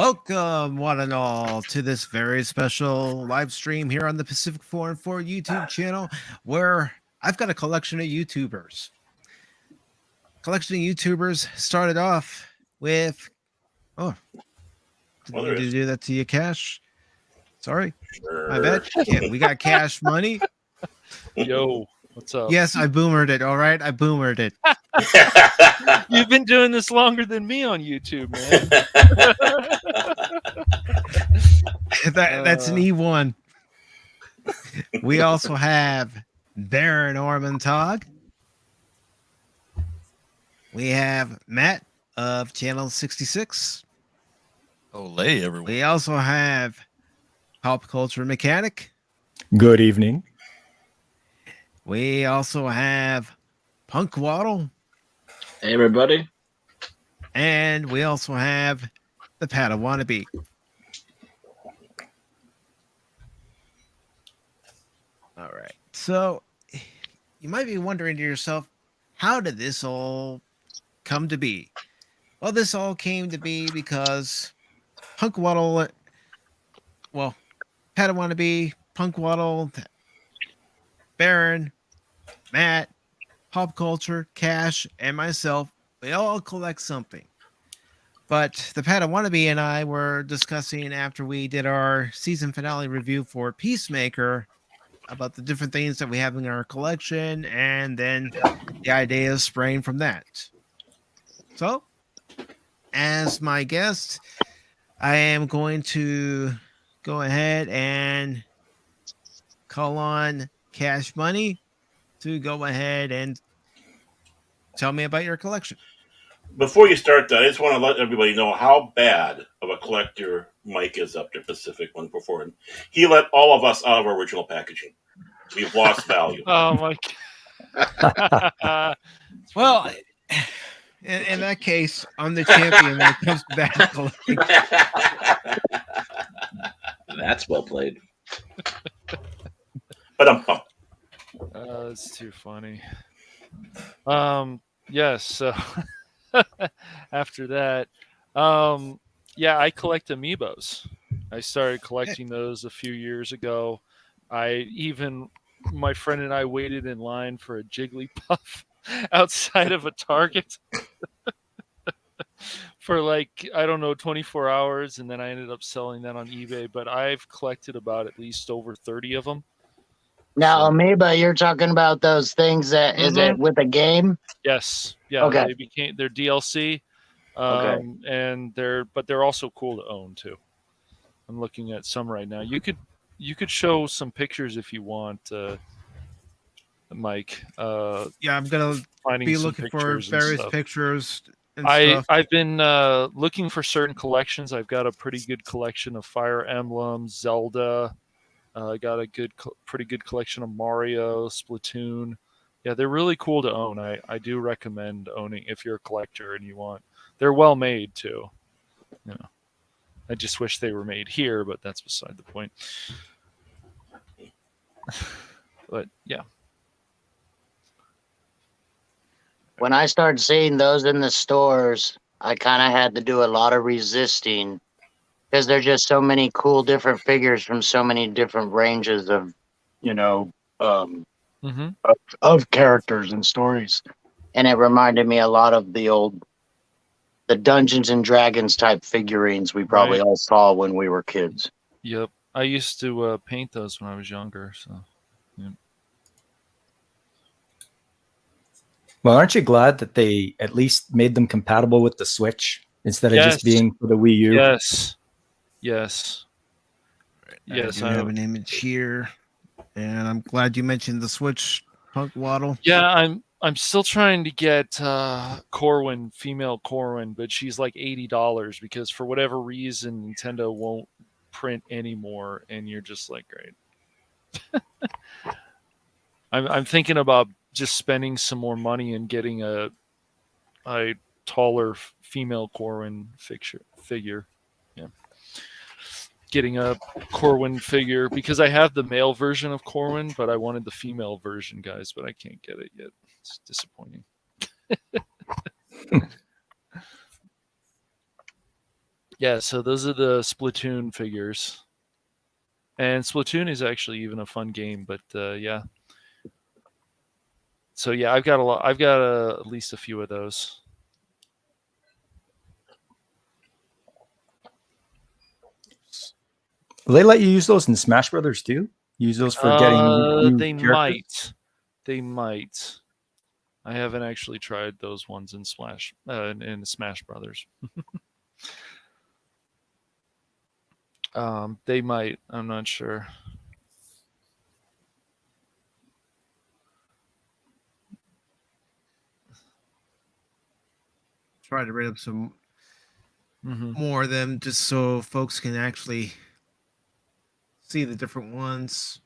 Welcome, one and all, to this very special live stream here on the Pacific414 YouTube channel, where I've got a collection of YouTubers. Collection of YouTubers started off with, didn't mean to do that to you, Cash. Sorry, my bad. Yeah, we got Cashmoney. Yo, what's up? Yes, I boomered it. All right, I boomered it. You've been doing this longer than me on YouTube, man. That's an E1. We also have Baron Orman Tagge. We have Matt of Channel 66. Olay, everyone. We also have Popculture Mechanic. Good evening. We also have Punkwaddle. Hey, everybody. And we also have the Padawannabe. All right. So you might be wondering to yourself, how did this all come to be? Well, this all came to be because Punkwaddle, Padawannabe, Punkwaddle, Baron, Matt, Pop Culture, Cash, and myself, we all collect something. But the Padawannabe and I were discussing after we did our season finale review for Peacemaker about the different things that we have in our collection, and then the idea is spraying from that. So, as my guest, I am going to go ahead and call on Cashmoney to go ahead and tell me about your collection. Before you start that, I just want to let everybody know how bad of a collector Mike is up to Pacific414. He let all of us out of our original packaging. We've lost value. Oh my God. Well, in that case, I'm the champion when it comes to that collecting. That's well played. But That's too funny. Yes. So after that, I collect Amiibos. I started collecting those a few years ago. My friend and I waited in line for a Jigglypuff outside of a Target for 24 hours, and then I ended up selling that on eBay. But I've collected about at least over 30 of them. Now, Amoeba, you're talking about those things that is it with a game? Yes. Yeah. Okay. They're DLC. Okay. And they're also cool to own too. I'm looking at some right now. You could show some pictures if you want, Mike. Yeah, I'm gonna be looking for various pictures. And I've been looking for certain collections. I've got a pretty good collection of Fire Emblem, Zelda. I got a pretty good collection of Mario, Splatoon. Yeah, they're really cool to own. I do recommend owning if you're a collector and you want. They're well made too. You know, I just wish they were made here, but that's beside the point. But yeah. When I started seeing those in the stores, I kind of had to do a lot of resisting because there's just so many cool different figures from so many different ranges of, of characters and stories. And it reminded me a lot of the Dungeons and Dragons type figurines we probably all saw when we were kids. Yep. I used to paint those when I was younger. So, yeah. Well, aren't you glad that they at least made them compatible with the Switch instead of just being for the Wii U? Yes. Yes. Yes. I have an image here, and I'm glad you mentioned the Switch, Punkwaddle. Yeah, I'm still trying to get Corwin, female Corwin, but she's like $80 because for whatever reason Nintendo won't print anymore, and you're just like, great. I'm thinking about just spending some more money and getting a taller female Corwin figure. Yeah. Getting a Corwin figure because I have the male version of Corwin, but I wanted the female version, guys, but I can't get it yet. It's disappointing. Yeah, so those are the Splatoon figures. And Splatoon is actually even a fun game, but yeah. So yeah, I've got a lot. I've got at least a few of those. Will they let you use those in Smash Brothers too? Use those for getting new They characters? might. I haven't actually tried those ones in in Smash Brothers. They might. I'm not sure. Try to bring up some Mm-hmm. more of them just so folks can actually see the different ones.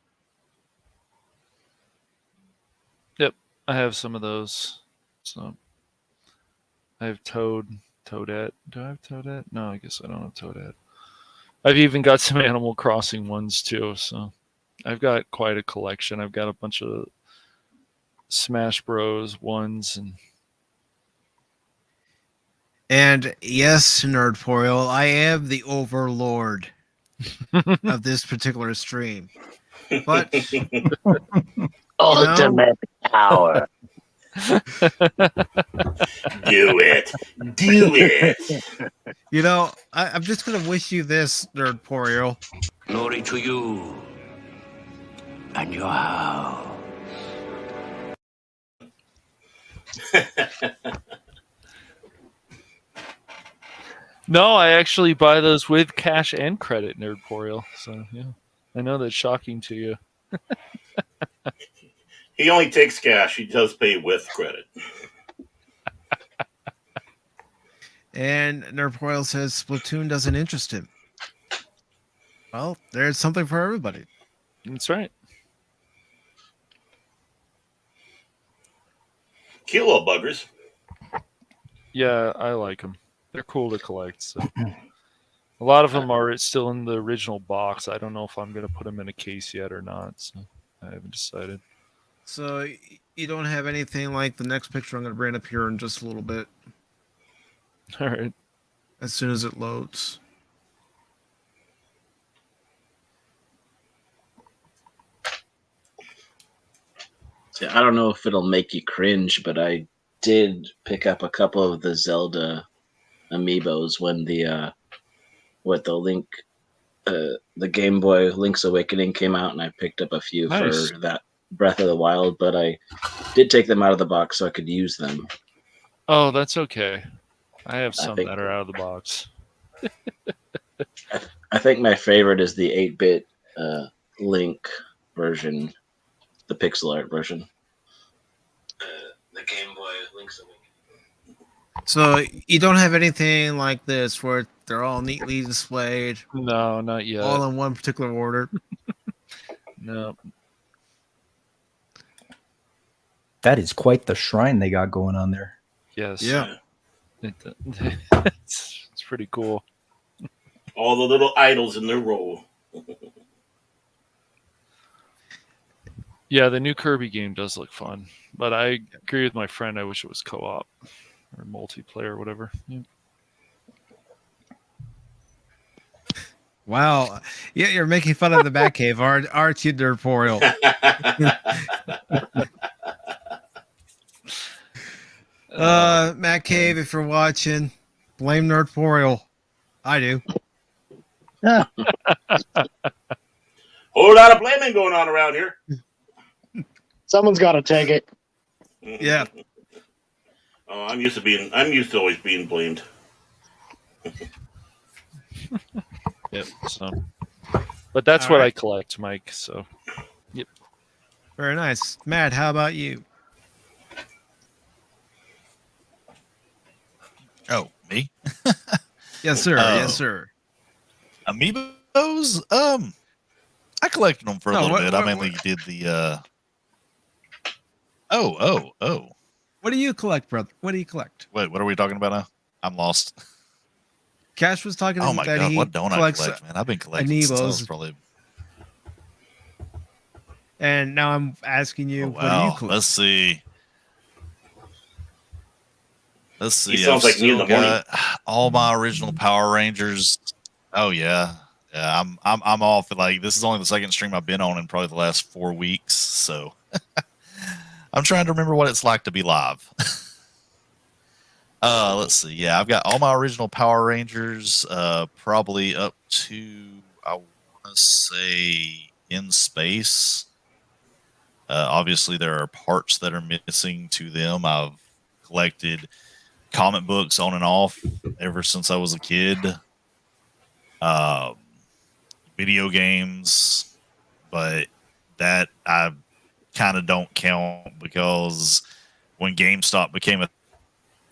Yep, I have some of those. So I have Toadette. Do I have Toadette? No, I guess I don't have Toadette. I've even got some Animal Crossing ones too. So I've got quite a collection. I've got a bunch of Smash Bros. Ones and. And yes, Nerdporial, I am the overlord of this particular stream. But Ultimate power. Do it. Do it. you know, I'm just gonna wish you this, Nerdporial. Glory to you and your house. No, I actually buy those with cash and credit, Nerdporial. So yeah, I know that's shocking to you. He only takes cash. He does pay with credit. And Nerdporial says Splatoon doesn't interest him. Well, there's something for everybody. That's right. Cute little buggers. Yeah, I like them. They're cool to collect. So. A lot of them are still in the original box. I don't know if I'm going to put them in a case yet or not. So I haven't decided. So you don't have anything like the next picture I'm going to bring up here in just a little bit. All right. As soon as it loads. See, I don't know if it'll make you cringe, but I did pick up a couple of the Zelda Amiibos when the Game Boy Link's Awakening came out, and I picked up a few Nice. for that Breath of the Wild, but I did take them out of the box so I could use them. Oh, that's okay. I have I some think- that are out of the box. I think my favorite is the 8-bit Link version, the pixel art version. The Game Boy Link's Awakening. So you don't have anything like this where they're all neatly displayed, No, not yet. all in one particular order. No. That is quite the shrine they got going on there. Yes. Yeah. It's pretty cool. All the little idols in their row. Yeah, the new Kirby game does look fun, but I agree with my friend. I wish it was co-op or multiplayer or whatever. Yeah. Wow. Yeah, you're making fun of the Batcave, aren't you, Nerdporial? Matt Cave, if you're watching, blame Nerdporial. I do. Whole lot of blaming going on around here. Someone's got to take it. Yeah. Oh, I'm used to always being blamed. Yep. So, but that's All what right. I collect, Mike. So, Very nice. Matt, how about you? Oh, me? Yes, sir. Yes, sir. Amiibos? I collected them for a No, little what- bit. what- I mainly did the Oh. What do you collect, brother? What do you collect? Wait, what are we talking about now? I'm lost. Cash was talking Oh my that god, he what don't I collects, collect, man? I've been collecting since I was Amiibos. probably and now I'm asking you, oh, what do you wow. collect? Let's see. Let's see. He sounds like me in the morning. All my original Power Rangers. Oh yeah, yeah. I'm off. Like this is only the second stream I've been on in probably the last 4 weeks. So I'm trying to remember what it's like to be live. Let's see. Yeah, I've got all my original Power Rangers. Probably up to I want to say In Space. Obviously, there are parts that are missing to them. I've collected comic books on and off ever since I was a kid. Video games, but that I kind of don't count because when GameStop became a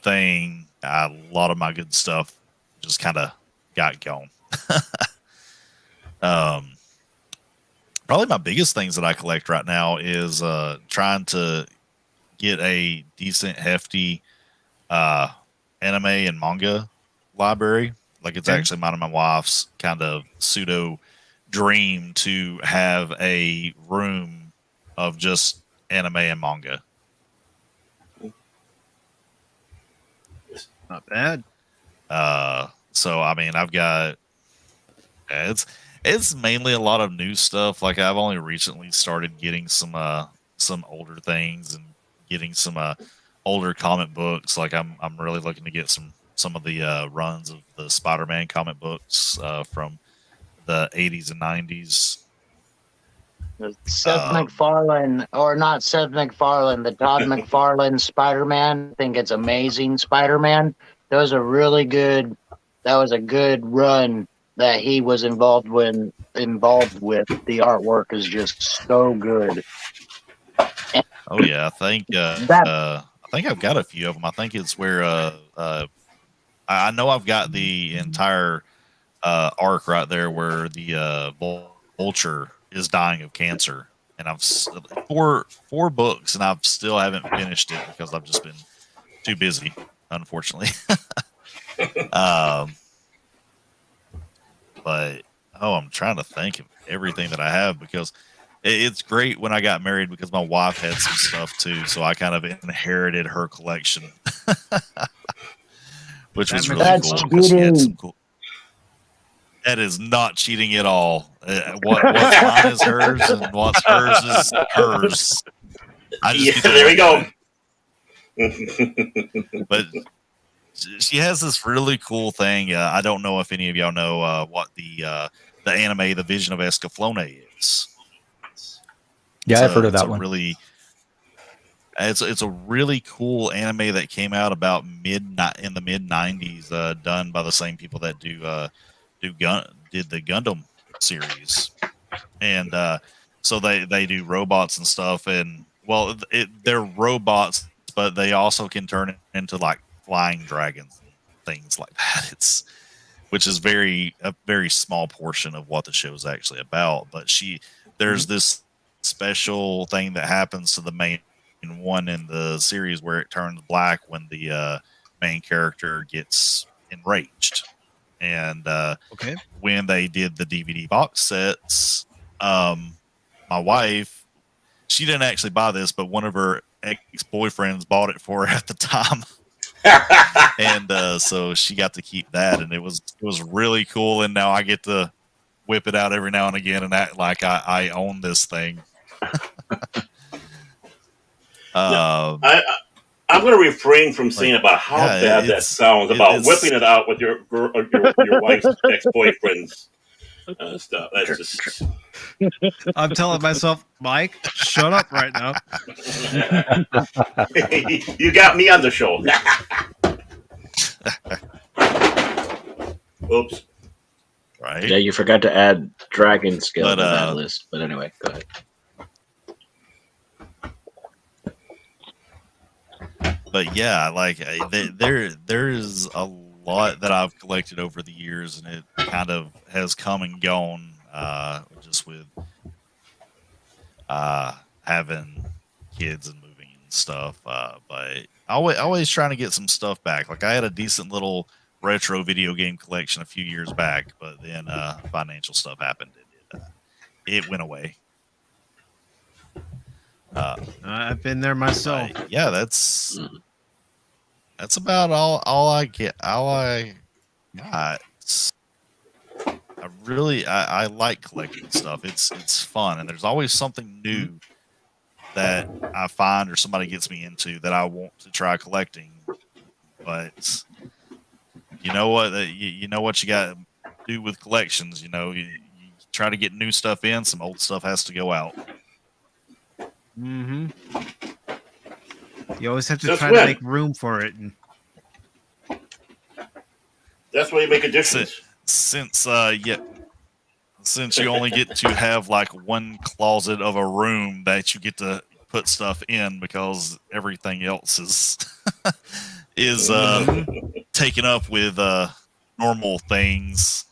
thing, a lot of my good stuff just kind of got gone. Probably my biggest things that I collect right now is trying to get a decent, hefty anime and manga library. Like it's actually mine and my wife's kind of pseudo dream to have a room of just anime and manga. Not bad. So I mean, I've got it's mainly a lot of new stuff. Like I've only recently started getting some older things and getting some older comic books. Like I'm really looking to get some of the runs of the Spider-Man comic books from the 80s and 90s. Seth MacFarlane, or not Seth MacFarlane, the Todd McFarlane Spider-Man. I think it's Amazing Spider-Man. That was a good run that he was involved with. The artwork is just so good. Oh yeah, I think I've got a few of them. I think it's where I know I've got the entire arc right there where the vulture is dying of cancer, and I've four books, and I've still haven't finished it because I've just been too busy, unfortunately. But I'm trying to think of everything that I have because it's great when I got married because my wife had some stuff too, so I kind of inherited her collection, which was really cool because she had some cool. That is not cheating at all. What's mine is hers, and what's hers is hers. There we go. But she has this really cool thing. I don't know if any of y'all know what the anime, The Vision of Escaflowne is. Yeah, I've heard of that one. It's a really cool anime that came out about in the mid 90s, done by the same people that did the Gundam series, and so they do robots and stuff, and they're robots, but they also can turn into like flying dragons and things like that. Which is a very small portion of what the show is actually about. But there's this special thing that happens to the main one in the series where it turns black when the main character gets enraged. And when they did the DVD box sets, my wife, she didn't actually buy this, but one of her ex-boyfriends bought it for her at the time. And so she got to keep that, and it was really cool. And now I get to whip it out every now and again and act like I own this thing. I'm going to refrain from saying about how bad that sounds about whipping it out with your wife's ex-boyfriend's stuff. That's just. I'm telling myself, Mike, shut up right now. You got me on the show. Oops. Right. Yeah, you forgot to add Dragon Skill to that list. But anyway, go ahead. But yeah, like there's a lot that I've collected over the years, and it kind of has come and gone just with having kids and moving and stuff. But always trying to get some stuff back. Like I had a decent little retro video game collection a few years back, but then financial stuff happened. It went away. I've been there myself. Yeah, that's That's about all I get. All I got. I like collecting stuff. It's fun, and there's always something new that I find or somebody gets me into that I want to try collecting. But you know what? You know what you got to do with collections. You know, you try to get new stuff in. Some old stuff has to go out. Mm-hmm. You always have to try to make room for it. And that's why you make additions. Since you only get to have like one closet of a room that you get to put stuff in because everything else is taken up with normal things.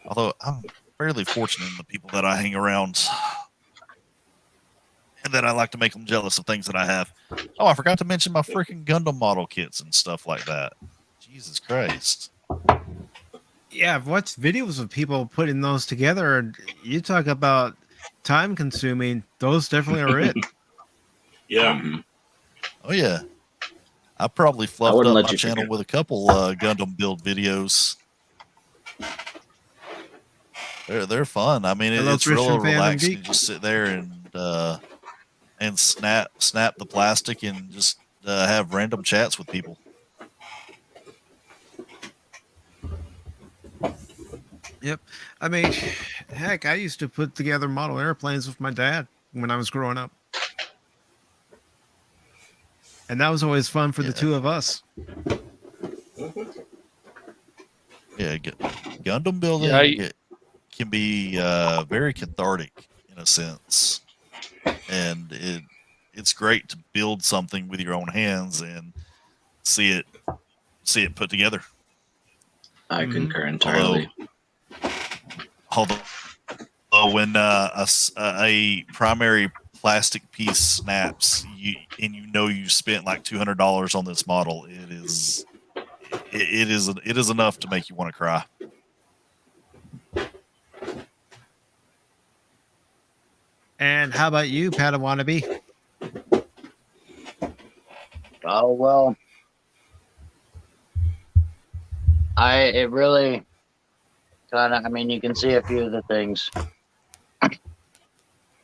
Although I'm fairly fortunate in the people that I hang around, and that I like to make them jealous of things that I have. Oh, I forgot to mention my freaking Gundam model kits and stuff like that. Jesus Christ. Yeah, I've watched videos of people putting those together, and you talk about time consuming. Those definitely are it. Yeah. Oh yeah. I probably fluffed up my channel with a couple Gundam build videos. They're fun. I mean, it's real relaxing. You just sit there and snap the plastic and just have random chats with people. Yep. I mean, heck, I used to put together model airplanes with my dad when I was growing up. And that was always fun for the two of us. Yeah, Gundam building can be very cathartic in a sense. And it's great to build something with your own hands and see it put together. I concur entirely. Although when a primary plastic piece snaps, you spent like $200 on this model, it is enough to make you want to cry. And how about you, Padawannabe? Oh well, it really kind of. I mean, you can see a few of the things.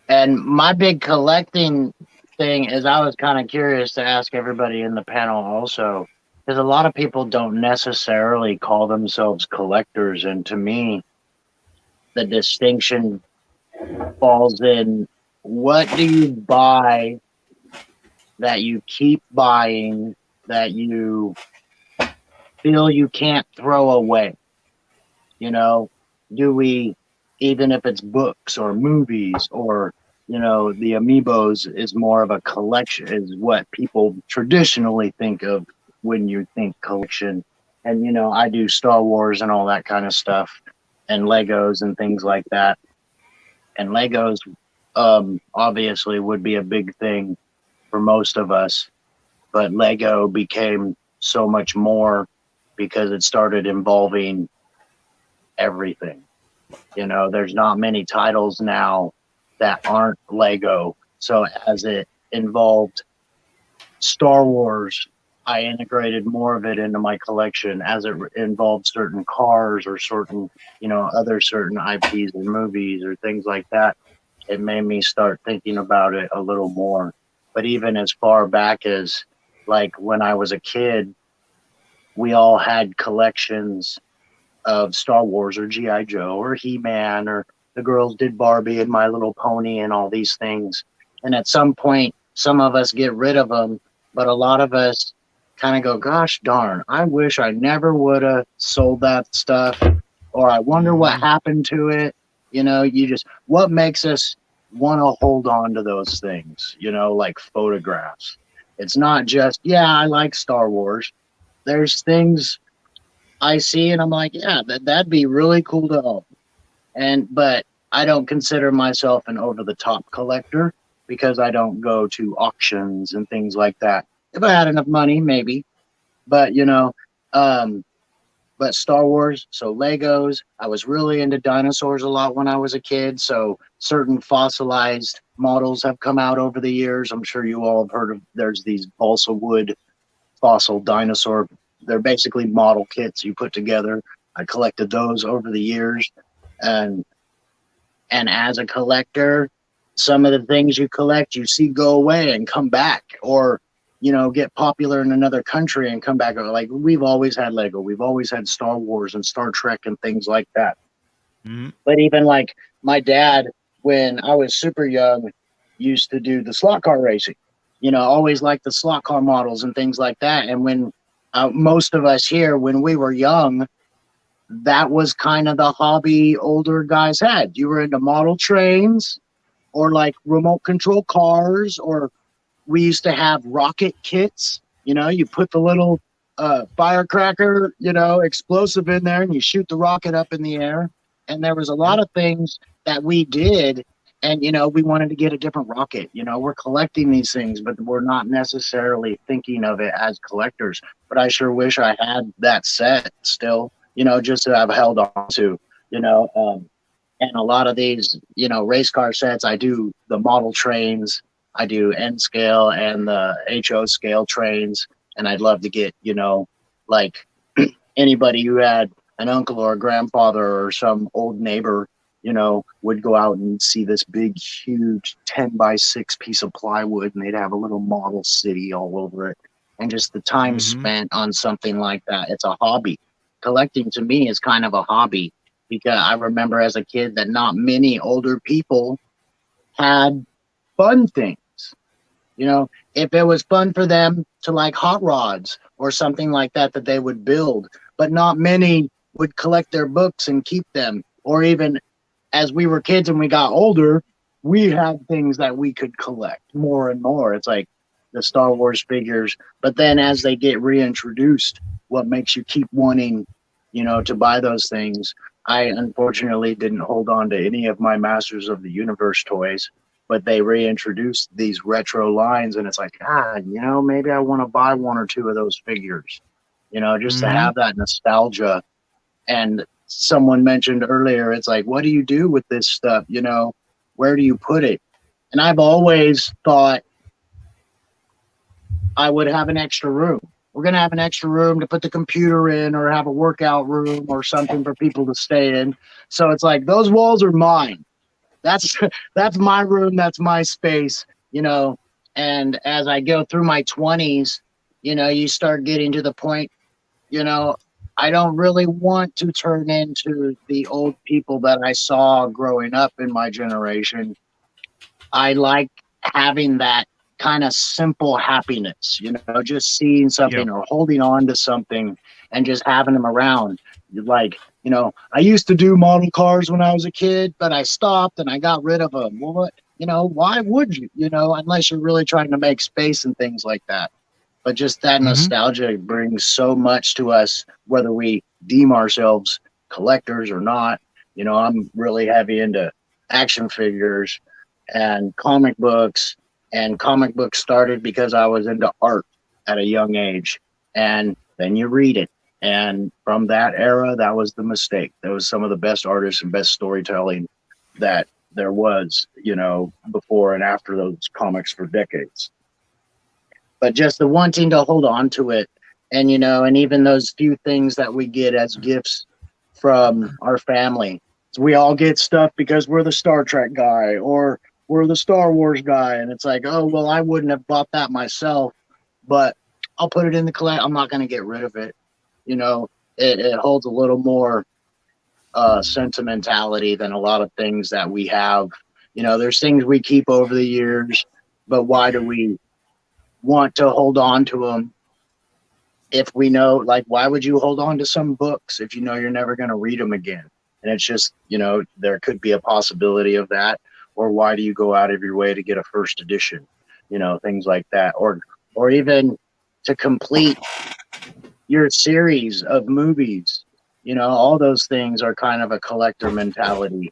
And my big collecting thing is, I was kind of curious to ask everybody in the panel also, because a lot of people don't necessarily call themselves collectors, and to me, the distinction falls in what do you buy that you keep buying that you feel you can't throw away? You know, do we, even if it's books or movies or, you know, the Amiibos is more of a collection, is what people traditionally think of when you think collection. And, you know, I do Star Wars and all that kind of stuff and Legos and things like that. And Legos obviously would be a big thing for most of us, but Lego became so much more because it started involving everything. You know, there's not many titles now that aren't Lego. So as it involved Star Wars, I integrated more of it into my collection. As it involved certain cars or certain, you know, other certain IPs and movies or things like that, it made me start thinking about it a little more. But even as far back as like when I was a kid, we all had collections of Star Wars or G.I. Joe or He-Man, or the girls did Barbie and My Little Pony and all these things. And at some point, some of us get rid of them, but a lot of us kind of go, gosh darn, I wish I never would have sold that stuff, or I wonder what happened to it. You know, what makes us want to hold on to those things, you know, like photographs. It's not just, yeah, I like Star Wars. There's things I see and I'm like, yeah, that'd be really cool to own. But I don't consider myself an over-the-top collector because I don't go to auctions and things like that. If I had enough money, maybe. But, you know, but Star Wars, so Legos. I was really into dinosaurs a lot when I was a kid. So certain fossilized models have come out over the years. I'm sure you all have heard of, there's these balsa wood fossil dinosaur. They're basically model kits you put together. I collected those over the years, and as a collector, some of the things you collect, you see go away and come back, or get popular in another country and come back. Like, we've always had Lego, we've always had Star Wars and Star Trek and things like that. Mm-hmm. But even like my dad, when I was super young, used to do the slot car racing. Always liked the slot car models and things like that. And when most of us here, when we were young, that was kind of the hobby older guys had. You were into model trains or like remote control cars, or we used to have rocket kits. You put the little firecracker, explosive in there, and you shoot the rocket up in the air. And there was a lot of things that we did, and we wanted to get a different rocket. We're collecting these things, but we're not necessarily thinking of it as collectors. But I sure wish I had that set still, just to have held on to, and a lot of these, race car sets, I do the model trains, I do N scale and the HO scale trains. And I'd love to get, like anybody who had an uncle or a grandfather or some old neighbor, would go out and see this big, huge 10x6 piece of plywood, and they'd have a little model city all over it. And just the time spent on something like that. It's a hobby. Collecting to me is kind of a hobby, because I remember as a kid that not many older people had fun things. If it was fun for them to like hot rods or something like that they would build, but not many would collect their books and keep them. Or even as we were kids and we got older, we had things that we could collect more and more. It's like the Star Wars figures. But then as they get reintroduced, what makes you keep wanting, to buy those things? I unfortunately didn't hold on to any of my Masters of the Universe toys, but they reintroduced these retro lines, and it's like, maybe I want to buy one or two of those figures, just to have that nostalgia. And someone mentioned earlier, it's like, what do you do with this stuff? Where do you put it? And I've always thought I would have an extra room. We're going to have an extra room to put the computer in, or have a workout room or something for people to stay in. So it's like, those walls are mine. That's my room. That's my space, and as I go through my 20s, you start getting to the point, I don't really want to turn into the old people that I saw growing up in my generation. I like having that kind of simple happiness, just seeing something or holding on to something and just having them around. Like, I used to do model cars when I was a kid, but I stopped and I got rid of them. Well, why would you, unless you're really trying to make space and things like that. But just that nostalgia brings so much to us, whether we deem ourselves collectors or not. I'm really heavy into action figures and comic books, and comic books started because I was into art at a young age, and then you read it. And from that era, that was the mistake. That was some of the best artists and best storytelling that there was, before and after those comics for decades. But just the wanting to hold on to it, and, and even those few things that we get as gifts from our family. So we all get stuff because we're the Star Trek guy, or we're the Star Wars guy. And it's like, oh, well, I wouldn't have bought that myself, but I'll put it in the collect. I'm not going to get rid of it. It holds a little more sentimentality than a lot of things that we have. There's things we keep over the years, but why do we want to hold on to them if we know, like, why would you hold on to some books if you know you're never going to read them again? And it's just, there could be a possibility of that. Or why do you go out of your way to get a first edition? Things like that. Or even to complete your series of movies, all those things are kind of a collector mentality,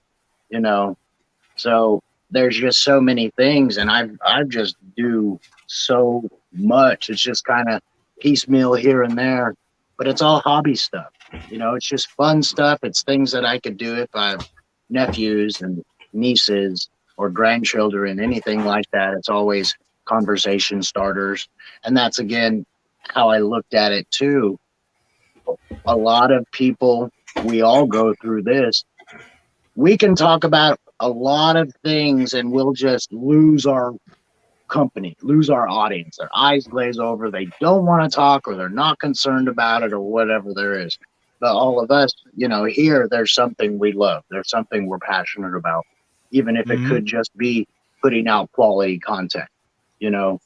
so there's just so many things, and I just do so much. It's just kind of piecemeal here and there, but it's all hobby stuff. It's just fun stuff. It's things that I could do if I have nephews and nieces or grandchildren, anything like that. It's always conversation starters. And that's, again, how I looked at it too. A lot of people, we all go through this. We can talk about a lot of things and we'll just lose our company, lose our audience. Their eyes glaze over. They don't want to talk, or they're not concerned about it, or whatever there is. But all of us, here, there's something we love. There's something we're passionate about, even if it could just be putting out quality content. You're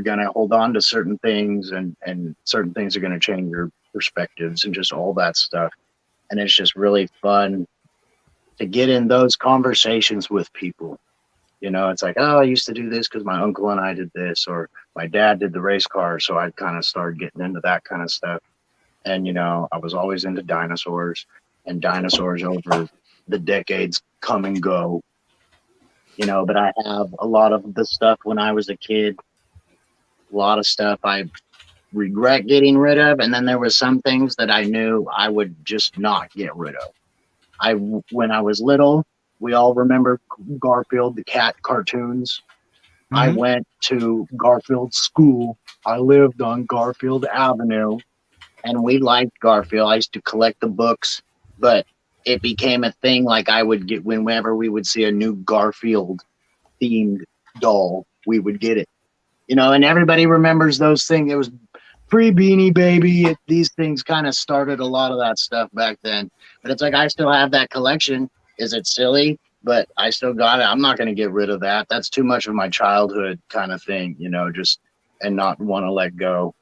going to hold on to certain things, and certain things are going to change your perspectives and just all that stuff. And it's just really fun to get in those conversations with people. It's like, oh, I used to do this because my uncle and I did this, or my dad did the race car, so I kind of started getting into that kind of stuff. And, I was always into dinosaurs, and dinosaurs over the decades come and go. But I have a lot of the stuff when I was a kid, a lot of stuff I regret getting rid of. And then there was some things that I knew I would just not get rid of. When I was little, we all remember Garfield, the cat cartoons. I went to Garfield school. I lived on Garfield Avenue, and we liked Garfield. I used to collect the books, but it became a thing. Like I would get, whenever we would see a new Garfield themed doll, we would get it. And everybody remembers those things. It was pre-Beanie Baby. These things kind of started a lot of that stuff back then. But it's like, I still have that collection. Is it silly? But I still got it. I'm not going to get rid of that. That's too much of my childhood kind of thing, and not want to let go.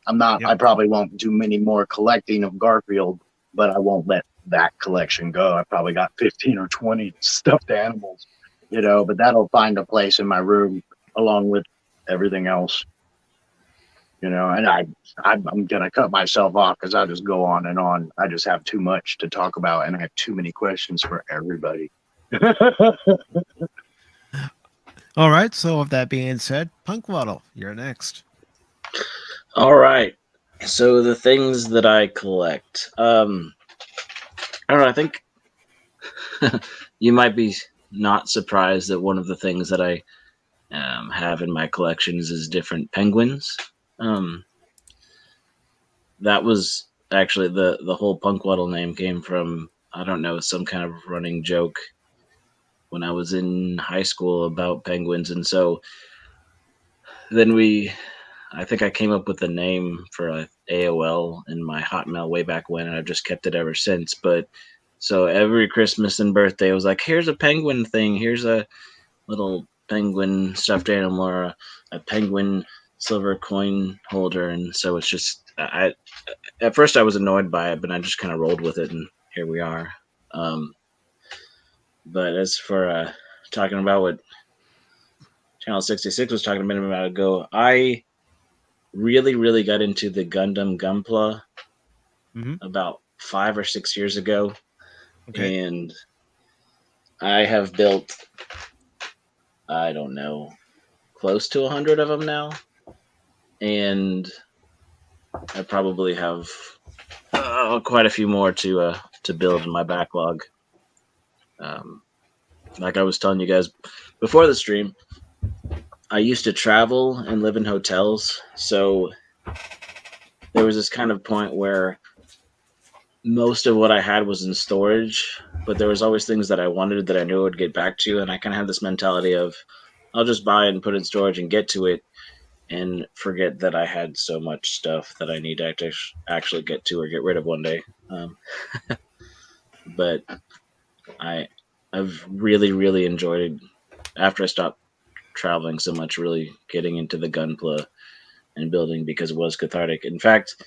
I probably won't do many more collecting of Garfield, but I won't let that collection go. I probably got 15 or 20 stuffed animals, but that'll find a place in my room along with everything else. And I'm going to cut myself off because I just go on and on. I just have too much to talk about, and I have too many questions for everybody. All right. So with that being said, Punkwaddle, you're next. All right. So the things that I collect. I don't know. I think you might be not surprised that one of the things that I have in my collections is different penguins. That was actually the whole Punkwaddle name came from, I don't know, some kind of running joke when I was in high school about penguins. And so then I think I came up with the name for AOL in my Hotmail way back when, and I've just kept it ever since. But so every Christmas and birthday, I was like, here's a penguin thing. Here's a little penguin stuffed animal, or a penguin silver coin holder. And so it's just, at first I was annoyed by it, but I just kind of rolled with it, and here we are. But as for talking about what Channel 66 was talking a minute ago, I really, really got into the Gundam Gunpla about 5 or 6 years ago. Okay. And I have built, I don't know, close to 100 of them now. And I probably have quite a few more to build in my backlog. Like I was telling you guys before the stream, I used to travel and live in hotels. So there was this kind of point where most of what I had was in storage, but there was always things that I wanted that I knew I would get back to. And I kind of had this mentality of, I'll just buy it and put it in storage and get to it, and forget that I had so much stuff that I need to actually get to or get rid of one day. But I've really, really enjoyed, after I stopped traveling so much, really getting into the Gunpla and building, because it was cathartic. In fact,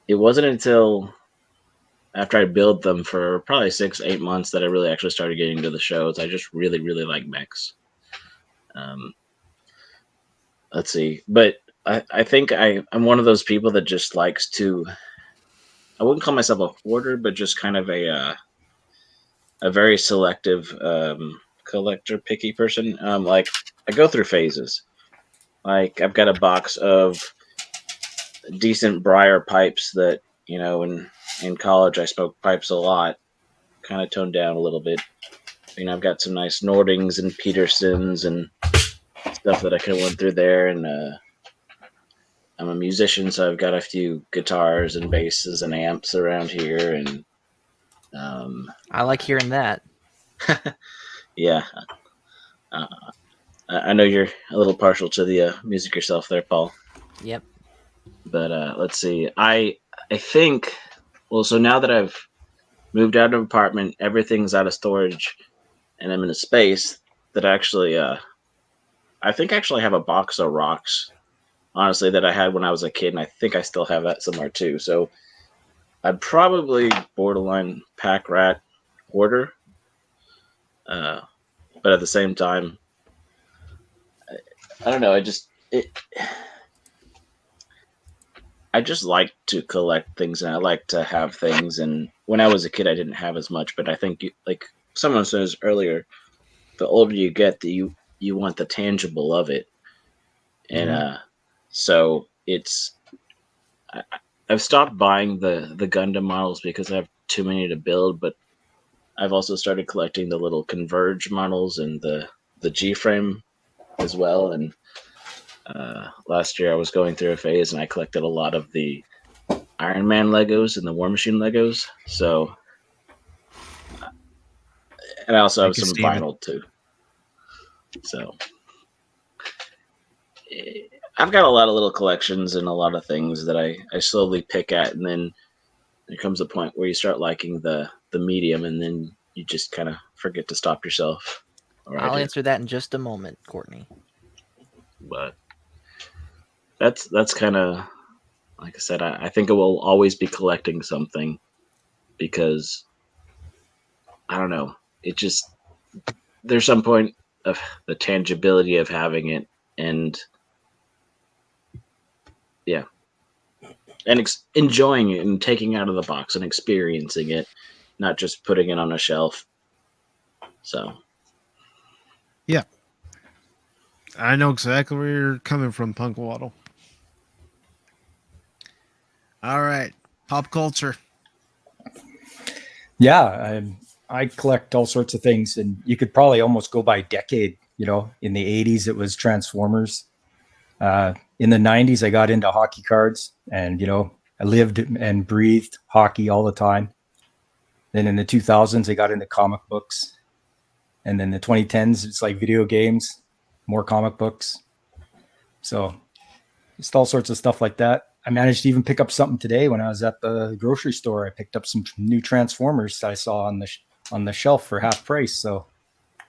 it wasn't until after I built them for probably 6-8 months that I really actually started getting into the shows. I just really, really like mechs. Let's see. But I think I'm one of those people that just likes to, I wouldn't call myself a hoarder, but just kind of a very selective collector, picky person. Like I go through phases. Like I've got a box of decent briar pipes that, in college I smoked pipes a lot, kind of toned down a little bit. I've got some nice Nordings and Petersons and stuff that I could have went through there. And I'm a musician, so I've got a few guitars and basses and amps around here, and I like hearing that. Yeah. I know you're a little partial to the music yourself there, Paul. Yep. But let's see. I think, well, so now that I've moved out of an apartment, everything's out of storage, and I'm in a space that actually, I think I actually have a box of rocks, honestly, that I had when I was a kid, and I think I still have that somewhere too. So I'm probably borderline pack rat hoarder. But at the same time, I don't know. I just like to collect things, and I like to have things. And when I was a kid, I didn't have as much. But I think, like someone says earlier, the older you get, you want the tangible of it. And so I've stopped buying the Gundam models because I have too many to build. But I've also started collecting the little Converge models and the G-frame as well. And last year I was going through a phase and I collected a lot of the Iron Man Legos and the War Machine Legos. So, and I also have some vinyl too. So I've got a lot of little collections and a lot of things that I slowly pick at, and then there comes a point where you start liking the medium, and then you just kind of forget to stop yourself. I'll answer that in just a moment, Courtney. But that's kind of, like I said, I think I will always be collecting something because I don't know. It just, there's some point of the tangibility of having it, and yeah, and enjoying it and taking it out of the box and experiencing it, not just putting it on a shelf. So, yeah, I know exactly where you're coming from, Punkwaddle. All right, pop culture. Yeah, I collect all sorts of things, and you could probably almost go by decade. You know, in the 80s, it was Transformers. In the 90s, I got into hockey cards, and, you know, I lived and breathed hockey all the time. Then in the 2000s, I got into comic books. And then the 2010s, it's like video games, more comic books. So just all sorts of stuff like that. I managed to even pick up something today when I was at the grocery store. I picked up some new Transformers that I saw on the shelf for half price. So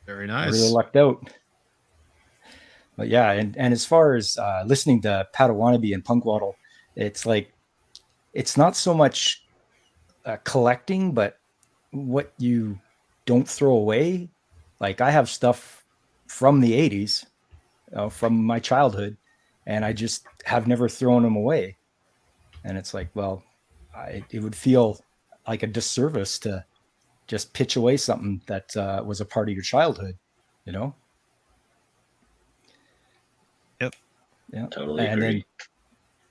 very nice. I really lucked out. But yeah, and as far as listening to Padawannabe and Punkwaddle, it's like, it's not so much collecting, but what you don't throw away. Like, I have stuff from the 80s, from my childhood, and I just have never thrown them away. And it's like, well, it would feel like a disservice to just pitch away something that was a part of your childhood, you know? Yep. Yeah, totally and agree.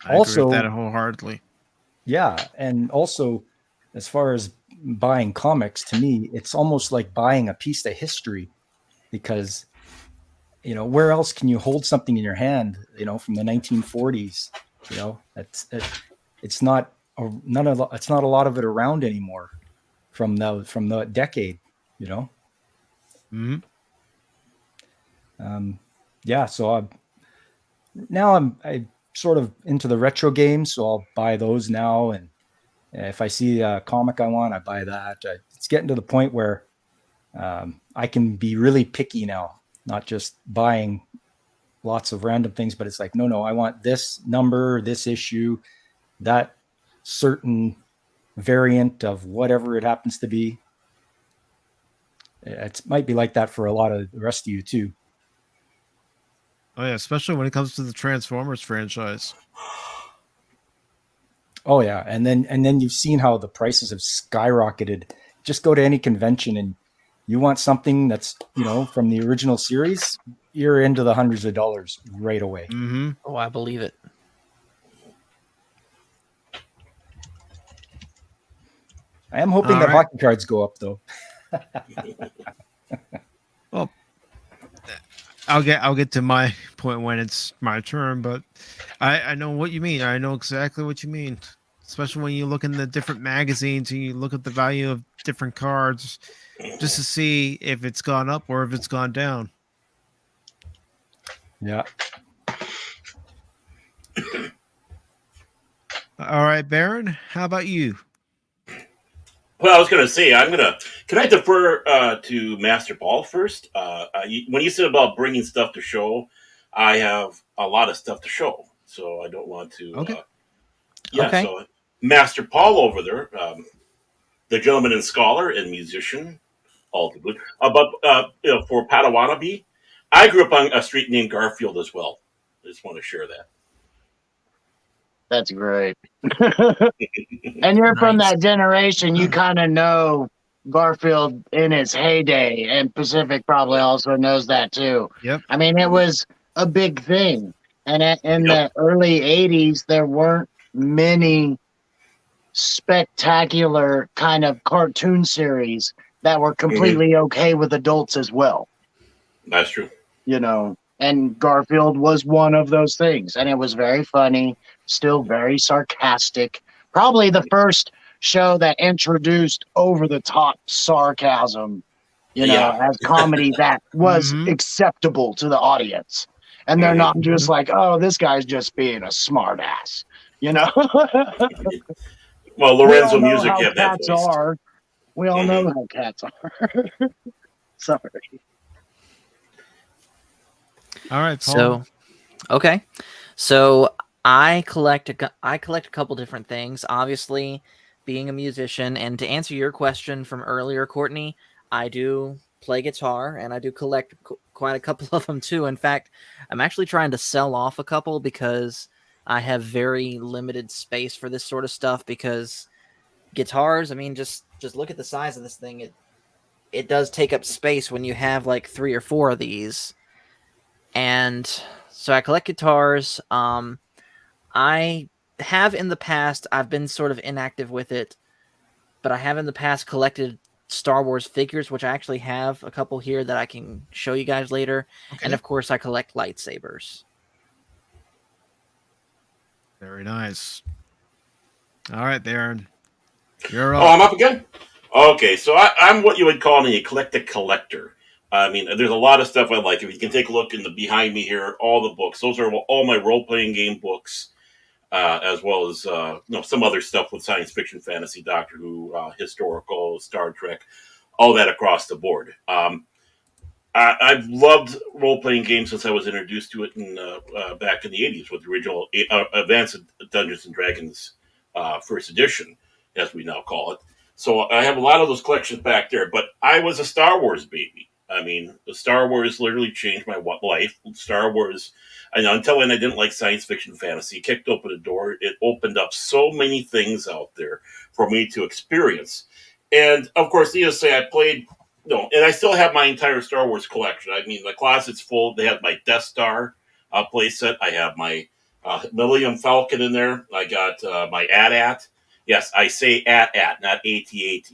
I agree with that wholeheartedly. Yeah, and also, as far as buying comics, to me, it's almost like buying a piece of history, because, you know, where else can you hold something in your hand, you know, from the 1940s? You know, it's not a lot of it around anymore from the decade, you know. Mm-hmm. Yeah, so I'm sort of into the retro games, so I'll buy those now, and if I see a comic I want, I buy that. It's getting to the point where I can be really picky now, not just buying lots of random things, but it's like, no, I want this number, this issue, that certain variant of whatever it happens to be. It might be like that for a lot of the rest of you too. Oh yeah, especially when it comes to the Transformers franchise. Oh yeah, and then you've seen how the prices have skyrocketed. Just go to any convention and you want something that's, you know, from the original series, you're into the hundreds of dollars right away. Mm-hmm. Oh, I believe it. I am hoping that hockey cards go up, though. Well, I'll get to my point when it's my turn, but I know what you mean. I know exactly what you mean. Especially when you look in the different magazines and you look at the value of different cards just to see if it's gone up or if it's gone down. Yeah. All right, Baron, how about you? Well, I was going to say, can I defer to Master Paul first? When you said about bringing stuff to show, I have a lot of stuff to show, so I don't want to. Okay. Okay. So Master Paul over there, the gentleman and scholar and musician, ultimately, for Padawannabe, I grew up on a street named Garfield as well. I just want to share that. That's great. And you're from Nice. that generation, you kind of know Garfield in its heyday, and Pacific probably also knows that too. Yep. I mean, it was a big thing. And in the early 80s, there weren't many spectacular kind of cartoon series that were completely okay with adults as well. That's true. You know, and Garfield was one of those things. And it was very funny, still very sarcastic. Probably the first show that introduced over-the-top sarcasm, you know, as comedy that was acceptable to the audience. And they're not just like, oh, this guy's just being a smart ass, you know? Well, Lorenzo Music had that cats voice. are. We all know how cats are. Sorry. All right, Paul. So, okay. So I collect a couple different things. Obviously, being a musician, and to answer your question from earlier, Courtney, I do play guitar and I do collect quite a couple of them too. In fact, I'm actually trying to sell off a couple because I have very limited space for this sort of stuff. Because guitars, I mean, just look at the size of this thing. It does take up space when you have like 3 or 4 of these. And so I collect guitars. I have in the past, I've been sort of inactive with it, but I have in the past collected Star Wars figures, which I actually have a couple here that I can show you guys later. Okay. And of course, I collect lightsabers. Very nice. All right, Baron. You're up. Oh, I'm up again? Okay, so I'm what you would call an eclectic collector. I mean, there's a lot of stuff I like. If you can take a look in the behind me here, all the books. Those are all my role-playing game books, as well as some other stuff with science fiction, fantasy, Doctor Who, historical, Star Trek, all that across the board. I've loved role-playing games since I was introduced to it back in the 80s with the original Advanced Dungeons & Dragons first edition, as we now call it. So I have a lot of those collections back there, but I was a Star Wars baby. I mean, the Star Wars literally changed my life. Star Wars, until then I didn't like science fiction fantasy, kicked open a door. It opened up so many things out there for me to experience. And, of course, needless to say, I played, and I still have my entire Star Wars collection. I mean, the closet's full. They have my Death Star playset. I have my Millennium Falcon in there. I got my AT-AT. Yes, I say AT-AT, not AT-AT.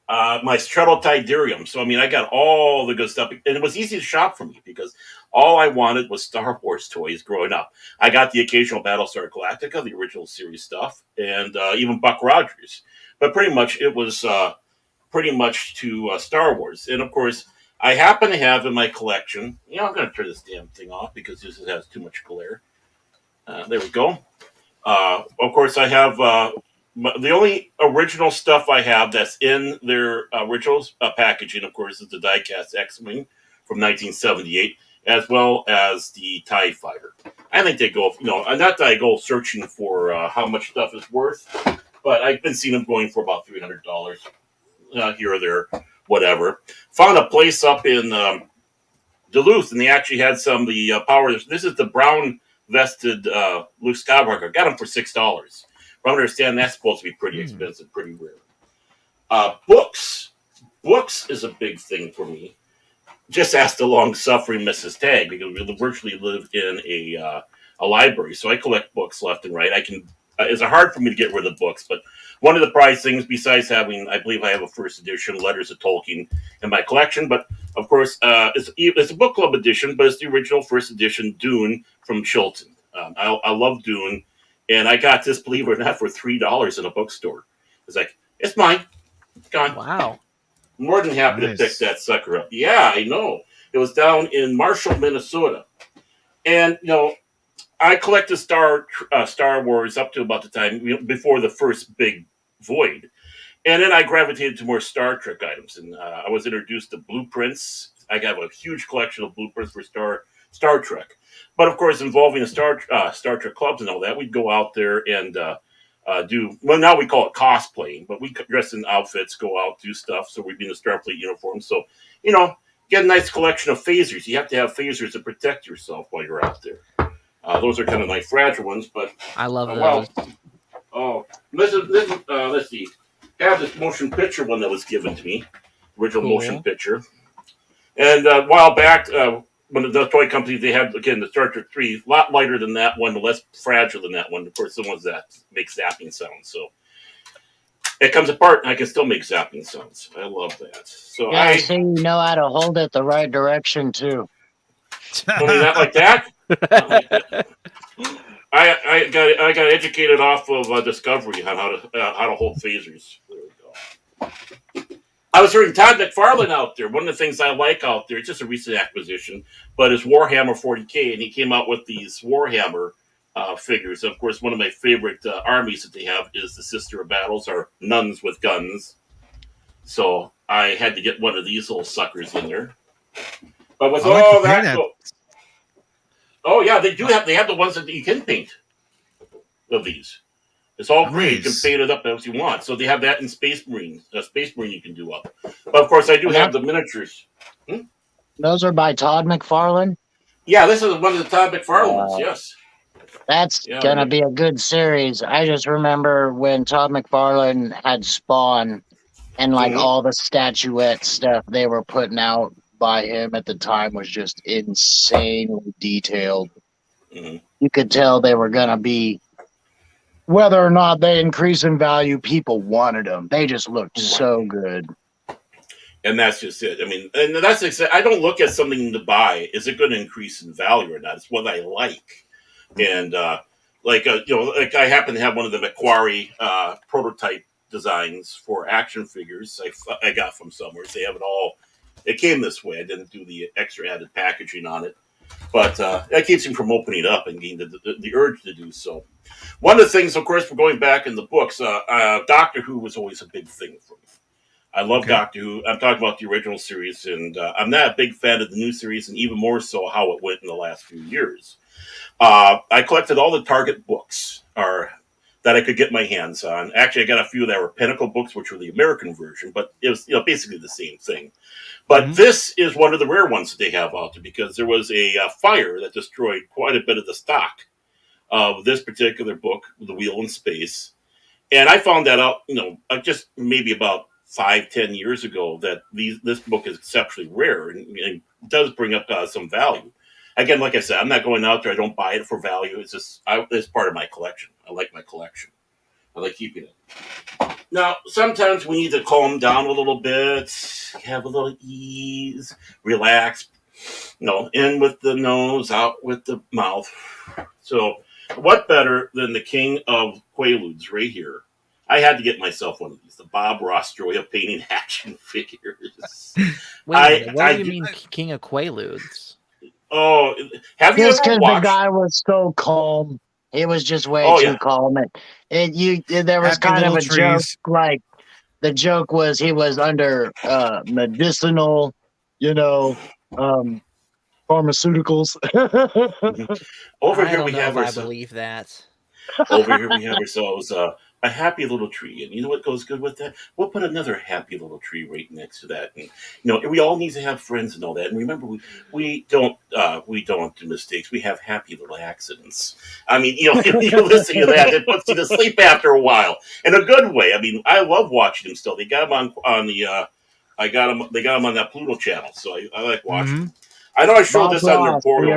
My Stratocaster. So, I mean, I got all the good stuff. And it was easy to shop for me because all I wanted was Star Wars toys growing up. I got the occasional Battlestar Galactica, the original series stuff, and even Buck Rogers. But pretty much it was to Star Wars. And, of course, I happen to have in my collection, I'm going to turn this damn thing off because this has too much glare. There we go. Of course, I have the only original stuff I have that's in their original packaging, of course, is the diecast X-Wing from 1978, as well as the TIE Fighter. I think they go, not that I go searching for how much stuff is worth, but I've been seeing them going for about $300 here or there, whatever. Found a place up in Duluth, and they actually had some of the power. This is the brown vested Luke Skywalker. Got them for $6. But I understand that's supposed to be pretty expensive, pretty rare. Books is a big thing for me. Just ask the long-suffering Mrs. Tagge, because we virtually live in a library, so I collect books left and right. It's hard for me to get rid of books, but one of the prized things, besides having, I believe I have a first edition Letters of Tolkien in my collection, but Of course, it's a book club edition, but it's the original first edition Dune from Chilton. I love Dune, and I got this, believe it or not, for $3 in a bookstore. It's like, it's mine. It's gone. Wow. More than happy to pick that sucker up. Yeah, I know. It was down in Marshall, Minnesota. And, I collected Star Wars up to about the time before the first big void. And then I gravitated to more Star Trek items. And I was introduced to blueprints. I have a huge collection of blueprints for Star Trek. But, of course, involving the Star Trek clubs and all that, we'd go out there and now we call it cosplaying, but we dress in outfits, go out, do stuff. So we'd be in the Starfleet uniform. So, get a nice collection of phasers. You have to have phasers to protect yourself while you're out there. Those are kind of like fragile ones, but I love those. Let's see. I have this motion picture one that was given to me, original motion picture. And a while back, when the toy company, they had, again, the Star Trek 3, a lot lighter than that one, less fragile than that one. Of course, the ones that make zapping sounds. So it comes apart, and I can still make zapping sounds. I love that. So I see you know how to hold it the right direction, too. Only not like that? Not like that. I got educated off of Discovery on how to hold phasers. There we go. I was hearing Todd McFarlane out there. One of the things I like out there, it's just a recent acquisition, but it's Warhammer 40K, and he came out with these Warhammer figures. Of course, one of my favorite armies that they have is the Sister of Battles, or nuns with guns. So I had to get one of these little suckers in there. But with all that, oh yeah, they have the ones that you can paint of these. It's all green. You can paint it up as you want. So they have that in Space Marine. Space Marine you can do up. But of course, I do have the miniatures. Those are by Todd McFarlane? Yeah, this is one of the Todd McFarlane ones, yes. That's going to be a good series. I just remember when Todd McFarlane had Spawn and all the statuette stuff they were putting out by him at the time was just insanely detailed. Mm-hmm. You could tell they were going to be, whether or not they increase in value, people wanted them. They just looked so good. And that's just it. I mean, and that's I don't look at something to buy. Is it going to increase in value or not? It's what I like. And like I happen to have one of the Macquarie prototype designs for action figures. I got from somewhere. They have it all. It came this way. I didn't do the extra added packaging on it, but that keeps him from opening it up and getting the urge to do so. One of the things, of course, we're going back in the books. Doctor Who was always a big thing for me. I love Doctor Who. I'm talking about the original series, and I'm not a big fan of the new series, and even more so how it went in the last few years. I collected all the Target books that I could get my hands on. Actually, I got a few that were Pinnacle books, which were the American version, but it was basically the same thing. But this is one of the rare ones that they have out there because there was a fire that destroyed quite a bit of the stock of this particular book, The Wheel in Space. And I found that out, just maybe about 5-10 years ago that this book is exceptionally rare and does bring up some value. Again, like I said, I'm not going out there. I don't buy it for value. It's just it's part of my collection. I like my collection. I like keeping it. Now, sometimes we need to calm down a little bit, have a little ease, relax. In with the nose, out with the mouth. So, what better than the king of Quaaludes right here? I had to get myself one of these, the Bob Ross Joy of Painting action figures. Wait, what do you mean king of Quaaludes? Oh, have you just ever because watched? The guy was so calm. He was just way too calm. There was kind of a joke, like the joke was he was under medicinal, pharmaceuticals. Over here we have I believe that. Over here we have ourselves a happy little tree, and you know what goes good with that? We'll put another happy little tree right next to that, and we all need to have friends and all that. And remember, we don't do mistakes. We have happy little accidents. I mean, you listen to that, it puts you to sleep after a while in a good way. I mean, I love watching them still. They got them on the they got them on that Pluto channel, so I like watching them. I know I showed this on your portal.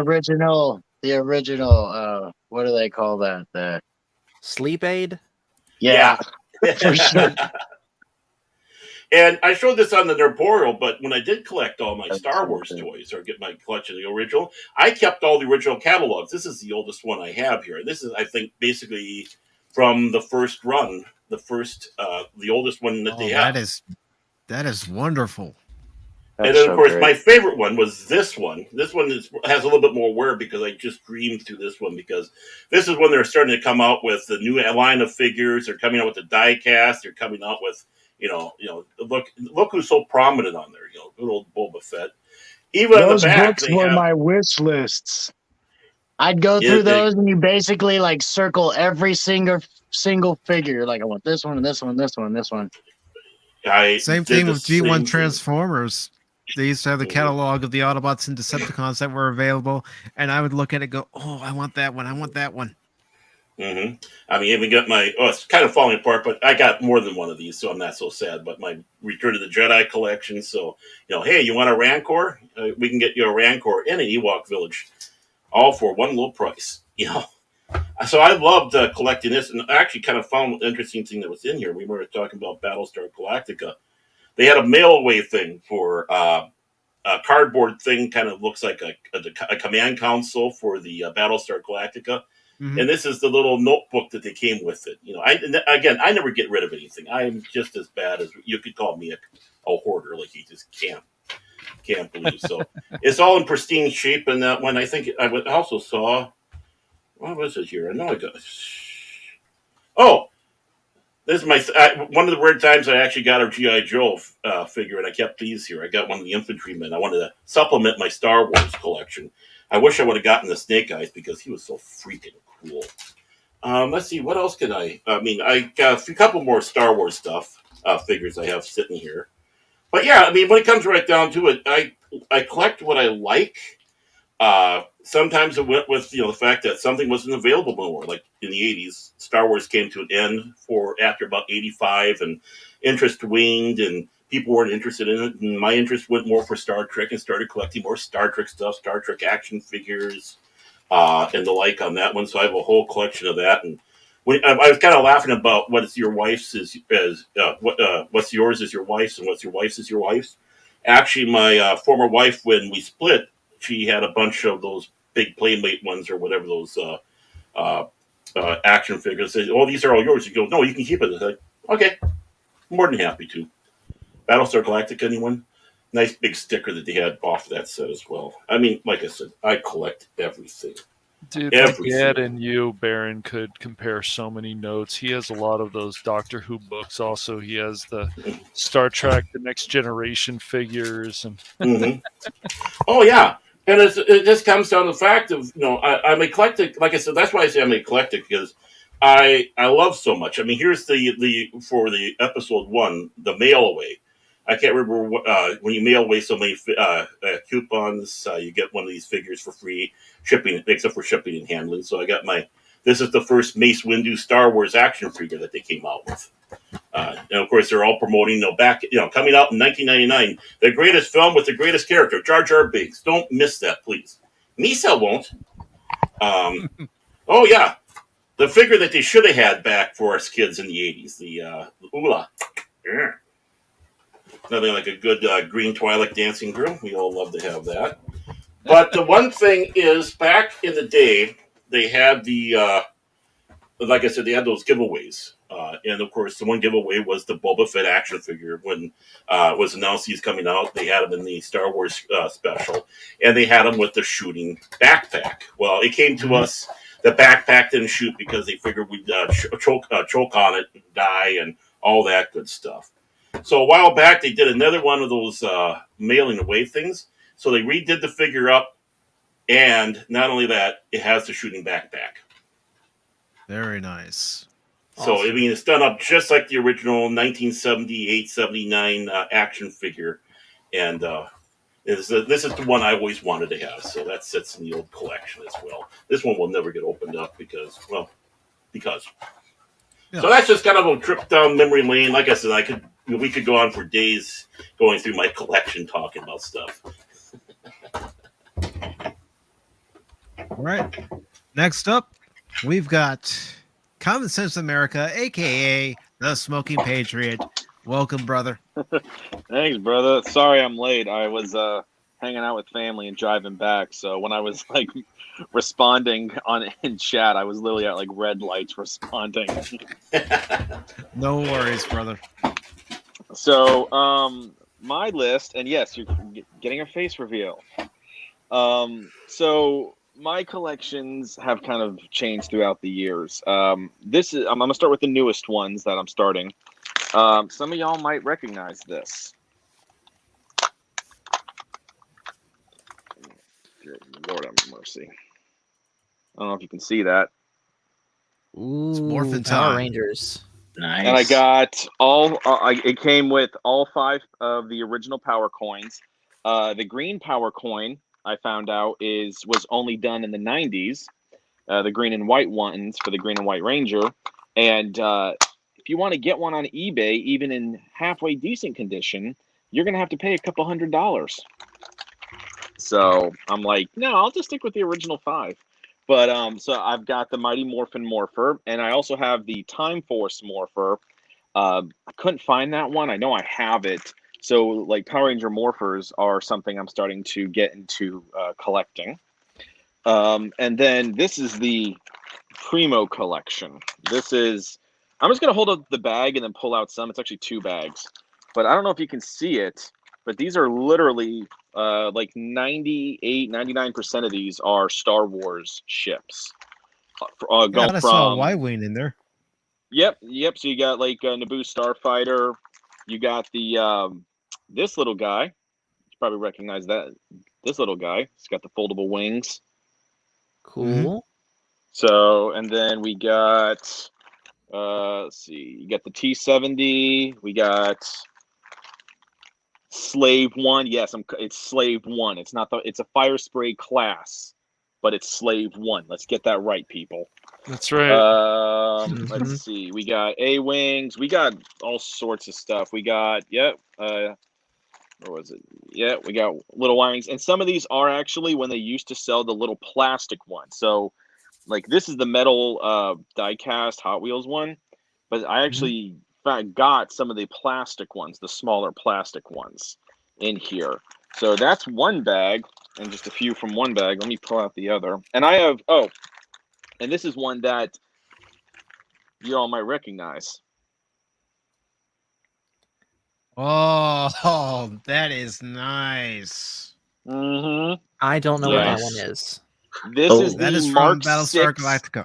The original. What do they call that? The sleep aid. Yeah. For sure. And I showed this on the Nerboreal, but when I did collect all my Star Wars toys or get my collection of the original, I kept all the original catalogs. This is the oldest one I have here. This is, I think, basically from the first run, the oldest one that they have. That is wonderful. And then, of course, my favorite one was this one. This one has a little bit more wear because I just dreamed through this one, because this is when they're starting to come out with the new line of figures. They're coming out with the die cast. They're coming out with, look who's so prominent on there. Good old Boba Fett. Even those on the back, books were my wish lists. I'd go through those, and you basically like circle every single figure. Like, I want this one, this one, this one, this one. Same thing with G1 Transformers. They used to have the catalog of the Autobots and Decepticons that were available, and I would look at it and go, oh, I want that one. I want that one. Mm-hmm. I mean, even got it's kind of falling apart, but I got more than one of these, so I'm not so sad. But my Return of the Jedi collection, so, hey, you want a Rancor? We can get you a Rancor in an Ewok village, all for one low price, So I loved collecting this, and I actually kind of found an interesting thing that was in here. We were talking about Battlestar Galactica. They had a mail-away thing for a cardboard thing, kind of looks like a command console for the Battlestar Galactica. Mm-hmm. And this is the little notebook that they came with it. I never get rid of anything. I'm just as bad as you could call me a hoarder. Like, you just can't believe. So it's all in pristine shape. And that one, I think I also saw. What was it here? I know I got. Oh, this is one of the rare times I actually got a G.I. Joe figure, and I kept these here. I got one of the infantrymen. I wanted to supplement my Star Wars collection. I wish I would have gotten the Snake Eyes because he was so freaking cool. Let's see, what else can I got a couple more Star Wars stuff, figures I have sitting here. But yeah, I mean, when it comes right down to it, I collect what I like. Sometimes it went with the fact that something wasn't available anymore. Like in the 80s, Star Wars came to an end after about 85, and interest waned, and people weren't interested in it. And my interest went more for Star Trek, and started collecting more Star Trek stuff, Star Trek action figures, and the like on that one. So I have a whole collection of that. And I was kind of laughing about what's your wife's what's yours is your wife's, and what's your wife's is your wife's. Actually, my former wife, when we split, she had a bunch of those big Playmate ones or whatever, those action figures. Say, oh, these are all yours. You go, no, you can keep it. It's like, okay, more than happy to. Battlestar Galactica, anyone? Nice big sticker that they had off that set as well. I mean, like I said, I collect everything. Dude, my dad and you, Baron, could compare so many notes. He has a lot of those Doctor Who books. Also, he has the Star Trek, the Next Generation figures. And mm-hmm. Oh, yeah. And it just comes down to the fact of, I'm eclectic. Like I said, that's why I say I'm eclectic, because I love so much. I mean, here's for the episode 1, the mail away. I can't remember when you mail away so many coupons, you get one of these figures for free shipping, except for shipping and handling. So I got this is the first Mace Windu Star Wars action figure that they came out with. And of course, they're all promoting, coming out in 1999, the greatest film with the greatest character, Jar Jar Binks. Don't miss that, please. Misa won't. Oh yeah, the figure that they should have had back for us kids in the 80s, the Ula. Yeah. Nothing like a good green Twi'lek dancing girl. We all love to have that. But the one thing is, back in the day, they had like I said, they had those giveaways. And of course, the one giveaway was the Boba Fett action figure. When it was announced he's coming out, they had him in the Star Wars special, and they had him with the shooting backpack. Well, it came to us, the backpack didn't shoot because they figured we'd choke on it, and die, and all that good stuff. So a while back, they did another one of those mailing away things. So they redid the figure up, and not only that, it has the shooting backpack. Very nice. So, awesome. I mean, it's done up just like the original 1978-79 action figure. And this is the one I always wanted to have. So that sits in the old collection as well. This one will never get opened up because. Yeah. So that's just kind of a trip down memory lane. Like I said, we could go on for days going through my collection talking about stuff. All right. Next up, we've got Common Sense America, a.k.a. the Smoking Patriot, Welcome, brother. Thanks, brother. Sorry I'm late. I was hanging out with family and driving back. So when I was like responding in chat, I was literally at like red lights responding. No worries, brother. So my list, and yes, you're getting a face reveal. So my collections have kind of changed throughout the years. I'm gonna start with the newest ones that I'm starting. Some of y'all might recognize this. Lord have mercy. I don't know if you can see that. Ooh, It's morphin' Power time. Rangers. Nice. And I got all. It came with all 5 of the original power coins. The green power coin I found out was only done in the 90s. The green and white ones for the green and white Ranger, and if you want to get one on eBay, even in halfway decent condition, you're gonna have to pay a couple $100. So I'm like, no, I'll just stick with the original 5. But so I've got the Mighty Morphin Morpher, and I also have the Time Force Morpher. I couldn't find that one. I know I have it. So like Power Ranger Morphers are something I'm starting to get into collecting. And then this is the Primo Collection. I'm just going to hold up the bag and then pull out some. It's actually 2 bags. But I don't know if you can see it, but these are literally like 99% of these are Star Wars ships. Going I saw a Y-Wing in there. Yep. So you got like Naboo Starfighter. You got the this little guy. You probably recognize that. This little guy. He's got the foldable wings. Cool. Mm-hmm. So, and then we got let's see. You got the T-70. We got Slave 1. Yes, it's Slave 1. It's a fire spray class, but it's Slave 1. Let's get that right, people. That's right. Let's see. We got A-Wings. We got all sorts of stuff. We got, where was it? Yeah, we got little Y-Wings. And some of these are actually when they used to sell the little plastic ones. So, like, this is the metal die-cast Hot Wheels one. But I actually got some of the plastic ones, the smaller plastic ones in here. So that's one bag, and just a few from one bag. Let me pull out the other. And I have, and this is one that you all might recognize. Oh, that is nice. I don't know what that one is. This is that the is Mark from Battlestar 6. Galactica.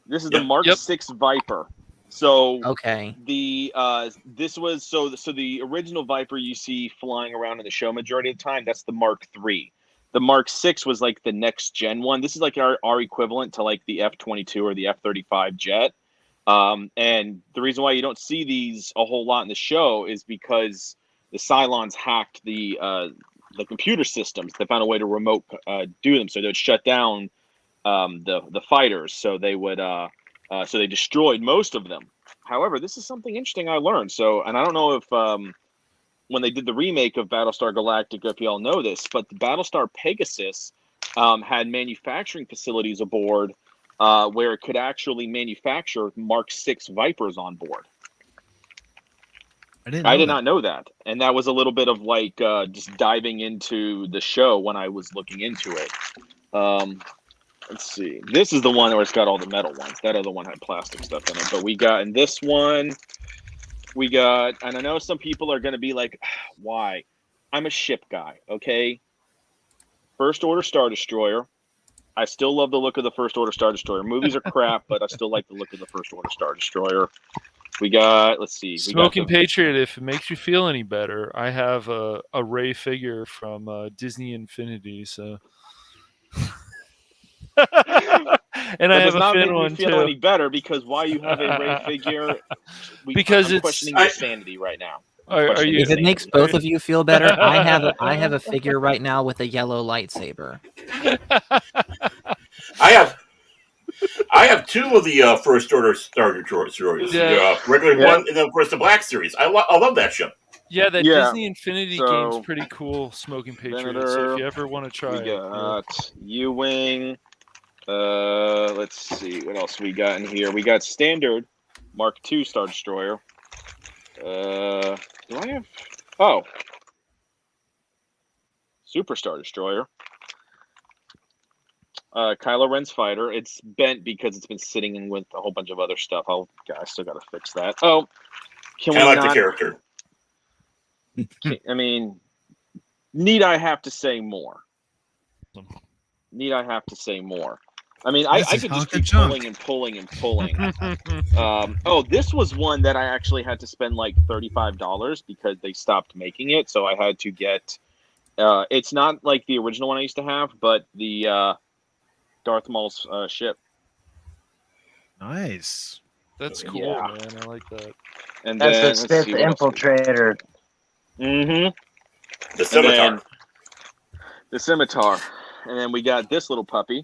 This is the Mark 6 Viper. So okay, the this was so the original Viper you see flying around in the show majority of the time, that's the Mark 3. The Mark 6 was like the next gen one. This is like our equivalent to like the F-22 or the F-35 jet. And the reason why you don't see these a whole lot in the show is because the Cylons hacked the computer systems. They found a way to remote do them, so they would shut down the fighters. So they would so they destroyed most of them. However, this is something interesting I learned. So, and I don't know if when they did the remake of Battlestar Galactica, if you all know this, but the Battlestar Pegasus had manufacturing facilities aboard where it could actually manufacture Mark 6 Vipers on board. I did not know that. And that was a little bit of like just diving into the show when I was looking into it. Let's see. This is the one where it's got all the metal ones. That other one had plastic stuff in it. But we got in this one, we got, and I know some people are going to be like, why? I'm a ship guy, okay? First Order Star Destroyer. I still love the look of the First Order Star Destroyer. Movies are crap, but I still like the look of the First Order Star Destroyer. We got, let's see. Smoking Patriot, if it makes you feel any better, I have a Rey figure from Disney Infinity, so... And I have a Finn one too. Feel any better because why you have a Rey figure? Because I'm questioning your sanity right now. If it makes both of you feel better, I have a figure right now with a yellow lightsaber. I have 2 of the First Order Star Destroyers. The regular one, and then of course the Black Series. I love that ship. Yeah, that Disney Infinity game's pretty cool. Smoking Patriot. So if you ever want to try it, we got U-Wing. Let's see what else we got in here. We got standard Mark II Star Destroyer. Do I have? Oh, Superstar Destroyer. Kylo Ren's fighter. It's bent because it's been sitting in with a whole bunch of other stuff. I still got to fix that. Oh, can we I like not? the character. I mean, need I have to say more? Need I have to say more? I mean, I could just keep pulling and pulling and pulling. Oh, this was one that I actually had to spend like $35 because they stopped making it. So I had to get, it's not like the original one I used to have, but the Darth Maul's ship. Nice. That's cool, Yeah. man. I like that. And That's then, the Sith Infiltrator. Mm-hmm. The scimitar. The scimitar. And then we got this little puppy.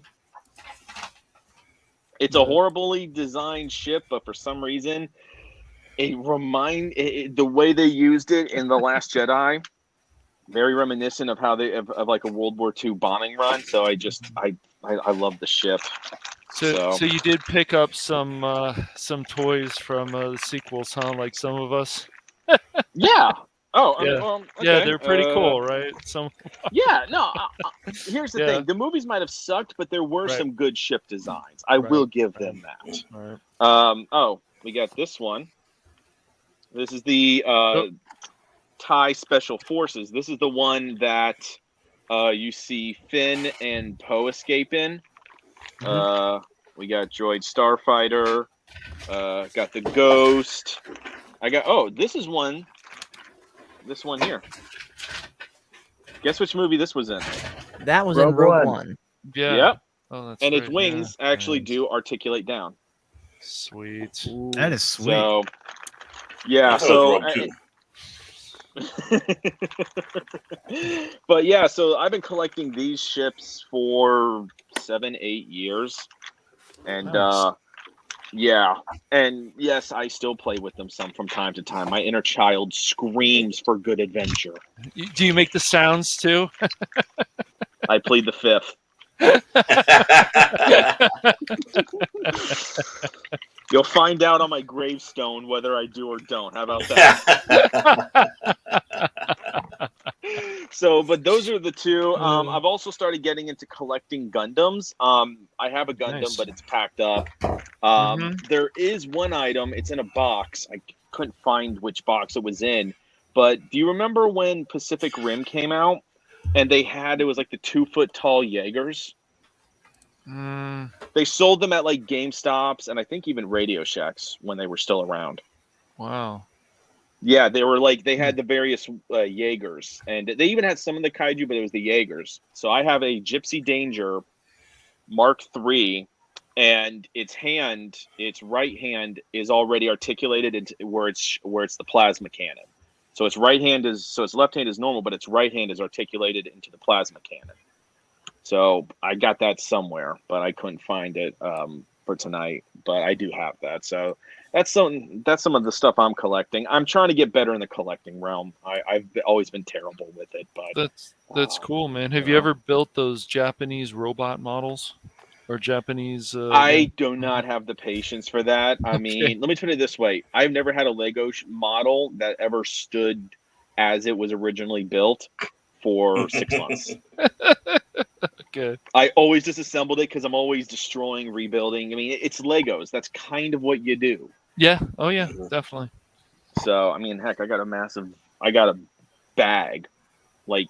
It's a horribly designed ship, but for some reason, the way they used it in The Last Jedi, very reminiscent of how of like a World War II bombing run. So I love the ship. So you did pick up some toys from the sequels, huh? Like some of us. Yeah. Oh, yeah. Okay. Yeah, they're pretty cool, right? Some. Yeah. No. Here's the thing: the movies might have sucked, but there were some good ship designs. I will give them that. Right. Oh, we got this one. This is the TIE Special Forces. This is the one that you see Finn and Poe escape in. We got Droid Starfighter. Got the Ghost. This is one. This one here. Guess which movie this was in? That was in Rogue One. Yeah. Yep. Oh, that's and right. its wings actually do articulate down. Sweet. Ooh. That is sweet. So, yeah. But yeah, so I've been collecting these ships for 7-8 years, and nice. yeah, and yes, I still play with them some from time to time. My inner child screams for good adventure. Do you make the sounds too? I plead the fifth. You'll find out on my gravestone whether I do or don't. How about that? So, but those are the two. I've also started getting into collecting Gundams. I have a Gundam, but it's packed up. There is one item. It's in a box. I couldn't find which box it was in. But do you remember when Pacific Rim came out and it was like the 2-foot tall Jaegers? They sold them at like GameStops and I think even Radio Shacks when they were still around. Wow. Yeah, they were like, they had the various Jaegers, and they even had some of the kaiju, but it was the Jaegers. So I have a Gypsy Danger Mark III, and its right hand is already articulated into where it's the plasma cannon. So its left hand is normal, but its right hand is articulated into the plasma cannon. So I got that somewhere, but I couldn't find it for tonight. But I do have that. So that's some of the stuff I'm collecting. I'm trying to get better in the collecting realm. I've always been terrible with it, but that's cool, man. Have you ever built those Japanese robot models or Japanese? I do not have the patience for that. I mean, let me put it this way: I've never had a Lego model that ever stood as it was originally built for 6 months. Okay. I always disassembled it because I'm always destroying, rebuilding. I mean, it's Legos. That's kind of what you do. Yeah. Oh, yeah. Definitely. So, I mean, heck, I got a bag, like,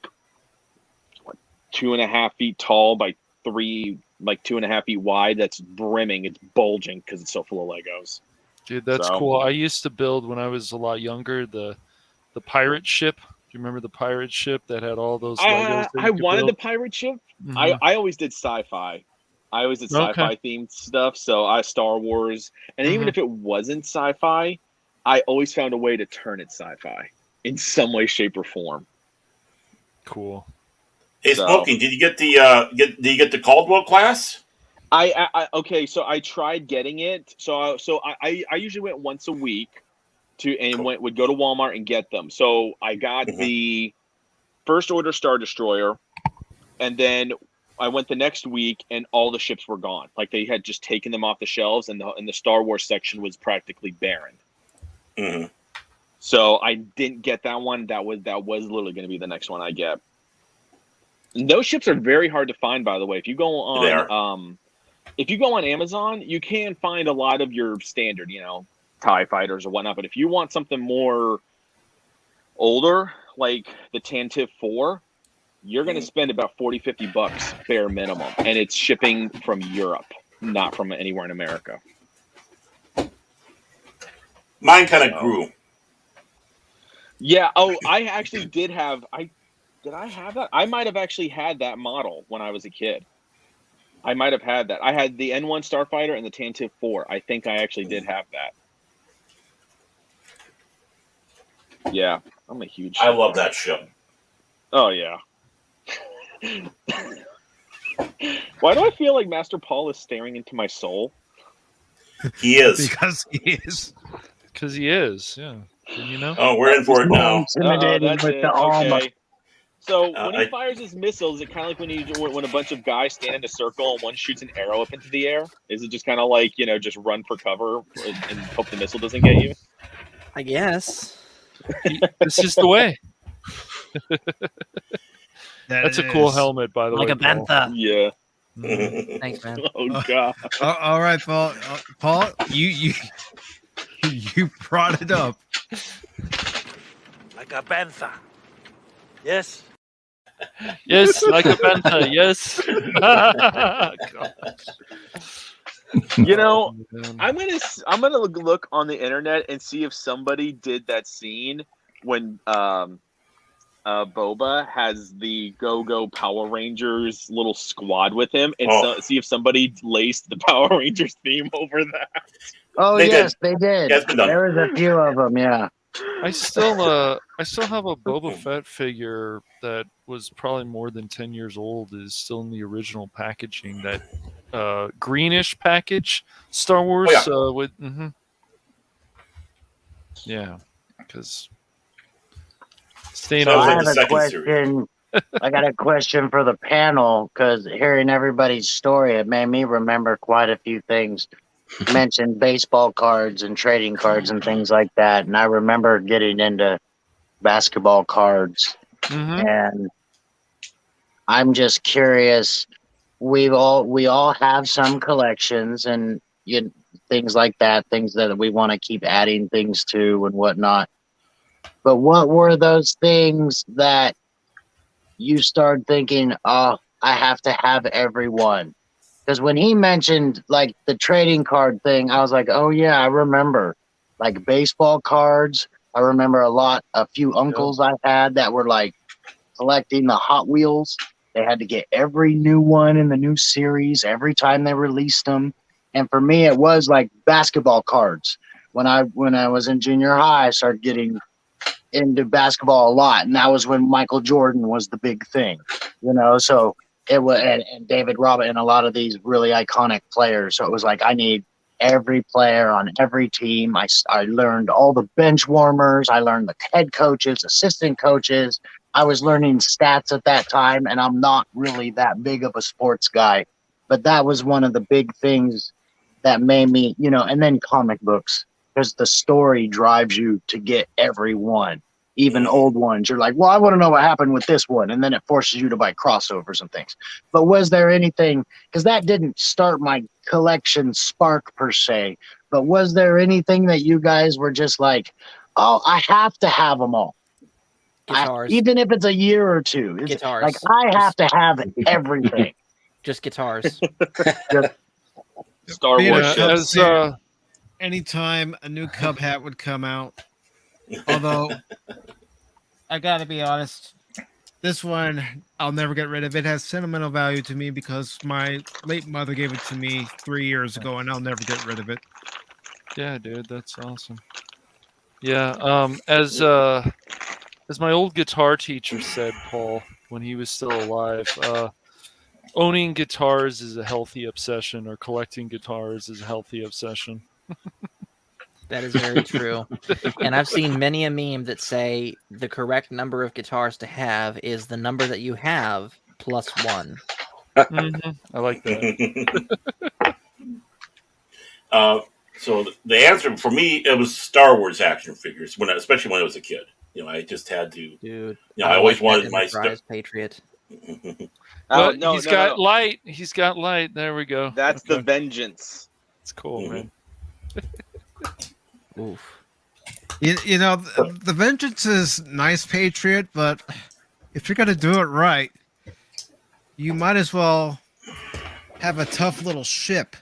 2.5 feet tall by 2.5 feet wide. That's brimming. It's bulging because it's so full of Legos. Dude, that's cool. I used to build when I was a lot younger the pirate ship. Do you remember the pirate ship that had all those Legos? I wanted the pirate ship. I always did sci-fi. I always did sci-fi themed stuff. So Star Wars, and even if it wasn't sci-fi, I always found a way to turn it sci-fi in some way, shape, or form. Cool. Hey, Smokey, did you get the Caldwell class? Okay, so I tried getting it. So I usually went once a week would go to Walmart and get them. So I got the First Order Star Destroyer, and then I went the next week, and all the ships were gone. Like they had just taken them off the shelves, and the Star Wars section was practically barren. So I didn't get that one. That was literally going to be the next one I get. And those ships are very hard to find, by the way. If you go on Amazon, you can find a lot of your standard, TIE fighters or whatnot. But if you want something more older, like the Tantive 4, you're going to spend about $40-50 bare minimum, and it's shipping from Europe, not from anywhere in America. Mine kind of grew. Yeah. Oh, I actually did have. Did I have that? I might have actually had that model when I was a kid. I might have had that. I had the N1 Starfighter and the Tantive 4. I think I actually did have that. Yeah, I'm a huge. I love that ship. Oh yeah. Why do I feel like Master Paul is staring into my soul? He is. Because he is. Because he is, yeah. You know? Oh, we're in for it now. Intimidating with the armor. Okay. So when he fires his missiles, is it kind of like when a bunch of guys stand in a circle and one shoots an arrow up into the air? Is it just kind of like, just run for cover and hope the missile doesn't get you? I guess. This is the way. That's a cool is. helmet, by the Like way. a bantha. Yeah. Thanks, man. Oh god. All right, Paul. Paul, you brought it up. Like a bantha. Yes. Yes, like a bantha. Yes. I'm gonna look on the internet and see if somebody did that scene when Boba has the Go-Go Power Rangers little squad with him, and see if somebody laced the Power Rangers theme over that. Oh, They yes, did. they did. Yeah, it's been done. There was a few of them, yeah. I still have a Boba Fett figure that was probably more than 10 years old. Is still in the original packaging. That greenish package, Star Wars with. Yeah, because staying So on. I have a question. I got a question for the panel, because hearing everybody's story, it made me remember quite a few things. You mentioned baseball cards and trading cards and things like that, and I remember getting into basketball cards. And I'm just curious. We all have some collections and things like that, things that we want to keep adding things to and whatnot. But what were those things that you started thinking, oh, I have to have every one? Because when he mentioned like the trading card thing, I was like, oh yeah, I remember like baseball cards. I remember a few uncles I had that were like collecting the Hot Wheels. They had to get every new one in the new series every time they released them. And for me, it was like basketball cards. When I was in junior high, I started getting into basketball a lot, and that was when Michael Jordan was the big thing, so it was, and David Robert and a lot of these really iconic players. So it was like, I need every player on every team. I learned all the bench warmers. I learned the head coaches, assistant coaches. I was learning stats at that time, and I'm not really that big of a sports guy, but that was one of the big things that made me, and then comic books, because the story drives you to get every one. Even old ones, you're like, well, I want to know what happened with this one, and then it forces you to buy crossovers and things. But was there anything, because that didn't start my collection spark per se, but was there anything that you guys were just like, oh, I have to have them all? Guitars. Even if it's a year or two. Guitars. Like, I have to have everything. Just guitars. Star Being Wars a ships. Cubs fan, anytime a new Cub hat would come out, although I gotta be honest, this one I'll never get rid of. It has sentimental value to me because my late mother gave it to me 3 years ago, and I'll never get rid of it. Yeah, dude, that's awesome. Yeah, as my old guitar teacher said, Paul, when he was still alive, owning guitars is a healthy obsession, or collecting guitars is a healthy obsession. That is very true. And I've seen many a meme that say the correct number of guitars to have is the number that you have plus one. I like that. So the answer for me, it was Star Wars action figures. Especially when I was a kid, I just had to. Dude, I always wanted my Patriot. Well, no, he's got light. He's got light. There we go. That's the Vengeance. It's cool, man. Oof. The Vengeance is nice, Patriot, but if you're gonna do it right, you might as well have a tough little ship.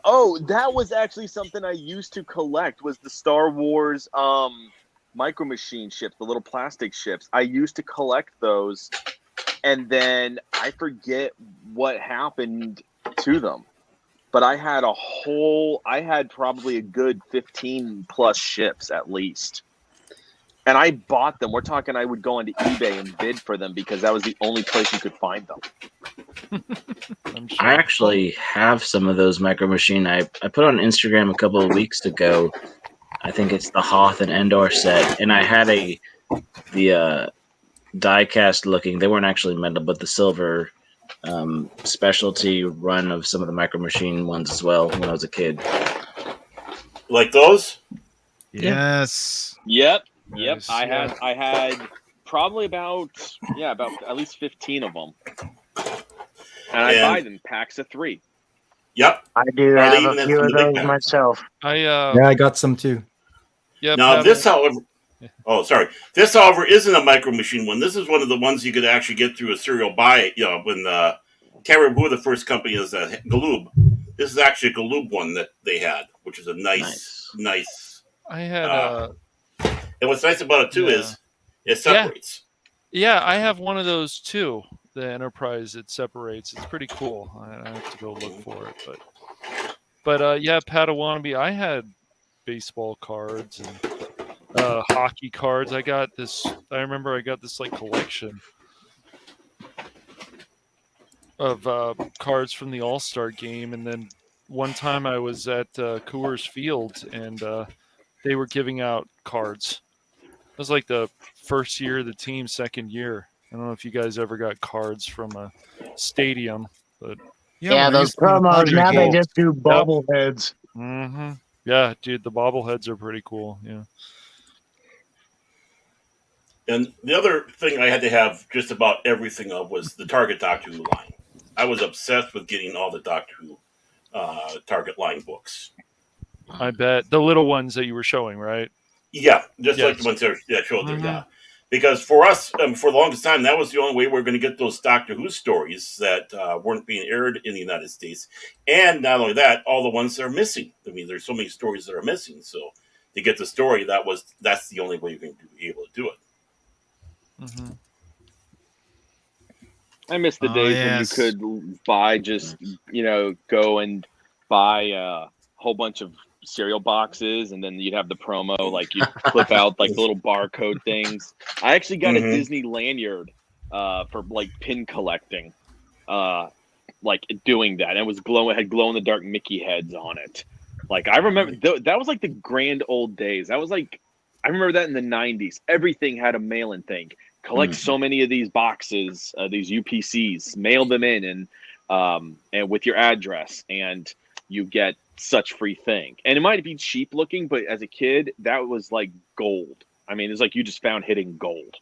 Oh, that was actually something I used to collect. Was the Star Wars Micro Machine ships, the little plastic ships. I used to collect those, and then I forget what happened to them. But I had probably a good 15 plus ships at least. And I bought them. We're talking I would go onto eBay and bid for them because that was the only place you could find them. I actually have some of those Micro Machine. I put on Instagram a couple of weeks ago. I think it's the Hoth and Endor set. And I had the die-cast looking, they weren't actually metal, but the silver specialty run of some of the Micro Machine ones as well when I was a kid. Like those? Yes. Yep. Nice, I had probably about at least 15 of them. And I buy them packs of 3. Yep. I do have a few of those myself. I got some too. Yeah. Now this, however, this, however, isn't a Micro Machine one. This is one of the ones you could actually get through a serial buy. When can't remember who the first company is. Galoob. This is actually a Galoob one that they had, which is a nice. I had. And what's nice about it too is it separates. Yeah, I have one of those too. The Enterprise, it separates. It's pretty cool. I have to go look for it, but Padawannabe. I had baseball cards and hockey cards. I remember I got this like collection of cards from the All-Star game, and then one time I was at Coors Field and they were giving out cards. It was like the first year of the team, second year. I don't know if you guys ever got cards from a stadium, but yeah, those promos now they just do bobbleheads. Mm-hmm. Yeah, dude, the bobbleheads are pretty cool. Yeah. And the other thing I had to have just about everything of was the Target Doctor Who line. I was obsessed with getting all the Doctor Who Target line books. I bet the little ones that you were showing, right? Yeah, just like the ones that showed there. Yeah, because for us, for the longest time, that was the only way we were going to get those Doctor Who stories that weren't being aired in the United States. And not only that, all the ones that are missing. I mean, there's so many stories that are missing. So to get the story, that's the only way you're going to be able to do it. Mm-hmm. I miss the days when you could buy go and buy a whole bunch of cereal boxes, and then you'd have the promo, like you'd flip out like the little barcode things. I actually got a Disney lanyard for like pin collecting, like doing that. And it was had glow in the dark Mickey heads on it. Like I remember that was like the grand old days. That was like I remember that in the 90s. Everything had a mail-in thing. Collect so many of these boxes, these UPCs, mail them in, and with your address, and you get such free thing. And it might be cheap looking, but as a kid, that was like gold. I mean, it's like you just found hitting gold.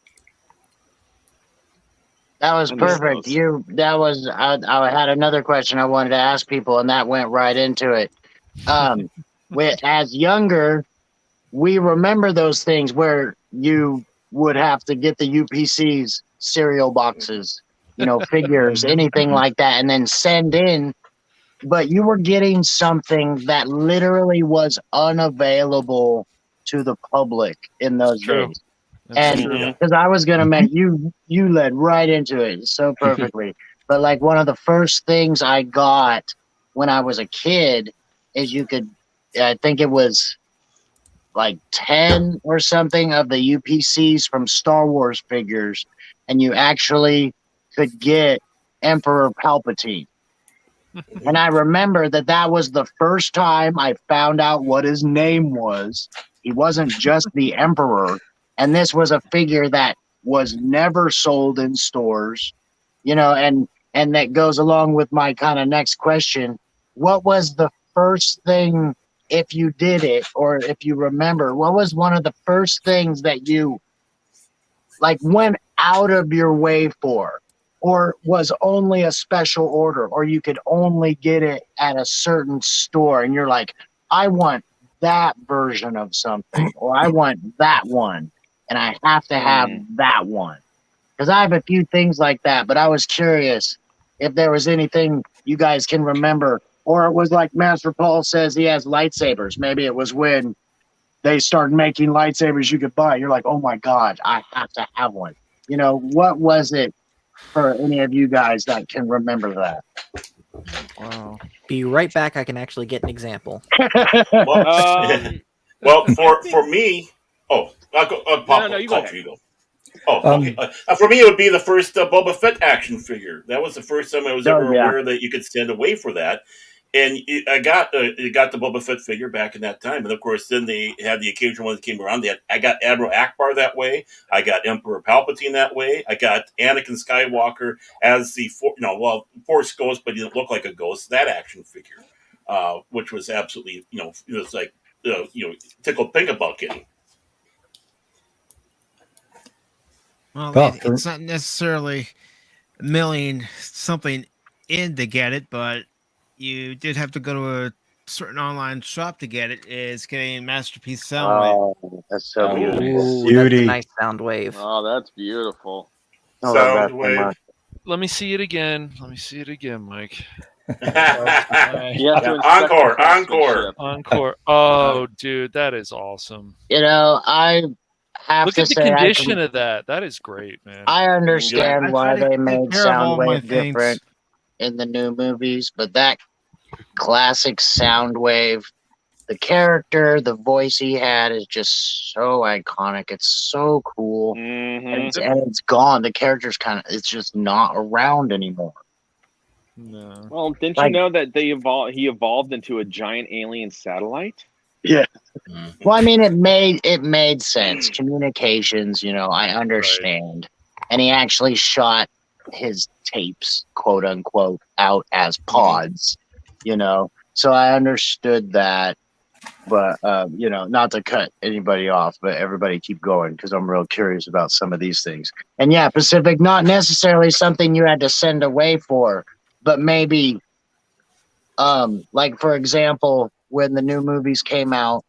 That was perfect. I had another question I wanted to ask people, and that went right into it. As younger, we remember those things where you would have to get the UPCs, cereal boxes, figures, anything like that, and then send in. But you were getting something that literally was unavailable to the public in those days. And because I was going to make you led right into it so perfectly. But like one of the first things I got when I was a kid is I think it was like 10 or something of the UPCs from Star Wars figures, and you actually could get Emperor Palpatine. And I remember that was the first time I found out what his name was. He wasn't just the Emperor, and this was a figure that was never sold in stores, and that goes along with my kind of next question. what was the first thing, if you did it or if you remember, what was one of the first things that you like went out of your way for, or was only a special order, or you could only get it at a certain store and you're like, I want that version of something, or I want that one and I have to have that one? Because I have a few things like that, but I was curious if there was anything you guys can remember, or it was like Master Paul says he has lightsabers. Maybe it was when they started making lightsabers you could buy. You're like, oh my God, I have to have one. You know, what was it for any of you guys that can remember that? Wow. Be right back. I can actually get an example. Well, for me, I'll pop no, you go go ahead. You go. Okay. For me, it would be the first Boba Fett action figure. That was the first time I was ever aware that you could stand away for that. And I got the Boba Fett figure back in that time. And of course, then they had the occasional one that came around. I got Admiral Akbar that way. I got Emperor Palpatine that way. I got Anakin Skywalker as the Force Ghost, but he didn't look like a ghost. That action figure, which was absolutely, it was like, tickled pink about getting. Well, it's not necessarily milling something in to get it, but you did have to go to a certain online shop to get it. Is getting Masterpiece Soundwave. Oh, that's so beautiful. That's a nice Soundwave. Oh, that's beautiful. Soundwave. Let me see it again. Mike. Encore. Oh, dude, that is awesome. You know, I have Look to at the say condition of that. That is great, man. I understand why they made Soundwave things. different in the new movies, but that classic Soundwave, the character, the voice he had is just so iconic. It's so cool. And it's gone. The character's it's just not around anymore. No. Well, didn't you know that he evolved into a giant alien satellite? Yeah. Well, I mean, it made sense. Communications, I understand. Right. And he actually shot his tapes, quote unquote, out as pods, So I understood that, but not to cut anybody off, but everybody keep going because I'm real curious about some of these things. And yeah, Pacific, not necessarily something you had to send away for, but maybe, like for example, when the new movies came out,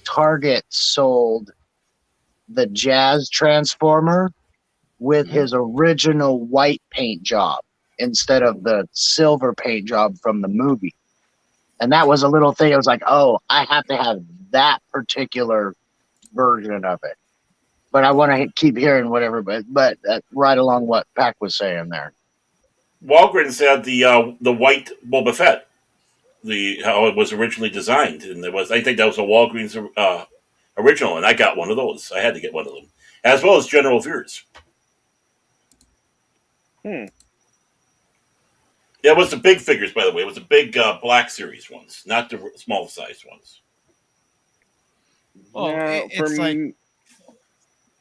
Target sold the Jazz Transformer with his original white paint job instead of the silver paint job from the movie. And that was a little thing. I was like, oh, I have to have that particular version of it. But I want to keep hearing whatever, but right along what Pac was saying there. Walgreens had the white Boba Fett. How it was originally designed, and I think that was a Walgreens original, and I got one of those. I had to get one of them, as well as General Veers. Yeah, it was the big figures, by the way. It was the big Black Series ones, not the small size ones. Well, it's like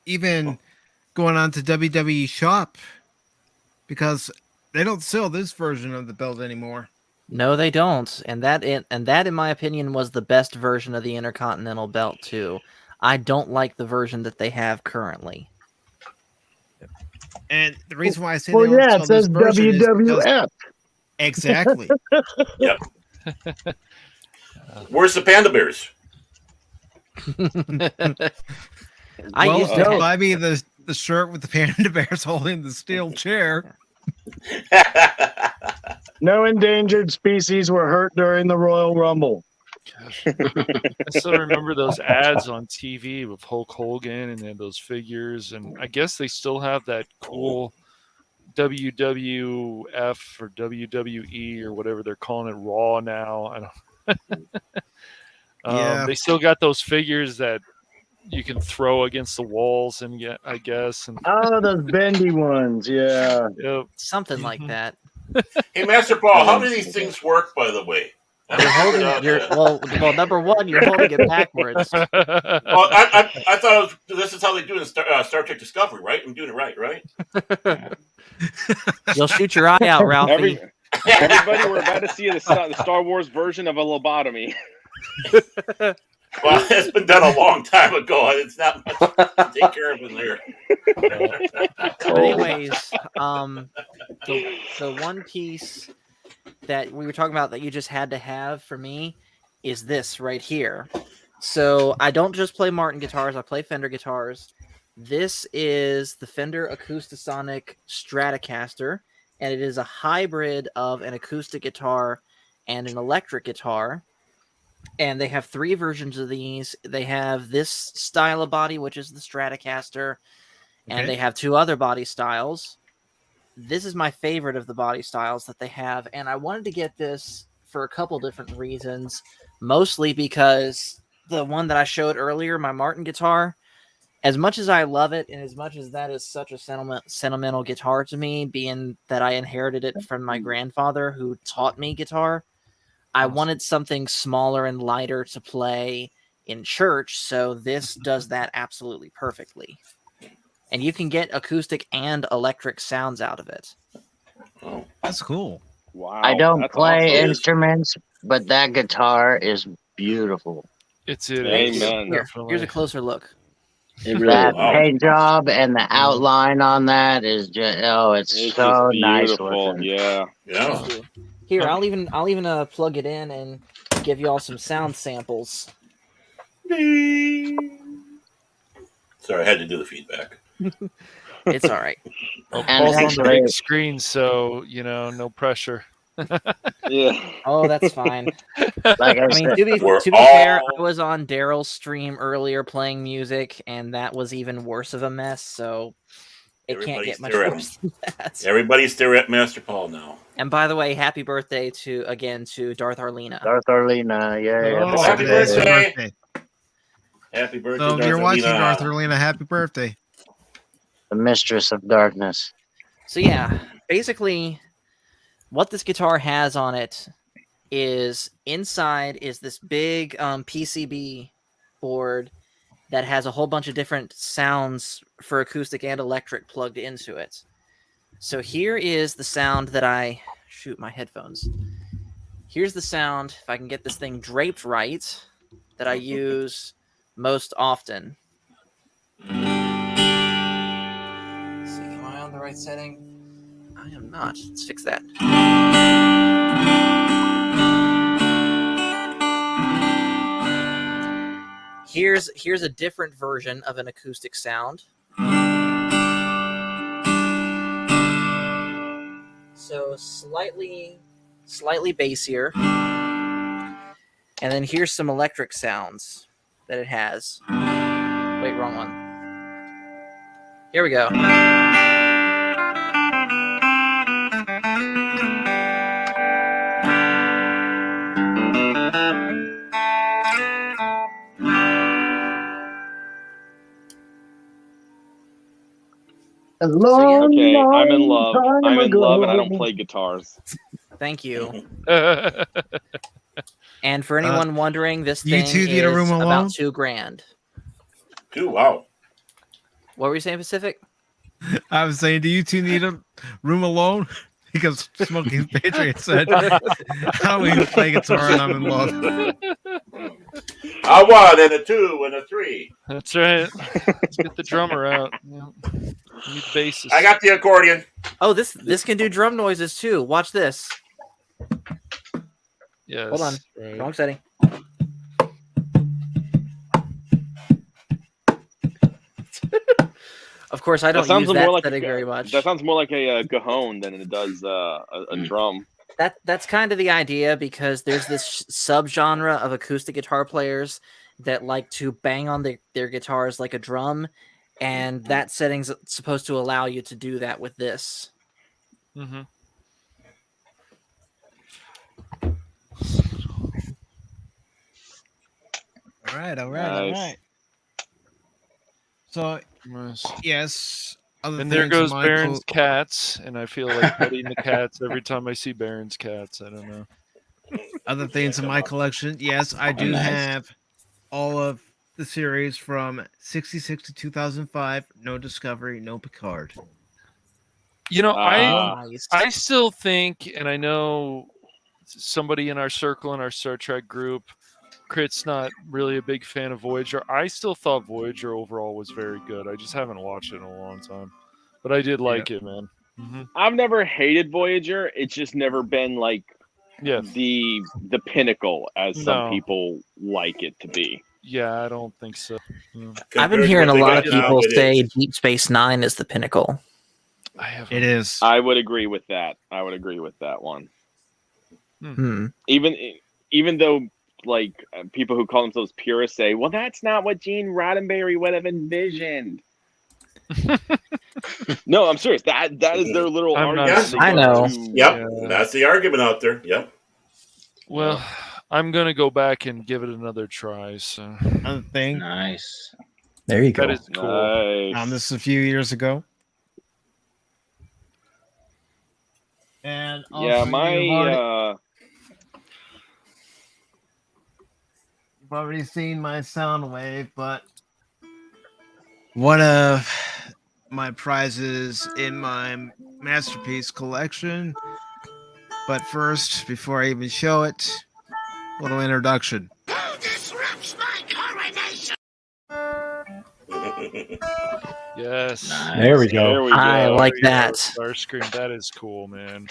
even going on to WWE Shop, because they don't sell this version of the belt anymore. No, they don't, and that, in my opinion, was the best version of the Intercontinental Belt too. I don't like the version that they have currently. And the reason why I say it says WWF. Exactly. Yep. Where's the Panda Bears? I used to buy me the shirt with the Panda Bears holding the steel chair. No endangered species were hurt during the Royal Rumble. Gosh. I still remember those ads on TV with Hulk Hogan and they had those figures, and I guess they still have that cool WWF or WWE or whatever they're calling it, Raw now. I don't. They still got those figures that you can throw against the walls and get, I guess. And those bendy ones, yeah. Something like that. Hey, Master Paul, how do these things work, by the way? You're holding well, number one, you're holding it backwards. Well, I thought this is how they do it in Star Trek Discovery, right? I'm doing it right? You'll shoot your eye out, Ralphie. Everybody, we're about to see the Star Wars version of a lobotomy. Well, it's been done a long time ago. It's not much to take care of in there. But anyways, the one piece that we were talking about that you just had to have for me is this right here. So I don't just play Martin guitars, I play Fender guitars. This is the Fender Acoustasonic Stratocaster, and it is a hybrid of an acoustic guitar and an electric guitar. And they have 3 versions of these. They have this style of body, which is the Stratocaster, and they have 2 other body styles. This is my favorite of the body styles that they have, and I wanted to get this for a couple different reasons, mostly because the one that I showed earlier, my Martin guitar, as much as I love it, and as much as that is such a sentimental guitar to me, being that I inherited it from my grandfather who taught me guitar, I wanted something smaller and lighter to play in church, so this does that absolutely perfectly. And you can get acoustic and electric sounds out of it. Oh, that's cool. Wow. I don't play instruments, but that guitar is beautiful. It's Amen. Here's a closer look. That paint job and the outline on that is just it's so nice looking. Yeah. Here, I'll even plug it in and give you all some sound samples. Sorry, I had to do the feedback. It's all right. Well, Paul's on the big screen, so no pressure. Yeah. Oh, that's fine. Like I mean, to be fair, I was on Daryl's stream earlier playing music, and that was even worse of a mess. So it can't get much worse than that. Everybody stare at Master Paul now. And by the way, happy birthday to Darth Arlena. Darth Arlena, yeah. Oh, happy birthday! Happy birthday! So if you're watching Darth Arlena, happy birthday. The Mistress of Darkness. So yeah, basically, what this guitar has on it is inside is this big PCB board that has a whole bunch of different sounds for acoustic and electric plugged into it. So here is the sound that my headphones. Here's the sound, if I can get this thing draped right, that I use most often. Let's see, am I on the right setting? I am not. Let's fix that. Here's a different version of an acoustic sound. So slightly bassier. And then here's some electric sounds that it has. Wait, wrong one. Here we go. Okay, I'm in love. I'm in love, and I don't play guitars. Thank you. And for anyone wondering, this thing is about $2,000. Wow. What were you saying, Pacific? I was saying, do you two need a room alone? Because Smoking Patriot said, I don't even play guitar and I'm in love. A 1 and a 2 and a 3. That's right. Let's get the drummer out. Yeah. Need the bassist. I got the accordion. Oh, this can do drum noises too. Watch this. Yes. Hold on. Right. Wrong setting. Of course, I don't use that setting very much. That sounds more like a cajon than it does a drum. That's kind of the idea, because there's this subgenre of acoustic guitar players that like to bang on their guitars like a drum, and that setting's supposed to allow you to do that with this. Mm-hmm. All right. Nice. So, Nice. yes. And there goes Baron's cats, and I feel like petting the cats every time I see Baron's cats. I don't know. Other things in my collection, yes, I do have all of the series from 66 to 2005. No Discovery, no Picard. You know, Nice. I still think, and I know somebody in our circle in our Star Trek group, Crit's not really a big fan of Voyager. I still thought Voyager overall was very good. I just haven't watched it in a long time, but I did like it, man. I've never hated Voyager. It's just never been like the pinnacle as some people like it to be. Yeah, I don't think so. I've been hearing a lot of people say Deep Space Nine is the pinnacle. It is. I would agree with that. I would agree with that one. Even though like people who call themselves purists say, well, that's not what Gene Roddenberry would have envisioned. No, I'm serious. That is their little argument. I know. That's the argument out there. Yep. Well, I'm gonna go back and give it another try. So Another thing. Nice. There you go. that is cool. Nice. This a few years ago. And also Yeah, you've already seen my sound wave, but one of my prizes in my masterpiece collection. But first, before I even show it, a little introduction. Who disrupts my coronation? Yes. There we go. I like that. Starscream. That is cool, man.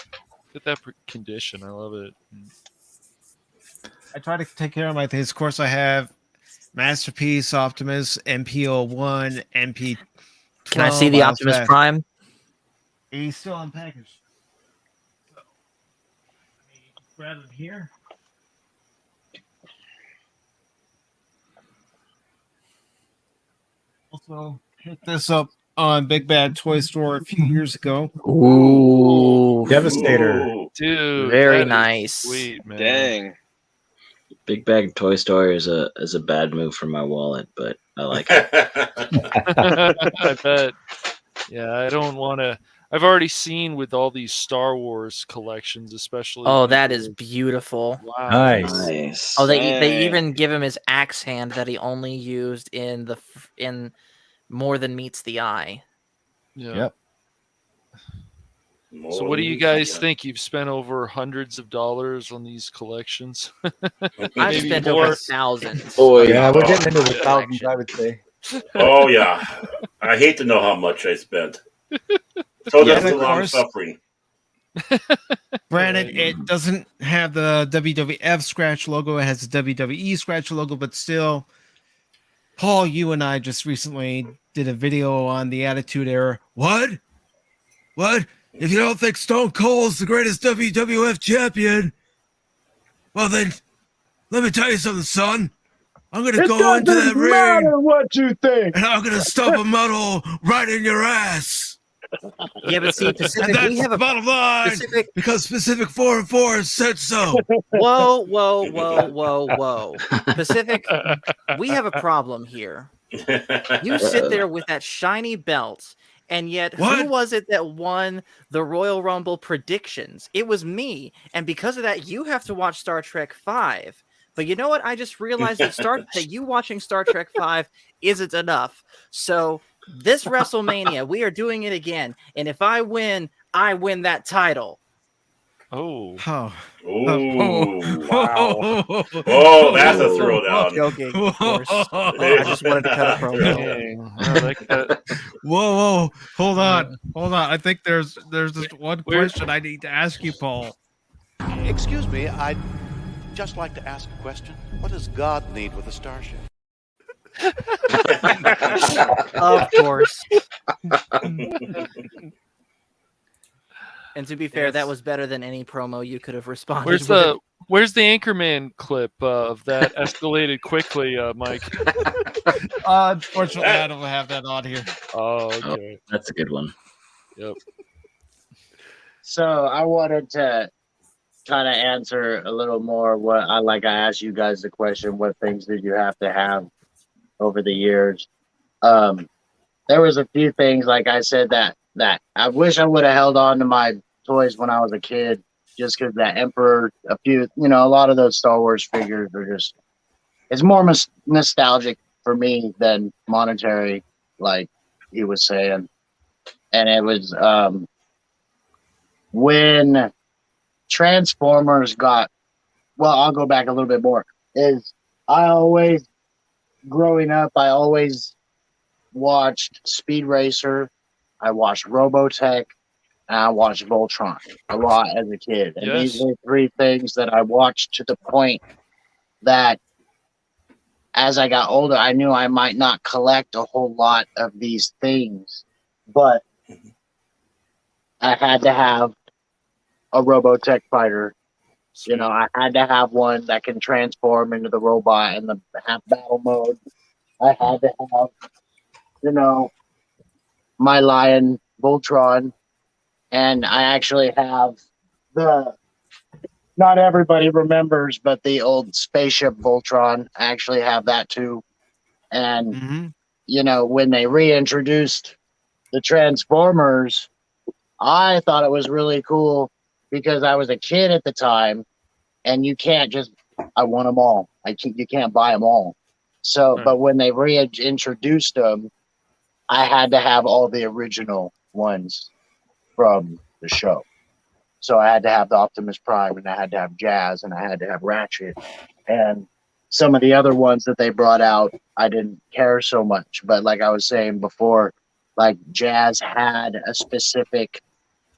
Look at that condition. I love it. I try to take care of my things. Of course, I have Masterpiece, Optimus, MP01, MP12. Can I see the Optimus Prime? He's still unpackaged. So, let me grab him here. Also, picked this up on Big Bad Toy Store a few years ago. Ooh. Devastator. Dude. Very that is nice. Sweet, man. Dang. Big Bag Toy Store is a bad move for my wallet, but I like it. I bet. Yeah, I don't want to. I've already seen with all these Star Wars collections, especially. Oh, that is beautiful. Wow. Nice. Oh, they even give him his axe hand that he only used in More Than Meets the Eye. Yeah. Yep. So what do you guys think? You've spent over hundreds of dollars on these collections. I've spent over thousands. Oh, Yeah, we're getting into the thousands, I would say. Oh yeah, I hate to know how much I spent. So that's the of long course. suffering. Granted, it doesn't have the WWF scratch logo. It has the WWE scratch logo, but still, Paul, you and I just recently did a video on the Attitude Era. What? If you don't think Stone Cold's the greatest WWF champion, well then, let me tell you something, son. I'm going to go into that ring what you think, and I'm going to stump a metal right in your ass. Yeah, but see, Pacific, And that's we have the a bottom line, Pacific. because Pacific414 said so. Whoa. Pacific, we have a problem here. You sit there with that shiny belt, and yet What? who was it that won the Royal Rumble predictions? It was me, and because of that, you have to watch Star Trek V. But you know what? I just realized that you watching Star Trek V isn't enough. So this WrestleMania, we are doing it again, and if I win that title. Oh. Oh. Wow. Oh, that's a throwdown. Joking, of course. I just wanted to cut a promo. Dang. I like that. Whoa. Hold on. I think there's just one question I need to ask you, Paul. Excuse me, I'd just like to ask a question. What does God need with a starship? Of course. And to be fair, that was better than any promo you could have responded Where's with. Where's the Anchorman clip of that escalated quickly, Mike? Unfortunately, I don't have that on here. Oh, okay. That's a good one. Yep. So I wanted to kind of answer a little more what I asked you guys the question, what things did you have to have over the years? There was a few things, like I said, that I wish I would have held on to my toys when I was a kid, just because that Emperor, a lot of those Star Wars figures are just, it's more nostalgic for me than monetary, like he was saying. And it was, when Transformers got, well, I'll go back a little bit more. Growing up, I always watched Speed Racer, I watched Robotech, and I watched Voltron a lot as a kid. And these were three things that I watched to the point that as I got older, I knew I might not collect a whole lot of these things, but I had to have a Robotech fighter. Sweet. You know, I had to have one that can transform into the robot in the battle mode. I had to have, you know, my Lion Voltron, and I actually have not everybody remembers, but the old spaceship Voltron. I actually have that too. And, you know, when they reintroduced the Transformers, I thought it was really cool because I was a kid at the time, and you can't just, I want them all. You can't buy them all. So, but when they reintroduced them, I had to have all the original ones from the show. So I had to have the Optimus Prime, and I had to have Jazz, and I had to have Ratchet. And some of the other ones that they brought out, I didn't care so much. But like I was saying before, like Jazz had a specific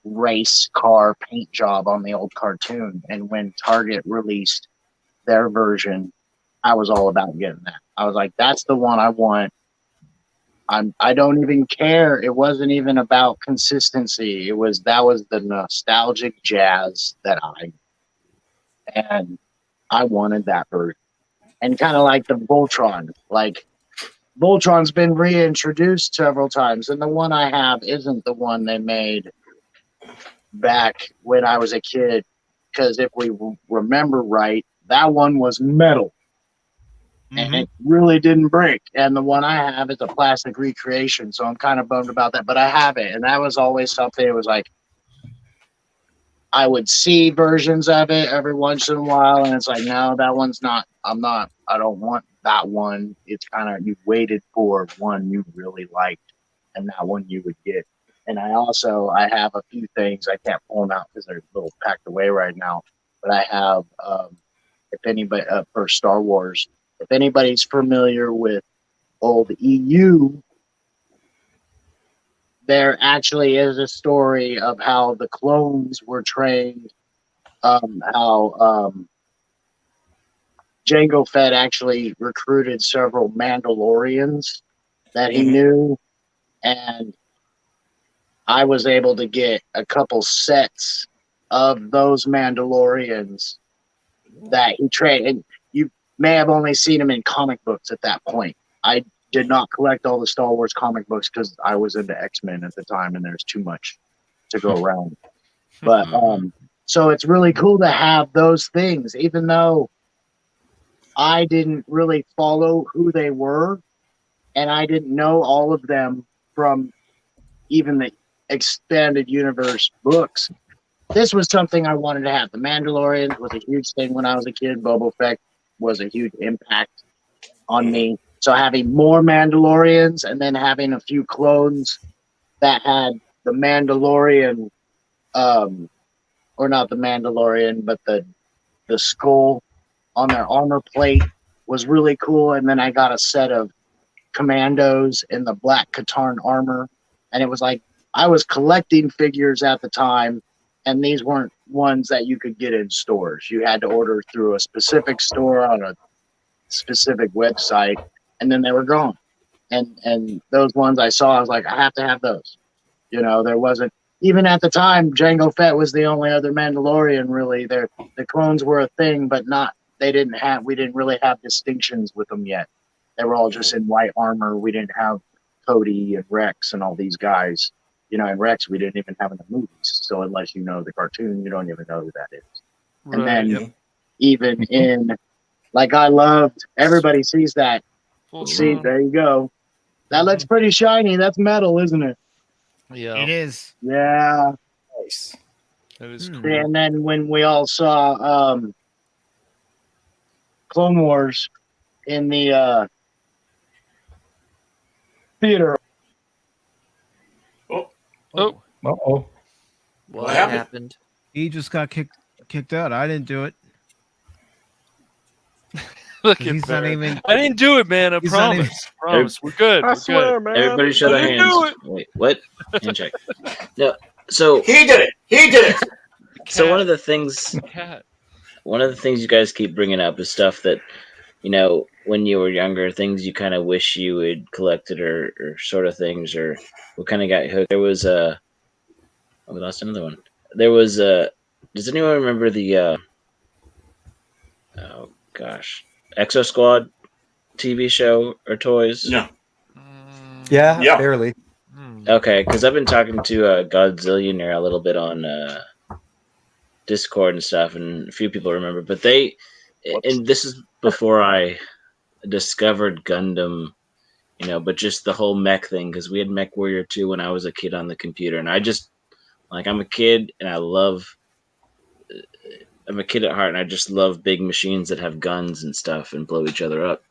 race car paint job on the old cartoon. And when Target released their version, I was all about getting that. I was like, that's the one I want. I don't even care. It wasn't even about consistency. That was the nostalgic Jazz and I wanted that version. And kind of like the Voltron, like Voltron's been reintroduced several times, and the one I have isn't the one they made back when I was a kid. Because if we remember right, that one was metal. And it really didn't break. And the one I have is a plastic recreation, so I'm kind of bummed about that. But I have it, and that was always something. It was like I would see versions of it every once in a while, and it's like, no, that one's not. I don't want that one. It's kind of, you waited for one you really liked, and that one you would get. And I have a few things. I can't pull them out because they're a little packed away right now. But I have, if anybody, for Star Wars. If anybody's familiar with old EU, there actually is a story of how the clones were trained, how Jango Fett actually recruited several Mandalorians that he knew, and I was able to get a couple sets of those Mandalorians that he trained. And you may have only seen him in comic books at that point. I did not collect all the Star Wars comic books because I was into X-Men at the time, and there's too much to go around. But so it's really cool to have those things, even though I didn't really follow who they were, and I didn't know all of them from even the expanded universe books. This was something I wanted to have. The Mandalorian was a huge thing when I was a kid. Boba Fett was a huge impact on me. So having more Mandalorians and then having a few clones that had the Mandalorian, or not the Mandalorian, but the skull on their armor plate was really cool. And then I got a set of commandos in the black Katarn armor. And it was like, I was collecting figures at the time, and these weren't ones that you could get in stores. You had to order through a specific store on a specific website, and then they were gone. And those ones I saw, I was like, I have to have those. You know, there wasn't, even at the time, Jango Fett was the only other Mandalorian, really. The clones were a thing, but we didn't really have distinctions with them yet. They were all just in white armor. We didn't have Cody and Rex and all these guys. You know, and Rex, we didn't even have in the movies. So unless you know the cartoon, you don't even know who that is. And then even in, like, I loved, everybody sees that. See, there you go. That looks pretty shiny. That's metal, isn't it? Yeah. It is. Yeah. Nice. That is cool. And then when we all saw Clone Wars in the theater. Oh. Oh. Uh-oh. What happened? He just got kicked out. I didn't do it. Look He's at not Baron. even. I didn't do it, man. I He's not even- promise. We're good. I We're swear, good. man. Everybody show their I didn't hands. do it. Wait, what? Handshake. No. So He did it. He did it. So one of the things you guys keep bringing up is stuff that, you know, when you were younger, things you kind of wish you had collected or sort of things, or what kind of got you hooked. There was we lost another one. There was does anyone remember the oh gosh, Exo Squad TV show or toys? No. Yeah, barely. Okay, because I've been talking to Godzillionaire a little bit on Discord and stuff, and a few people remember. But and this is before I discovered Gundam, you know, but just the whole mech thing, because we had Mech Warrior 2 when I was a kid on the computer, and I just, like, I'm a kid, and I'm a kid at heart, and I just love big machines that have guns and stuff and blow each other up.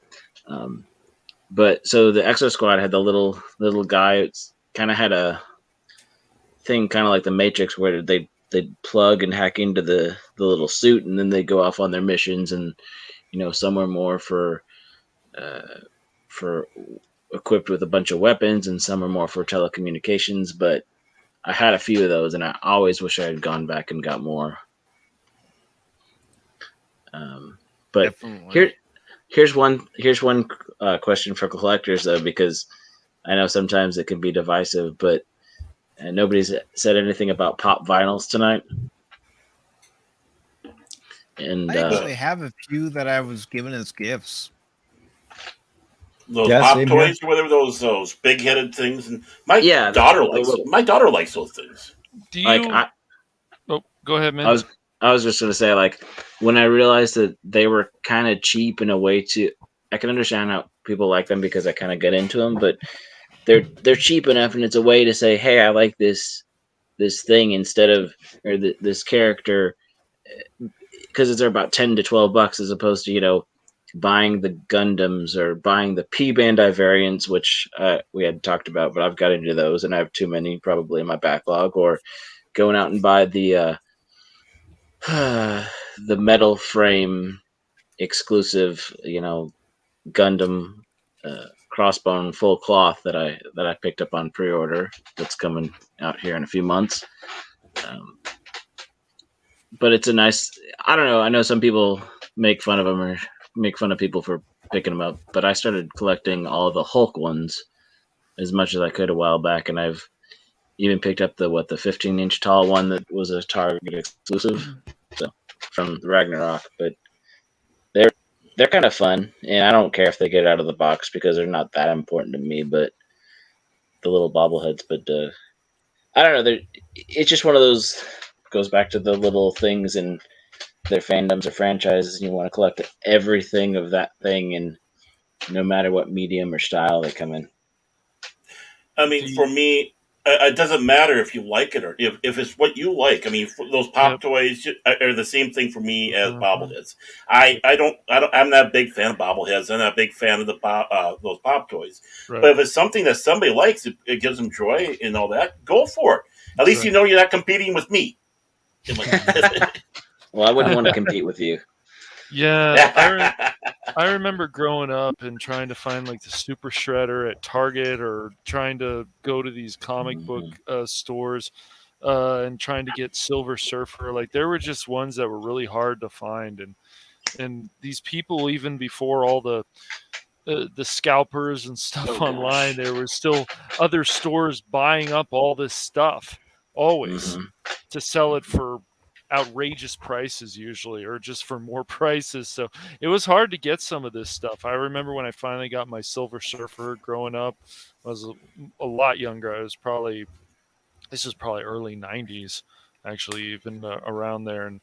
But so the Exo Squad had the little guy. It's kind of had a thing, kind of like the Matrix, where they'd plug and hack into the little suit, and then they go off on their missions, and you know, some were more for equipped with a bunch of weapons, and some are more for telecommunications. But I had a few of those, and I always wish I had gone back and got more. But here's one question for collectors, though, because I know sometimes it can be divisive, but nobody's said anything about pop vinyls tonight. And I actually have a few that I was given as gifts. Those pop toys, or whatever, those big-headed things, and my daughter likes those things. Do you? Go ahead, man. I was just gonna say, like, when I realized that they were kind of cheap in a way to, I can understand how people like them because I kind of get into them, but they're cheap enough, and it's a way to say, hey, I like this thing instead of, or this character, because they're about $10 to $12 as opposed to, you know, buying the Gundams or buying the P Bandai variants, which we had talked about, but I've got into those, and I have too many probably in my backlog, or going out and buy the metal frame exclusive, you know, Gundam crossbone full cloth that I picked up on pre-order. That's coming out here in a few months. But it's a nice, I don't know, I know some people make fun of them or make fun of people for picking them up, but I started collecting all the Hulk ones as much as I could a while back, and I've even picked up the 15-inch tall one that was a Target exclusive, so from Ragnarok. But they're kind of fun, and I don't care if they get out of the box because they're not that important to me. But the little bobbleheads, but I don't know. It's just one of those, goes back to the little things in their fandoms or franchises, and you want to collect everything of that thing, and no matter what medium or style they come in. I mean, for me, it doesn't matter if you like it or if it's what you like. I mean, those pop toys are the same thing for me as bobbleheads. I'm not a big fan of bobbleheads. I'm not a big fan of those pop toys. Right. But if it's something that somebody likes, it gives them joy and all that, go for it. At least you know you're not competing with me. Well, I wouldn't want to compete with you. Yeah, I remember growing up and trying to find like the Super Shredder at Target, or trying to go to these comic book stores and trying to get Silver Surfer. Like, there were just ones that were really hard to find, and these people, even before all the scalpers and stuff online, there were still other stores buying up all this stuff always to sell it for outrageous prices usually, or just for more prices. So it was hard to get some of this stuff. I remember when I finally got my Silver Surfer growing up, I was a lot younger. This was probably early 90s, actually, even around there, and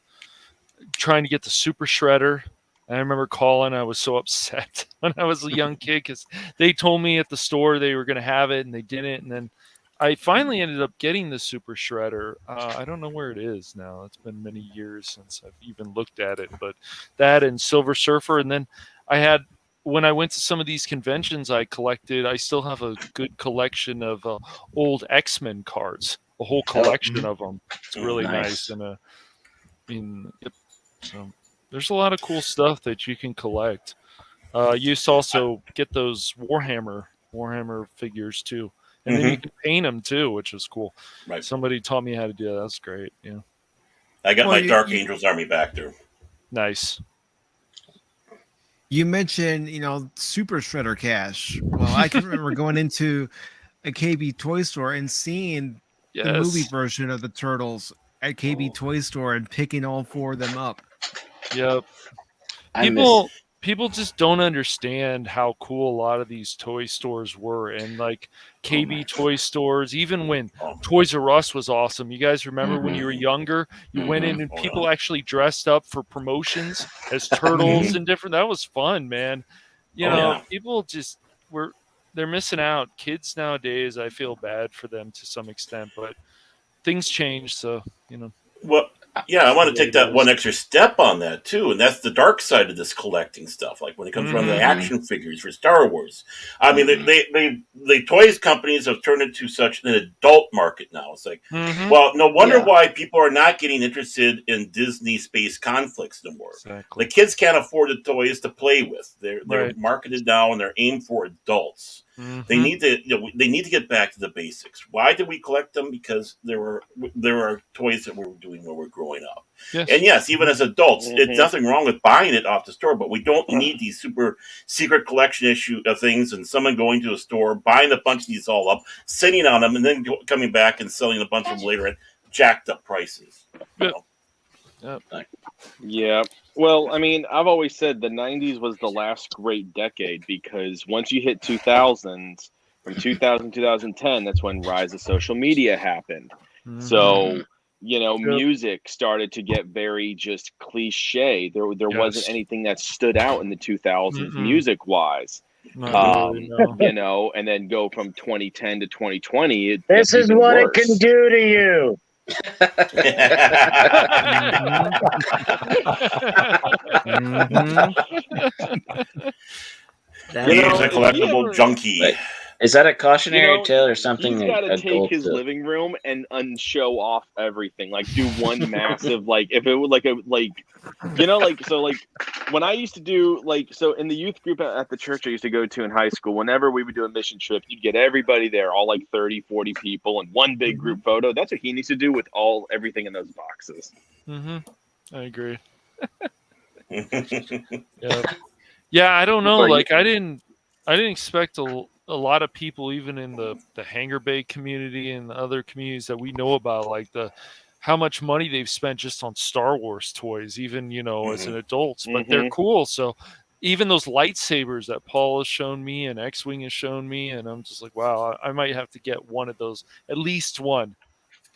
trying to get the Super Shredder. I remember calling. I was so upset when I was a young kid because they told me at the store they were going to have it and they didn't. And then I finally ended up getting the Super Shredder. I don't know where it is now. It's been many years since I've even looked at it. But that and Silver Surfer. And then when I went to some of these conventions I collected, I still have a good collection of old X-Men cards a whole collection of them. It's really Nice. nice. And yep. So there's a lot of cool stuff that you can collect. You used to also get those Warhammer figures too, and then you can paint them too, which is cool. Right. Somebody taught me how to do that. That's great. Yeah. I got my Dark Angels army back there. Nice. You mentioned, Super Shredder Cash. Well, I can remember going into a KB toy store and seeing the movie version of the Turtles at KB Toy Store and picking all 4 of them up. Yep. People just don't understand how cool a lot of these toy stores were, and like KB toy stores, even when Toys R Us was awesome. You guys remember when you were younger, you went in and people actually dressed up for promotions as turtles and different. That was fun, man. People just they're missing out. Kids nowadays, I feel bad for them to some extent, but things change, so Well, yeah, I want to take that one extra step on that too, and that's the dark side of this collecting stuff. Like when it comes around to the action figures for Star Wars, I mean, the toys companies have turned into such an adult market now. It's like, well, no wonder why people are not getting interested in Disney space conflicts no more. Exactly. The kids can't afford the toys to play with. They're marketed now and they're aimed for adults. They need to they need to get back to the basics. Why did we collect them? Because there are toys that we were doing when we were growing up. Yes. And yes, even as adults, it's nothing wrong with buying it off the store, but we don't need these super secret collection issue of things and someone going to a store, buying a bunch of these all up, sitting on them, and then coming back and selling a bunch of them later at jacked up prices. Yeah. Well, I mean, I've always said the 90s was the last great decade because once you hit 2000s, from 2000 to 2010, that's when rise of social media happened. So, music started to get very just cliche. There wasn't anything that stood out in the 2000s music-wise. And then go from 2010 to 2020. This is what it can do to you. He's a collectible junkie. Is that a cautionary tale or something? He's got to take his living room and unshow off everything. Like do one massive, like if it would so when I used to do so in the youth group at the church I used to go to in high school, whenever we would do a mission trip, you'd get everybody there, all like 30, 40 people in one big group photo. That's what he needs to do with everything in those boxes. I agree. Yeah, I don't know. Like I didn't expect a lot of people, even in the Hangar Bay community and the other communities that we know about, like how much money they've spent just on Star Wars toys, even as an adult. But they're cool. So even those lightsabers that Paul has shown me and X-Wing has shown me, and I'm just like, wow, I might have to get one of those, at least one,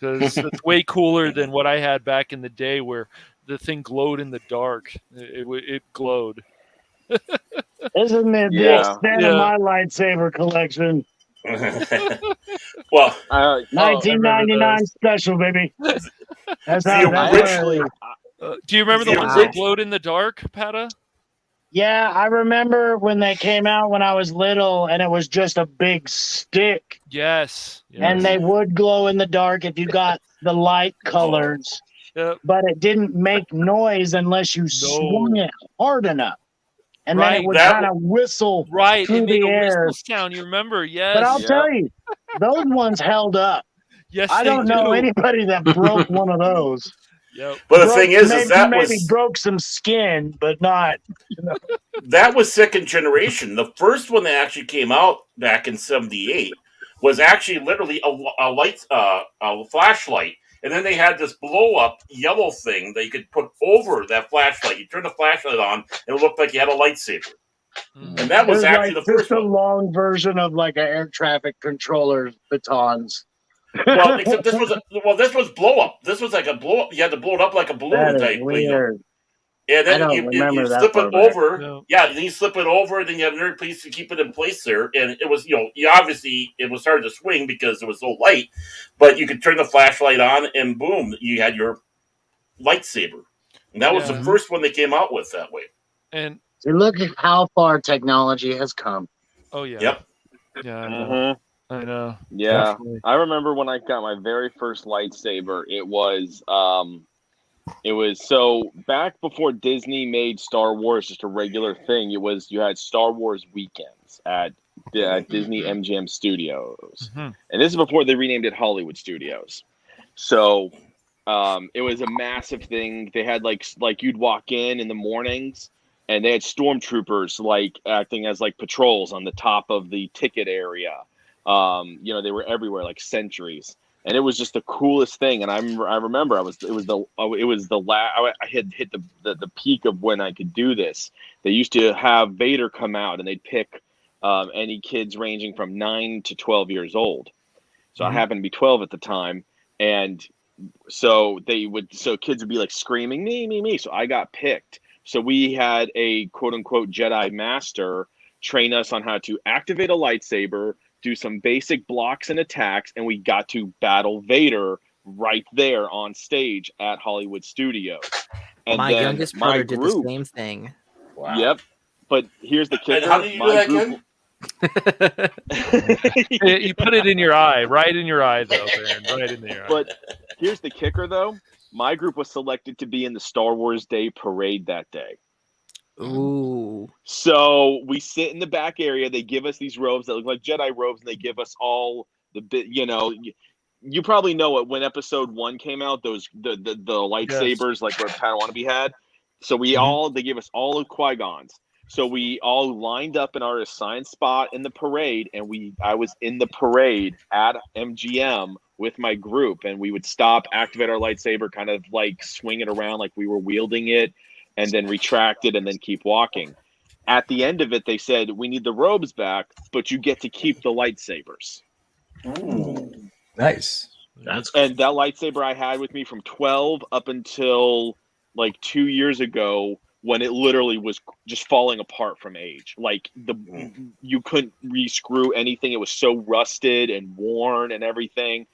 because it's way cooler than what I had back in the day where the thing glowed in the dark. It glowed. Isn't it the extent of my lightsaber collection? Well, 1999 special, baby. That's how originally. Do you remember the ones that glowed in the dark, Pata? Yeah, I remember when they came out when I was little, and it was just a big stick. Yes. And they would glow in the dark if you got the light colors. But it didn't make noise unless you swung it hard enough. And then it would kind of whistle through the air. Whistle sound, you remember? Yes. But I'll tell you, those ones held up. Yes, I don't know anybody that broke one of those. But the thing is that maybe broke some skin, but not. That was second generation. The first one that actually came out back in '78 was actually literally a flashlight. And then they had this blow-up yellow thing that you could put over that flashlight. You turn the flashlight on, and it looked like you had a lightsaber. And that was actually the first one. Just a long version of like an air traffic controller's batons. Well, except this was blow-up. This was like a blow-up. You had to blow it up like a balloon type. Weird. And then you slip it over. Yeah, then you slip it over, and then you have another piece to keep it in place there. And it was, obviously it was hard to swing because it was so light, but you could turn the flashlight on, and boom, you had your lightsaber. And that was the first one they came out with that way. And so look at how far technology has come. Oh yeah. Yep. Yeah. I know. Yeah, Definitely. I remember when I got my very first lightsaber. It was so back before Disney made Star Wars just a regular thing. It was, you had Star Wars weekends at Disney MGM Studios, Mhm. and this is before they renamed it Hollywood Studios. So it was a massive thing. They had like you'd walk in the mornings, and they had stormtroopers like acting as like patrols on the top of the ticket area. You know, they were everywhere like sentries, and it was just the coolest thing. And I remember I had hit the peak of when I could do this. They used to have Vader come out, and they'd pick any kids ranging from 9 to 12 years old. So I happened to be 12 at the time, and so kids would be like screaming me. So I got picked. So we had a quote unquote Jedi master train us on how to activate a lightsaber, do some basic blocks and attacks, and we got to battle Vader right there on stage at Hollywood Studios. And my then youngest my brother did the group, same thing. Wow. Yep. But here's the kicker. And how did you do that again? You put it in your eye, right in your eye, though, Baron, right in your eye. But here's the kicker, though. My group was selected to be in the Star Wars Day parade that day. Ooh. So we sit in the back area. They give us these robes that look like Jedi robes, and they give us all the bit. You know, you probably know it when Episode 1 came out. Those the lightsabers, like what Padawannabe had. So they gave us all of Qui-Gon's. So we all lined up in our assigned spot in the parade, and I was in the parade at MGM with my group, and we would stop, activate our lightsaber, kind of like swing it around like we were wielding it, and then retract it, and then keep walking. At the end of it, they said, we need the robes back, but you get to keep the lightsabers. Ooh. Nice. And that lightsaber I had with me from 12 up until like 2 years ago, when it literally was just falling apart from age. Like you couldn't re-screw anything. It was so rusted and worn and everything.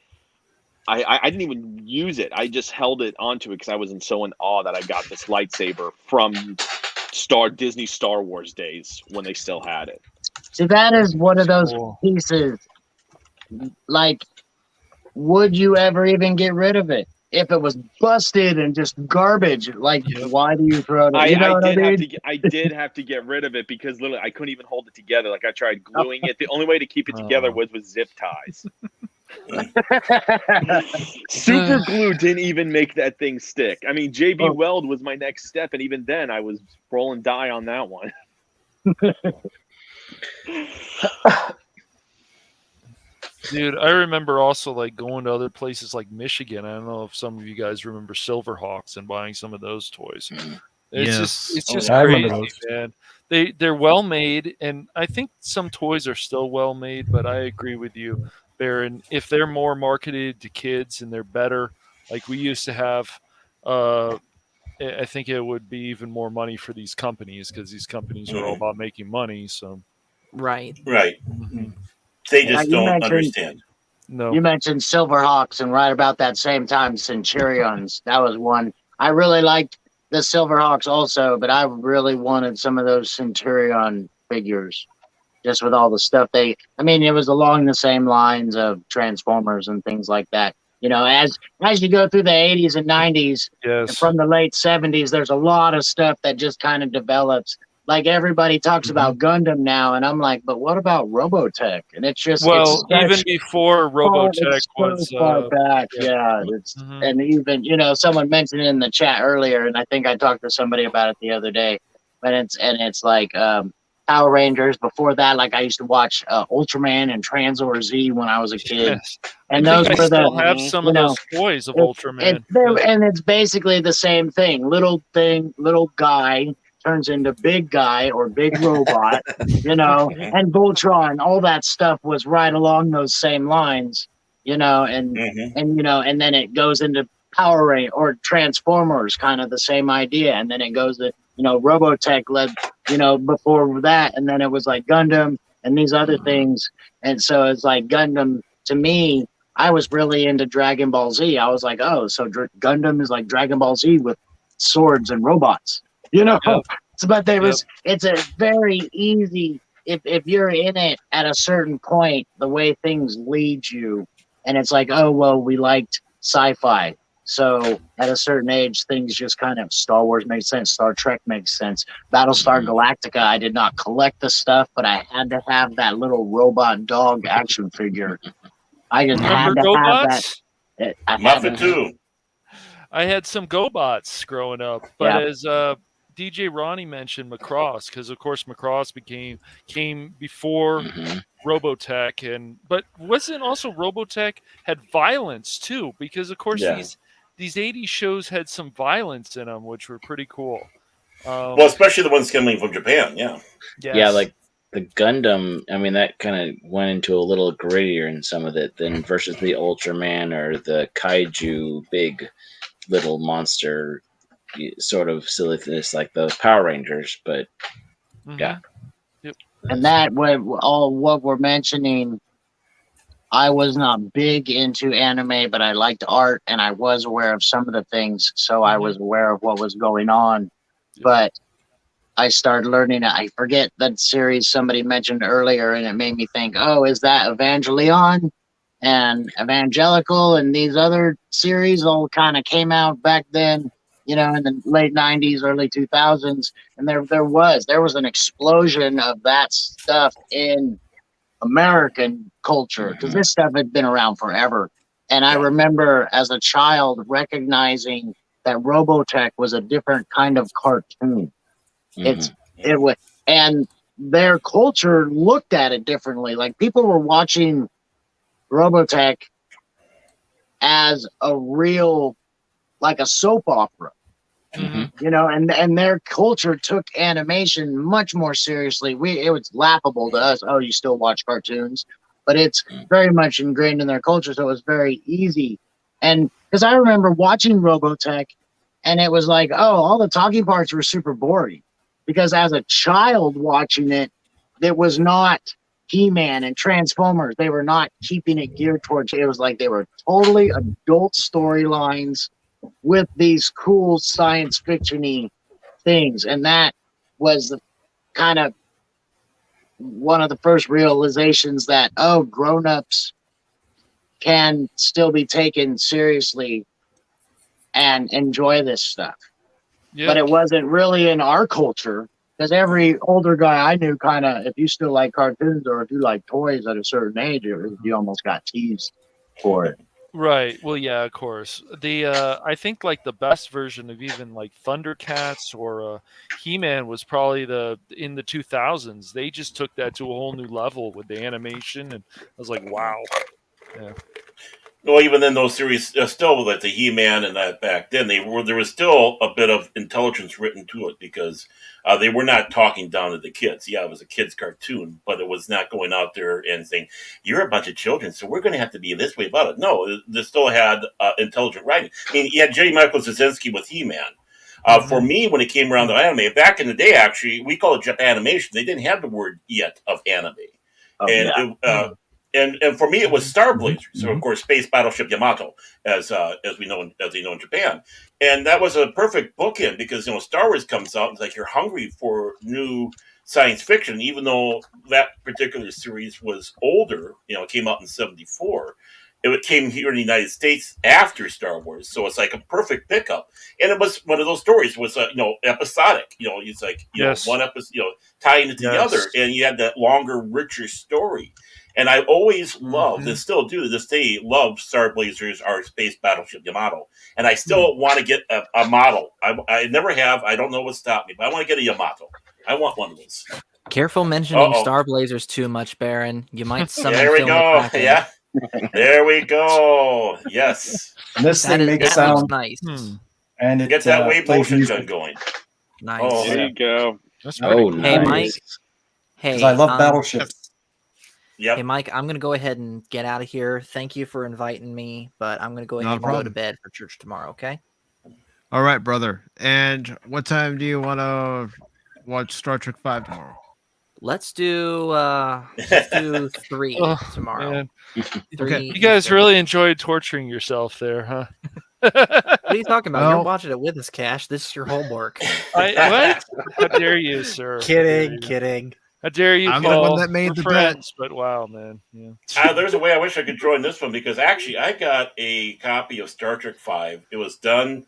I didn't even use it. I just held it onto it because I was so in awe that I got this lightsaber from Disney Star Wars days when they still had it. So that is one of those pieces. Like, would you ever even get rid of it? If it was busted and just garbage, like, why do you throw it? I did have to get rid of it because literally I couldn't even hold it together. Like I tried gluing it. The only way to keep it together was with zip ties. Super glue didn't even make that thing stick. I mean, JB Weld was my next step, and even then I was rolling die on that one. Dude, I remember also like going to other places like Michigan. I don't know if some of you guys remember Silverhawks and buying some of those toys. It's just crazy, man. They're well made, and I think some toys are still well made. But I agree with you, Baron. If they're more marketed to kids and they're better, like we used to have, I think it would be even more money for these companies because these companies are all about making money. So, right. Mm-hmm. They just don't understand. No. You mentioned Silverhawks, and right about that same time, Centurions. That was one. I really liked the Silverhawks also, but I really wanted some of those Centurion figures, just with all the stuff it was along the same lines of Transformers and things like that. You know, as you go through the 80s and 90s, and from the late 70s, there's a lot of stuff that just kind of develops. Like everybody talks about Gundam now, and I'm like, but what about Robotech? And it's just even before Robotech was far back, and even someone mentioned it in the chat earlier, and I think I talked to somebody about it the other day. But it's like Power Rangers. Before that, like I used to watch Ultraman and Transor Z when I was a kid, and those were still have some of those toys of Ultraman. And it's basically the same thing. Little guy turns into big guy or big robot, and Voltron, all that stuff was right along those same lines, and then it goes into Power Rangers or Transformers, kind of the same idea, and then it goes to Robotech led, before that, and then it was like Gundam and these other things, and so it's like Gundam to me. I was really into Dragon Ball Z. I was like, oh, so Gundam is like Dragon Ball Z with swords and robots. It's a very easy if you're in it at a certain point, the way things lead you, and it's like, oh well, we liked sci-fi, so at a certain age, things just kind of Star Wars makes sense, Star Trek makes sense, Battlestar Galactica. I did not collect the stuff, but I had to have that little robot dog action figure. I just had Remember to have GoBots? that. I had Muffin to- too. I had some GoBots growing up, but as DJ Ronnie mentioned, Macross, because of course Macross came before Robotech, but wasn't also Robotech had violence too? Because of course these 80s shows had some violence in them, which were pretty cool. Well, especially the ones coming from Japan. Yeah. Yeah, like the Gundam. I mean, that kind of went into a little grittier in some of it than versus the Ultraman or the Kaiju big little monster sort of silliness like the Power Rangers. But yeah. And that what we're mentioning, I was not big into anime, but I liked art and I was aware of some of the things, so I was aware of what was going on. But I started learning. I forget that series somebody mentioned earlier, and it made me think, oh, is that Evangelion and Evangelical and these other series all kind of came out back then, in the late 90s, early 2000s, and there was an explosion of that stuff in American culture, because this stuff had been around forever. And I remember as a child recognizing that Robotech was a different kind of cartoon. It was, and their culture looked at it differently. Like, people were watching Robotech as a real, like a soap opera. And their culture took animation much more seriously. It was laughable to us. Oh, you still watch cartoons, but it's very much ingrained in their culture. So it was very easy. And because I remember watching Robotech, and it was like, oh, all the talking parts were super boring. Because as a child watching it, it was not He-Man and Transformers. They were not keeping it geared towards. It was like they were totally adult storylines with these cool science fiction-y things. And that was the kind of one of the first realizations that, oh, grown-ups can still be taken seriously and enjoy this stuff. But it wasn't really in our culture, because every older guy I knew kind of, if you still like cartoons or if you like toys at a certain age, you almost got teased for it. Right. Well, yeah, of course. I think like the best version of even like Thundercats or He-Man was probably in the 2000s. They just took that to a whole new level with the animation, and I was like, wow. Yeah. Well, even then, those series still, like the He-Man and that back then, there was still a bit of intelligence written to it, because they were not talking down to the kids. Yeah, it was a kids' cartoon, but it was not going out there and saying, "You're a bunch of children, so we're going to have to be this way about it." No, they still had intelligent writing. I mean, you had J. Michael Straczynski with He-Man. For me, when it came around to anime, back in the day, actually, we call it Japanimation. They didn't have the word yet of anime, And for me, it was Star Blazers. So, of course, Space Battleship Yamato, as they know in Japan, and that was a perfect bookend, because Star Wars comes out and it's like you're hungry for new science fiction, even though that particular series was older. It came out in '74. It came here in the United States after Star Wars, so it's like a perfect pickup. And it was one of those stories was episodic. It's like one episode tying into the other, and you had that longer, richer story. And I always loved, and still do to this day, love Star Blazers or Space Battleship Yamato. And I still want to get a model. I never have. I don't know what stopped me, but I want to get a Yamato. I want one of those. Careful mentioning Star Blazers too much, Baron. You might summon There we Phil go. McCracken. Yeah. There we go. Yes. And this thing makes sound nice. And it Get that wave plays motion music. gun going. Nice. Oh, There you go. That's pretty cool. Hey, nice. Mike. Hey, 'Cause I love battleships. Yep. Hey, Mike, I'm going to go ahead and get out of here. Thank you for inviting me, but I'm going to go ahead Not a and go to problem. bed for church tomorrow, okay? All right, brother. And what time do you want to watch Star Trek 5 tomorrow? Let's do 3 Oh, tomorrow. man. 3 You guys Eastern. really enjoyed torturing yourself there, huh? What are you talking about? Well- You're watching it with us, Cash. This is your homework. What? How dare you, sir? Kidding. How dare you, I'm Paul? the one that made We're the friends, but wow, man. Yeah. There's a way I wish I could join this one because actually I got a copy of Star Trek V. It was done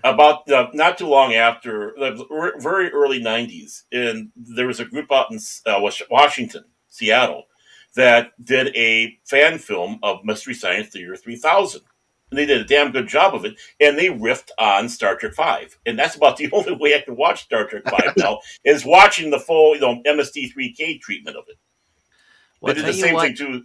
about not too long after the very early '90s, and there was a group out in Washington, Seattle, that did a fan film of Mystery Science Theater 3000. And they did a damn good job of it, and they riffed on Star Trek V. And that's about the only way I can watch Star Trek V now is watching the full, MST3K treatment of it. Well, They did the same thing too.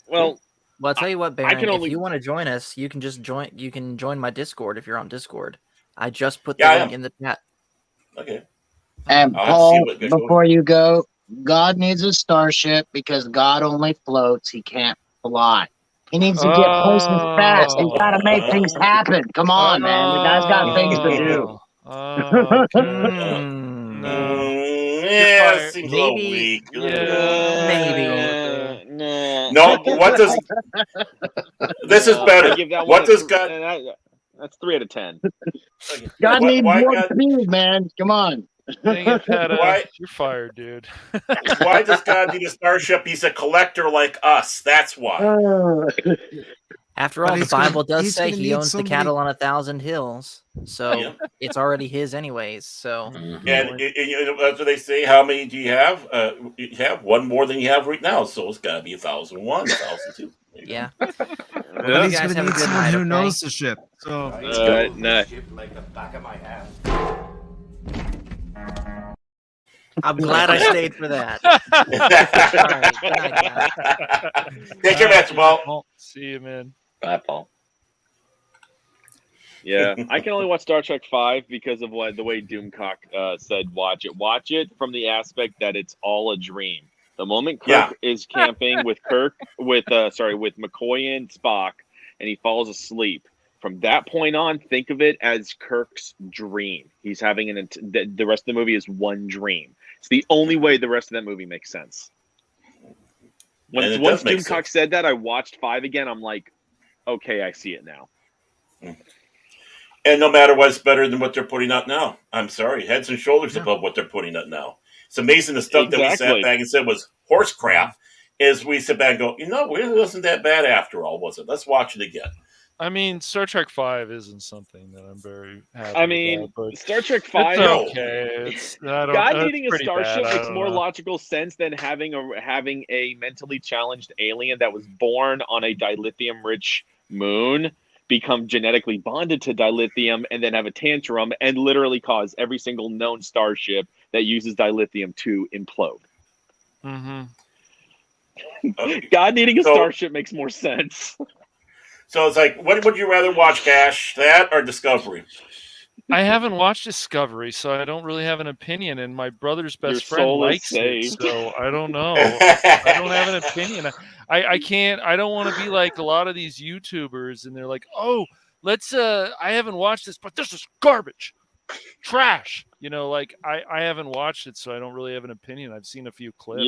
Well, I'll tell you what, Baron. only... If you want to join us, you can just join. You can join my Discord if you're on Discord. I just put the link in the chat. Okay. And Paul, before you go, God needs a starship because God only floats. He can't fly. He needs to get places fast. He's got to make things happen. Come on, man. The guy's got things to do. Yeah, seems a little weak. Maybe. No, what does... This is better. I give that what one does God... That's 3 out of 10. God needs more speed, man. Come on. Dang it, Pat, you're fired, dude. Why does God need a starship? He's a collector like us. That's why. After all, the Bible does say he owns the cattle on 1,000 hills, so it's already his anyways. So, and that's what they say. How many do you have? You have one more than you have right now, so it's got to be 1,001, 1,002. Yeah. Well, he's going to need someone who knows the ship. So, no. Like the back of my hand. I'm glad I stayed for that. Take care, Master Paul. See you, man. Bye, Paul. Yeah, I can only watch Star Trek V because of the way Doomcock said watch it. Watch it from the aspect that it's all a dream. The moment Kirk is camping with McCoy and Spock, and he falls asleep. From that point on, think of it as Kirk's dream. He's having the rest of the movie is one dream. It's the only way the rest of that movie makes sense. Once Doomcock said that, I watched 5 again. I'm like, okay, I see it now. And no matter what's better than what they're putting out now. I'm sorry, heads and shoulders above what they're putting out now. It's amazing the stuff that we sat back and said was horse crap. Is we sit back and go, it wasn't that bad after all, was it? Let's watch it again. I mean, Star Trek V isn't something that I'm very happy about. But Star Trek V, it's okay. God needing a starship makes more logical sense than having a mentally challenged alien that was born on a dilithium-rich moon, become genetically bonded to dilithium, and then have a tantrum and literally cause every single known starship that uses dilithium to implode. Mm-hmm. God needing a starship makes more sense. So it's like, what would you rather watch, Cash? That or Discovery? I haven't watched Discovery, so I don't really have an opinion. And my brother's best friend likes it, so I don't know. I don't have an opinion. I can't. I don't want to be like a lot of these YouTubers, and they're like, "Oh, let's." I haven't watched this, but this is garbage, trash. I haven't watched it, so I don't really have an opinion. I've seen a few clips.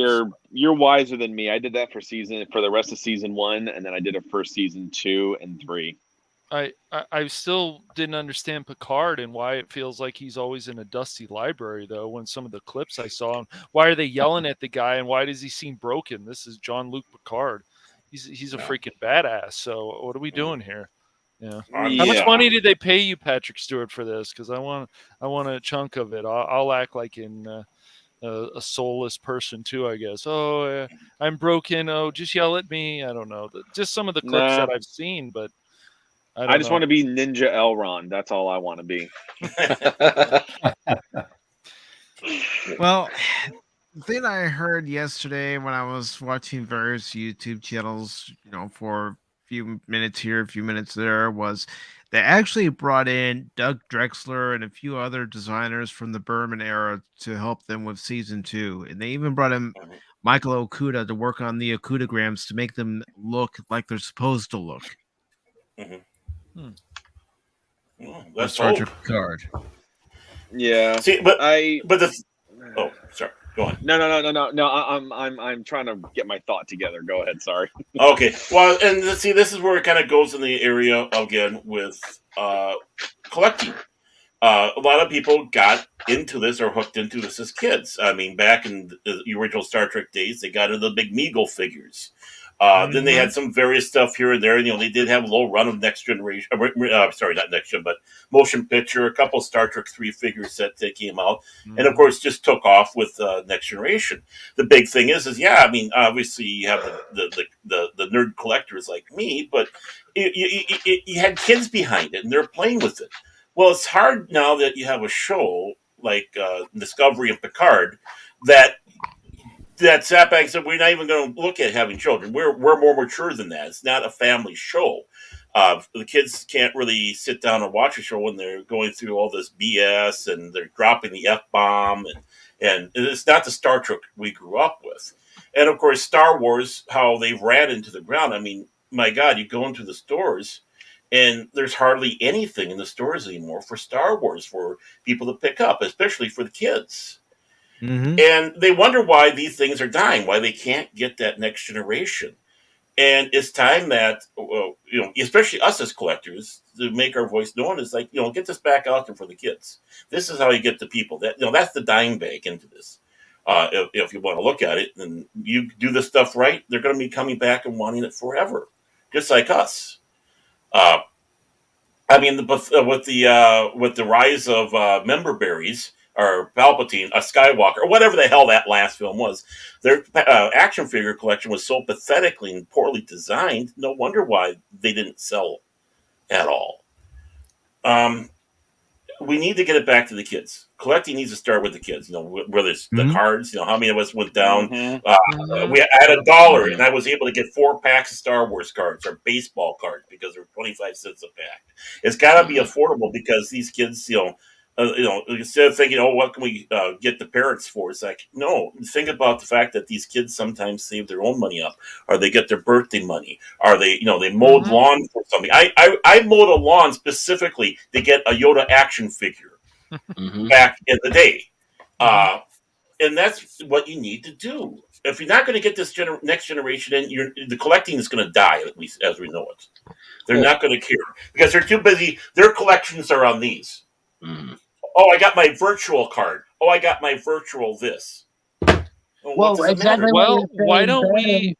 You're wiser than me. I did that for the rest of season 1, and then I did it for season 2 and 3. I still didn't understand Picard and why it feels like he's always in a dusty library, though, when some of the clips I saw. Why are they yelling at the guy, and why does he seem broken? This is Jean-Luc Picard. He's a freaking badass, so what are we doing here? Yeah. How much money did they pay you, Patrick Stewart, for this? Because I want a chunk of it. I'll act like a soulless person too, I guess. Oh, I'm broken. Oh, just yell at me. I don't know. Just some of the clips that I've seen, but I just want to be Ninja Elrond. That's all I want to be. Well, the thing I heard yesterday when I was watching various YouTube channels, for a few minutes here, a few minutes there, was they actually brought in Doug Drexler and a few other designers from the Berman era to help them with season 2. And they even brought in Michael Okuda to work on the Okudograms to make them look like they're supposed to look. Mm-hmm. That's Star Trek card. Yeah. See, oh, sorry. Go on. No. I'm trying to get my thought together. Go ahead. Sorry. Okay. Well, and see, this is where it kind of goes in the area again with collecting, a lot of people got into this or hooked into this as kids. I mean, back in the original Star Trek days, they got into the big Meagle figures. Then they had some various stuff here and there. You know, they did have a little run of Next Generation. Sorry, not Next Gen, but motion picture. A couple Star Trek 3 figures that came out, and of course, just took off with Next Generation. The big thing is yeah. I mean, obviously, you have the nerd collectors like me, but you had kids behind it, and they're playing with it. Well, it's hard now that you have a show like Discovery and Picard that sat back and said, we're not even going to look at having children. We're more mature than that. It's not a family show. The kids can't really sit down and watch a show when they're going through all this BS and they're dropping the F-bomb. And it's not the Star Trek we grew up with. And, of course, Star Wars, how they ran into the ground. I mean, my God, you go into the stores and there's hardly anything in the stores anymore for Star Wars for people to pick up, especially for the kids. And they wonder why these things are dying, why they can't get that next generation. And it's time that, especially us as collectors, to make our voice known. Is like, get this back out there for the kids. This is how you get the people. That's the dime bag into this. If you want to look at it, and you do this stuff right, they're going to be coming back and wanting it forever, just like us. I mean, with the rise of member berries, or Palpatine, a Skywalker, or whatever the hell that last film was, their action figure collection was so pathetically and poorly designed. No wonder why they didn't sell at all. We need to get it back to the kids. Collecting needs to start with the kids. Whether it's the cards, how many of us went down? We had $1, and I was able to get 4 packs of Star Wars cards or baseball cards because they were 25 cents a pack. It's got to be affordable because these kids, instead of thinking, what can we get the parents for? It's like, no, think about the fact that these kids sometimes save their own money up, or they get their birthday money, or they mowed lawn for something. I mowed a lawn specifically to get a Yoda action figure back in the day. And that's what you need to do. If you're not going to get this next generation in, the collecting is going to die, at least as we know it. They're not going to care because they're too busy. Their collections are on these. Oh, I got my virtual card. Oh, I got my virtual this. Well, exactly. Why don't we?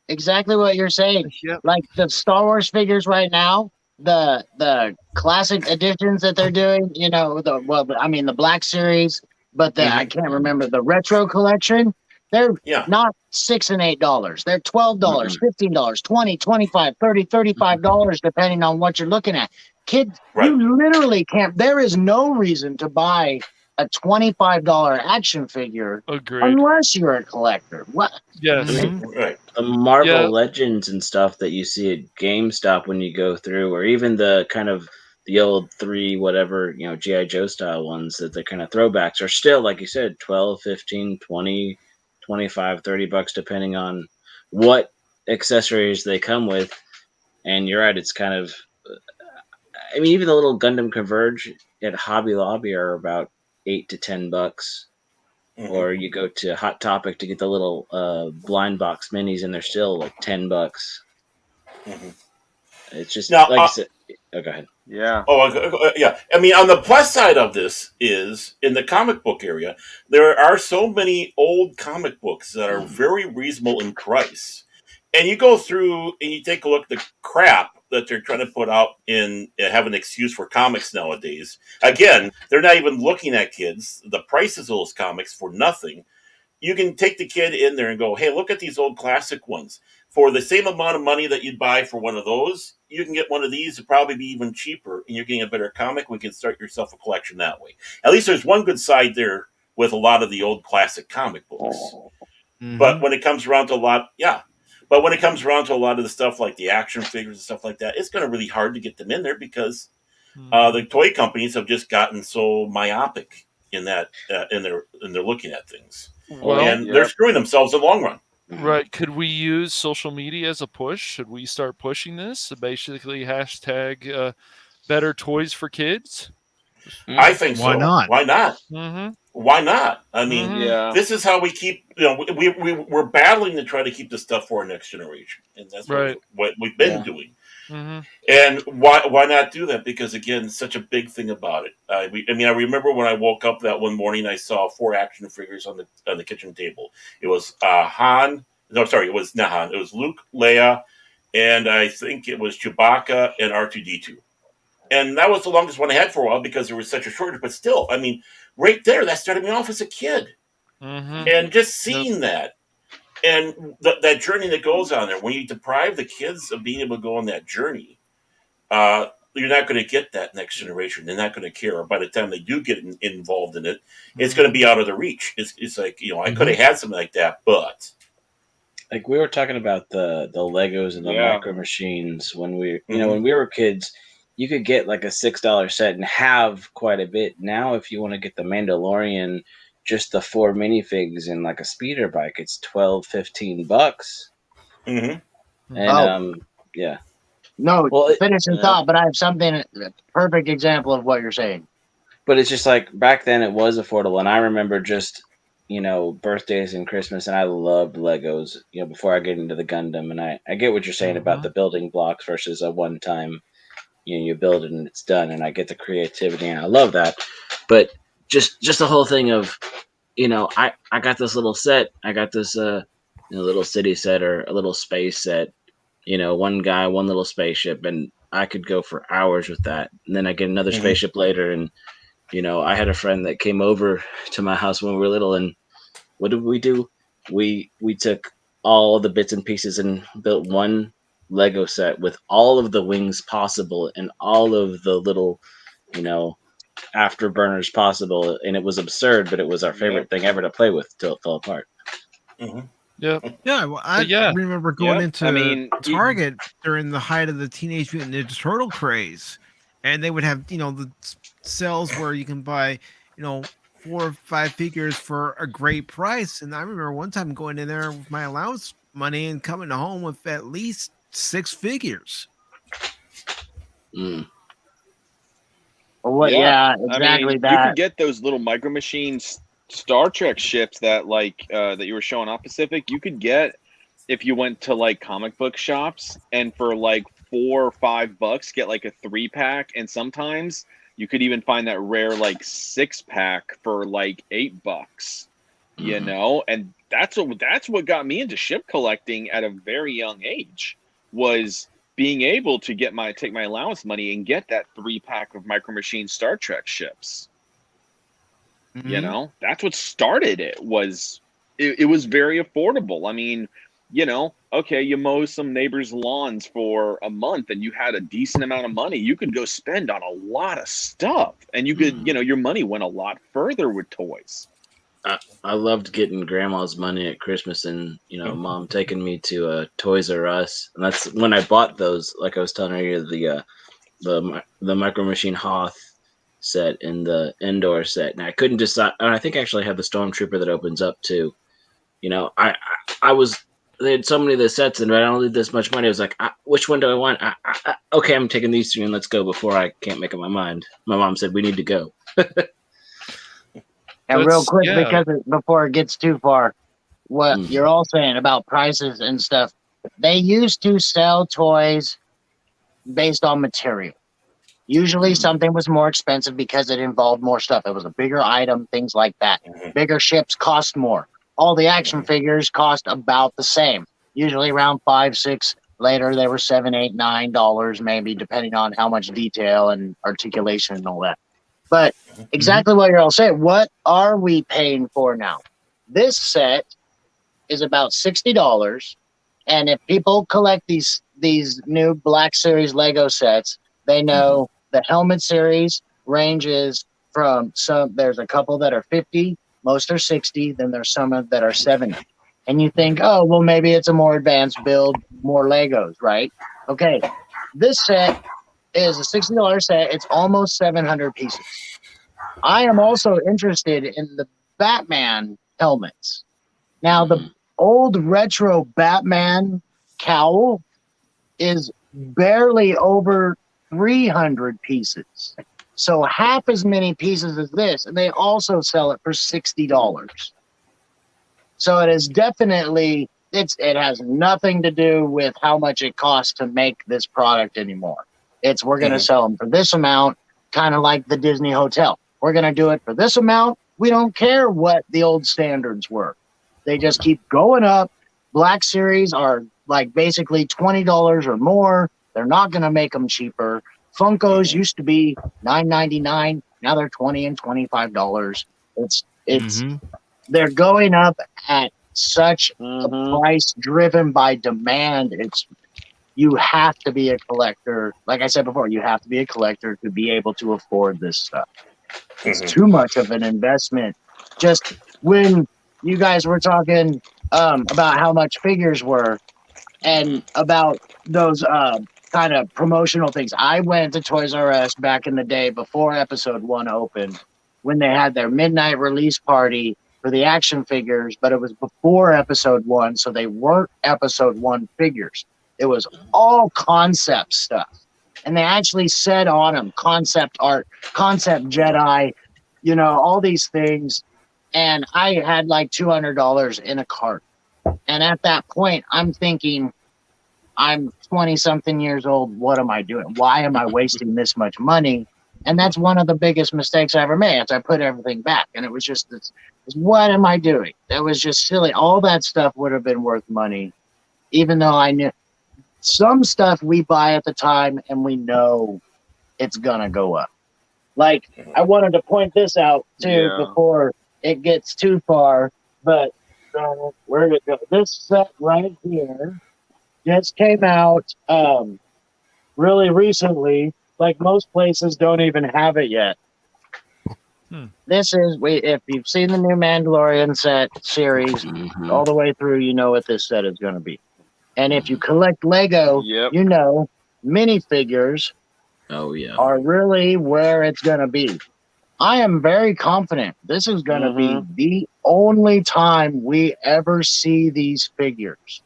Exactly what you're saying. Yep. Like the Star Wars figures right now, the classic editions that they're doing. The Black Series, but I can't remember the retro collection. They're not $6 and $8. They're $12, $15, $20, $25, $30, $35, depending on what you're looking at. Kids, you literally can't. There is no reason to buy a $25 action figure unless you're a collector. What? Yes. The Marvel Legends and stuff that you see at GameStop when you go through, or even the kind of the old 3 whatever, G.I. Joe style ones that they're kind of throwbacks are still, like you said, 12, 15, 20, 25, $30, depending on what accessories they come with. And you're right, it's kind of, even the little Gundam Converge at Hobby Lobby are about $8 to $10. Or you go to Hot Topic to get the little blind box minis, and they're still like $10. It's just now, like I said. Oh, go ahead. Yeah. Yeah. I mean, on the plus side of this is in the comic book area, there are so many old comic books that are very reasonable in price. And you go through and you take a look at the crap that they're trying to put out and have an excuse for comics nowadays. Again, they're not even looking at kids. The prices of those comics for nothing. You can take the kid in there and go, hey, look at these old classic ones. For the same amount of money that you'd buy for one of those, you can get one of these. It'd probably be even cheaper, and you're getting a better comic. We can start yourself a collection that way. At least there's one good side there with a lot of the old classic comic books. But when it comes around to a lot, But when it comes around to a lot of the stuff like the action figures and stuff like that, it's going to be really hard to get them in there because the toy companies have just gotten so myopic in that in their looking at things, and they're screwing themselves in the long run. Right? Could we use social media as a push? Should we start pushing this? Basically, hashtag better toys for kids. I think so. Why not? Why not? Why not? I mean, this is how we keep. We're battling to try to keep this stuff for our next generation, and that's what we've been doing. Mm-hmm. And why not do that? Because again, such a big thing about it. I remember when I woke up that one morning, I saw 4 action figures on the kitchen table. It was Han. No, sorry, it was not Han. It was Luke, Leia, and I think it was Chewbacca and R2D2. And that was the longest one I had for a while because there was such a shortage. But still, I mean, right there, that started me off as a kid, and just seeing that. And that journey that goes on there, when you deprive the kids of being able to go on that journey, you're not going to get that next generation. They're not going to care. By the time they do get involved in it, it's going to be out of their reach. It's like, I could have had something like that, but like we were talking about the Legos and the micro machines when we when we were kids, you could get like a $6 set and have quite a bit. Now, if you want to get the Mandalorian, just the 4 minifigs and like a speeder bike, it's $12-15. Mm-hmm. And yeah. No, finish your thought, but I have something, perfect example of what you're saying. But it's just like back then it was affordable. And I remember just, birthdays and Christmas, and I loved Legos, before I get into the Gundam. And I get what you're saying about the building blocks versus a one-time, you build it and it's done. And I get the creativity and I love that. But just the whole thing of, I got this little set. I got this little city set or a little space set. One guy, one little spaceship, and I could go for hours with that. And then I get another spaceship later, and I had a friend that came over to my house when we were little, and what did we do? We took all the bits and pieces and built one Lego set with all of the wings possible and all of the little, afterburners possible, and it was absurd, but it was our favorite thing ever to play with till it fell apart. Yeah. Well, I remember going into Target during the height of the Teenage Mutant Ninja Turtle craze, and they would have the sales where you can buy 4 or 5 figures for a great price. And I remember one time going in there with my allowance money and coming home with at least 6 figures. Well, yeah, exactly. You can get those little Micro Machines Star Trek ships that that you were showing off, Pacific. You could get if you went to comic book shops, and for $4 or $5 get a 3-pack, and sometimes you could even find that rare 6-pack for $8. And that's what got me into ship collecting at a very young age, was being able to take my allowance money and get that 3-pack of Micro Machine Star Trek ships. That's what started it. It was very affordable. I mean, okay, you mow some neighbors' lawns for a month and you had a decent amount of money. You could go spend on a lot of stuff, and you could, your money went a lot further with toys. I loved getting grandma's money at Christmas, and mom taking me to Toys R Us, and that's when I bought those. Like I was telling you, the Micro Machine Hoth set and the indoor set, and I couldn't decide. And I think I actually have the Stormtrooper that opens up too. They had so many of the sets, and I don't need this much money. I was like, which one do I want? Okay, I'm taking these 3 and let's go before I can't make up my mind. My mom said we need to go. And real quick, before it gets too far, what you're all saying about prices and stuff, they used to sell toys based on material. Usually something was more expensive because it involved more stuff. It was a bigger item, things like that. Bigger ships cost more. All the action figures cost about the same. Usually around $5, $6. Later, they were $7, $8, $9 maybe, depending on how much detail and articulation and all that. But exactly what you're all saying. What are we paying for now? This set is about $60. And if people collect these new Black Series Lego sets, they know the helmet series ranges from there's a couple that are 50, most are 60, then there's some that are 70. And you think, oh, well, maybe it's a more advanced build, more Legos, right? Okay, this set is a $60 set. It's almost 700 pieces. I am also interested in the Batman helmets. Now, the old retro Batman cowl is barely over 300 pieces. So half as many pieces as this, and they also sell it for $60. So it is definitely, it has nothing to do with how much it costs to make this product anymore. It's we're going to sell them for this amount, kind of like the Disney Hotel. We're going to do it for this amount. We don't care what the old standards were. They just keep going up. Black Series are like basically $20 or more. They're not going to make them cheaper. Funkos used to be $9.99. Now they're $20 and $25. It's they're going up at such a price driven by demand. You have to be a collector. Like I said before, you have to be a collector to be able to afford this stuff. It's too much of an investment. Just when you guys were talking about how much figures were and about those kind of promotional things. I went to Toys R Us back in the day before episode 1 opened when they had their midnight release party for the action figures, but it was before episode 1, so they weren't episode 1 figures. It was all concept stuff. And they actually said on them concept art, concept Jedi, all these things. And I had like $200 in a cart. And at that point, I'm thinking, I'm 20-something years old. What am I doing? Why am I wasting this much money? And that's one of the biggest mistakes I ever made. I put everything back. And it was just, what am I doing? That was just silly. All that stuff would have been worth money, even though I knew some stuff we buy at the time and we know it's going to go up. Like, I wanted to point this out, too, before it gets too far. But where did it go? This set right here just came out really recently. Like, most places don't even have it yet. This is, if you've seen the new Mandalorian set series all the way through, you know what this set is going to be. And if you collect Lego, you know minifigures are really where it's going to be. I am very confident this is going to be the only time we ever see these figures.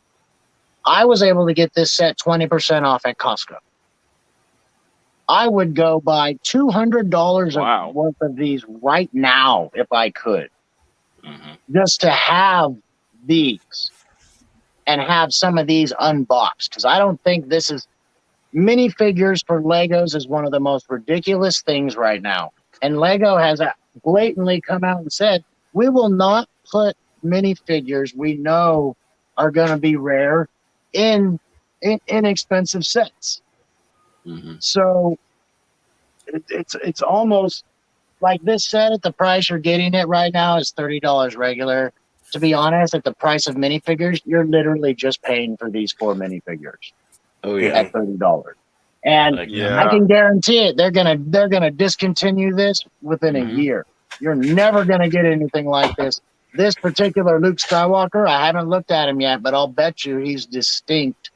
I was able to get this set 20% off at Costco. I would go buy $200 worth of these right now if I could. Just to have these and have some of these unboxed. Because I don't think this is... Minifigures for Legos is one of the most ridiculous things right now. And Lego has blatantly come out and said, we will not put minifigures we know are going to be rare in inexpensive sets. So it's almost like this set at the price you're getting it right now is $30 regular. To be honest, at the price of minifigures, you're literally just paying for these 4 minifigures. At $30. And I can guarantee it, they're gonna discontinue this within a year. You're never gonna get anything like this. This particular Luke Skywalker, I haven't looked at him yet, but I'll bet you he's distinct.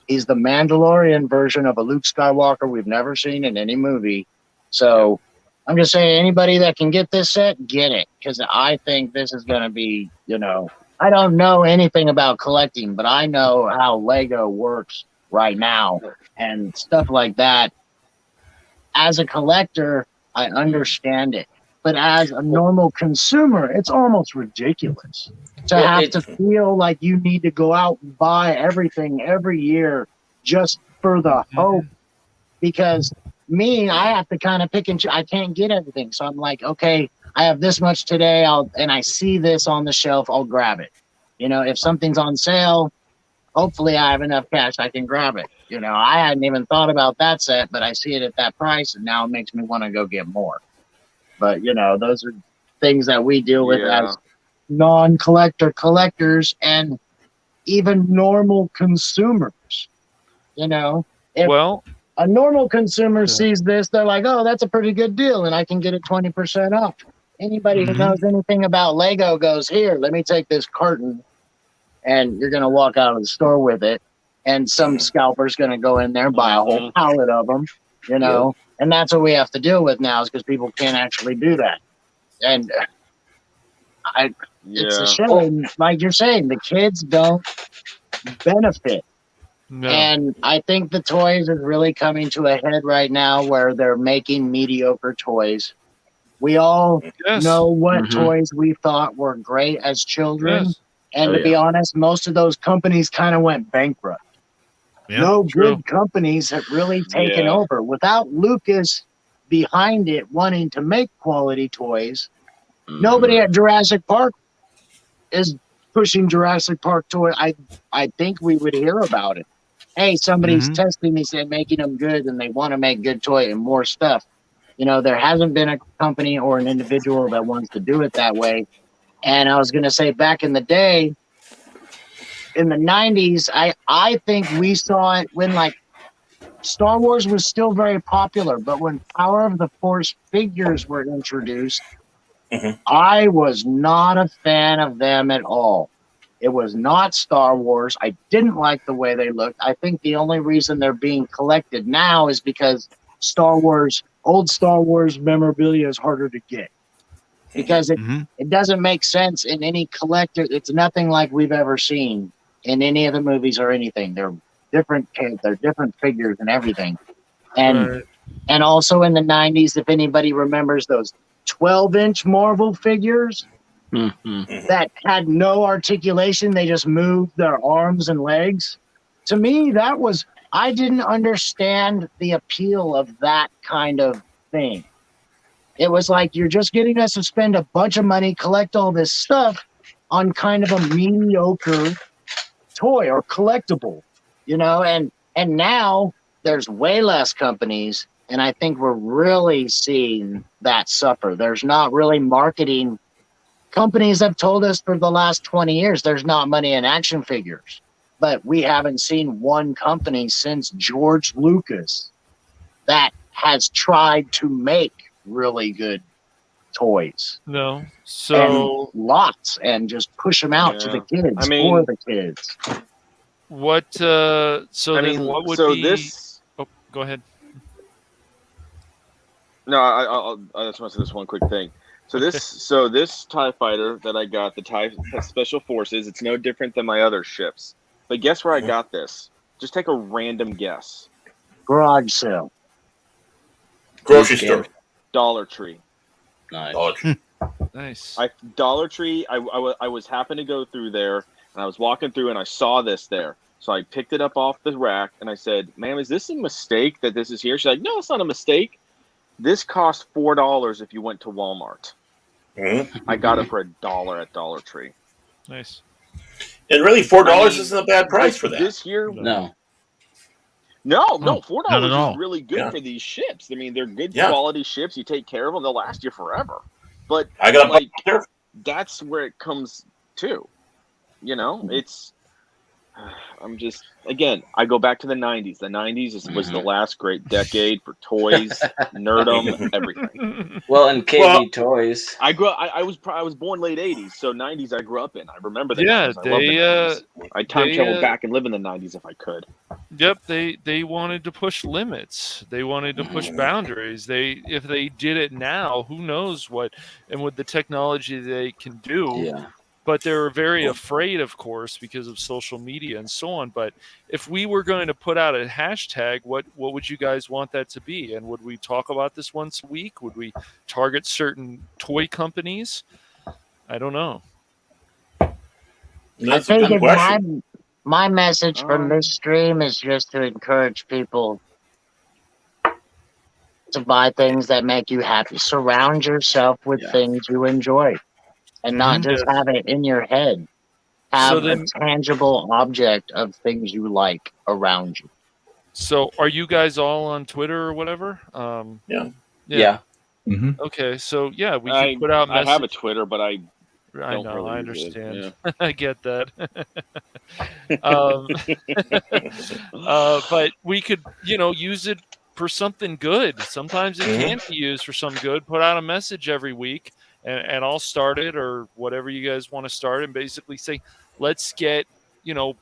He's the Mandalorian version of a Luke Skywalker we've never seen in any movie. So I'm just saying, anybody that can get this set, get it. Because I think this is going to be, I don't know anything about collecting, but I know how Lego works right now and stuff like that. As a collector, I understand it. But as a normal consumer, it's almost ridiculous to have to feel like you need to go out and buy everything every year just for the hope. Because I have to kind of pick and choose. I can't get everything. So I'm like, okay, I have this much today, and I see this on the shelf, I'll grab it. If something's on sale, hopefully I have enough cash I can grab it. I hadn't even thought about that set, but I see it at that price, and now it makes me want to go get more. But, those are things that we deal with as non-collector collectors and even normal consumers. If a normal consumer sees this, they're like, oh, that's a pretty good deal, and I can get it 20% off. Anybody who knows anything about Lego goes, here, let me take this carton, and you're going to walk out of the store with it, and some scalper's going to go in there and buy a whole pallet of them, And that's what we have to deal with now, is because people can't actually do that. And it's a shame. Like you're saying, the kids don't benefit. No. And I think the toys is really coming to a head right now where they're making mediocre toys. We all know what toys we thought were great as children. And to be honest, most of those companies kind of went bankrupt. No good companies have really taken over. Without Lucas behind it wanting to make quality toys, nobody at Jurassic Park is pushing Jurassic Park toy. I think we would hear about it. Hey, somebody's testing these and making them good, and they want to make good toy and more stuff. You know, there hasn't been a company or an individual that wants to do it that way. And I was going to say, back in the day, in the 90s, I think we saw it when, like, Star Wars was still very popular, but when Power of the Force figures were introduced, I was not a fan of them at all. It was not Star Wars. I didn't like the way they looked. I think the only reason they're being collected now is because old Star Wars memorabilia is harder to get. Because it doesn't make sense in any collector. It's nothing like we've ever seen in any of the movies or anything. They're different figures and everything. And also in the 90s, if anybody remembers those 12-inch Marvel figures that had no articulation, they just moved their arms and legs. To me, I didn't understand the appeal of that kind of thing. It was like, you're just getting us to spend a bunch of money, collect all this stuff on kind of a mediocre toy or collectible, you know, and now there's way less companies, and I think we're really seeing that suffer. There's not really marketing. Companies have told us for the last 20 years there's not money in action figures, but we haven't seen one company since George Lucas that has tried to make really good toys. No, so and lots, and just push them out to the kids, for the kids. What? What would be? This? Oh, go ahead. No, I just want to say this one quick thing. So this TIE fighter that I got, the TIE Special Forces, it's no different than my other ships. But guess where I got this? Just take a random guess. Garage sale. Grocery store. Dollar Tree. Nice. Dollar Tree. Nice. Dollar Tree. I was happened to go through there, and I was walking through, and I saw this there. So I picked it up off the rack, and I said, "Ma'am, is this a mistake that this is here?" She's like, "No, it's not a mistake. This cost $4 if you went to Walmart." I got it for $1 at Dollar Tree. Nice. And really, $4 isn't a bad price for that. This year, No, $4 is really good for these ships. I mean, they're good quality ships. You take care of them, they'll last you forever. But I got that's where it comes to. You know, it's. I'm just I go back to the 90s. The 90s was the last great decade for toys, nerdom, everything. Well, and KB toys. I grew up. I was born late 80s, so 90s I grew up in. I remember the 90s. I love the 90s. I time travel back and live in the 90s if I could. Yep, they wanted to push limits. They wanted to push boundaries. If they did it now, who knows what, and with the technology they can do. Yeah. But they were very afraid, of course, because of social media and so on. But if we were going to put out a hashtag, what would you guys want that to be? And would we talk about this once a week? Would we target certain toy companies? I don't know. I think my message from this stream is just to encourage people to buy things that make you happy. Surround yourself with things you enjoy. And not just have it in your head. Have a tangible object of things you like around you. So are you guys all on Twitter or whatever? Yeah. Okay, so we can put out messages. I have a Twitter, but I don't know, really I understand. use it. I get that. But we could, use it for something good. Sometimes it can be used for some good. Put out a message every week. And I'll start it, or whatever you guys want to start, and basically say, let's get,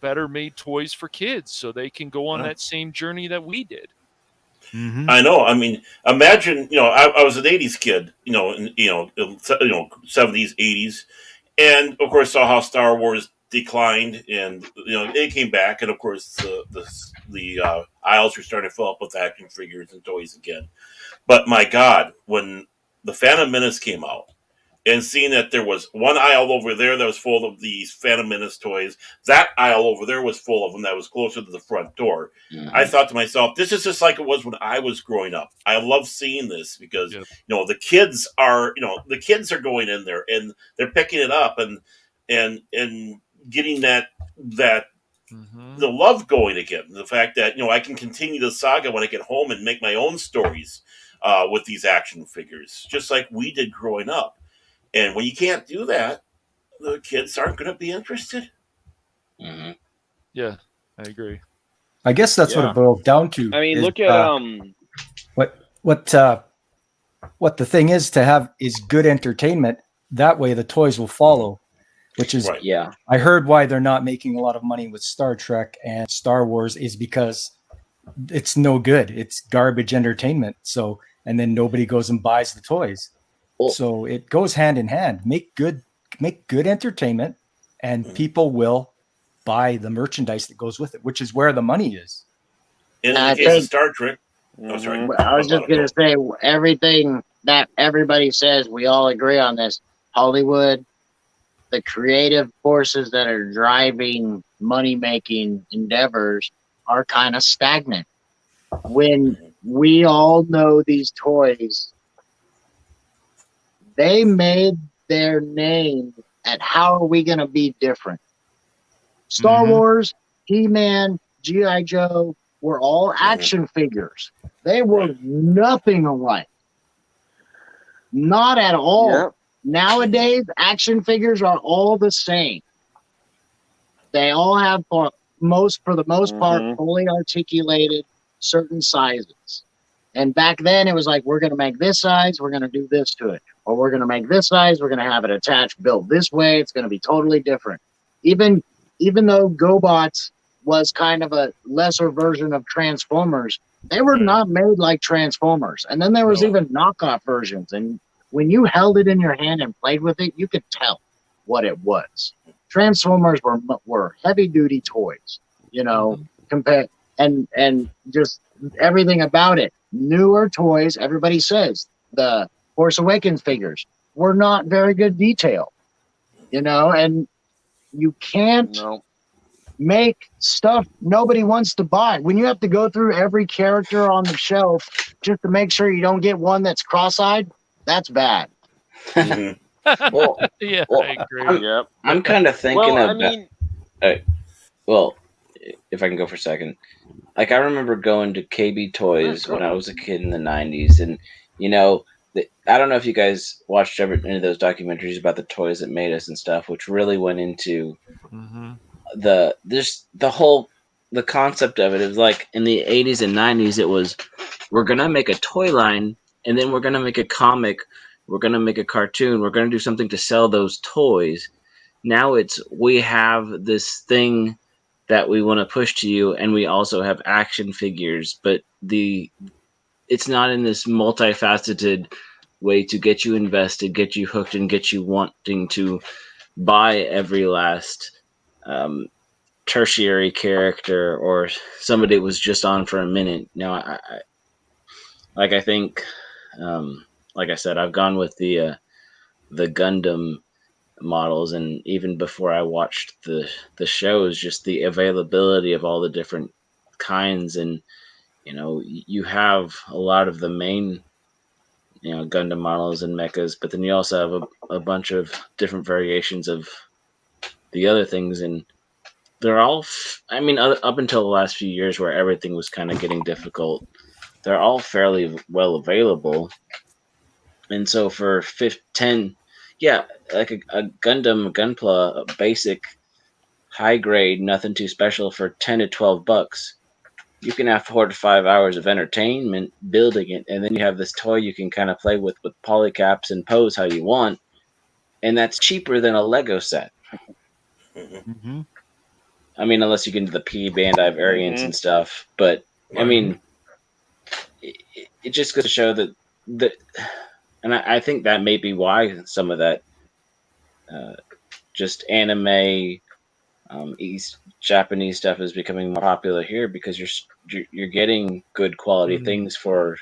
better made toys for kids so they can go on that same journey that we did. I know. I mean, imagine, I was an 80s kid, in 70s, 80s. And of course, saw how Star Wars declined, and, it came back. And of course, the aisles were starting to fill up with action figures and toys again. But my God, when the Phantom Menace came out, and seeing that there was one aisle over there that was full of these Phantom Menace toys, that aisle over there was full of them that was closer to the front door. I thought to myself, this is just like it was when I was growing up. I love seeing this because the kids are going in there and they're picking it up and getting that the love going again. The fact that I can continue the saga when I get home and make my own stories with these action figures, just like we did growing up. And when you can't do that, the kids aren't going to be interested. Mm-hmm. Yeah, I agree. I guess that's what it boils down to. I mean, is, look at what the thing is to have is good entertainment. That way, the toys will follow. Which is, I heard why they're not making a lot of money with Star Trek and Star Wars is because it's no good. It's garbage entertainment. So, and then nobody goes and buys the toys. So it goes hand in hand. Make good entertainment, and people will buy the merchandise that goes with it, which is where the money is. In the case of Star Trek, sorry. I was just going to say everything that everybody says. We all agree on this. Hollywood. The creative forces that are driving money-making endeavors are kind of stagnant. When we all know these toys, they made their name at how are we going to be different. Star Wars, He-Man, G.I. Joe were all action figures. They were nothing alike. Not at all. Yep. Nowadays, action figures are all the same. They all have, for the most part, fully articulated certain sizes. And back then, it was like, we're going to make this size, we're going to do this to it. Or we're going to make this size, we're going to have it attached, built this way, it's going to be totally different. Even though GoBots was kind of a lesser version of Transformers, they were not made like Transformers. And then there was even knockoff versions. And when you held it in your hand and played with it, you could tell what it was. Transformers were heavy-duty toys, compared and just everything about it. Newer toys, everybody says the Force Awakens figures were not very good detail, and you can't make stuff nobody wants to buy. When you have to go through every character on the shelf just to make sure you don't get one that's cross-eyed, that's bad. I agree. I'm kind of thinking if I can go for a second. Like, I remember going to KB Toys when I was a kid in the 90s, and I don't know if you guys watched any of those documentaries about the toys that made us and stuff, which really went into the concept of it. It was like in the 80s and 90s, it was, we're gonna make a toy line, and then we're gonna make a comic, we're gonna make a cartoon, we're gonna do something to sell those toys. Now it's, we have this thing that we want to push to you, and we also have action figures, but it's not in this multifaceted way to get you invested, get you hooked, and get you wanting to buy every last tertiary character or somebody that was just on for a minute. Now, I think, like I said, I've gone with the Gundam models, and even before I watched the shows, just the availability of all the different kinds, and you have a lot of the main Gundam models and mechas, but then you also have a bunch of different variations of the other things, and they're all up until the last few years where everything was kind of getting difficult, they're all fairly well available. And so for 10, like a Gundam Gunpla, a basic high grade, nothing too special, for $10 to $12, you can afford 5 hours of entertainment building it, and then you have this toy you can kind of play with polycaps and pose how you want, and that's cheaper than a Lego set. I mean, unless you get into the P Bandai variants and stuff, but I mean, it just goes to show that and I think that may be why some of that just anime, East Japanese stuff is becoming more popular here, because you're getting good quality things for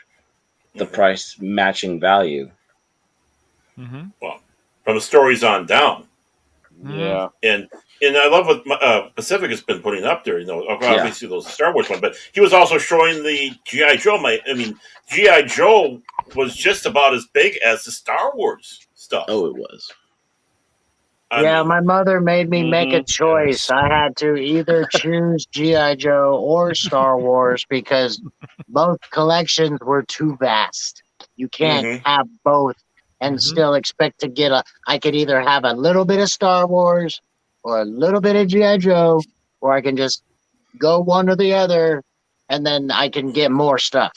the price matching value. Well, from the stories on down. Yeah. And I love what Pacific has been putting up there. You know, obviously those Star Wars ones, but he was also showing the G.I. Joe. G.I. Joe was just about as big as the Star Wars stuff. Oh, it was. Yeah, my mother made me make a choice. Yes. I had to either choose G.I. Joe or Star Wars because both collections were too vast. You can't have both and still expect to get I could either have a little bit of Star Wars or a little bit of G.I. Joe, or I can just go one or the other and then I can get more stuff.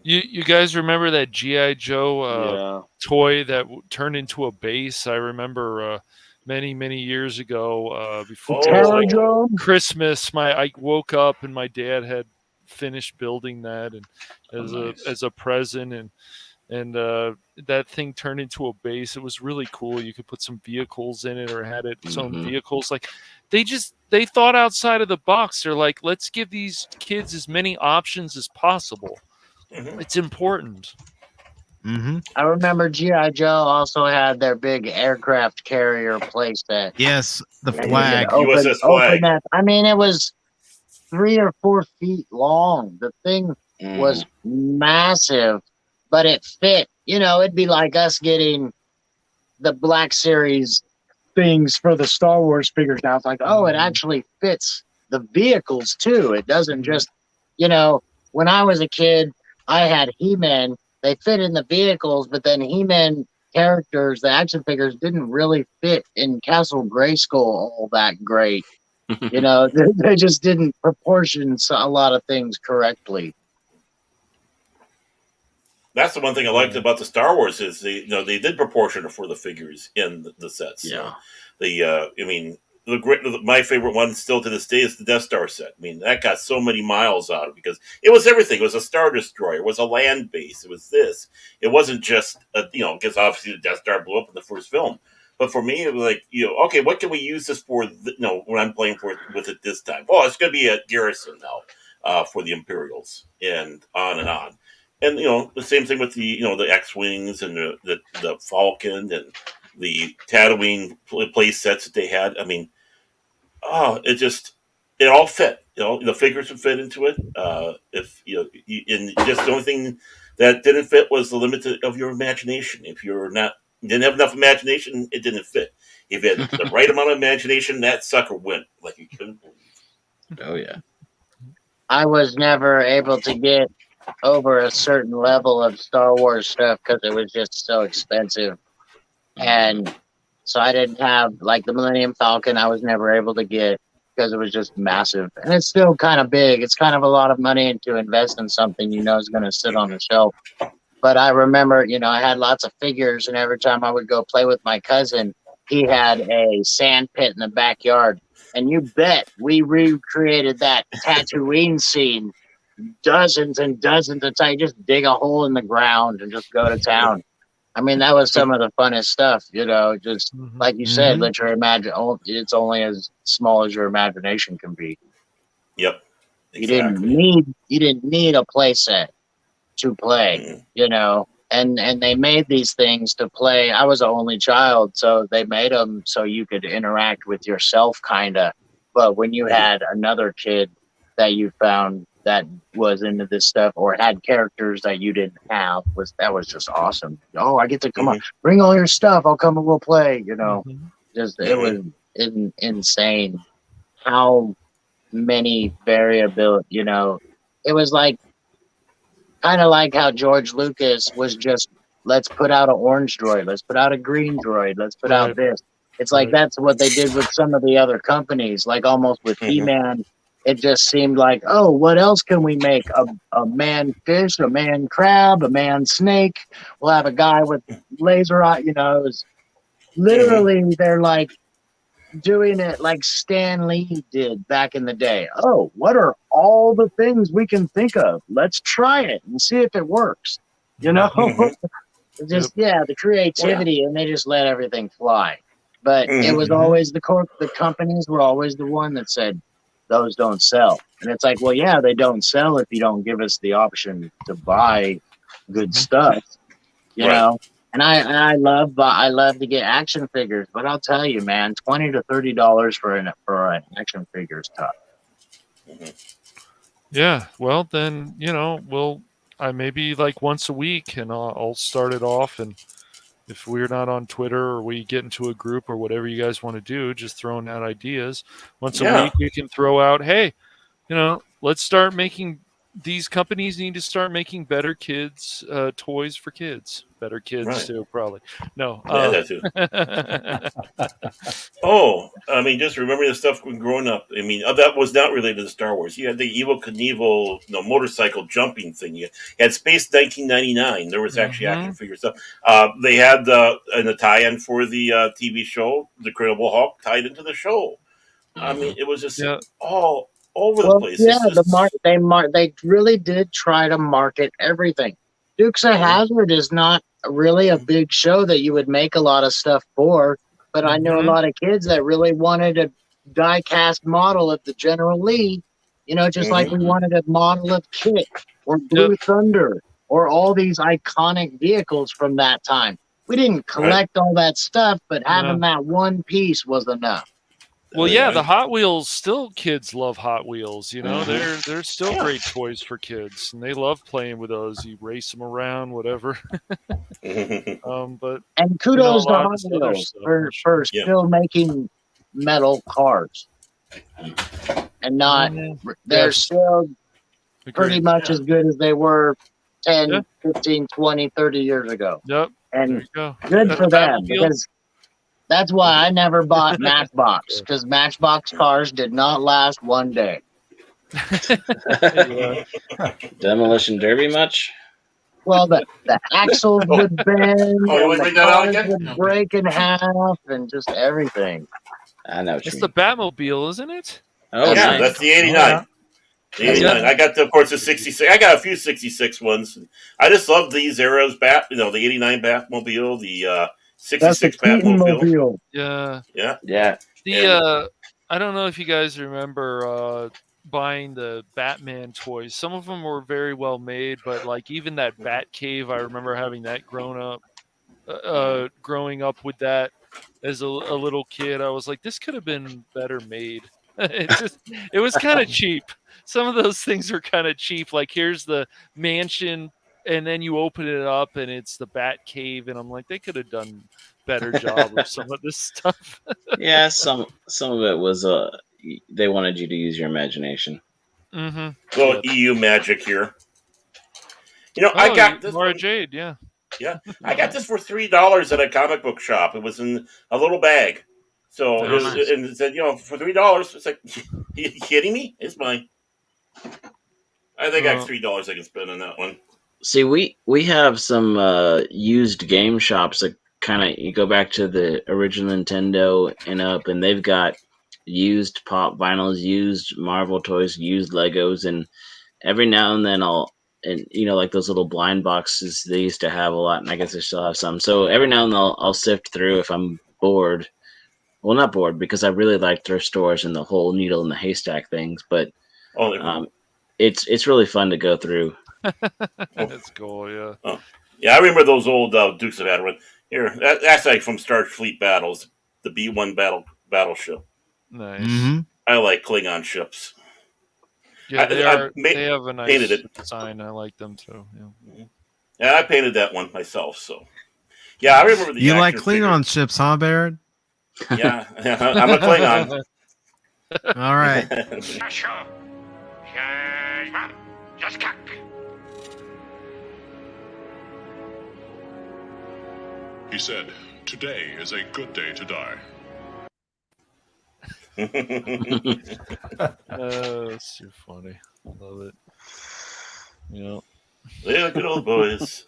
You guys remember that G.I. Joe toy that turned into a base? I remember many years ago before Christmas. I woke up and my dad had finished building that, and as a present, and that thing turned into a base. It was really cool. You could put some vehicles in it, or had its own vehicles. Like they thought outside of the box. They're like, let's give these kids as many options as possible. It's important. I remember G.I. Joe also had their big aircraft carrier playset. Yes, the And you flag. could open USS flag. that. I mean, it was 3 or 4 feet long. The thing was massive, but it fit. You know, it'd be like us getting the Black Series things for the Star Wars figures. Now it's like, oh, it actually fits the vehicles too. It doesn't just, you know, when I was a kid, I had He-Man. They fit in the vehicles, but then He-Man characters, the action figures, didn't really fit in Castle Grayskull all that great. You know, they just didn't proportion a lot of things correctly. That's the one thing I liked about the Star Wars is they did proportion for the figures in the sets. Yeah. My favorite one still to this day is the Death Star set. I mean, that got so many miles out of it because it was everything. It was a Star Destroyer. It was a land base. It was this. It wasn't just, because obviously the Death Star blew up in the first film. But for me, it was like, okay, what can we use this for, when I'm playing with it this time? Oh, it's going to be a garrison now for the Imperials and on and on. And, the same thing with the X-Wings and the Falcon and the Tatooine play sets that they had. I mean, it all fit. The figures would fit into it. And just the only thing that didn't fit was the limit of your imagination. If you didn't have enough imagination, it didn't fit. If you had the right amount of imagination, that sucker went like you couldn't believe. Oh yeah. I was never able to get over a certain level of Star Wars stuff because it was just so expensive. And so I didn't have, like, the Millennium Falcon, I was never able to get because it was just massive. And it's still kind of big. It's kind of a lot of money to invest in something is going to sit on the shelf. But I remember, I had lots of figures, and every time I would go play with my cousin, he had a sand pit in the backyard. And you bet we recreated that Tatooine scene dozens and dozens of times. Just dig a hole in the ground and just go to town. I mean, that was some of the funnest stuff, just like you said, let your it's only as small as your imagination can be. Yep. Exactly. You didn't need a play set to play, and they made these things to play. I was the only child, so they made them so you could interact with yourself kind of. But when you had another kid that you found that was into this stuff or had characters that you didn't have, that was just awesome. Oh, I get to come on, bring all your stuff. I'll come and we'll play. It was insane how many variability. It was like kind of like how George Lucas was just, let's put out an orange droid, let's put out a green droid, let's put out this. It's like that's what they did with some of the other companies, like almost with He-Man. It just seemed like, oh, what else can we make? A man fish, a man crab, a man snake. We'll have a guy with laser eye. It was literally they're like doing it like Stan Lee did back in the day. Oh, what are all the things we can think of? Let's try it and see if it works. Just the creativity, and they just let everything fly. But it was always the companies were always the one that said, those don't sell. And it's like, well, yeah, they don't sell if you don't give us the option to buy good stuff, you know? And I love to get action figures, but I'll tell you, man, $20 to $30 for an action figure is tough. Yeah, well then, I maybe like once a week, and I'll start it off, and if we're not on Twitter or we get into a group or whatever you guys want to do, just throwing out ideas. Once a week we can throw out, hey, let's start making, these companies need to start making better kids toys for kids. Better kids too, probably. No. That too. Oh, I mean, just remember the stuff when growing up. I mean, that was not related to Star Wars. You had the Evel Knievel motorcycle jumping thing. You had Space 1999. There was actually action figure stuff. They had the tie-in for the TV show, The Incredible Hulk, tied into the show. I mean, it was just all over the place. Yeah, they really did try to market everything. Dukes of Hazzard is not really a big show that you would make a lot of stuff for, but I know a lot of kids that really wanted a die-cast model of the General Lee, just like we wanted a model of Kit or Blue Thunder or all these iconic vehicles from that time. We didn't collect all that stuff, but having that one piece was enough. Well, yeah, the Hot Wheels, kids love Hot Wheels. They're still great toys for kids, and they love playing with those. You race them around, whatever. But and kudos to Hot Wheels for still making metal cars, and not they're still pretty much as good as they were 10, 15, 20, 30 years ago. Yep, and good for them because. That's why I never bought Matchbox, because Matchbox cars did not last one day. Demolition Derby much? Well, the axles would bend, and the cars would break in half, and just everything. I know what you mean. It's the Batmobile, isn't it? Oh, yeah, that's the 89. The 89. I got, of course, the 66. I got a few 66 ones. I just love these eras. The 89 Batmobile, the 66 Batmobile. Yeah. I don't know if you guys remember buying the Batman toys. Some of them were very well made, but like even that Batcave, I remember having that growing up with that as a little kid. I was like, this could have been better made. It was kind of cheap. Some of those things are kind of cheap. Like here's the mansion, and then you open it up and it's the Bat Cave, and I'm like, they could have done better job of some of this stuff. Yeah, some of it was they wanted you to use your imagination. Little EU magic here. I got this Mara Jade, yeah. I got this for $3 at a comic book shop. It was in a little bag. So and it said, for $3. It's like, you kidding me? It's mine. I think I have $3 I can spend on that one. See, we have some used game shops that kind of, you go back to the original Nintendo and up, and they've got used pop vinyls, used Marvel toys, used Legos, and every now and then like those little blind boxes they used to have a lot, and I guess they still have some. So every now and then I'll sift through if I'm bored. Well, not bored, because I really like thrift stores and the whole needle in the haystack things, but it's really fun to go through. That's cool, yeah. Oh. Yeah, I remember those old Dukes of Hazzard. Here, that's like from Starfleet Battles, the B-1 battleship. Nice. I like Klingon ships. Yeah, they have a nice design. I like them too. Yeah, I painted that one myself. So, yeah, I remember the. You like Klingon ships, huh, Baron? Yeah, I'm a Klingon. All right. He said, "Today is a good day to die." That's too funny. I love it. They're good old boys.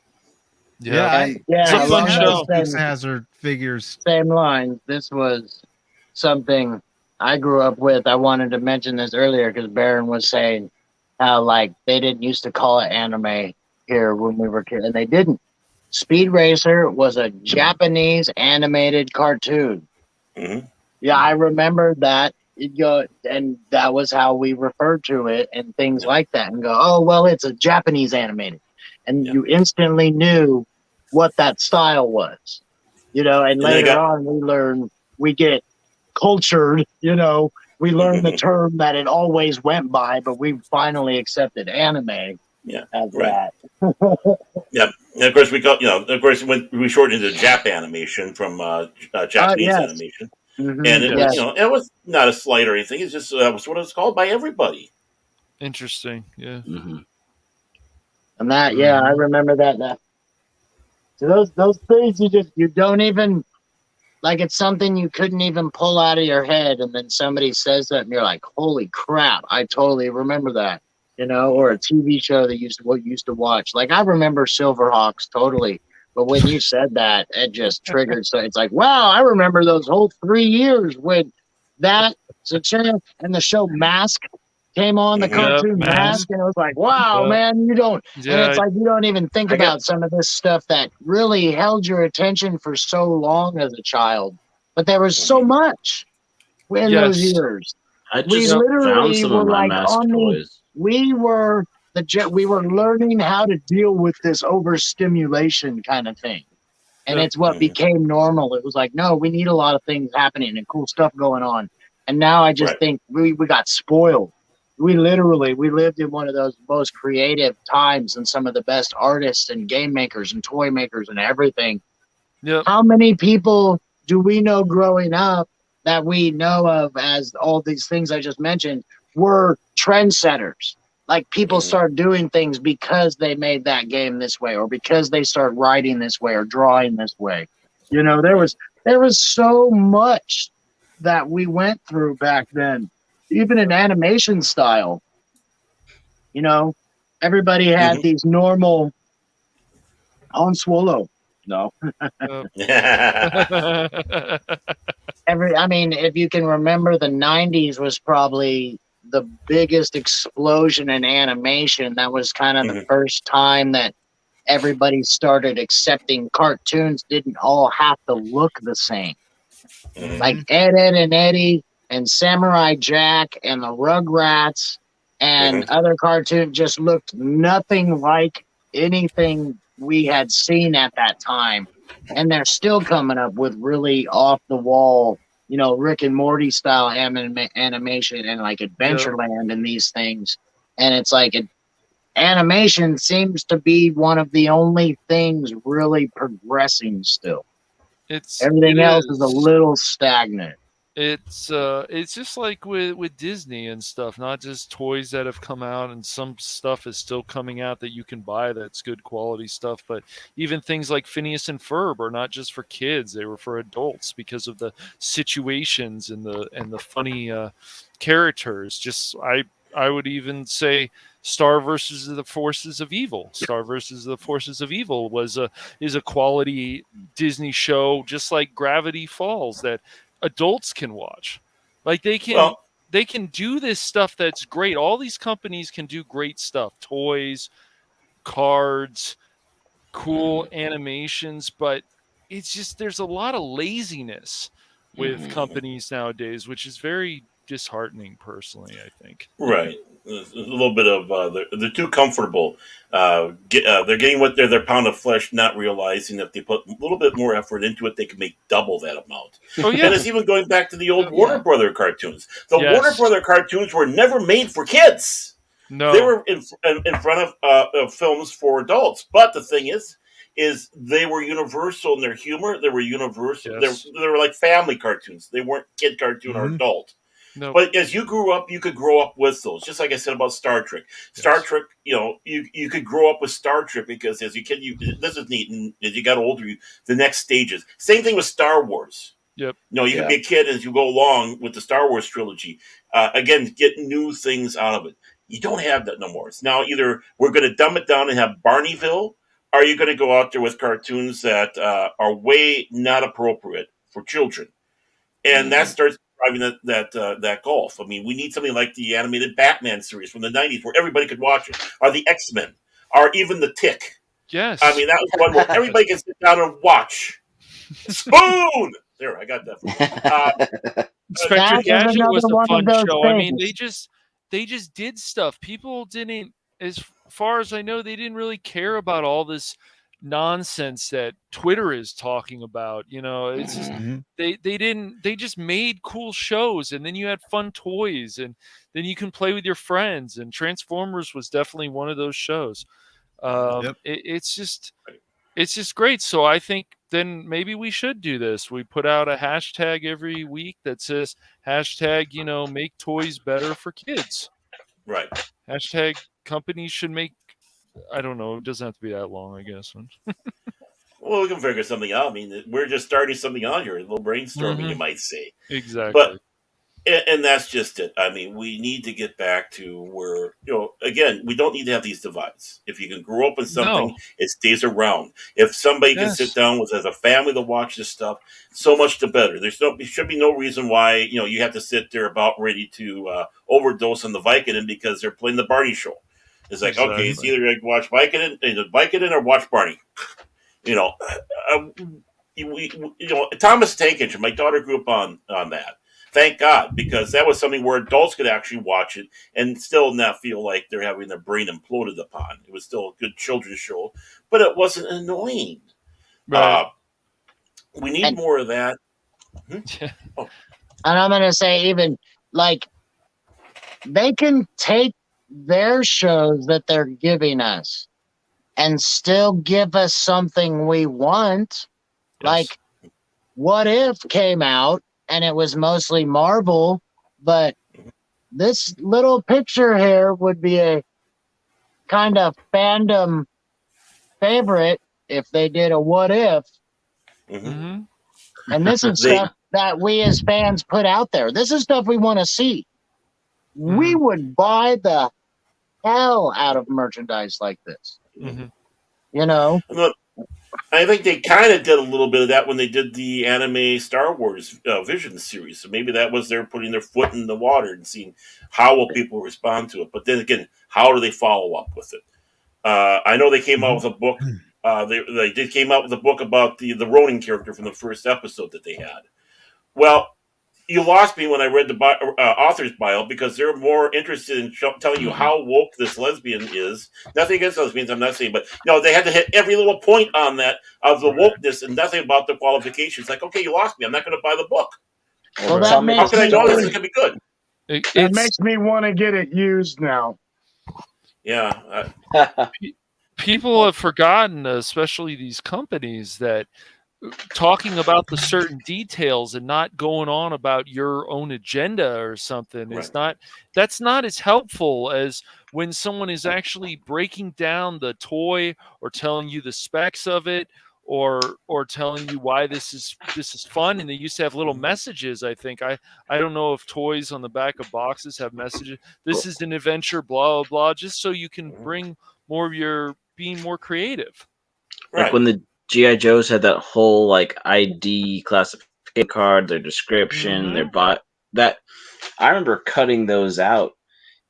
It's a fun show. Dukes of Hazzard figures. Same line. This was something I grew up with. I wanted to mention this earlier because Baron was saying how they didn't used to call it anime here when we were kids, and they didn't. Speed Racer was a Japanese animated cartoon. Yeah, I remember that. And that was how we referred to it and things like that. And go, oh, well, it's a Japanese animated. And you instantly knew what that style was, you know, and later on we get cultured, you know, we learn the term that it always went by, but we finally accepted anime as that. Yeah, and of course we got, you know, of course when we shortened it to Jap animation from Japanese animation, and it was, you know, it was not a slight or anything. It's just that was what it was called by everybody. Interesting, yeah. And that, I remember that. So those things you don't even, like, it's something you couldn't even pull out of your head, and then somebody says that, and you're like, "Holy crap! I totally remember that." You know, or a TV show that used to watch. Like, I remember Silverhawks totally, but when you said that, it just triggered. So it's like, wow, I remember those whole 3 years when that and the show Mask came on, the cartoon Mask, and it was like, wow, man, you don't. And it's like you don't even think about some of this stuff that really held your attention for so long as a child. But there was so much in those years. I just found some of my Mask toys. We were learning how to deal with this overstimulation kind of thing. And it's what became normal. It was like, no, we need a lot of things happening and cool stuff going on. And now I just think we got spoiled. We lived in one of those most creative times, and some of the best artists and game makers and toy makers and everything. Yep. How many people do we know growing up that we know of as all these things I just mentioned were trendsetters? Like, people start doing things because they made that game this way, or because they start writing this way or drawing this way. You know, there was so much that we went through back then, even in animation style. You know, everybody had these normal Han Swallow. No. I mean, if you can remember, the 90s was probably the biggest explosion in animation. That was kind of the first time that everybody started accepting cartoons didn't all have to look the same. Like Ed, Edd and Eddy and Samurai Jack and the Rugrats and other cartoons just looked nothing like anything we had seen at that time. And they're still coming up with really off-the-wall, you know, Rick and Morty style animation and like Adventureland and these things. And it's like animation seems to be one of the only things really progressing still. Everything else is a little stagnant. It's just like with Disney and stuff, not just toys that have come out, and some stuff is still coming out that you can buy that's good quality stuff, but even things like Phineas and Ferb are not just for kids, they were for adults because of the situations and the funny characters. Just I would even say Star versus the Forces of Evil. Star versus the Forces of Evil is a quality Disney show, just like Gravity Falls, that adults can watch. Like they can do this stuff that's great. All these companies can do great stuff. Toys, cards, cool animations, but it's just there's a lot of laziness with companies nowadays, which is very disheartening personally, I think. Right. There's a little bit of they're too comfortable. They're getting what their pound of flesh, not realizing that if they put a little bit more effort into it, they can make double that amount. Oh, yeah. And it's even going back to the old Warner Brother cartoons. The Warner Brother cartoons were never made for kids. No, they were in front of films for adults. But the thing is they were universal in their humor. They were universal. Yes. They were like family cartoons. They weren't kid cartoon or adult. No. But as you grew up, you could grow up with those. Just like I said about Star Trek. Star Trek, you know, you could grow up with Star Trek because as a kid, this is neat. And as you got older, the next stages. Same thing with Star Wars. Yep. You know, you can be a kid as you go along with the Star Wars trilogy. Again, get new things out of it. You don't have that no more. It's now either we're going to dumb it down and have Barneyville, or are you going to go out there with cartoons that are way not appropriate for children. And that starts driving that gulf. I mean, we need something like the animated Batman series from the 90s where everybody could watch it, or the X-Men, or even the Tick. Yes. I mean, that was one where everybody can sit down and watch. Spoon! There, I got that. Inspector Gadget was a fun show. I mean, they just did stuff. People didn't, as far as I know, they didn't really care about all this nonsense that Twitter is talking about. You know, it's just they just made cool shows, and then you had fun toys, and then you can play with your friends. And Transformers was definitely one of those shows. It's just great. So I think then maybe we should do this. We put out a hashtag every week that says hashtag, you know, make toys better for kids. Right. Hashtag companies should make, I don't know, it doesn't have to be that long, I guess. Well, we can figure something out. I mean, we're just starting something on here, a little brainstorming, you might say. Exactly. But and that's just it. I mean, we need to get back to where, you know, again, we don't need to have these divides. If you can grow up in something, it stays around. If somebody can sit down with as a family to watch this stuff, so much the better. There should be no reason why, you know, you have to sit there about ready to overdose on the Vicodin because they're playing the Barney show. It's like, okay, it's either like watch Vicodin or watch Barney. You know, Thomas Tank Engine. My daughter grew up on that. Thank God, because that was something where adults could actually watch it and still not feel like they're having their brain imploded upon. It was still a good children's show, but it wasn't annoying. Right. We need more of that. And I'm going to say, even like, they can take their shows that they're giving us and still give us something we want. Like, What If came out, and it was mostly Marvel, but this little picture here would be a kind of fandom favorite if they did a What If. And this is stuff that we as fans put out there. This is stuff we want to see. We would buy the hell out of merchandise like this. You know? I think they kind of did a little bit of that when they did the anime Star Wars Vision series. So maybe that was they're putting their foot in the water and seeing how will people respond to it. But then again, how do they follow up with it? I know they came out with a book. They did came out with a book about the Ronin character from the first episode that they had. Well, you lost me when I read the author's bio because they're more interested in telling you how woke this lesbian is. Nothing against lesbians, I'm not saying, but they had to hit every little point on that of the wokeness and nothing about the qualifications. Like, okay, you lost me. I'm not going to buy the book. Well, how can I know this is going to be good? It makes me want to get it used now. Yeah. People have forgotten, especially these companies, that talking about the certain details and not going on about your own agenda or something that's not as helpful as when someone is actually breaking down the toy or telling you the specs of it or telling you why this is fun. And they used to have little messages. I think I don't know if toys on the back of boxes have messages. This is an adventure, blah blah blah, just so you can bring more of your being more creative. Like when the G.I. Joes had that whole like ID classification card, their description, their that I remember cutting those out,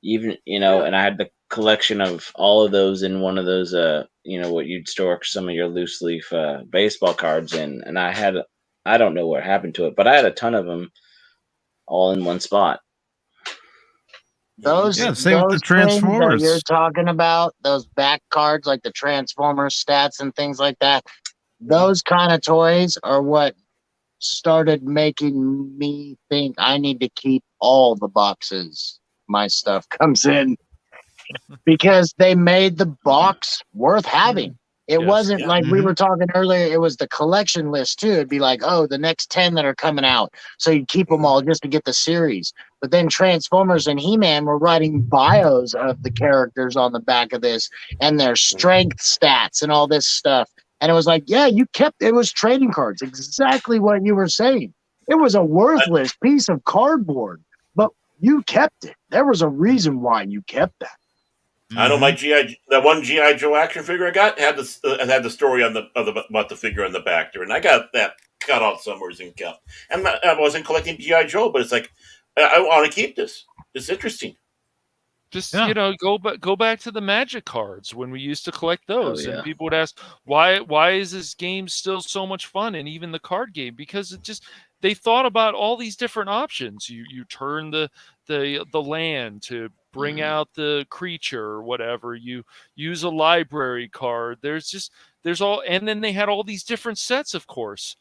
even and I had the collection of all of those in one of those what you'd store some of your loose leaf baseball cards in, and I don't know what happened to it, but I had a ton of them all in one spot. Same with the Transformers. That you're talking about, those back cards like the Transformers stats and things like that. Those kind of toys are what started making me think I need to keep all the boxes my stuff comes in, because they made the box worth having. It wasn't like we were talking earlier, it was the collection list too. It'd be like, oh, the next 10 that are coming out. So you'd keep them all just to get the series. But then Transformers and He-Man were writing bios of the characters on the back of this and their strength stats and all this stuff. And it was like, yeah, it was trading cards. Exactly what you were saying. It was a worthless piece of cardboard, but you kept it. There was a reason why you kept that. I know my that one G.I. Joe action figure I got had the story about the figure on the back there, and I got that cut out somewhere and kept. And I wasn't collecting G.I. Joe, but it's like I want to keep this. It's interesting. Just go back to the Magic cards when we used to collect those, and people would ask why is this game still so much fun, and even the card game, because they thought about all these different options. You turn the land to bring out the creature or whatever. You use a library card. There's all, and then they had all these different sets, of course.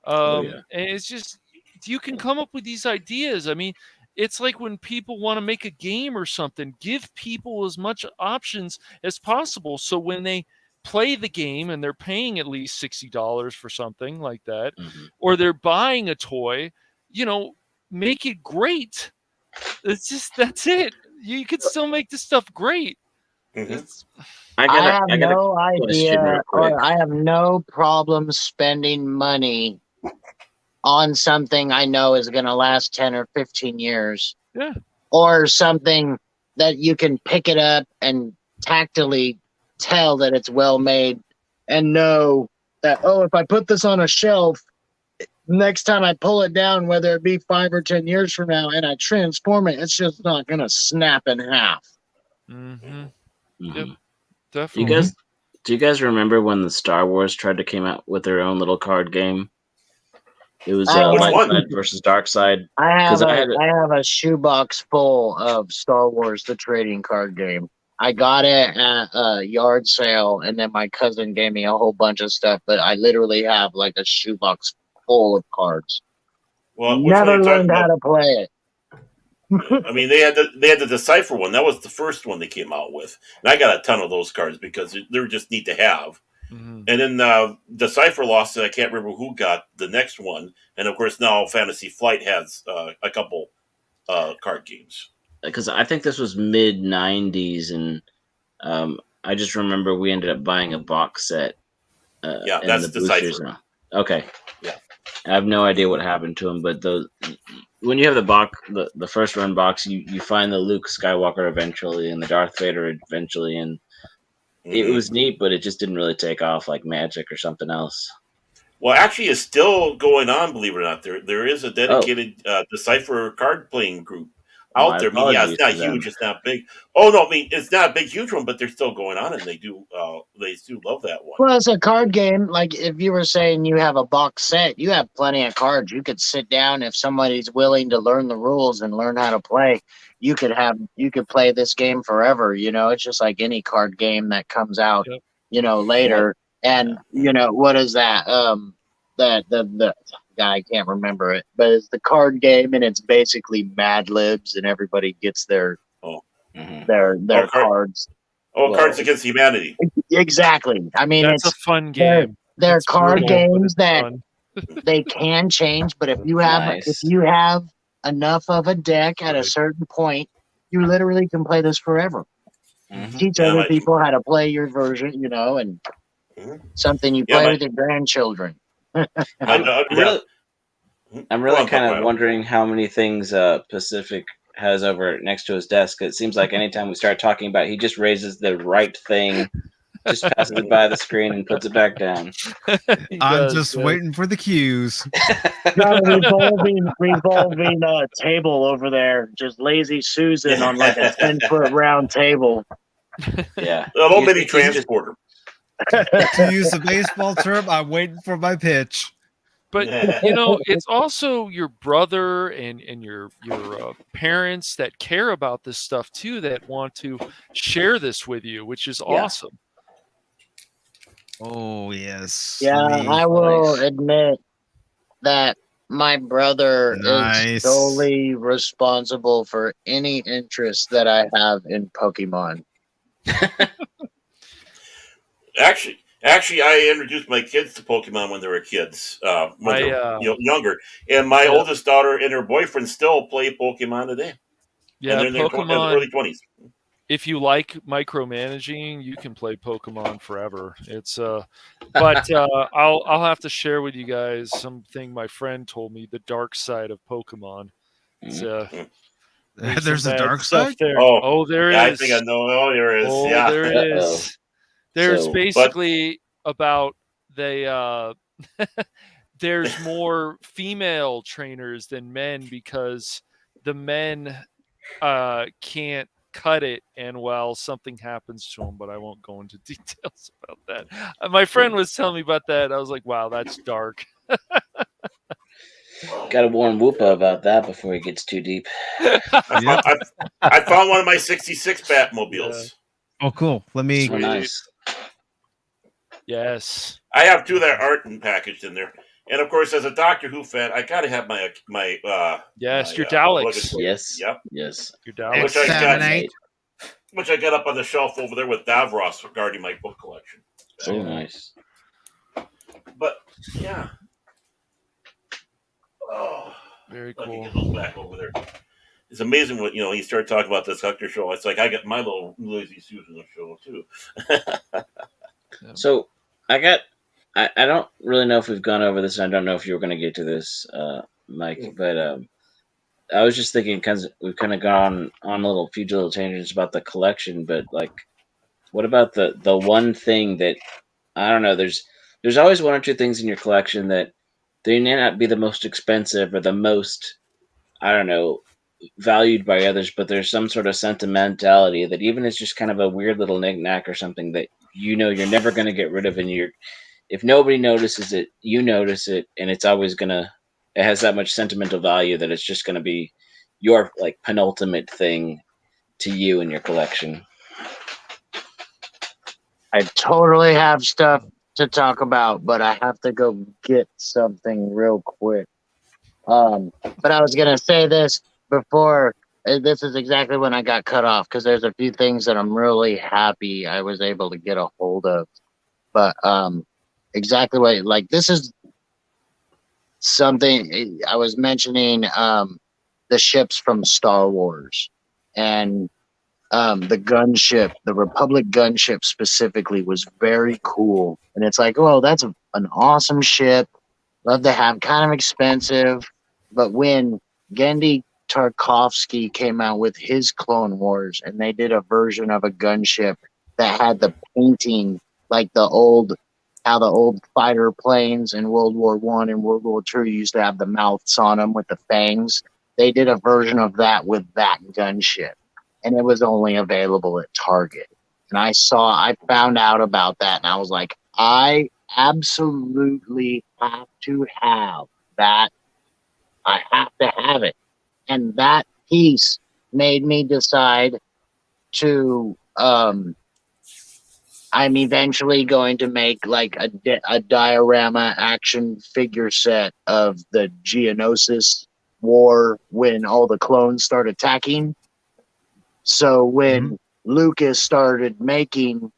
And it's just, you can come up with these ideas. I mean, it's like when people want to make a game or something, give people as much options as possible. So when they play the game and they're paying at least $60 for something like that, or they're buying a toy, make it great. It's just, that's it. You can still make this stuff great. I have no idea, or I have no problem spending money on something I know is going to last 10 or 15 years. Yeah. Or something that you can pick it up and tactily tell that it's well made and know that, if I put this on a shelf, next time I pull it down, whether it be 5 or 10 years from now, and I transform it, it's just not going to snap in half. Yep, definitely. Do you guys remember when the Star Wars tried to come out with their own little card game? It was light side versus dark side. I have a shoebox full of Star Wars, the trading card game. I got it at a yard sale, and then my cousin gave me a whole bunch of stuff, but I literally have like a shoebox full of cards. Well, never learned how to play it. I mean, they had the Decipher one. That was the first one they came out with, and I got a ton of those cards because they're just neat to have. And then Decipher lost it. I can't remember who got the next one, and of course now Fantasy Flight has a couple card games. Because I think this was mid '90s, and I just remember we ended up buying a box set. That's the Decipher. Okay. Yeah. I have no idea what happened to them, but when you have the first run box, you find the Luke Skywalker eventually and the Darth Vader eventually, and it was neat, but it just didn't really take off like Magic or something else. Well, actually, it's still going on. Believe it or not, there is a dedicated Decipher card playing group out there. I mean, it's not huge, it's not big. Oh no, I mean it's not a big, huge one, but they're still going on, and they do love that one. Well, it's a card game. Like if you were saying you have a box set, you have plenty of cards. You could sit down if somebody's willing to learn the rules and learn how to play. You could play this game forever. It's just like any card game that comes out, later. And what is that? The I can't remember it, but it's the card game, and it's basically Mad Libs, and everybody gets their cards. Cards Against Humanity. Exactly. I mean, it's a fun game. They're card games that they can change, but if you have enough of a deck at a certain point, you literally can play this forever. Teach other people how to play your version, and something you play with your grandchildren. I'm really kind of wondering how many things Pacific has over next to his desk. It seems like anytime we start talking about it, he just raises the right thing, just passes it by the screen and puts it back down. I'm just waiting for the cues. Got a revolving table over there. Just lazy Susan on like a 10-foot round table. Yeah. A little mini transporter. To use the baseball term, I'm waiting for my pitch. But it's also your brother and your parents that care about this stuff too, that want to share this with you, which is awesome. Oh yes. Yeah, I will admit that my brother is solely responsible for any interest that I have in Pokemon. Actually, I introduced my kids to Pokemon when they were kids, when they were younger. And my oldest daughter and her boyfriend still play Pokemon today. Yeah, and they're in their early 20s. If you like micromanaging, you can play Pokemon forever. It's but I'll have to share with you guys something my friend told me, the dark side of Pokemon. It's, there's a dark side there. There is. I think I know. Oh, there is. Yeah, there is. There's basically about there's more female trainers than men because the men can't cut it, and something happens to them, but I won't go into details about that. My friend was telling me about that. I was like, wow, that's dark. Got to warn Woopah about that before he gets too deep. I found one of my '66 Batmobiles. Oh, cool. Let me. So nice. Yes. I have two that aren't packaged in there, and of course, as a Doctor Who fan, I got to have my yes, your Daleks. obligatory- Yes. Yep. Yes. Your Daleks. Which I got up on the shelf over there with Davros regarding my book collection. So nice. But yeah. Oh, very let me cool. get those back over there. It's amazing what he started talking about this Hector show. It's like I got my little Lazy Susan show too. So I don't really know if we've gone over this, and I don't know if you were going to get to this, Mike, but I was just thinking, because we've kind of gone on a few little tangents about the collection, but like, what about the one thing that, I don't know, there's always one or two things in your collection that they may not be the most expensive or the most, I don't know, valued by others, but there's some sort of sentimentality that even it's just kind of a weird little knick-knack or something that you're never going to get rid of, and if nobody notices it, you notice it, and it's always it has that much sentimental value that it's just going to be your like penultimate thing to you in your collection. I totally have stuff to talk about, but I have to go get something real quick. But I was gonna say this before. This is exactly when I got cut off, because there's a few things that I'm really happy I was able to get a hold of. But exactly what, like, this is something I was mentioning. The ships from Star Wars and the gunship, the Republic gunship specifically, was very cool. And it's like, oh, that's an awesome ship. Love to have, kind of expensive. But when Genndy Tartakovsky came out with his Clone Wars, and they did a version of a gunship that had the painting like how the old fighter planes in World War I and World War II used to have the mouths on them with the fangs. They did a version of that with that gunship, and it was only available at Target. And I found out about that, and I was like, I absolutely have to have that. I have to have it. And that piece made me decide to, I'm eventually going to make like a diorama action figure set of the Geonosis war when all the clones start attacking. So when Lucas started making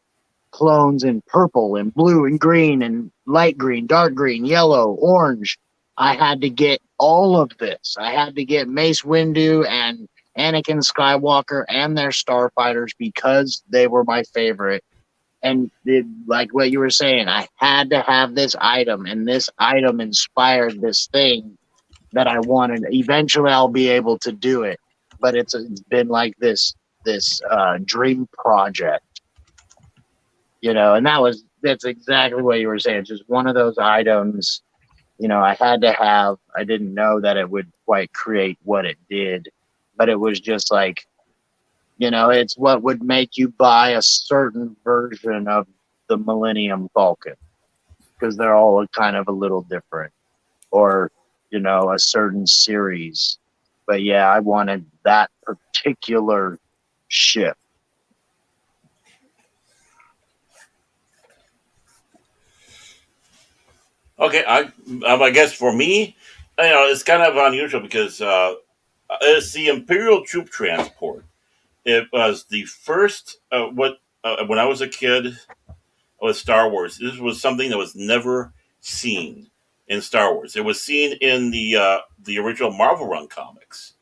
clones in purple and blue and green and light green, dark green, yellow, orange, I had to get all of this. I had to get Mace Windu and Anakin Skywalker and their starfighters because they were my favorite. And like what you were saying, I had to have this item, and this item inspired this thing that I wanted. Eventually I'll be able to do it, but it's been like this dream project, and that's exactly what you were saying. It's just one of those items, I had to have. I didn't know that it would quite create what it did, but it was just like, it's what would make you buy a certain version of the Millennium Falcon, because they're all kind of a little different, or, a certain series. But yeah, I wanted that particular ship. Okay, I guess for me, it's kind of unusual because it's the Imperial Troop Transport. It was the first when I was a kid with Star Wars. This was something that was never seen in Star Wars. It was seen in the original Marvel Run comics.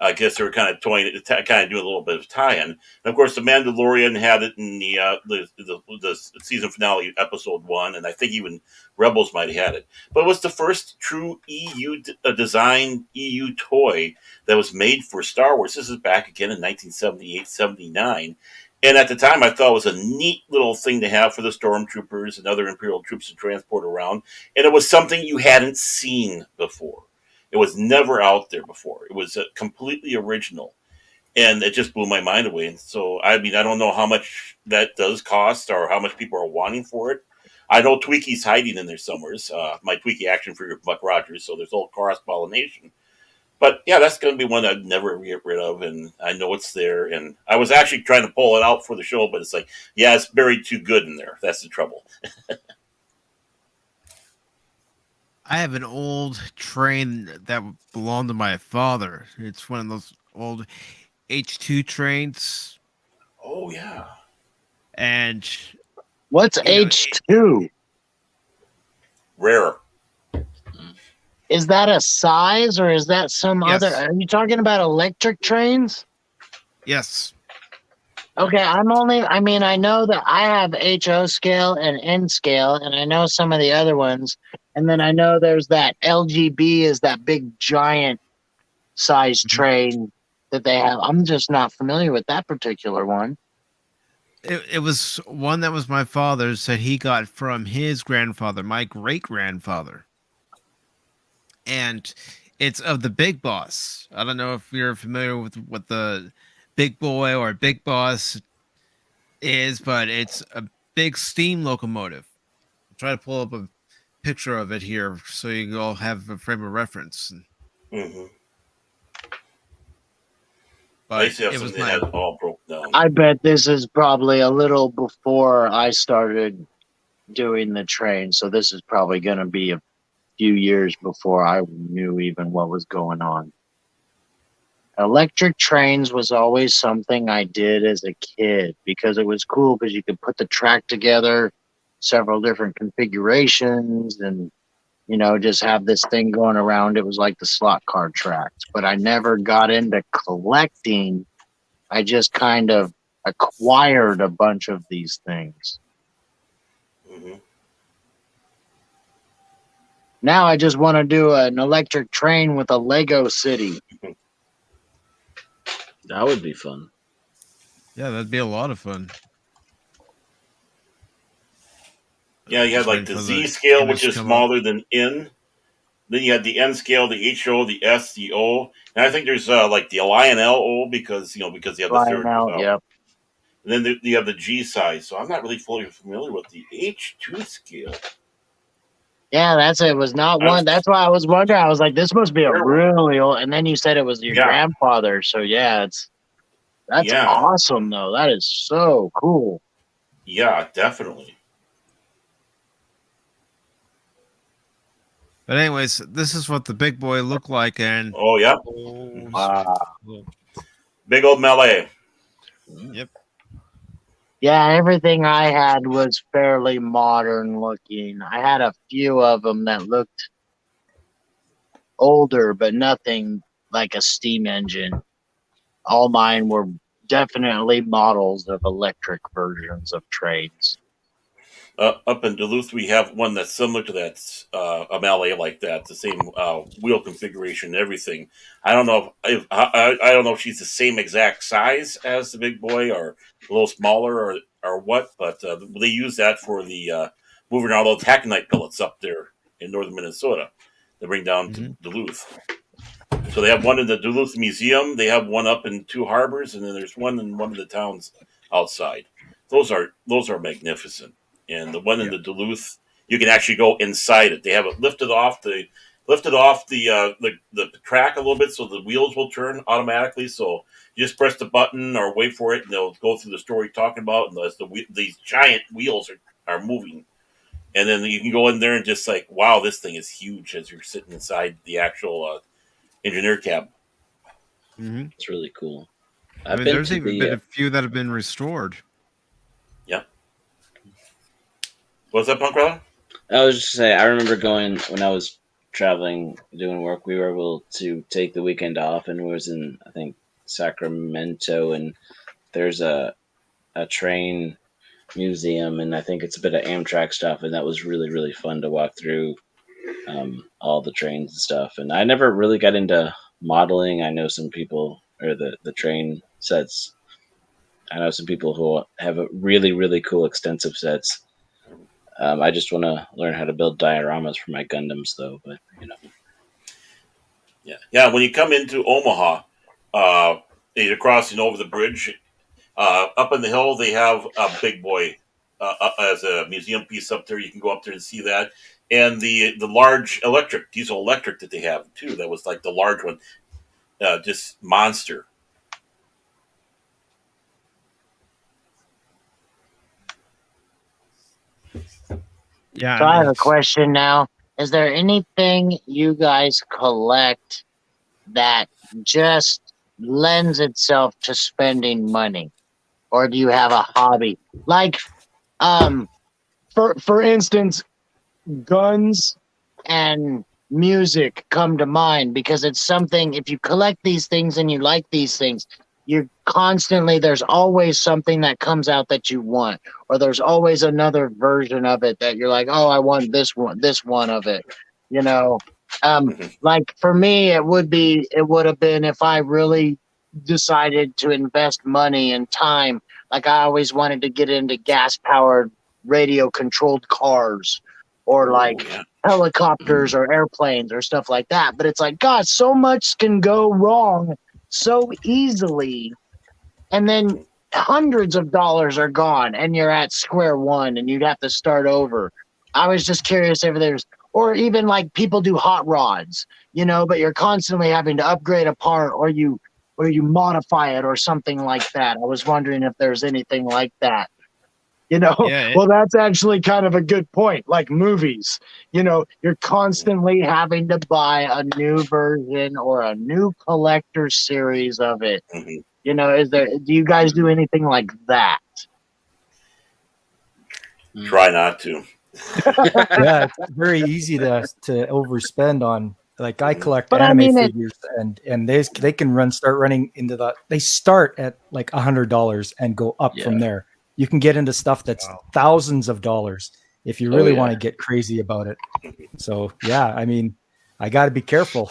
I guess they were kind of doing a little bit of tie-in. And of course, The Mandalorian had it in the season finale, episode 1, and I think even Rebels might have had it. But it was the first true EU design EU toy that was made for Star Wars. This is back again in 1978, 79. And at the time, I thought it was a neat little thing to have for the stormtroopers and other Imperial troops to transport around. And it was something you hadn't seen before. It was never out there before. It was completely original, and it just blew my mind away. And so, I don't know how much that does cost or how much people are wanting for it. I know Tweaky's hiding in there somewhere. My Tweaky action figure, Buck Rogers. So there's all cross pollination. But yeah, that's going to be one I'd never get rid of, and I know it's there. And I was actually trying to pull it out for the show, but it's like, yeah, it's buried too good in there. That's the trouble. I have an old train that belonged to my father. It's one of those old H2 trains. Oh yeah. And what's H2? Rare. Is that a size or is that some Yes. other? Are you talking about electric trains? Yes. Okay, I know that I have HO scale and N scale, and I know some of the other ones. And then I know there's that LGB is that big giant size train that they have. I'm just not familiar with that particular one. It was one that was my father's that he got from his grandfather, my great-grandfather. And it's of the Big Boss. I don't know if you're familiar with what the Big Boy or Big Boss is, but it's a big steam locomotive. I'll try to pull up a picture of it here so you all have a frame of reference. Mm-hmm. But I used to have it some was that my had it all broke down. I bet this is probably a little before I started doing the train, so this is probably going to be a few years before I knew even what was going on. Electric trains was always something I did as a kid because it was cool because you could put the track together, several different configurations, and just have this thing going around. It was like the slot car tracks, but I never got into collecting. I just kind of acquired a bunch of these things. Mm-hmm. Now I just want to do an electric train with a Lego city. That would be fun. Yeah, that'd be a lot of fun. Yeah, you had like the Z scale, which is smaller than N. Then you had the N scale, the HO, the S, the O, and I think there's like the Lionel O because you have the third. Yep. And then you have the G size. So I'm not really fully familiar with the H2 scale. Yeah, that's it. Was not one. That's why I was wondering. I was like, this must be a really old. And then you said it was your grandfather. So yeah, that's awesome though. That is so cool. Yeah, definitely. But anyways, this is what the Big Boy looked like, and oh yeah, big old melee. Yep. Yeah, everything I had was fairly modern looking. I had a few of them that looked older, but nothing like a steam engine. All mine were definitely models of electric versions of trains. Up in Duluth, we have one that's similar to that, a melee like that, the same wheel configuration and everything. I don't know if I don't know if she's the same exact size as the Big Boy or a little smaller or what, but they use that for the moving all those taconite pellets up there in northern Minnesota. They bring down to Duluth. So they have one in the Duluth Museum. They have one up in Two Harbors, and then there's one in one of the towns outside. Those are magnificent. And the one in the Duluth, you can actually go inside it. They have it lifted off the track a little bit, so the wheels will turn automatically. So you just press the button or wait for it, and they'll go through the story talking about. And these giant wheels are moving, and then you can go in there and just like, wow, this thing is huge as you're sitting inside the actual engineer cab. Mm-hmm. It's really cool. There's even been a few that have been restored. Yeah. What's that, Punkwaddle? I was just saying, I remember going when I was traveling, doing work, we were able to take the weekend off and was in, I think, Sacramento, and there's a train museum, and I think it's a bit of Amtrak stuff, and that was really, really fun to walk through all the trains and stuff. And I never really got into modeling. I know some people, or the train sets, I know some people who have a really, really cool extensive sets. I just want to learn how to build dioramas for my Gundams, though. But yeah. When you come into Omaha, you're crossing over the bridge. Up in the hill, they have a Big Boy as a museum piece up there. You can go up there and see that. And the large diesel electric that they have too. That was like the large one, just monster. Yeah. So I have a question now. Is there anything you guys collect that just lends itself to spending money? Or do you have a hobby? Like, For instance, guns and music come to mind because it's something, if you collect these things and you like these things, there's always something that comes out that you want, or there's always another version of it that you're like, oh, I want this one of it, you know. Like for me, it would have been if I really decided to invest money and time. Like I always wanted to get into gas-powered radio controlled cars, or like helicopters or airplanes or stuff like that. But it's like, God, so much can go wrong so easily, and then hundreds of dollars are gone and you're at square one and you'd have to start over. I was just curious if there's, or even like people do hot rods, you know, but you're constantly having to upgrade a part, or you modify it or something like that. I was wondering if there's anything like that. You know, well, that's actually kind of a good point. Like movies, you know, you're constantly having to buy a new version or a new collector series of it. You know, do you guys do anything like that? Try not to. Yeah, it's very easy to overspend on. Like I collect anime figures, and they can start running into they start at like $100 and go up from there. You can get into stuff that's thousands of dollars if you really want to get crazy about it. So yeah, I mean, I got to be careful.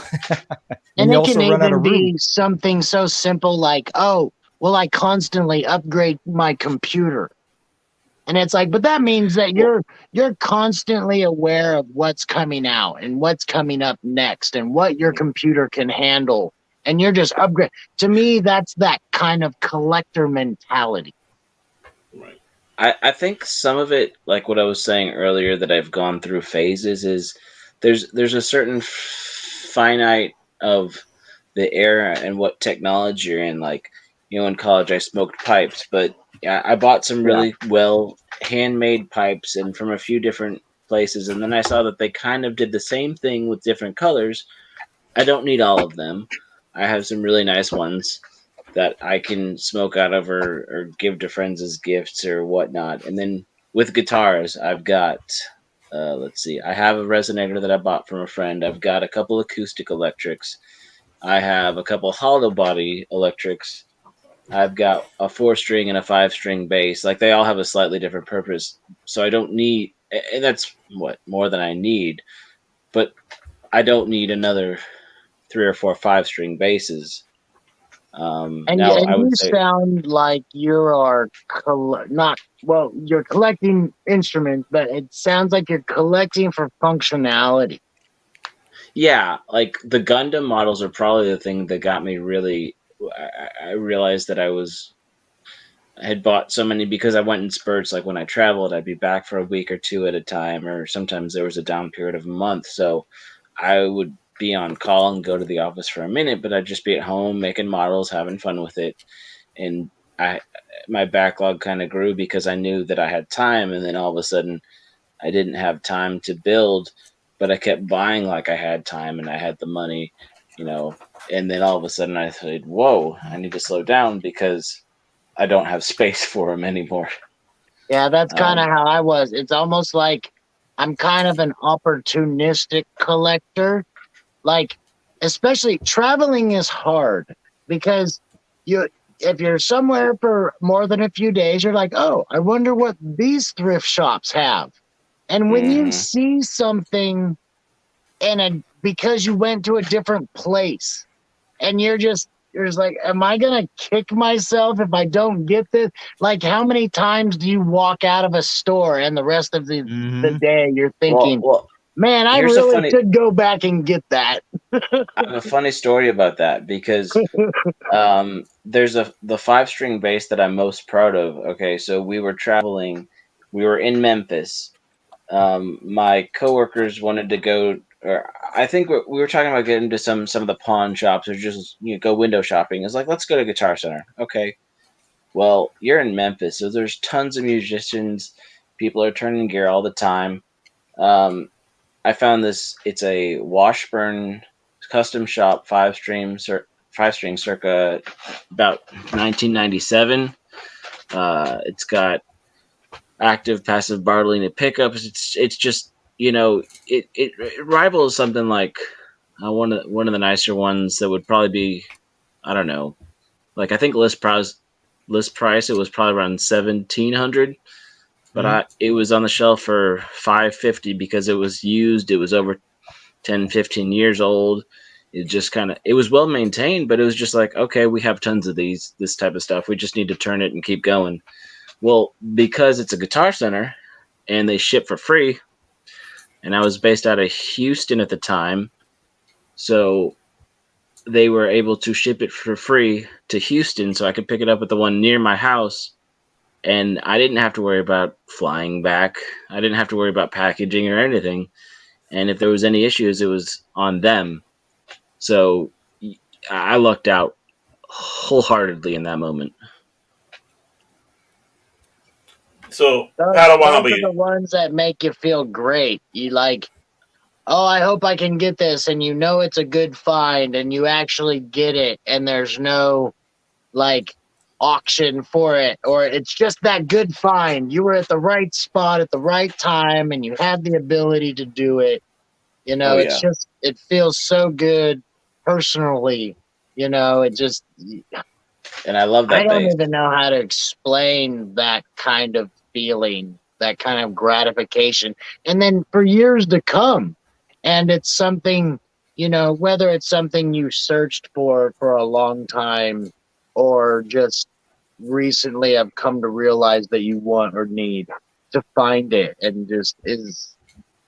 And it can even be something so simple like, oh, well, I constantly upgrade my computer. And it's like, but that means that you're constantly aware of what's coming out and what's coming up next and what your computer can handle. And you're just upgrade. To me, that's that kind of collector mentality. Right. I think some of it, like what I was saying earlier, that I've gone through phases is there's a certain finite of the era and what technology you're in. Like, you know, in college I smoked pipes, but I bought some really well handmade pipes and from a few different places, and then I saw that they kind of did the same thing with different colors. I don't need all of them. I have some really nice ones that I can smoke out of or give to friends as gifts or whatnot. And then with guitars, I've got, let's see, I have a resonator that I bought from a friend. I've got a couple acoustic electrics. I have a couple hollow body electrics. I've got a 4-string and a 5-string bass. Like they all have a slightly different purpose. So I don't need, and that's more than I need, but I don't need another 3 or 4 5-string basses. You sound like you're collecting instruments, but it sounds like you're collecting for functionality. Yeah, like the Gundam models are probably the thing that got me really. I realized that I had bought so many because I went in spurts. Like when I traveled, I'd be back for a week or 2 at a time, or sometimes there was a down period of a month. So I would be on call and go to the office for a minute, but I'd just be at home making models, having fun with it. And my backlog kind of grew because I knew that I had time, and then all of a sudden I didn't have time to build, but I kept buying like I had time and I had the money, you know, and then all of a sudden I said, whoa, I need to slow down because I don't have space for them anymore. Yeah, that's kind of how I was. It's almost like I'm kind of an opportunistic collector. Like, especially traveling is hard because if you're somewhere for more than a few days, you're like, oh, I wonder what these thrift shops have. And when you see something because you went to a different place and you're just like, am I going to kick myself if I don't get this? Like, how many times do you walk out of a store and the rest of the day you're thinking, man, I really should go back and get that. I have a funny story about that because there's the 5-string bass that I'm most proud of. Okay, so we were traveling we were in Memphis. My coworkers wanted to go, or I think we were talking about getting to some of the pawn shops or just go window shopping. It's like, let's go to Guitar Center. Okay. Well, you're in Memphis, so there's tons of musicians. People are turning gear all the time. I found this. It's a Washburn custom shop 5-string circa about 1997. It's got active, passive Bartolini pickups. It's just it rivals something like one of the nicer ones that would probably be, I don't know, like I think list price it was probably around $1,700, but it was on the shelf for $550 because it was used. It was over 10, 15 years old. It just it was well maintained, but it was just like, okay, we have tons of this type of stuff. We just need to turn it and keep going. Well, because it's a Guitar Center and they ship for free, and I was based out of Houston at the time, so they were able to ship it for free to Houston so I could pick it up at the one near my house, and I didn't have to worry about flying back. I didn't have to worry about packaging or anything, and if there was any issues, it was on them. So I lucked out wholeheartedly in that moment. So those are the ones that make you feel great. You like, oh, I hope I can get this, and it's a good find, and you actually get it, and there's no like auction for it, or it's just that good find. You were at the right spot at the right time, and you had the ability to do it. It's just, it feels so good personally. It just, and I love that. I don't even know how to explain that kind of feeling, that kind of gratification, and then for years to come. And it's something, whether it's something you searched for a long time, or just recently have come to realize that you want or need, to find it and just is,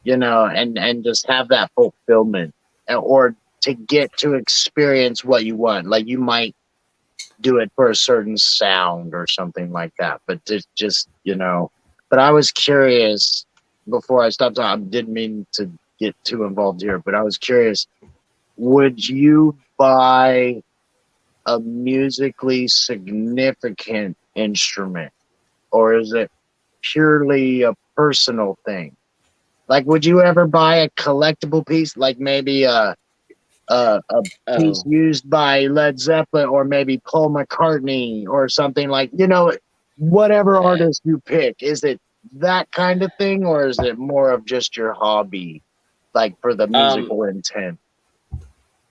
and just have that fulfillment, or to get to experience what you want. Like, you might do it for a certain sound or something like that, but just but I was curious before I stopped talking. I didn't mean to get too involved here, but I was curious, would you buy a musically significant instrument, or is it purely a personal thing? Like, would you ever buy a collectible piece, like maybe a piece used by Led Zeppelin, or maybe Paul McCartney, or something like, whatever artist you pick? Is it that kind of thing, or is it more of just your hobby, like for the musical intent?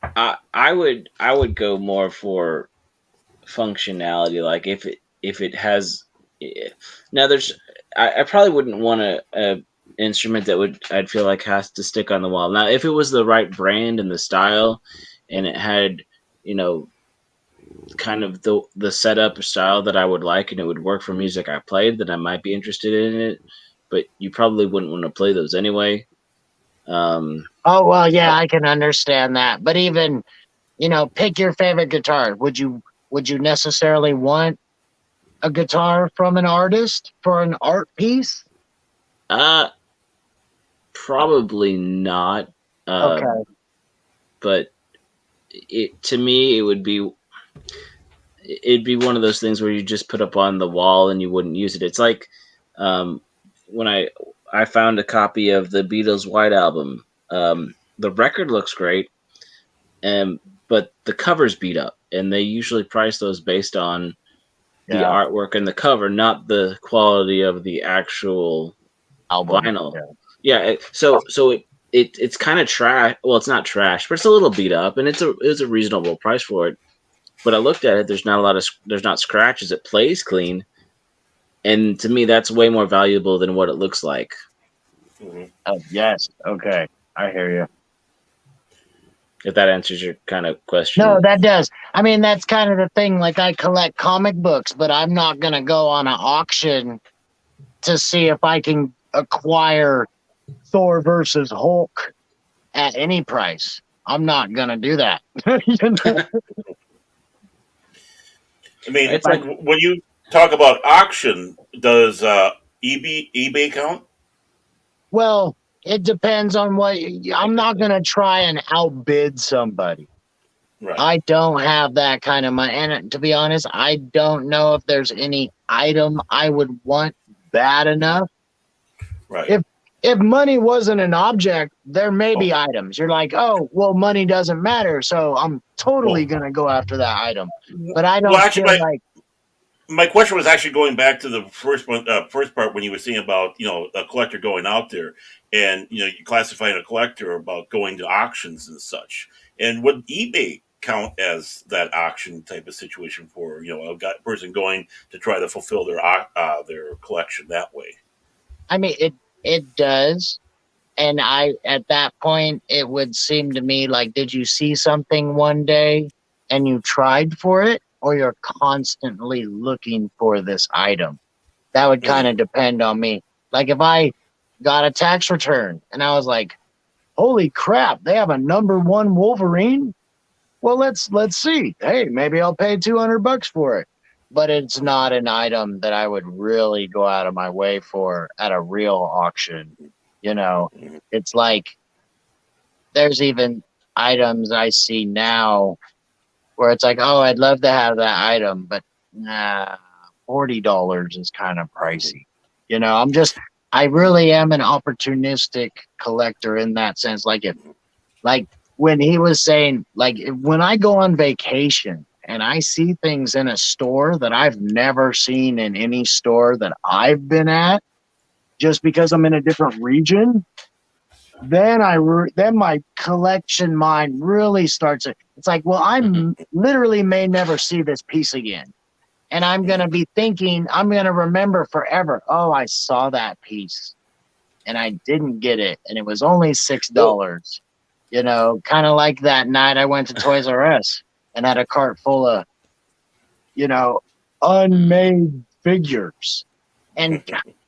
I would go more for functionality. Like if it has, now I probably wouldn't want a instrument that I'd feel like has to stick on the wall. Now, if it was the right brand and the style, and it had, kind of the setup or style that I would like, and it would work for music I played, then I might be interested in it. But you probably wouldn't want to play those anyway. Oh, well, yeah, I can understand that. But even, pick your favorite guitar. Would you necessarily want a guitar from an artist for an art piece? Probably not. Okay. But to me, it'd be one of those things where you just put up on the wall and you wouldn't use it. It's like when I found a copy of the Beatles' White Album. The record looks great, but the cover's beat up, and they usually price those based on the artwork and the cover, not the quality of the actual album vinyl. Yeah, so it's kind of trash. Well, it's not trash, but it's a little beat up, and it's a reasonable price for it. But I looked at it. There's not scratches. It plays clean, and to me, that's way more valuable than what it looks like. Mm-hmm. Oh, yes. Okay, I hear you. If that answers your kind of question. No, that does. I mean, that's kind of the thing. Like, I collect comic books, but I'm not gonna go on an auction to see if I can acquire Thor versus Hulk at any price. I'm not gonna do that. I mean, it's like when you talk about auction, does eBay count? Well, it depends on what. I'm not going to try and outbid somebody. Right. I don't have that kind of money. And to be honest, I don't know if there's any item I would want bad enough. Right. If money wasn't an object, there may be items. You're like, oh, well, money doesn't matter, so I'm totally going to go after that item. But I don't feel like. My question was actually going back to the first part when you were saying about a collector going out there and you classifying a collector about going to auctions and such. And would eBay count as that auction type of situation for a person going to try to fulfill their collection that way? I mean, it does, and at that point it would seem to me like, did you see something one day and you tried for it? Or you're constantly looking for this item? That would kind of depend on me. Like if I got a tax return and I was like, holy crap, they have a #1 Wolverine? Well, let's see. Hey, maybe I'll pay $200 for it. But it's not an item that I would really go out of my way for at a real auction. It's like there's even items I see now where it's like, oh, I'd love to have that item, but $40 is kind of pricey. I really am an opportunistic collector in that sense. Like when he was saying, like when I go on vacation and I see things in a store that I've never seen in any store that I've been at, just because I'm in a different region, then my collection mind really starts. It's like, well, I'm literally may never see this piece again. And I'm going to be thinking, I'm going to remember forever. Oh, I saw that piece and I didn't get it. And it was only $6, kind of like that night I went to Toys R Us and had a cart full of, unmade figures. And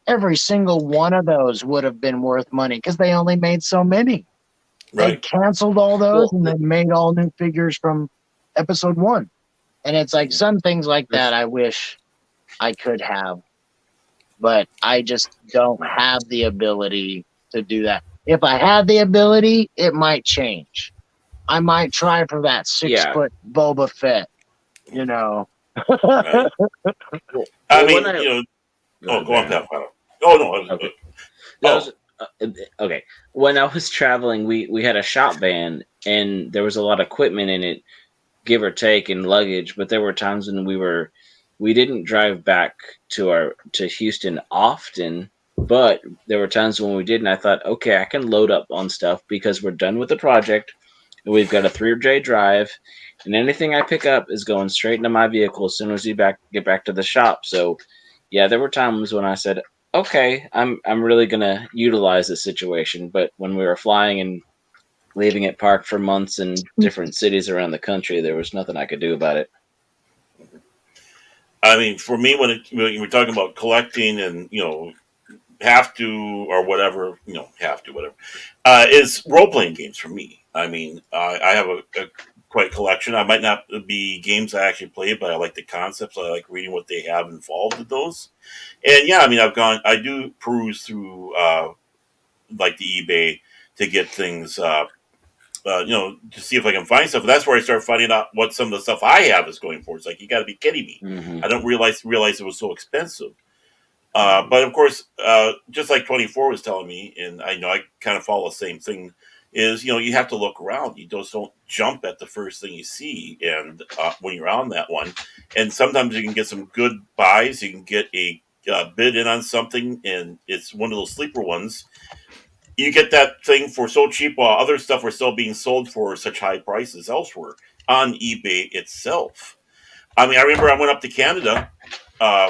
every single one of those would have been worth money because they only made so many. They canceled all those and they made all new figures from episode 1. And it's like some things like that I wish I could have, but I just don't have the ability to do that. If I had the ability, it might change. I might try for that 6-foot Boba Fett, Right. I mean, go on, Pat. Oh, no. Okay. Okay. When I was traveling, we had a shop van, and there was a lot of equipment in it, give or take, and luggage. But there were times when we didn't drive back to Houston often, but there were times when we did, and I thought, okay, I can load up on stuff because we're done with the project, and we've got a 3-day drive, and anything I pick up is going straight into my vehicle as soon as we get back to the shop. So, yeah, there were times when I said, okay, I'm really gonna utilize this situation. But when we were flying and leaving it parked for months in different cities around the country, there was nothing I could do about it. I mean, for me, when we're talking about collecting and have to or whatever, is role playing games for me. I mean, I have a quite collection. I might not be games I actually play, but I like the concepts. I like reading what they have involved in those. And yeah, I mean, I do peruse through like the eBay to get things, to see if I can find stuff. And that's where I start finding out what some of the stuff I have is going for. It's like, you got to be kidding me! I don't realize it was so expensive. But of course, just like 24 was telling me, and I know I kind of follow the same thing. Is you have to look around. You just don't jump at the first thing you see, and when you're on that one, and sometimes you can get some good buys. You can get a bid in on something, and it's one of those sleeper ones. You get that thing for so cheap while other stuff are still being sold for such high prices elsewhere on eBay itself. I mean, I remember I went up to Canada,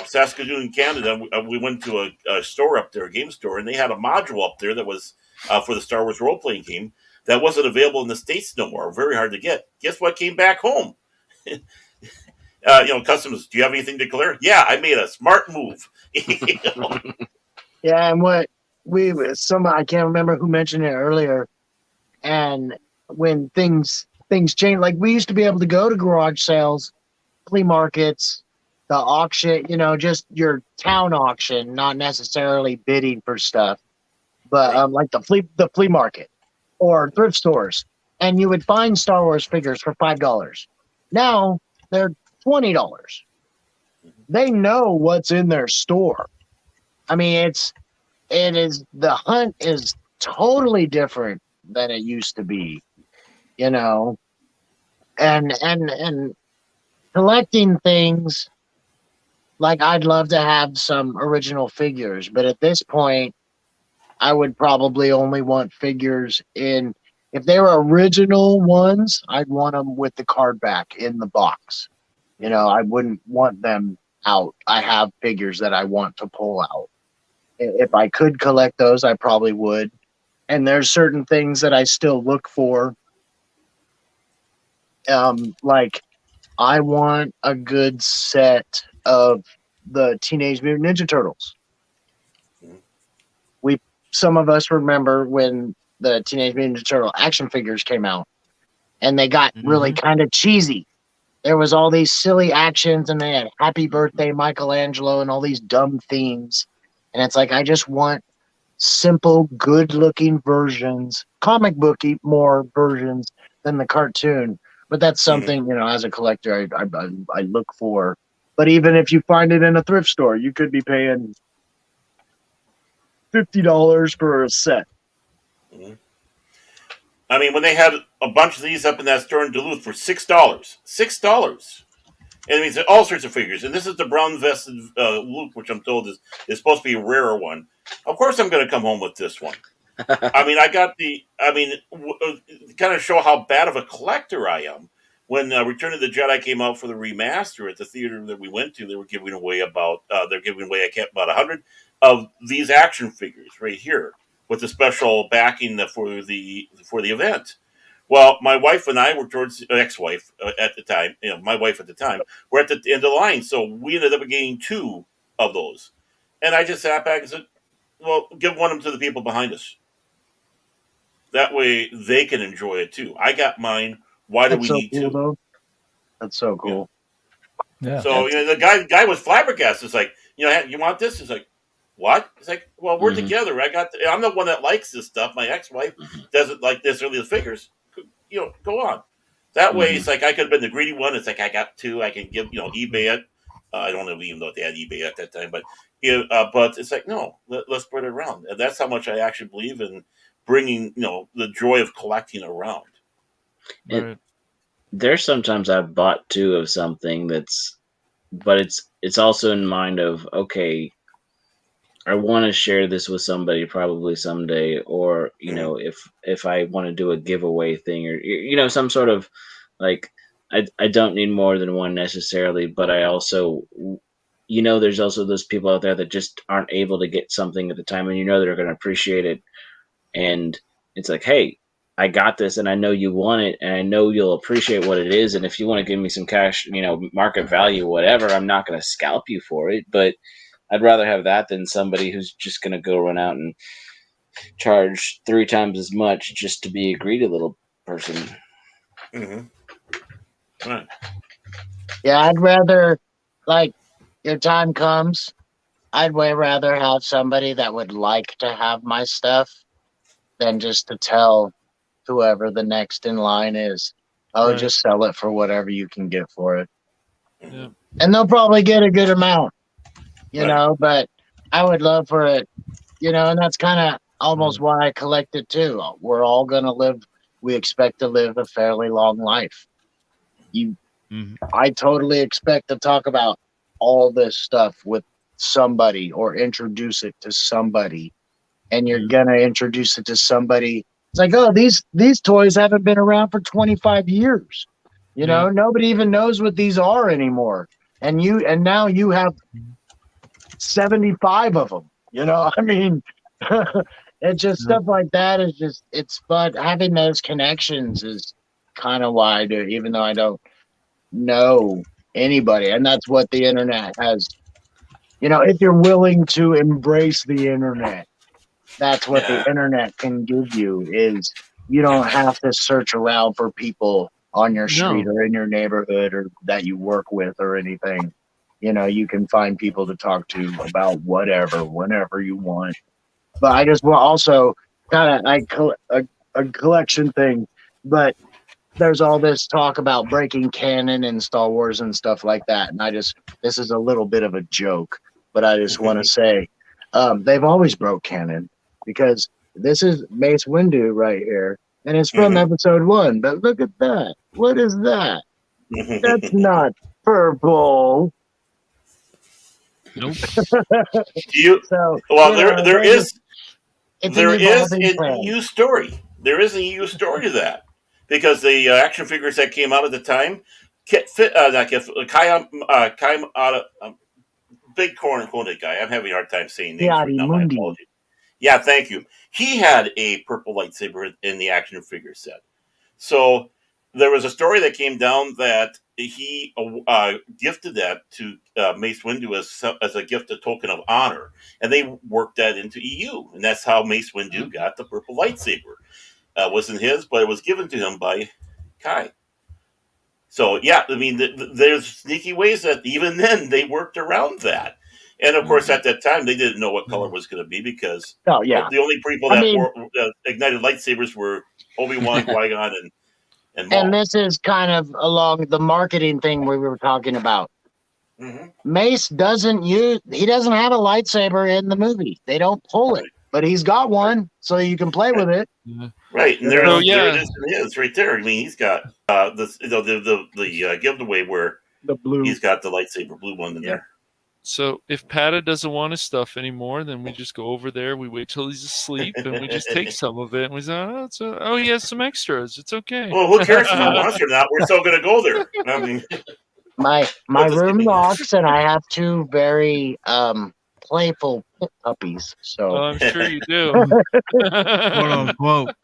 Saskatoon, Canada. We went to a store up there, a game store, and they had a module up there that was for the Star Wars role-playing game that wasn't available in the States no more. Very hard to get. Guess what came back home? Customs, do you have anything to declare? Yeah, I made a smart move. Yeah, and what I can't remember who mentioned it earlier, and when things change, like we used to be able to go to garage sales, flea markets, the auction, you know, just your town auction, not necessarily bidding for stuff, but like the flea market or thrift stores, and you would find Star Wars figures for $5. Now they're $20. They know what's in their store. I mean, the hunt is totally different than it used to be, you know, and collecting things. Like, I'd love to have some original figures, but at this point, I would probably only want figures in. If they were original ones, I'd want them with the card back in the box. You know, I wouldn't want them out. I have figures that I want to pull out. If I could collect those, I probably would. And there's certain things that I still look for. Like, I want a good set of the Teenage Mutant Ninja Turtles. Some of us remember when the Teenage Mutant Ninja Turtle action figures came out, and they got really kind of cheesy. There was all these silly actions, and they had Happy Birthday Michelangelo and all these dumb themes. And it's like, I just want simple, good-looking versions, comic booky more versions than the cartoon. But that's something, you know, as a collector, I look for. But even if you find it in a thrift store, you could be paying $50 for a set. I mean, when they had a bunch of these up in that store in Duluth for $6, and it means all sorts of figures. And this is the brown vested Luke, which I'm told is supposed to be a rarer one. Of course, I'm going to come home with this one. I mean, kind of show how bad of a collector I am. When Return of the Jedi came out for the remaster at the theater that we went to, they were giving away about 100 of these action figures right here with the special backing for the event. Well, my wife and I were towards ex-wife at the time. You know, my wife at the time. We're at the end of the line, so we ended up getting 2 of those. And I just sat back and said, "Well, give one of them to the people behind us. That way they can enjoy it too. I got mine. Why do we need cool, 2?" Though. That's so cool. Yeah. So you know, the guy was flabbergasted. It's like, you know, you want this? It's like, what? It's like, well, we're together. I'm the one that likes this stuff. My ex-wife doesn't like this or the figures. You know, go on. That way, it's like I could have been the greedy one. It's like I got 2. I can give, you know, eBay it. I don't even know if they had eBay at that time, but but it's like, no, let's spread it around. And that's how much I actually believe in bringing, you know, the joy of collecting around. Right. There's sometimes I've bought 2 of something but it's also in mind of, okay, I want to share this with somebody probably someday, or, you know, if I want to do a giveaway thing, or, you know, some sort of, like, I don't need more than one necessarily, but I also, you know, there's also those people out there that just aren't able to get something at the time, and you know they're going to appreciate it. And it's like, hey, I got this, and I know you want it, and I know you'll appreciate what it is. And if you want to give me some cash, you know, market value, whatever, I'm not going to scalp you for it, but I'd rather have that than somebody who's just going to go run out and charge 3 times as much just to be a greedy little person. Right. Yeah, I'd rather, like, your time comes, I'd way rather have somebody that would like to have my stuff than just to tell whoever the next in line is, oh, just sell it for whatever you can get for it. Yeah. And they'll probably get a good amount, you know, but I would love for it, you know, and that's kind of almost why I collect it too. We're all going to live, we expect to live a fairly long life. I totally expect to talk about all this stuff with somebody or introduce it to somebody, and you're going to introduce it to somebody. It's like, oh, these toys haven't been around for 25 years. You know, nobody even knows what these are anymore. And now you have 75 of them. You know, I mean, it's just stuff like that is just, it's fun. Having those connections is kind of why I do it, even though I don't know anybody. And that's what the internet has. You know, if you're willing to embrace the internet, that's what the internet can give you, is you don't have to search around for people on your street or in your neighborhood or that you work with or anything. you can find people to talk to about whatever, whenever you want. But I just will also kind of a collection thing, but there's all this talk about breaking canon in Star Wars and stuff like that. And this is a little bit of a joke, but I just want to say, they've always broke canon, because this is Mace Windu right here, and it's from episode 1. But look at that. What is that? That's not purple. Nope. There is a plan. EU story. There is a EU story to that, because the action figures that came out at the time, big corn-coated guy. I'm having a hard time saying names right now. My apologies. Yeah, thank you. He had a purple lightsaber in the action figure set. So there was a story that came down that he gifted that to Mace Windu as a gift, a token of honor, and they worked that into EU, and that's how Mace Windu got the purple lightsaber. Wasn't his, but it was given to him by Kai. So yeah, I mean, there's sneaky ways that even then they worked around that. And of course, at that time, they didn't know what color was going to be, because the only people that wore ignited lightsabers were Obi-Wan, Qui-Gon, and Maul. And this is kind of along the marketing thing we were talking about. Mace doesn't have a lightsaber in the movie. They don't pull it, but he's got one, so you can play with it. Right, and there it is right there. I mean, he's got the giveaway where the blue. He's got the lightsaber blue one in there. So if Pada doesn't want his stuff anymore, then we just go over there. We wait till he's asleep, and we just take some of it. And we say, he has some extras. It's okay. Well, who cares if he wants or not? We're still going to go there. I mean, my room locks, and I have 2 very playful pit puppies. So I'm sure you do. Quote unquote.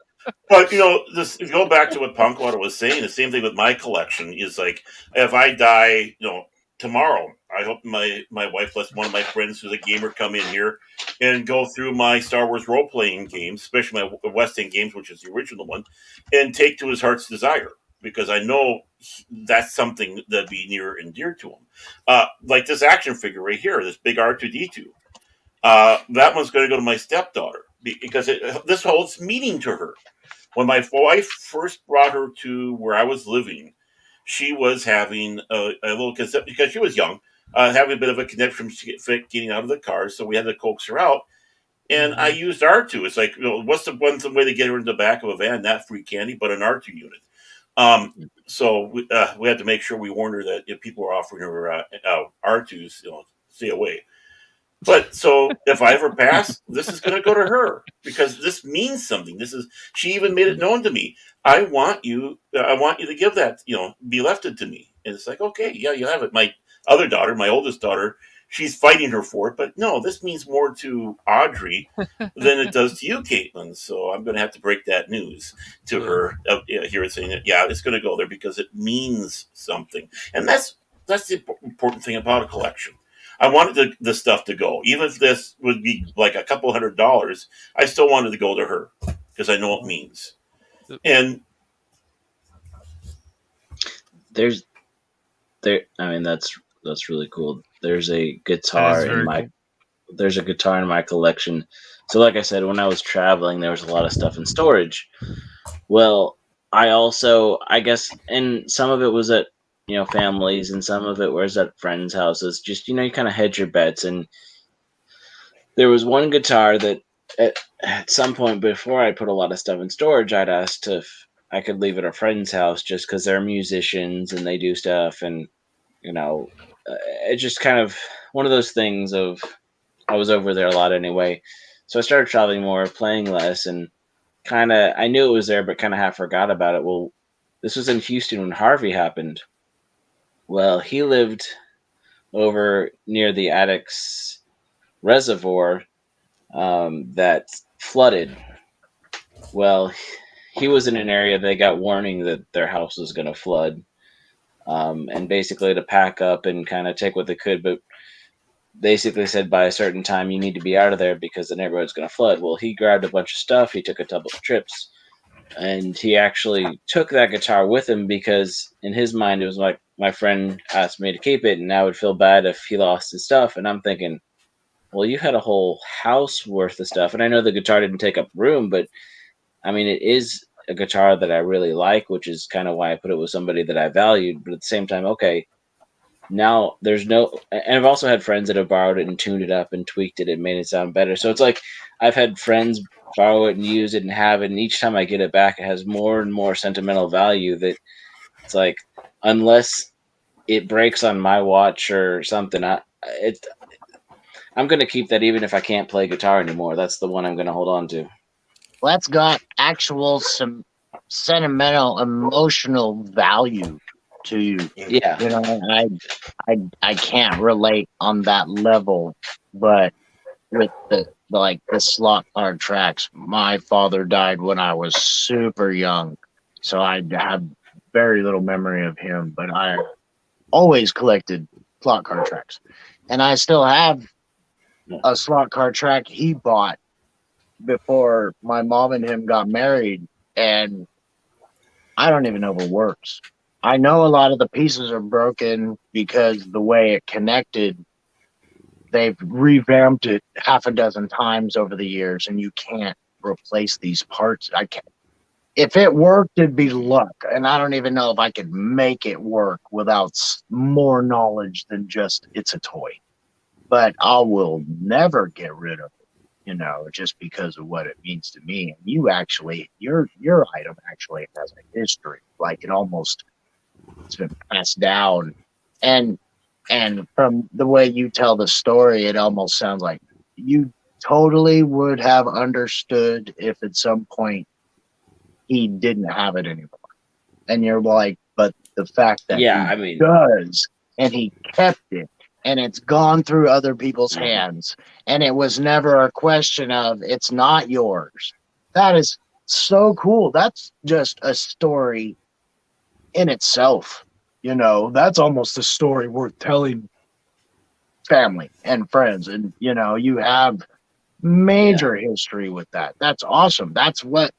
But go back to what Punkwaddle was saying. The same thing with my collection is like, if I die, tomorrow, I hope my wife lets one of my friends who's a gamer come in here and go through my Star Wars role-playing games, especially my West End games, which is the original one, and take to his heart's desire, because I know that's something that'd be near and dear to him. Like this action figure right here, this big R2-D2. That one's going to go to my stepdaughter, because this holds meaning to her. When my wife first brought her to where I was living, she was having a little, because she was young, having a bit of a connection getting out of the car, so we had to coax her out. And I used R2. It's like, what's the one way to get her in the back of a van? Not free candy, but an R2 unit. So we had to make sure we warned her that if people were offering her R2s, stay away. But so if I ever pass, this is going to go to her, because this means something. She even made it known to me. I want you to give that, be lefted to me. And it's like, okay, yeah, you have it. My other daughter, my oldest daughter, she's fighting her for it. But no, this means more to Audrey than it does to you, Caitlin. So I'm going to have to break that news to her here, saying that, it's going to go there because it means something. And that's the important thing about a collection. I wanted the stuff to go. Even if this would be like a couple $100, I still wanted to go to her, because I know it means. And that's really cool. There's a guitar in my collection. So like I said, when I was traveling, there was a lot of stuff in storage. Well, I guess, and some of it was at families, and some of it was at friends' houses. Just, you kind of hedge your bets. And there was one guitar that at some point before I put a lot of stuff in storage, I'd asked if I could leave at a friend's house, just because they're musicians and they do stuff. And, it's just kind of one of those things of, I was over there a lot anyway. So I started traveling more, playing less, and I knew it was there, but kind of half forgot about it. Well, this was in Houston when Harvey happened. Well, he lived over near the Addicts Reservoir that flooded. Well, he was in an area they got warning that their house was going to flood, and basically to pack up and kind of take what they could, but basically said by a certain time you need to be out of there because the neighborhood's going to flood. Well, he grabbed a bunch of stuff. He took a couple of trips, and he actually took that guitar with him because in his mind it was like, my friend asked me to keep it, and I would feel bad if he lost his stuff. And I'm thinking, well, you had a whole house worth of stuff, and I know the guitar didn't take up room, but I mean, it is a guitar that I really like, which is kind of why I put it with somebody that I valued. But at the same time, okay, now there's no, and I've also had friends that have borrowed it and tuned it up and tweaked it and made it sound better. So it's like I've had friends borrow it and use it and have it, and each time I get it back, it has more and more sentimental value. That it's like, unless it breaks on my watch or something, I'm going to keep that even if I can't play guitar anymore. That's the one I'm going to hold on to. Well, that's got actual some sentimental, emotional value to you. Yeah. You know, I can't relate on that level, but with the slot card tracks, my father died when I was super young, so I have very little memory of him, but I always collected slot card tracks, and I still have a slot card track he bought before my mom and him got married, and I don't even know if it works. I know a lot of the pieces are broken because the way it connected, they've revamped it half a dozen times over the years, and you can't replace these parts. I can't. If it worked, it'd be luck, and I don't even know if I could make it work without more knowledge than just it's a toy. But I will never get rid of it, you know, just because of what it means to me. And you actually, your item actually has a history, like it's been passed down, and from the way you tell the story, it almost sounds like you totally would have understood if at some point he didn't have it anymore. And you're like, but the fact that he does, and he kept it, and it's gone through other people's hands, and it was never a question of it's not yours. That is so cool. That's just a story in itself. You know, that's almost a story worth telling family and friends. And, you know, you have major history with that. That's awesome. That's what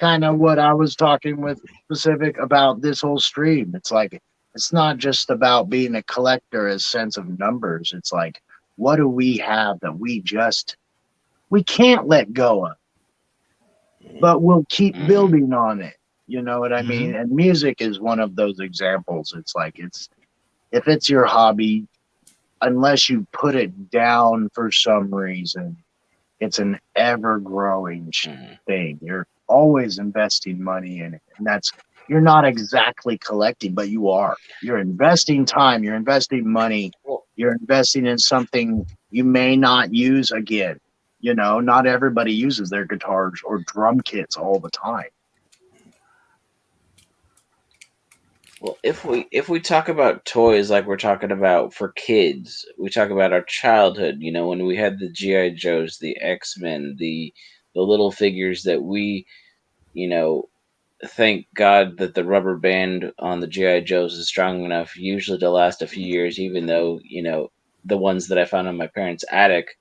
I was talking with Pacific about this whole stream. It's like, it's not just about being a collector as sense of numbers. It's like, what do we have that we can't let go of, but we'll keep building on it. You know what I mean? And music is one of those examples. It's like, if it's your hobby, unless you put it down for some reason, it's an ever-growing thing. You're always investing money in it, and you're not exactly collecting, but you are. You're investing time, you're investing money, you're investing in something you may not use again. You know, not everybody uses their guitars or drum kits all the time. Well, if we talk about toys like we're talking about for kids, we talk about our childhood, you know, when we had the G.I. Joes, the X-Men, the little figures that we, you know, thank God that the rubber band on the G.I. Joes is strong enough usually to last a few years, even though, you know, the ones that I found in my parents' attic,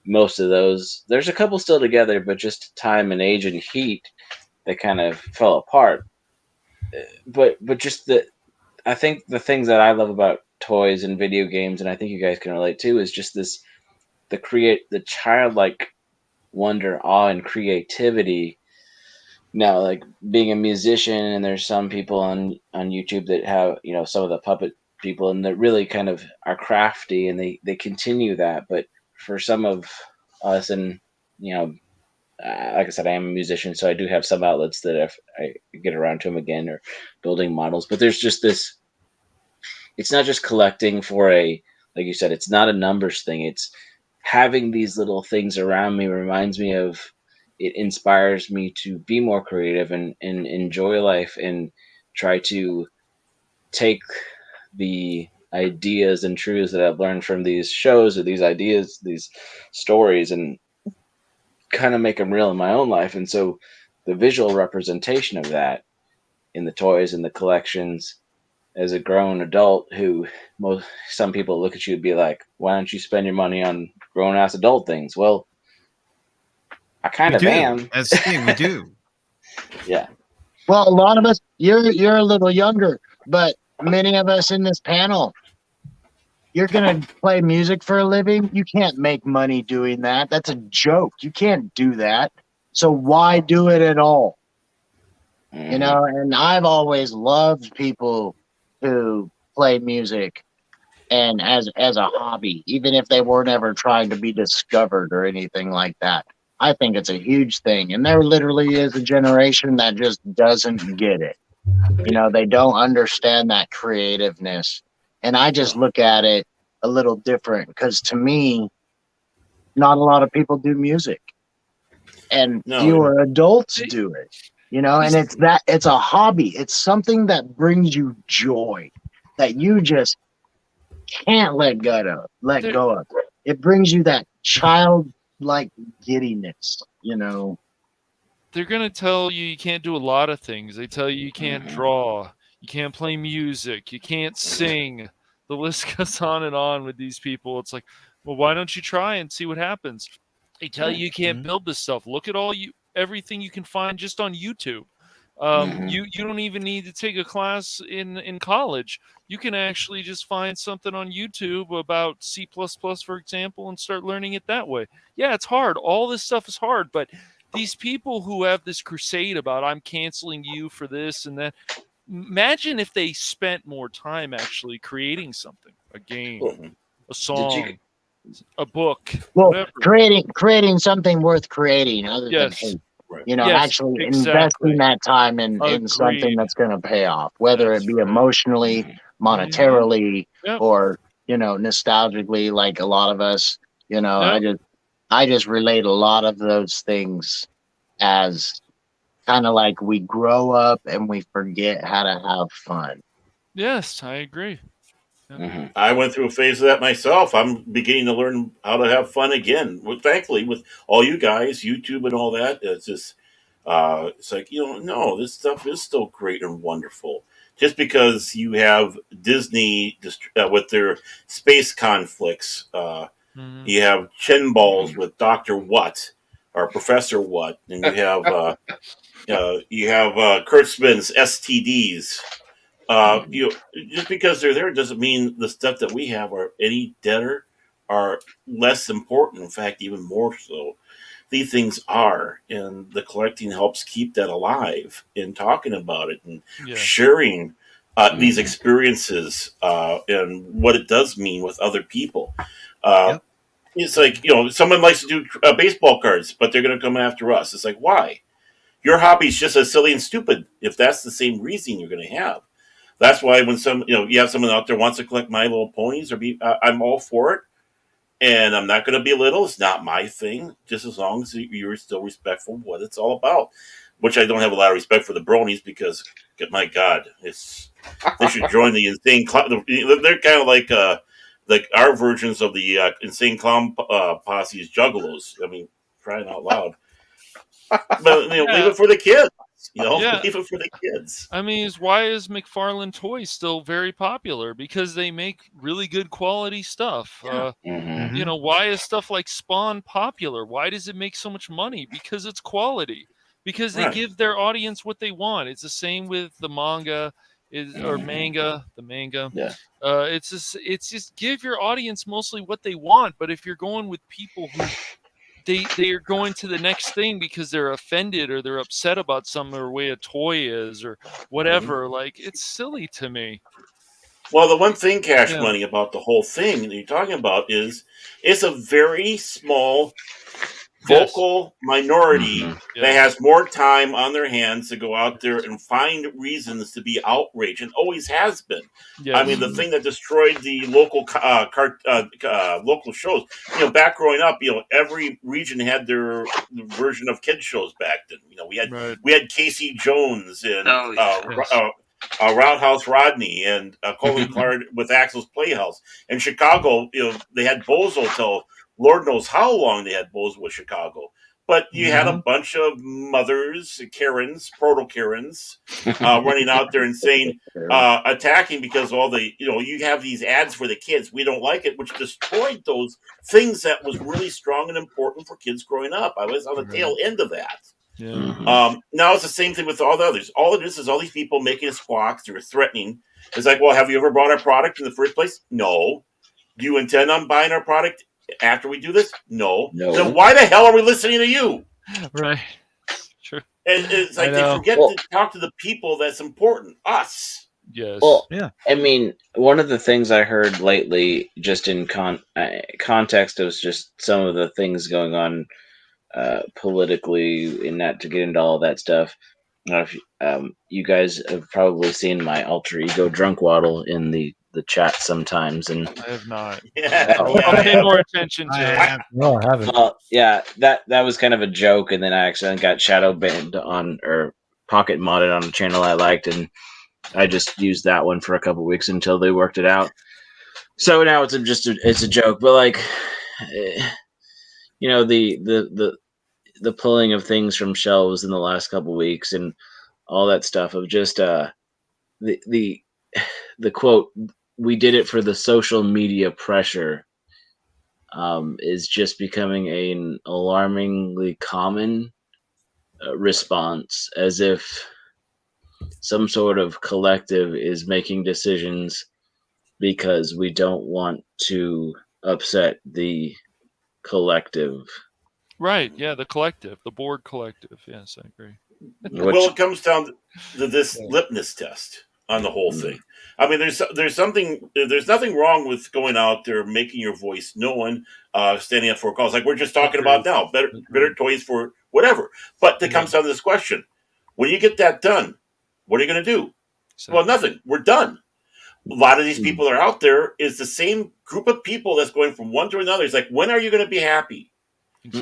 most of those, there's a couple still together, but just time and age and heat, they kind of fell apart. But just I think the things that I love about toys and video games, and I think you guys can relate to, is just the childlike wonder, awe, and creativity. Now, like being a musician, and there's some people on YouTube that have, you know, some of the puppet people, and that really kind of are crafty, and they continue that. But for some of us, and you know, like I said, I am a musician, so I do have some outlets that if I get around to them again, or building models. But there's just this, it's not just collecting for like you said, it's not a numbers thing. It's having these little things around me reminds me of, it inspires me to be more creative and enjoy life, and try to take the ideas and truths that I've learned from these shows, or these ideas, these stories, and kind of make them real in my own life. And so the visual representation of that in the toys and the collections, as a grown adult, who some people look at you and be like, why don't you spend your money on grown-ass adult things? Well, I kind of am. That's the thing, we do. Yeah. Well, a lot of us, you're a little younger, but many of us in this panel, you're gonna play music for a living. You can't make money doing that. That's a joke. You can't do that. So why do it at all? You know, and I've always loved people who play music and as a hobby, even if they weren't ever trying to be discovered or anything like that. I think it's a huge thing. And there literally is a generation that just doesn't get it. You know, they don't understand that creativeness. And I just look at it a little different because to me, not a lot of people do music. And fewer adults do it. You know, and it's a hobby. It's something that brings you joy that you just can't let go of. It brings you that childlike giddiness, you know. They're going to tell you can't do a lot of things. They tell you can't draw, you can't play music, you can't sing. The list goes on and on with these people. It's like, well, why don't you try and see what happens? They tell you can't build this stuff. Look at everything you can find just on YouTube. You don't even need to take a class in college. You can actually just find something on YouTube about C++, for example, and start learning it that way. Yeah, it's hard. All this stuff is hard, but these people who have this crusade about I'm canceling you for this and that, imagine if they spent more time actually creating something, a game, a song, a book, well, whatever. creating something worth creating other than hate. You know, actually investing that time in something that's going to pay off, whether it be emotionally, monetarily, or, you know, nostalgically, like a lot of us, you know, I just relate a lot of those things as kind of like we grow up and we forget how to have fun. Yes, I agree. I went through a phase of that myself. I'm beginning to learn how to have fun again. Well, thankfully, with all you guys, YouTube and all that, it's just, it's like, you know, no, this stuff is still great and wonderful. Just because you have Disney with their space conflicts, you have chin balls with Dr. What or Professor What, and you have Kurtzman's STDs. You know, just because they're there doesn't mean the stuff that we have are any deader or less important. In fact, even more so. These things are, and the collecting helps keep that alive in talking about it and sharing these experiences and what it does mean with other people. It's like, you know, someone likes to do baseball cards, but they're going to come after us. It's like, why? Your hobby's just as silly and stupid if that's the same reason you're going to have. That's why when you have someone out there wants to collect My Little Ponies, I'm all for it, and I'm not going to belittle. It's not my thing, just as long as you're still respectful of what it's all about. Which I don't have a lot of respect for the bronies because, my God, they should join the insane clown. They're kind of like our versions of the insane clown posse's juggalos. I mean, crying out loud. But leave it for the kids. Leave it for the kids. I mean, why is McFarlane Toys still very popular? Because they make really good quality stuff. You know, why is stuff like Spawn popular? Why does it make so much money? Because it's quality. Because they give their audience what they want. It's the same with the manga, manga. Yeah. It's just give your audience mostly what they want. But if you're going with people who they are going to the next thing because they're offended or they're upset about some or way a toy is or whatever. Like, it's silly to me. Well, the one thing, Cashmoney, about the whole thing that you're talking about is it's a very small vocal minority that has more time on their hands to go out there and find reasons to be outraged, and always has been. Yes. I mean, the thing that destroyed the local local shows, you know, back growing up, you know, every region had their version of kids shows back then. You know, we had Casey Jones and Roundhouse Rodney and Colin Clark with Axel's Playhouse. In Chicago, you know, they had Bozo till Lord knows how long they had Bozo with Chicago. But you had a bunch of mothers, Karens, proto-Karens, running out there and saying, attacking because all the, you know, you have these ads for the kids. We don't like it, which destroyed those things that was really strong and important for kids growing up. I was on the tail end of that. Yeah. Now it's the same thing with all the others. All it is all these people making us squawks or threatening. It's like, well, have you ever bought our product in the first place? No. Do you intend on buying our product after we do this? No. Then why the hell are we listening to you? Right. True. And it's like they forget to talk to the people that's important, us. Yes. Well, I mean, one of the things I heard lately, just in context of just some of the things going on politically, and not to get into all that stuff. I don't know if you guys have probably seen my alter ego Punkwaddle in the chat sometimes, and I have not. I'll pay more attention to it. No, I haven't. Yeah, that was kind of a joke, and then I accidentally got shadow banned on or pocket modded on a channel I liked, and I just used that one for a couple weeks until they worked it out. So now it's a joke, but like, you know, the pulling of things from shelves in the last couple weeks and all that stuff of just the quote, "We did it for the social media pressure," is just becoming an alarmingly common response, as if some sort of collective is making decisions because we don't want to upset the collective. Right. Yeah, the collective, the board collective. Yes, I agree. Well, it comes down to this litmus test on the whole thing. I mean, there's nothing wrong with going out there, making your voice known, standing up for a cause, like we're just talking about now. Better toys for whatever. But it comes down to this question: when you get that done, what are you going to do? Well, nothing. We're done. A lot of these people are out there. Is the same group of people that's going from one to another. It's like, when are you going to be happy?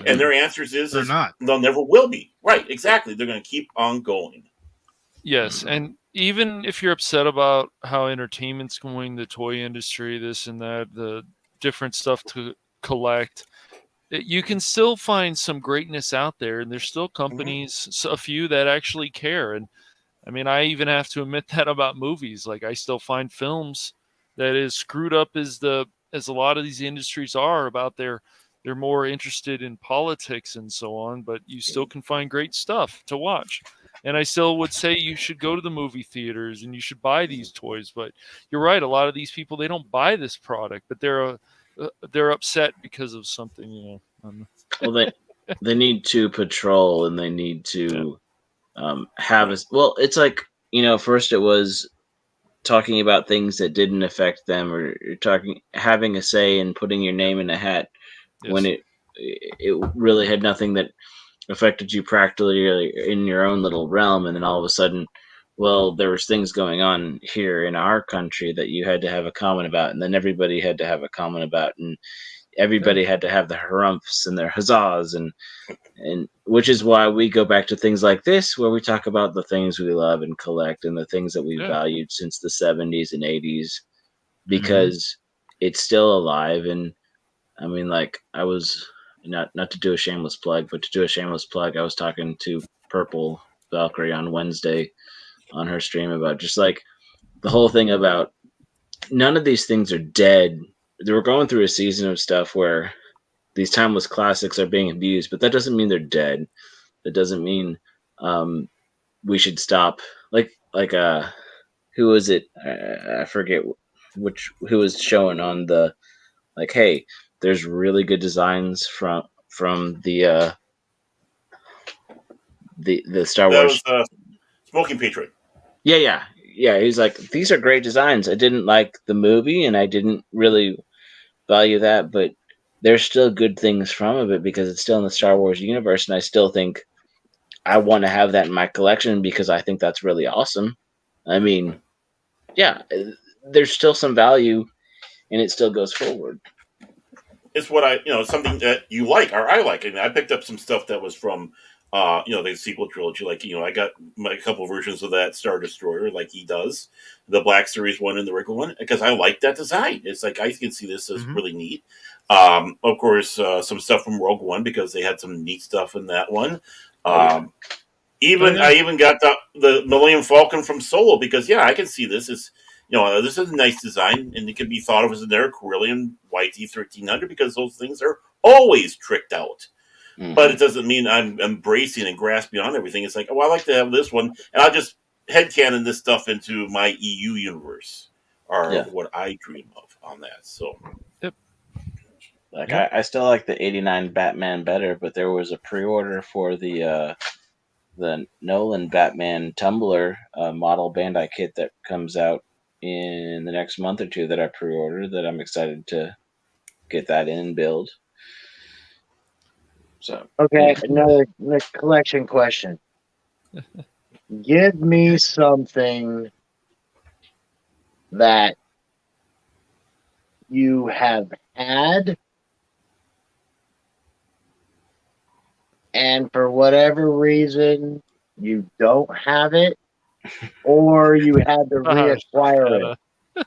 And their answers is not. They'll never will be. Right, exactly. They're going to keep on going. Yes, and even if you're upset about how entertainment's going, the toy industry, this and that, the different stuff to collect, you can still find some greatness out there, and there's still companies, a few that actually care. And I mean, I even have to admit that about movies. Like, I still find films that is screwed up as a lot of these industries are about they're more interested in politics and so on, but you still can find great stuff to watch. And I still would say you should go to the movie theaters and you should buy these toys. But you're right, a lot of these people, they don't buy this product, but they're upset because of something, you know. Well, they need to patrol, and they need to have a. Well, it's like, you know, first it was talking about things that didn't affect them, or having a say and putting your name in a hat. Yes. When it really had nothing that affected you practically in your own little realm, and then all of a sudden, well, there was things going on here in our country that you had to have a comment about, and then everybody had to have a comment about, and everybody had to have the harumphs and their huzzahs, and which is why we go back to things like this, where we talk about the things we love and collect and the things that we valued since the 70s and 80s, because it's still alive. And I mean, like, I was not to do a shameless plug, but to do a shameless plug, I was talking to Purple Valkyrie on Wednesday on her stream about just like the whole thing about none of these things are dead. They were going through a season of stuff where these timeless classics are being abused, but that doesn't mean they're dead. That doesn't mean we should stop. Like who was it? I forget who was showing on the, like, hey, there's really good designs from the Star Wars. That was Smoking Patriot. Yeah. He's like, these are great designs. I didn't like the movie, and I didn't really value that, but there's still good things from it because it's still in the Star Wars universe, and I still think I want to have that in my collection because I think that's really awesome. I mean, yeah, there's still some value, and it still goes forward. It's what something that you like or I like. I mean, I picked up some stuff that was from, the sequel trilogy. Like, I got a couple versions of that Star Destroyer, like he does, the Black Series one and the regular one, because I like that design. It's like, I can see this as really neat. Of course, some stuff from Rogue One, because they had some neat stuff in that one. I even got the Millennium Falcon from Solo, because I can see this as, this is a nice design, and it can be thought of as an Eric Corellian YT-1300, because those things are always tricked out. but it doesn't mean I'm embracing and grasping on everything. It's like, oh, I like to have this one, and I'll just headcanon this stuff into my EU universe or what I dream of on that. So, like I still like the '89 Batman better, but there was a pre-order for the Nolan Batman Tumbler model Bandai kit that comes out in the next month or two that I pre-ordered. That I'm excited to get that in and build. So okay, another collection question. Give me something that you have had, and for whatever reason you don't have it, or you had to reacquire it.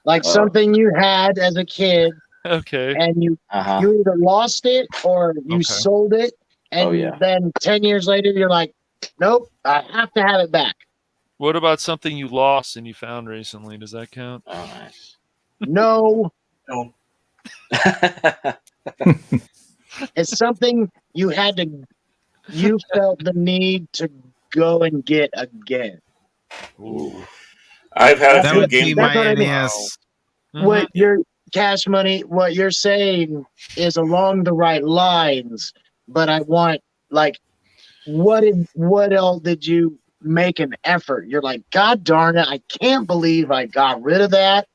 Like something you had as a kid, and you either lost it or you sold it, and then 10 years later you're like, nope, I have to have it back. What about something you lost and you found recently? Does that count? Oh, nice. No. It's something you felt the need to go and get again. Ooh. I've had that would be my NES. What your Cash Money, what you're saying is along the right lines, but I want, like, what else did you make an effort? You're like, God darn it, I can't believe I got rid of that.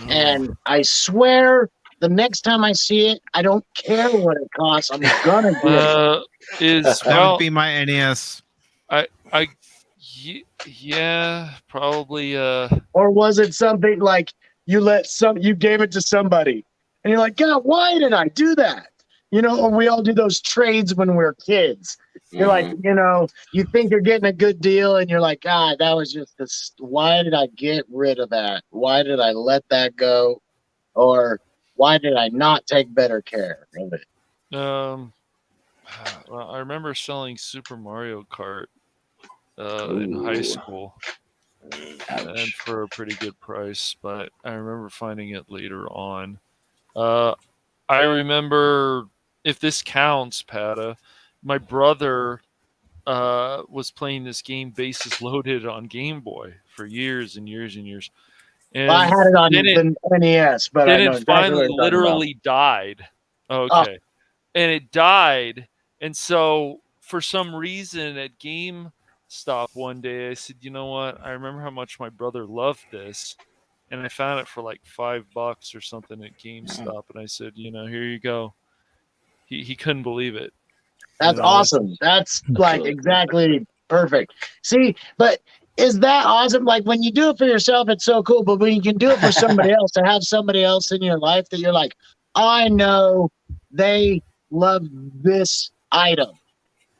And I swear the next time I see it, I don't care what it costs, I'm gonna get it. That would be my NES. Yeah, probably. Or was it something like you gave it to somebody and you're like, God, why did I do that? You know, or we all do those trades when we're kids. You're like, you know, you think you're getting a good deal and you're like, God, that was just why did I get rid of that? Why did I let that go? Or why did I not take better care of it? Well, I remember selling Super Mario Kart in high school, and for a pretty good price. But I remember finding it later on. I remember, if this counts, Pada, my brother was playing this game, Bases Loaded, on Game Boy for years and years and years. And I had it on the NES, but I know it finally literally died. Okay. And it died. And so for some reason at GameStop one day, I said, you know what? I remember how much my brother loved this. And I found it for like $5 or something at GameStop. And I said, you know, here you go. He couldn't believe it. That's awesome. That's like exactly perfect. See, but is that awesome? Like when you do it for yourself, it's so cool. But when you can do it for somebody else, to have somebody else in your life that you're like, I know they love this item.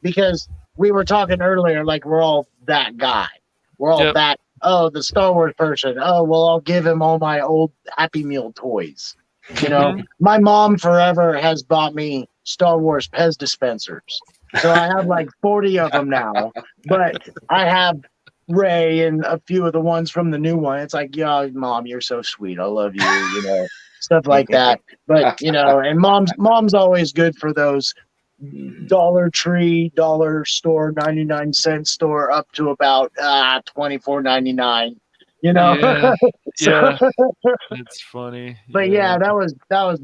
Because we were talking earlier, like we're all that guy. We're all that, the Star Wars person. Oh, well, I'll give him all my old Happy Meal toys. You know, my mom forever has bought me Star Wars Pez dispensers. So I have like 40 of them now. But I have Ray and a few of the ones from the new one. It's like, yeah, Mom, you're so sweet. I love you, you know, stuff like that. But, you know, and mom's always good for those Dollar Tree, dollar store, 99-cent store up to about $24.99. You know, yeah, it's funny. But yeah, that was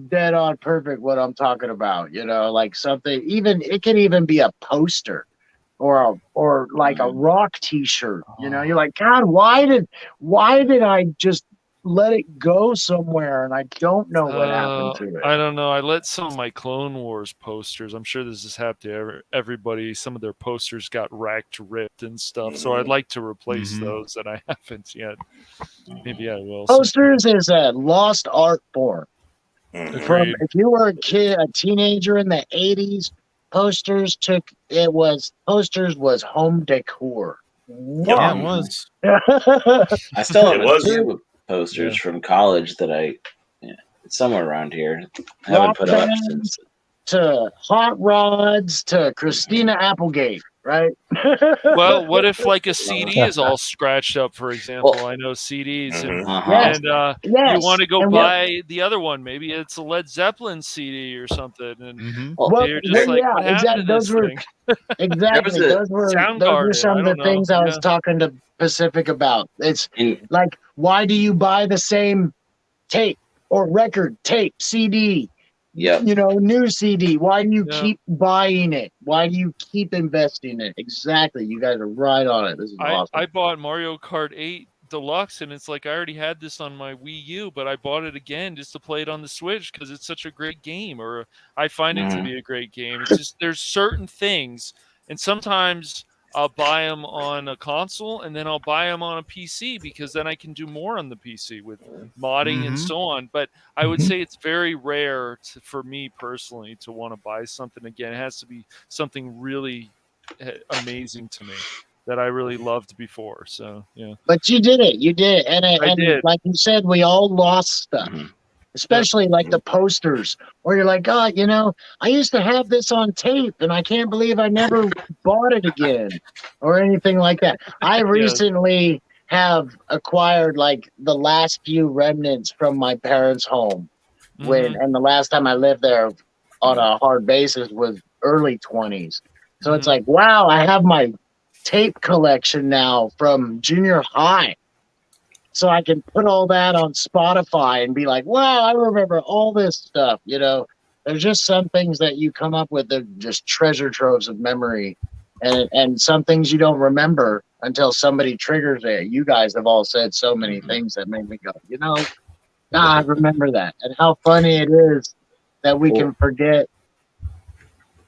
dead on perfect. What I'm talking about, you know, like something. Even it can even be a poster, or like a rock T-shirt. You know, you're like, God, why did I just let it go somewhere, and I don't know what happened to it. I don't know. I let some of my Clone Wars posters. I'm sure this has happened to everybody. Some of their posters got racked, ripped, and stuff. So I'd like to replace those, and I haven't yet. Maybe I will. Posters is a lost art form. From if you were a teenager in the '80s, posters was home decor. Yeah, it was. I still have a few posters from college that it's somewhere around here. I haven't put up since. To hot rods to Christina Applegate. right? Well, what if like a CD is all scratched up, for example? I know CDs, and Yes. you Yes. want to go And what- buy the other one. Maybe it's a Led Zeppelin CD or something, and Well, you're just like, yeah, what happened to those this were thing? exactly those were Soundgarden, some I of the don't know. things I was Yeah. talking to Pacific about. It's like, why do you buy the same tape or record, tape, CD? Yeah. You know, new CD. Why do you keep buying it? Why do you keep investing in it? Exactly. You guys are right on it. This is awesome. I bought Mario Kart 8 Deluxe, and it's like I already had this on my Wii U, but I bought it again just to play it on the Switch because it's such a great game, or I find it to be a great game. It's just there's certain things, and sometimes I'll buy them on a console, and then I'll buy them on a PC because then I can do more on the PC with modding and so on. But I would say it's very rare for me personally to want to buy something again. It has to be something really amazing to me that I really loved before. So yeah. But you did it. You did it. And did. like you said, we all lost stuff. Especially like the posters, where you're like, God, you know, I used to have this on tape and I can't believe I never bought it again or anything like that. I recently have acquired like the last few remnants from my parents' home and the last time I lived there on a hard basis was early 20s. So it's like, wow, I have my tape collection now from junior high. So I can put all that on Spotify and be like, wow, I remember all this stuff. You know, there's just some things that you come up with that are just treasure troves of memory. And some things you don't remember until somebody triggers it. You guys have all said so many things that make me go, you know, I remember that. And how funny it is that we can forget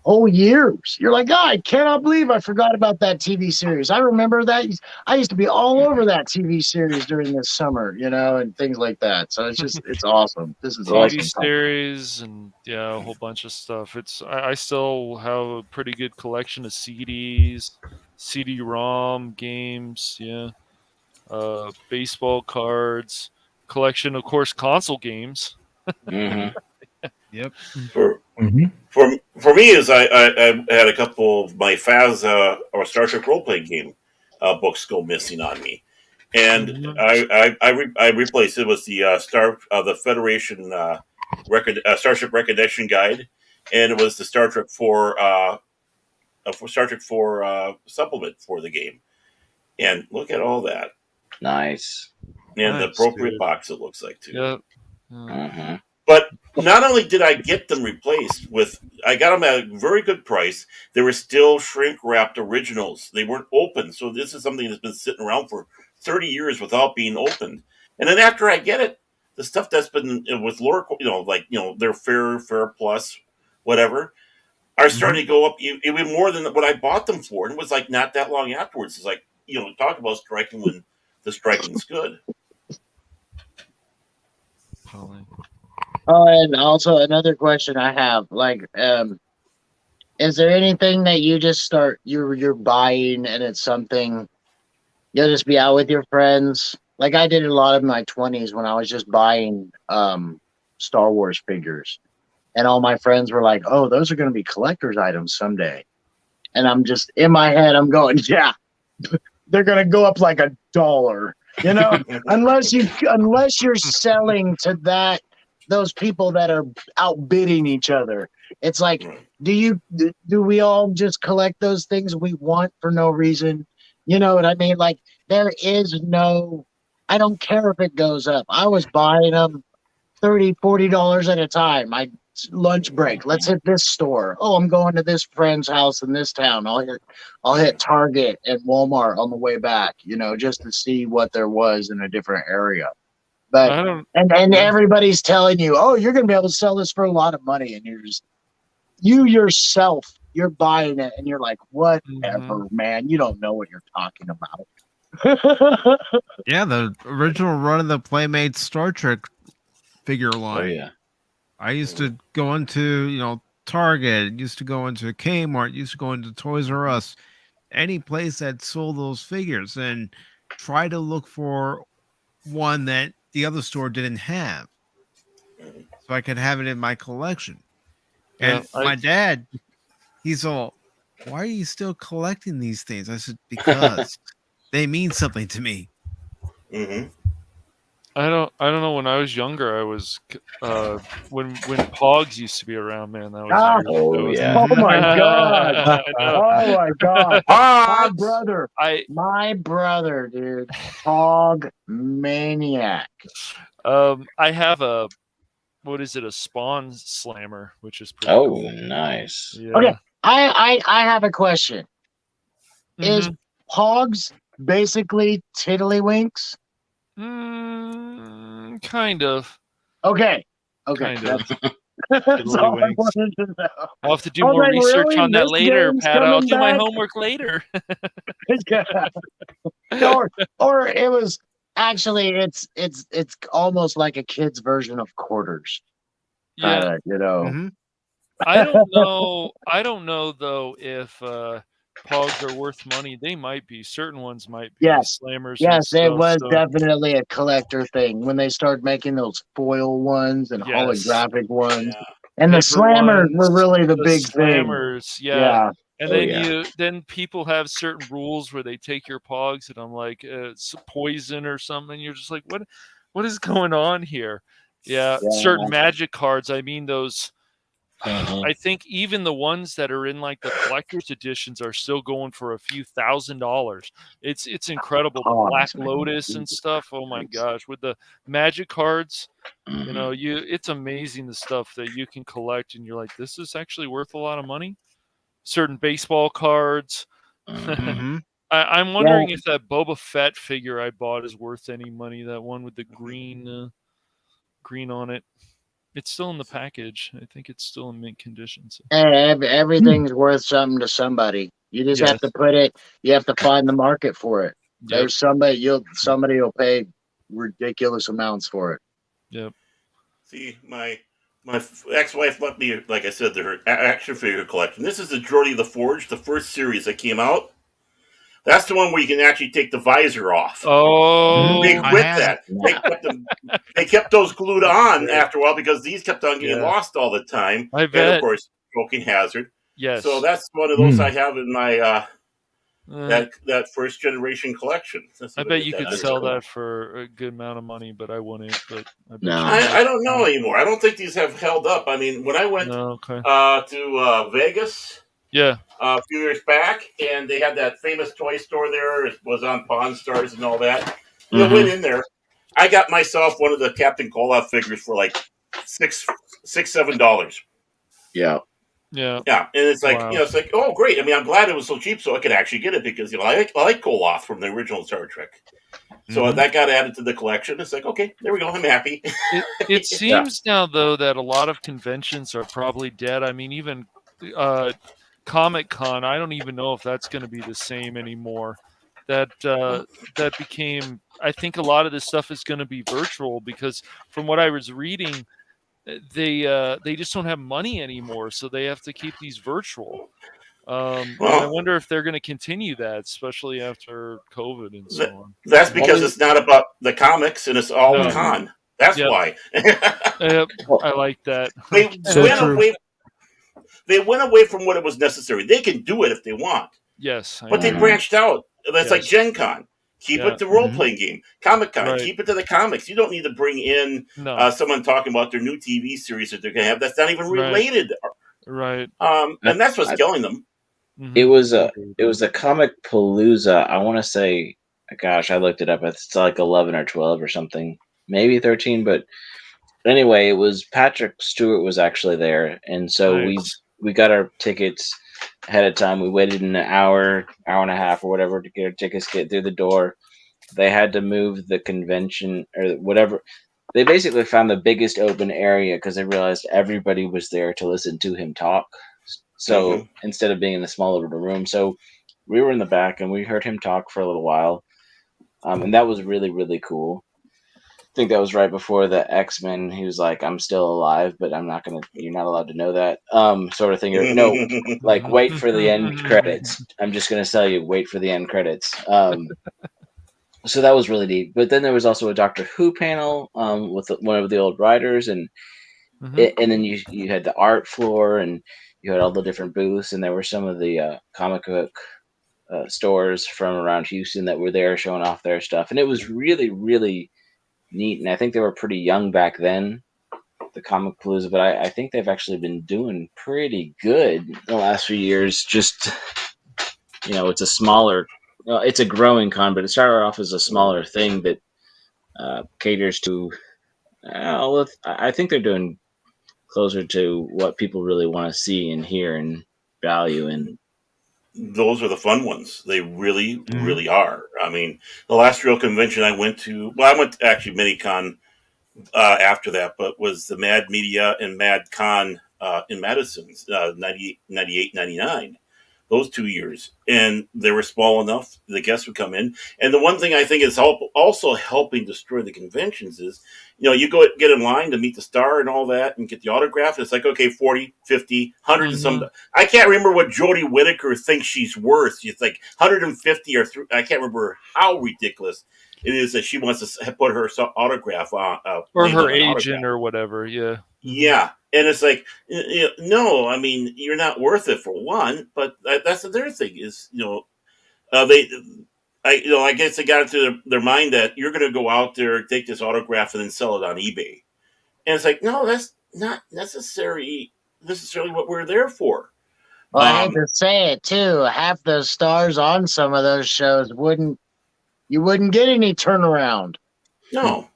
whole years. You're like, I cannot believe I forgot about that TV series. I remember that. I used to be all over that TV series during this summer, you know, and things like that. So it's just, it's awesome. This is TV awesome. series and a whole bunch of stuff. I still have a pretty good collection of CDs, CD-ROM games, baseball cards, collection, of course, console games. Yep. For me, is I had a couple of my FAS or Star Trek role playing game books go missing on me, and I replaced it with the the Federation Starship Recognition Guide, and it was the Star Trek 4 supplement for the game, and look at all that. Nice. And the appropriate box it looks like too. Yeah. But not only did I get them replaced I got them at a very good price. They were still shrink wrapped originals. They weren't open. So this is something that's been sitting around for 30 years without being opened. And then after I get it, the stuff that's been with lower, they're fair plus, whatever, are starting to go up even more than what I bought them for. And it was like not that long afterwards. It's like, talk about striking when the striking's good. Oh, and also another question I have, like, is there anything that you just start you're buying and it's something you'll just be out with your friends? Like I did a lot of my 20s when I was just buying Star Wars figures, and all my friends were like, "Oh, those are going to be collector's items someday," and I'm just in my head, I'm going, "Yeah, they're going to go up like $1, you know, unless you're selling to those people that are outbidding each other." It's like, do we all just collect those things we want for no reason? You know what I mean? Like there is I don't care if it goes up. I was buying them $30, $40 at a time. Lunch break. Let's hit this store. Oh, I'm going to this friend's house in this town. I'll hit Target and Walmart on the way back, you know, just to see what there was in a different area. But and everybody's telling you, oh, you're going to be able to sell this for a lot of money, and you yourself, you're buying it, and you're like, whatever, man. You don't know what you're talking about. Yeah, the original run of the Playmates Star Trek figure line. Oh yeah. I used to go into Target, used to go into Kmart, used to go into Toys R Us, any place that sold those figures, and try to look for one that the other store didn't have, so I could have it in my collection. And my dad, he's all, why are you still collecting these things? I said, because they mean something to me. Mm-hmm. I don't know. When I was younger, I was when Pogs used to be around, man. That was Oh my god! Oh my god! My brother, dude, Pog maniac. I have a a Spawn Slammer, which is pretty cool. Nice. Yeah. Okay, I have a question. Is Pogs basically tiddlywinks? Kind of. Okay. Kind of. That's all I wanted to know. I'll have to do more research on that later, Pat. I'll do my homework later. or it was actually it's almost like a kid's version of quarters. Yeah, you know. I don't know though if Pogs are worth money. They might be. Certain ones might be. Yes. Slammers. Yes, and it stuff, was so. definitely a collector thing when they started making those foil ones and holographic ones. And the Paper slammers ones, were really the big slammers, thing. yeah. And then people have certain rules where they take your Pogs, and I'm like, it's poison or something. And you're just like, what is going on here? Yeah, certain magic cards. I mean, those. I think even the ones that are in like the collector's editions are still going for a few $1,000s. It's incredible. The Black Lotus and stuff. Oh my gosh, with the magic cards, you know, it's amazing the stuff that you can collect, and you're like, this is actually worth a lot of money. Certain baseball cards. I'm wondering if that Boba Fett figure I bought is worth any money. That one with the green on it. It's still in the package. I think it's still in mint condition. So. Everything's worth something to somebody. You just have to put it. You have to find the market for it. There's somebody will pay ridiculous amounts for it. Yep. See, my ex-wife let me, like I said, her action figure collection. This is the Geordie the Forge, the first series that came out. That's the one where you can actually take the visor off. Oh, they quit that. They kept those glued on after a while because these kept on getting lost all the time. I bet. And of course, broken hazard. Yes. So that's one of those I have in my that first generation collection. I bet you could sell that for a good amount of money, but I wouldn't. But I don't know anymore. I don't think these have held up. I mean, when I went to Vegas. Yeah. A few years back, and they had that famous toy store there. It was on Pawn Stars and all that. I went in there. I got myself one of the Captain Koloff figures for like $7. Yeah. And it's like it's like, oh great. I mean, I'm glad it was so cheap, so I could actually get it because I like Koloff from the original Star Trek. So that got added to the collection. It's like, okay, there we go. I'm happy. It seems now though that a lot of conventions are probably dead. I mean, even. Comic-Con, I don't even know if that's going to be the same anymore. That became, I think a lot of this stuff is going to be virtual because from what I was reading, they just don't have money anymore, so they have to keep these virtual. I wonder if they're going to continue that, especially after COVID and so on. That's because it's not about the comics and it's all the con. That's why. I like that. They went away from what it was necessary. They can do it if they want. Yes. But they branched out. That's like Gen Con. Keep it to role-playing game. Comic-Con. Keep it to the comics. You don't need to bring in someone talking about their new TV series that they're going to have. That's not even related. Right. And that's what's killing them. It was a Comic Palooza. I want to say, gosh, I looked it up. It's like 11 or 12 or something. Maybe 13, but anyway, it was Patrick Stewart was actually there. And so we got our tickets ahead of time. We waited an hour and a half or whatever to get our tickets, get through the door. They had to move the convention or whatever. They basically found the biggest open area because they realized everybody was there to listen to him talk. So instead of being in the smaller room, so we were in the back and we heard him talk for a little while. And that was really, really cool. I think that was right before the X-Men. He was like, I'm still alive, but you're not allowed to know that, sort of thing. Or, no, like, wait for the end credits. I'm just going to tell you, wait for the end credits. So that was really neat. But then there was also a Doctor Who panel with one of the old writers, and then you had the art floor, and you had all the different booths, and there were some of the comic book stores from around Houston that were there showing off their stuff, and it was really, really neat. And I think they were pretty young back then, the Comic Palooza, but I think they've actually been doing pretty good in the last few years. Just, it's a smaller, it's a growing con, but it started off as a smaller thing that caters to, I think they're doing closer to what people really want to see and hear and value. And those are the fun ones. They really, really are. I mean, the last real convention I went to, I went to actually Minicon after that, but was the Mad Media and Mad Con in Madison, 98, 99. Those 2 years. And they were small enough, the guests would come in. And the one thing I think is also helping destroy the conventions is, you go get in line to meet the star and all that and get the autograph. And it's like, okay, 40, 50, 100 and some. I can't remember what Jodie Whittaker thinks she's worth. It's like 150 or I can't remember how ridiculous it is that she wants to put her autograph on. Or her agent or whatever, yeah. Yeah. And it's like, no, I mean, you're not worth it for one, but that's the other thing is, I guess they got into their mind that you're going to go out there, take this autograph, and then sell it on eBay. And it's like, no, that's not necessarily what we're there for. Well, I hate to say it too. Half those stars on some of those shows you wouldn't get any turnaround. No.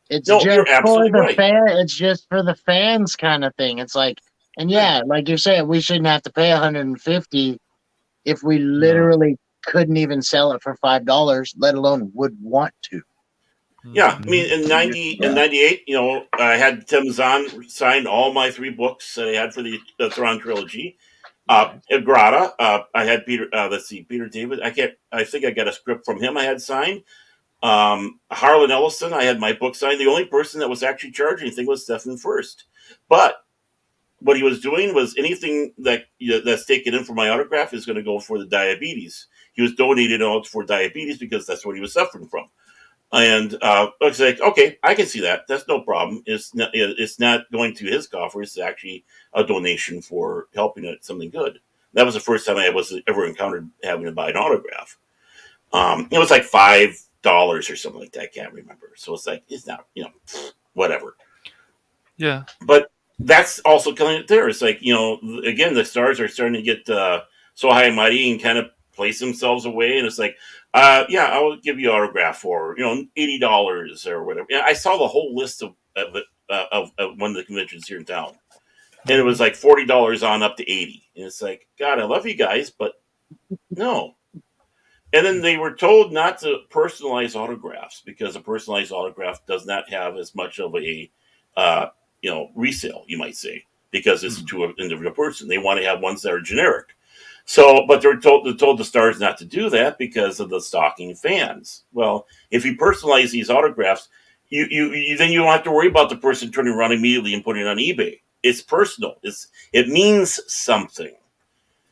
It's no, just you're absolutely for the right. fan. It's just for the fans kind of thing. It's like, and yeah, like you're saying, we shouldn't have to pay $150 if we literally couldn't even sell it for $5, let alone would want to. Yeah, I mean, in 98, I had Tim Zahn sign all my 3 books that I had for the Thrawn trilogy. Grata, I had Peter. Peter David. I think I got a script from him. I had signed. Harlan Ellison, I had my book signed. The only person that was actually charging anything was Stephen First. But what he was doing was anything that's taken in for my autograph is going to go for the diabetes. He was donating it for diabetes because that's what he was suffering from. And I was like, okay, I can see that. That's no problem. It's not going to his coffers. It's actually a donation for helping it something good. That was the first time I was ever encountered having to buy an autograph. It was like $5 or something like that. I can't remember. So it's like, it's not, whatever. Yeah. But that's also coming up there. It's like, again, the stars are starting to get so high and mighty and kind of place themselves away. And it's like, yeah, I'll give you an autograph for, $80 or whatever. Yeah, I saw the whole list of one of the conventions here in town. And it was like $40 on up to $80. And it's like, God, I love you guys, but no. And then they were told not to personalize autographs because a personalized autograph does not have as much of a, resale, you might say, because it's to an individual person. They want to have ones that are generic. So, but they're told the stars not to do that because of the stalking fans. Well, if you personalize these autographs, you then you don't have to worry about the person turning around immediately and putting it on eBay. It's personal. It means something.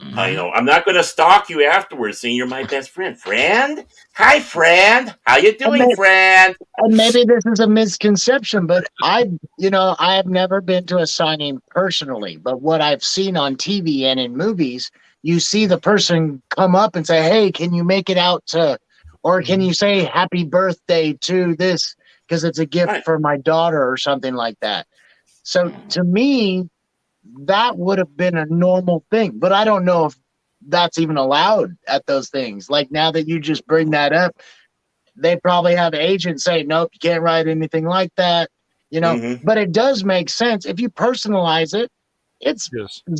Mm-hmm. I'm not going to stalk you afterwards saying you're my best friend. Friend? Hi, friend. How you doing, friend? And maybe this is a misconception, but I have never been to a signing personally. But what I've seen on TV and in movies, you see the person come up and say, hey, can you make it out to, or can you say happy birthday to this because it's a gift for my daughter or something like that. So to me, that would have been a normal thing, but I don't know if that's even allowed at those things. Like now that you just bring that up, they probably have agents say, nope, you can't write anything like that, but it does make sense. If you personalize it, it's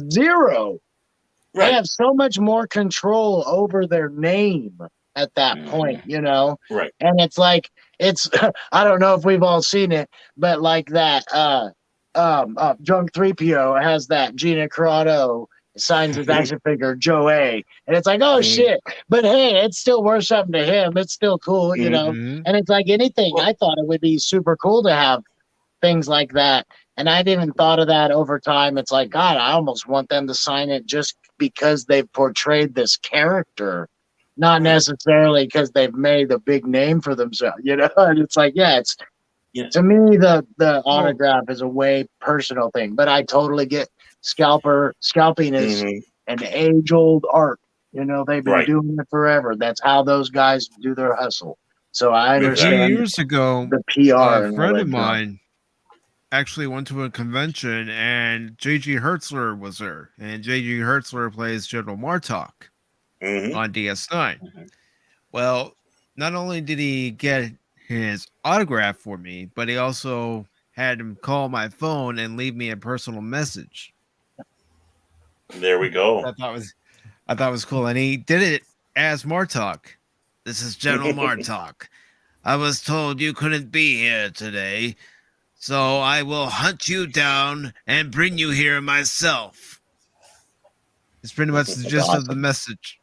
zero. Right. They have so much more control over their name at that point, Right. And it's like, I don't know if we've all seen it, but like that, Drunk 3PO has that Gina Carano signs his action figure Joe A, and it's like, oh shit, but hey, it's still worth something to him. It's still cool, and it's like anything. I thought it would be super cool to have things like that, and I didn't even thought of that over time. It's like, God, I almost want them to sign it just because they've portrayed this character, not necessarily because they've made a big name for themselves, and it's like, to me, the autograph is a way personal thing, but I totally get Scalping is an age-old art. You know, they've been doing it forever. That's how those guys do their hustle. So I A few understand years ago, the PR a and all friend that of stuff. mine actually went to a convention, and J.G. Hertzler was there. And J.G. Hertzler plays General Martok on DS9. Well, not only did he get his autograph for me, but he also had him call my phone and leave me a personal message. There we go. I thought it was cool, and he did it as Martok. This is General Martok. I was told you couldn't be here today, so I will hunt you down and bring you here myself. It's pretty much the gist of the message.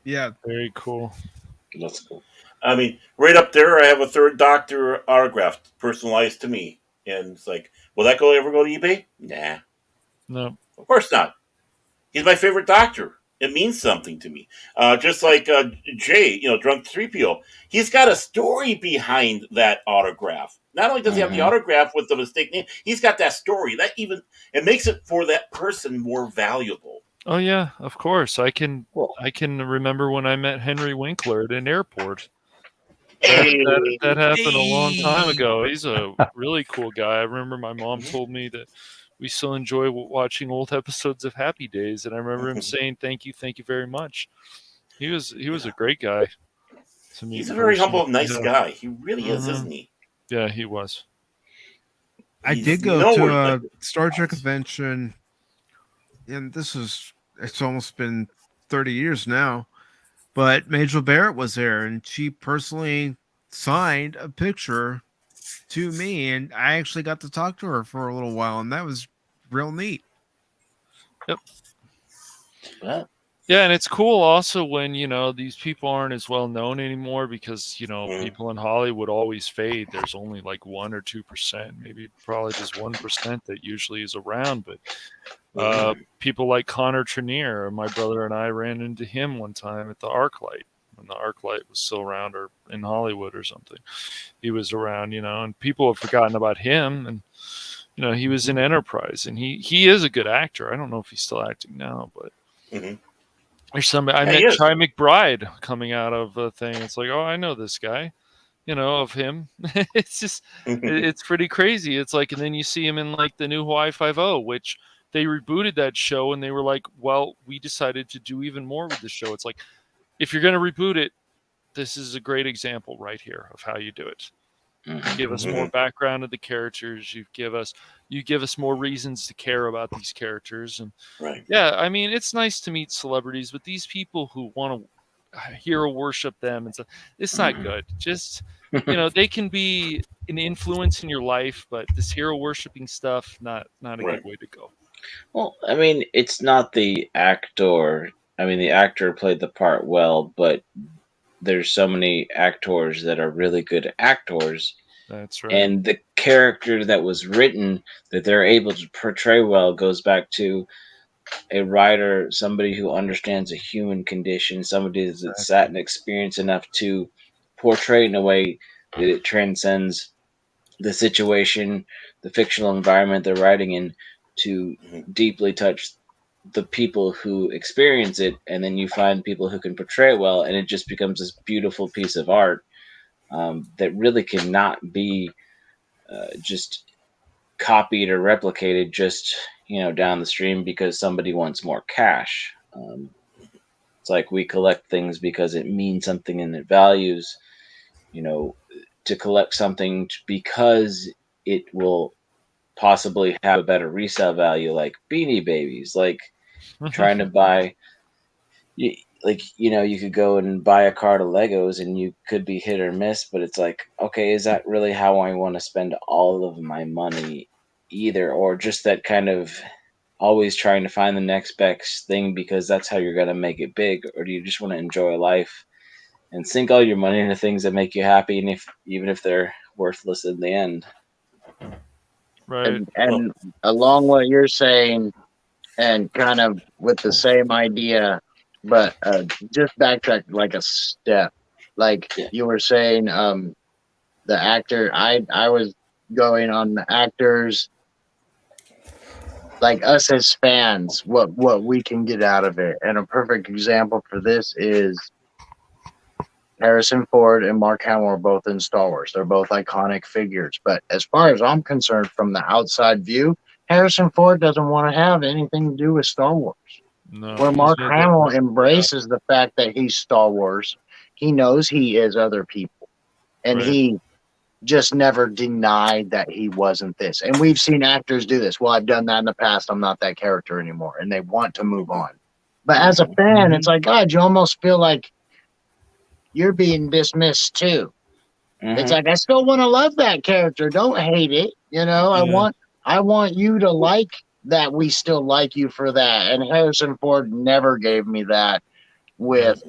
Yeah, very cool. That's cool. I mean, right up there, I have a third Doctor autograph personalized to me, and it's like, will that ever go to eBay? Nah, no, of course not. He's my favorite Doctor. It means something to me. Just like Jay, Drunk 3PO. He's got a story behind that autograph. Not only does he have the autograph with the mistake name, he's got that story. It makes it for that person more valuable. Oh yeah, of course. I can remember when I met Henry Winkler at an airport. That happened a long time ago. He's a really cool guy. I remember my mom told me that we still enjoy watching old episodes of Happy Days, and I remember him saying thank you very much. He was a great guy to me. He's a very humble, nice guy. He really is, isn't he? Yeah, he was. I did go to a Star Trek convention, and it's almost been 30 years now, but Majel Barrett was there, and she personally signed a picture to me, and I actually got to talk to her for a little while, and that was real neat. Yep. Yeah, and it's cool also when, these people aren't as well known anymore because, people in Hollywood always fade. There's only like 1 or 2%, maybe probably just 1% that usually is around. But people like Connor Trenier, my brother and I ran into him one time at the ArcLight when the ArcLight was still around, or in Hollywood or something. He was around, and people have forgotten about him. And, he was in Enterprise, and he is a good actor. I don't know if he's still acting now, but there's somebody. I met Chi McBride coming out of a thing. It's like, oh, I know this guy, of him. It's just, it's pretty crazy. It's like, and then you see him in like the new Hawaii Five-0, which they rebooted that show, and they were like, well, we decided to do even more with the show. It's like, if you're going to reboot it, this is a great example right here of how you do it. You give us more background of the characters. You give us more reasons to care about these characters. And yeah, I mean, it's nice to meet celebrities, but these people who want to hero worship them and stuff, it's not good. Just, they can be an influence in your life, but this hero worshiping stuff, not a good way to go. Well, I mean, it's not the actor. I mean, the actor played the part well, but there's so many actors that are really good actors. That's right. And the character that was written that they're able to portray well goes back to a writer, somebody who understands a human condition, somebody that's sat and experienced enough to portray in a way that it transcends the situation, the fictional environment they're writing in, to deeply touch the people who experience it, and then you find people who can portray it well, and it just becomes this beautiful piece of art that really cannot be just copied or replicated just down the stream because somebody wants more cash. It's like we collect things because it means something and it values, to collect something because it will possibly have a better resale value, like Beanie Babies, like trying to buy, you could go and buy a cart of Legos and you could be hit or miss, but it's like, okay, is that really how I want to spend all of my money either? Or just that kind of always trying to find the next best thing because that's how you're going to make it big? Or do you just want to enjoy life and sink all your money into things that make you happy, and even if they're worthless in the end? Right. And along what you're saying, and kind of with the same idea, but just backtrack like a step. Like you were saying, the actor, I was going on the actors. like us as fans, what we can get out of it. And a perfect example for this is Harrison Ford and Mark Hamill are both in Star Wars. They're both iconic figures. But as far as I'm concerned, from the outside view, Harrison Ford doesn't want to have anything to do with Star Wars. No, where Mark Hamill embraces the fact that he's Star Wars. He knows he is other people. And he just never denied that he wasn't this. And we've seen actors do this. Well, I've done that in the past. I'm not that character anymore. And they want to move on. But as a fan, it's like, God, you almost feel like you're being dismissed too. It's like, I still want to love that character. Don't hate it. You know, I want you to like that we still like you for that. And Harrison Ford never gave me that with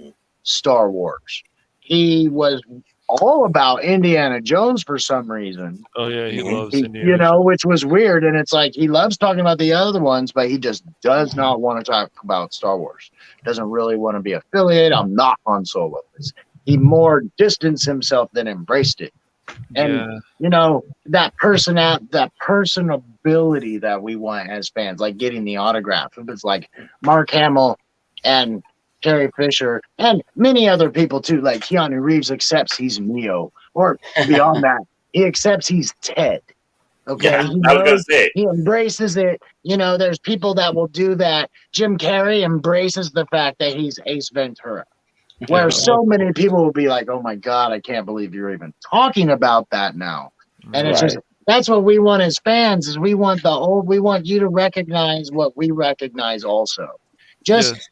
Star Wars. He was all about Indiana Jones for some reason. Oh yeah, he loves Indiana you know, which was weird. And it's like he loves talking about the other ones, but he just does not want to talk about Star Wars. Doesn't really want to be affiliated. I'm not Han Solo. He more distanced himself than embraced it. And you know, that personability that we want as fans, like getting the autograph. If it's like Mark Hamill and Carrie Fisher and many other people too, like Keanu Reeves accepts he's Neo, or beyond that, he accepts he's Ted. Okay, I was gonna say he embraces it. You know, there's people that will do that. Jim Carrey embraces the fact that he's Ace Ventura. Where so many people will be like, "Oh my God, I can't believe you're even talking about that now." And it's just that's what we want as fans is we want you to recognize what we recognize also. Just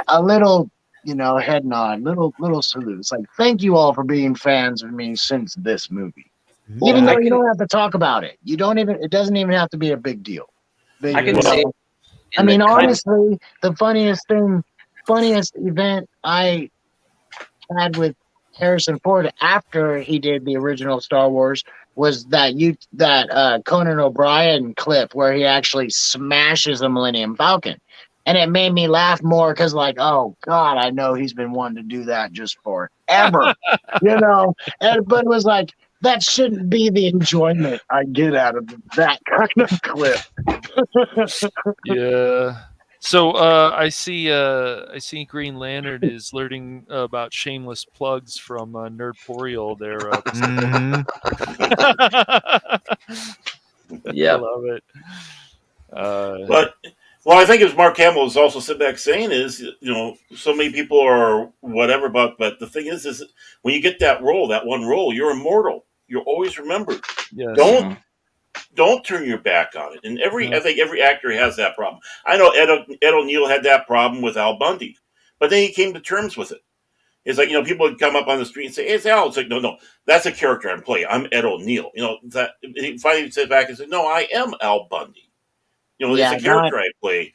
a little, you know, head nod, little salute. It's like, thank you all for being fans of me since this movie. Well, even though you don't have to talk about it. It doesn't even have to be a big deal. I can say I mean, honestly, the funniest event I had with Harrison Ford after he did the original Star Wars was that Conan O'Brien clip where he actually smashes a Millennium Falcon. And it made me laugh more because, like, oh, God, I know he's been wanting to do that just forever, you know? But it was like, that shouldn't be the enjoyment I get out of that kind of clip. Yeah. So I see Green Lantern is learning about shameless plugs from Nerdporial there. Yeah, I love it. But I think as Mark Hamill is also sitting back saying is, you know, so many people are whatever, but the thing is when you get that role, that one role, you're immortal. You're always remembered. Yes. Don't turn your back on it. And I think every actor has that problem. I know Ed O'Neill had that problem with Al Bundy, but then he came to terms with it. It's like, you know, people would come up on the street and say, "Hey, it's Al." It's like, no, that's a character I'm playing. I'm Ed O'Neill. You know, that he finally sat back and said, "No, I am Al Bundy. You know, it's a character I play."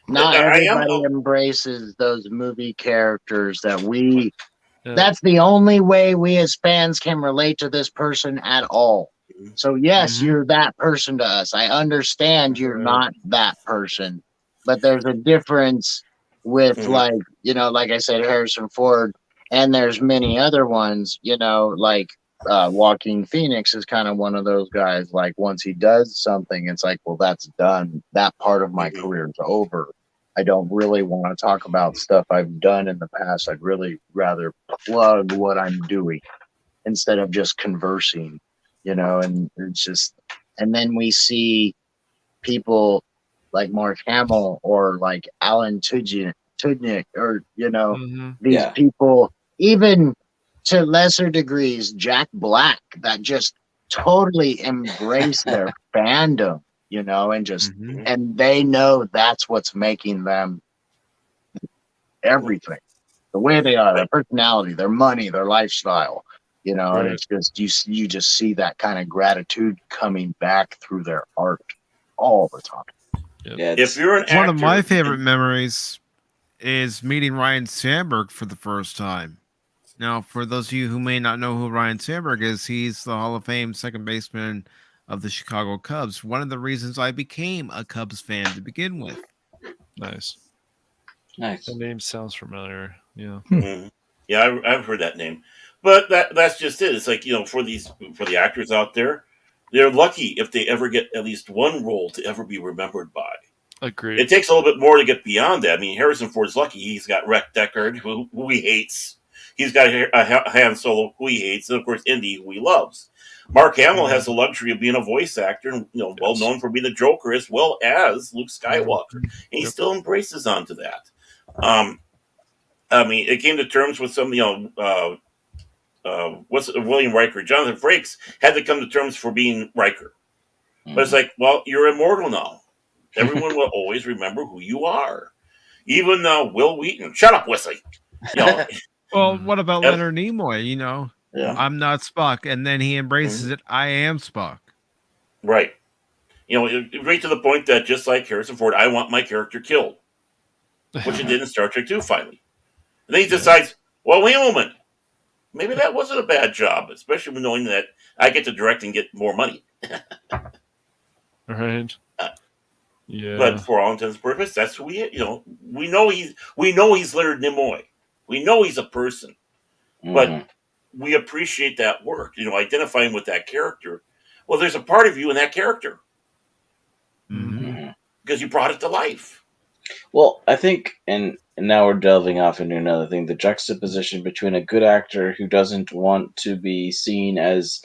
Not everybody embraces those movie characters that we. That's the only way we as fans can relate to this person at all. So yes, you're that person to us. I understand you're not that person, but there's a difference with like, you know, like I said, Harrison Ford, and there's many other ones, you know, like Joaquin Phoenix is kind of one of those guys. Like once he does something, it's like, well, that's done. That part of my career is over. I don't really want to talk about stuff I've done in the past. I'd really rather plug what I'm doing instead of just conversing, you know, and it's just, and then we see people like Mark Hamill or like Alan Tudyk or, you know, these people, even to lesser degrees, Jack Black, that just totally embrace their fandom. You know, and just, and they know that's what's making them everything. The way they are, their personality, their money, their lifestyle, you know, and it's just, you just see that kind of gratitude coming back through their art all the time. Yeah, if you're an one of my favorite memories is meeting Ryan Sandberg for the first time. Now, for those of you who may not know who Ryan Sandberg is, he's the Hall of Fame second baseman of the Chicago Cubs. One of the reasons I became a Cubs fan to begin with. Nice. The name sounds familiar. Yeah. Yeah, I've heard that name. But that's just it. It's like, you know, for the actors out there, they're lucky if they ever get at least one role to ever be remembered by. Agreed. It takes a little bit more to get beyond that. I mean, Harrison Ford's lucky. He's got Rex Deckard, who he hates. He's got a Han Solo, who he hates, and of course Indy, who he loves. Mark Hamill has the luxury of being a voice actor, and well known for being the Joker as well as Luke Skywalker, and he still embraces onto that. I mean, it came to terms with some, William Riker, Jonathan Frakes had to come to terms for being Riker, but it's like, well, you're immortal now. Everyone will always remember who you are, even Will Wheaton. Shut up, Wesley. Well, what about Leonard Nimoy? Yeah. I'm not Spock, and then he embraces it. I am Spock. Right. Right to the point that just like Harrison Ford, I want my character killed, which it did in Star Trek 2 finally. And then he decides, well, wait a moment. Maybe that wasn't a bad job, especially knowing that I get to direct and get more money. Right. Yeah. But for all intents and purposes, that's who we know he's Leonard Nimoy. We know he's a person. But we appreciate that work, identifying with that character. Well, there's a part of you in that character. Because you brought it to life. Well, I think, and now we're delving off into another thing, the juxtaposition between a good actor who doesn't want to be seen as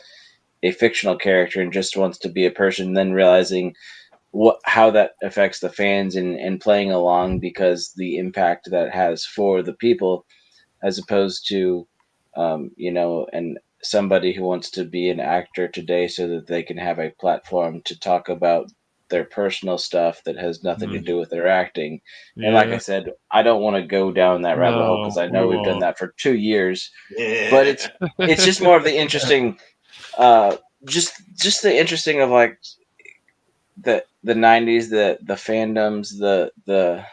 a fictional character and just wants to be a person, then realizing how that affects the fans and playing along because the impact that has for the people, as opposed to, and somebody who wants to be an actor today so that they can have a platform to talk about their personal stuff that has nothing to do with their acting. And like I said, I don't want to go down that rabbit hole because I know we've done that for 2 years. But it's just more of the interesting, just the interesting of like the 90s, the fandoms, the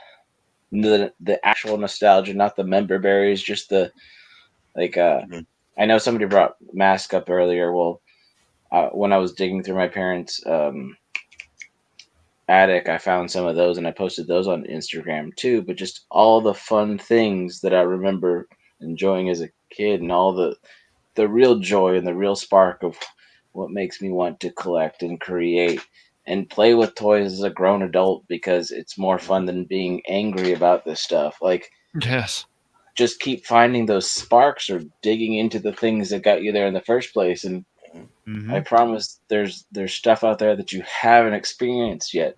actual nostalgia, not the member berries, just the like. I know somebody brought Mask up earlier. Well, when I was digging through my parents' attic, I found some of those and I posted those on Instagram too. But just all the fun things that I remember enjoying as a kid, and all the real joy and the real spark of what makes me want to collect and create and play with toys as a grown adult, because it's more fun than being angry about this stuff. Like, yes, just keep finding those sparks or digging into the things that got you there in the first place. And I promise there's stuff out there that you haven't experienced yet.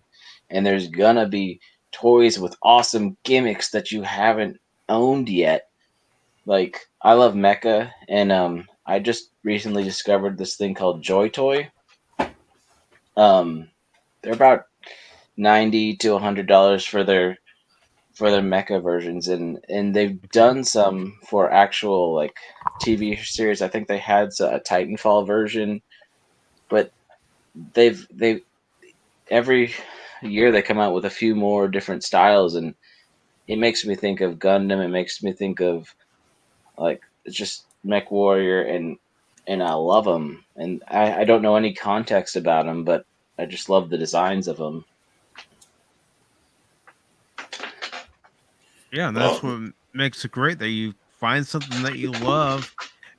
And there's gonna be toys with awesome gimmicks that you haven't owned yet. Like, I love mecha, and I just recently discovered this thing called Joy Toy. They're about $90 to $100 for their mecha versions, and they've done some for actual like TV series. I think they had a Titanfall version, but they've every year they come out with a few more different styles, and it makes me think of Gundam. It makes me think of like just Mech Warrior, and I love them. And I don't know any context about them, but I just love the designs of them. Yeah, and that's what makes it great, that you find something that you love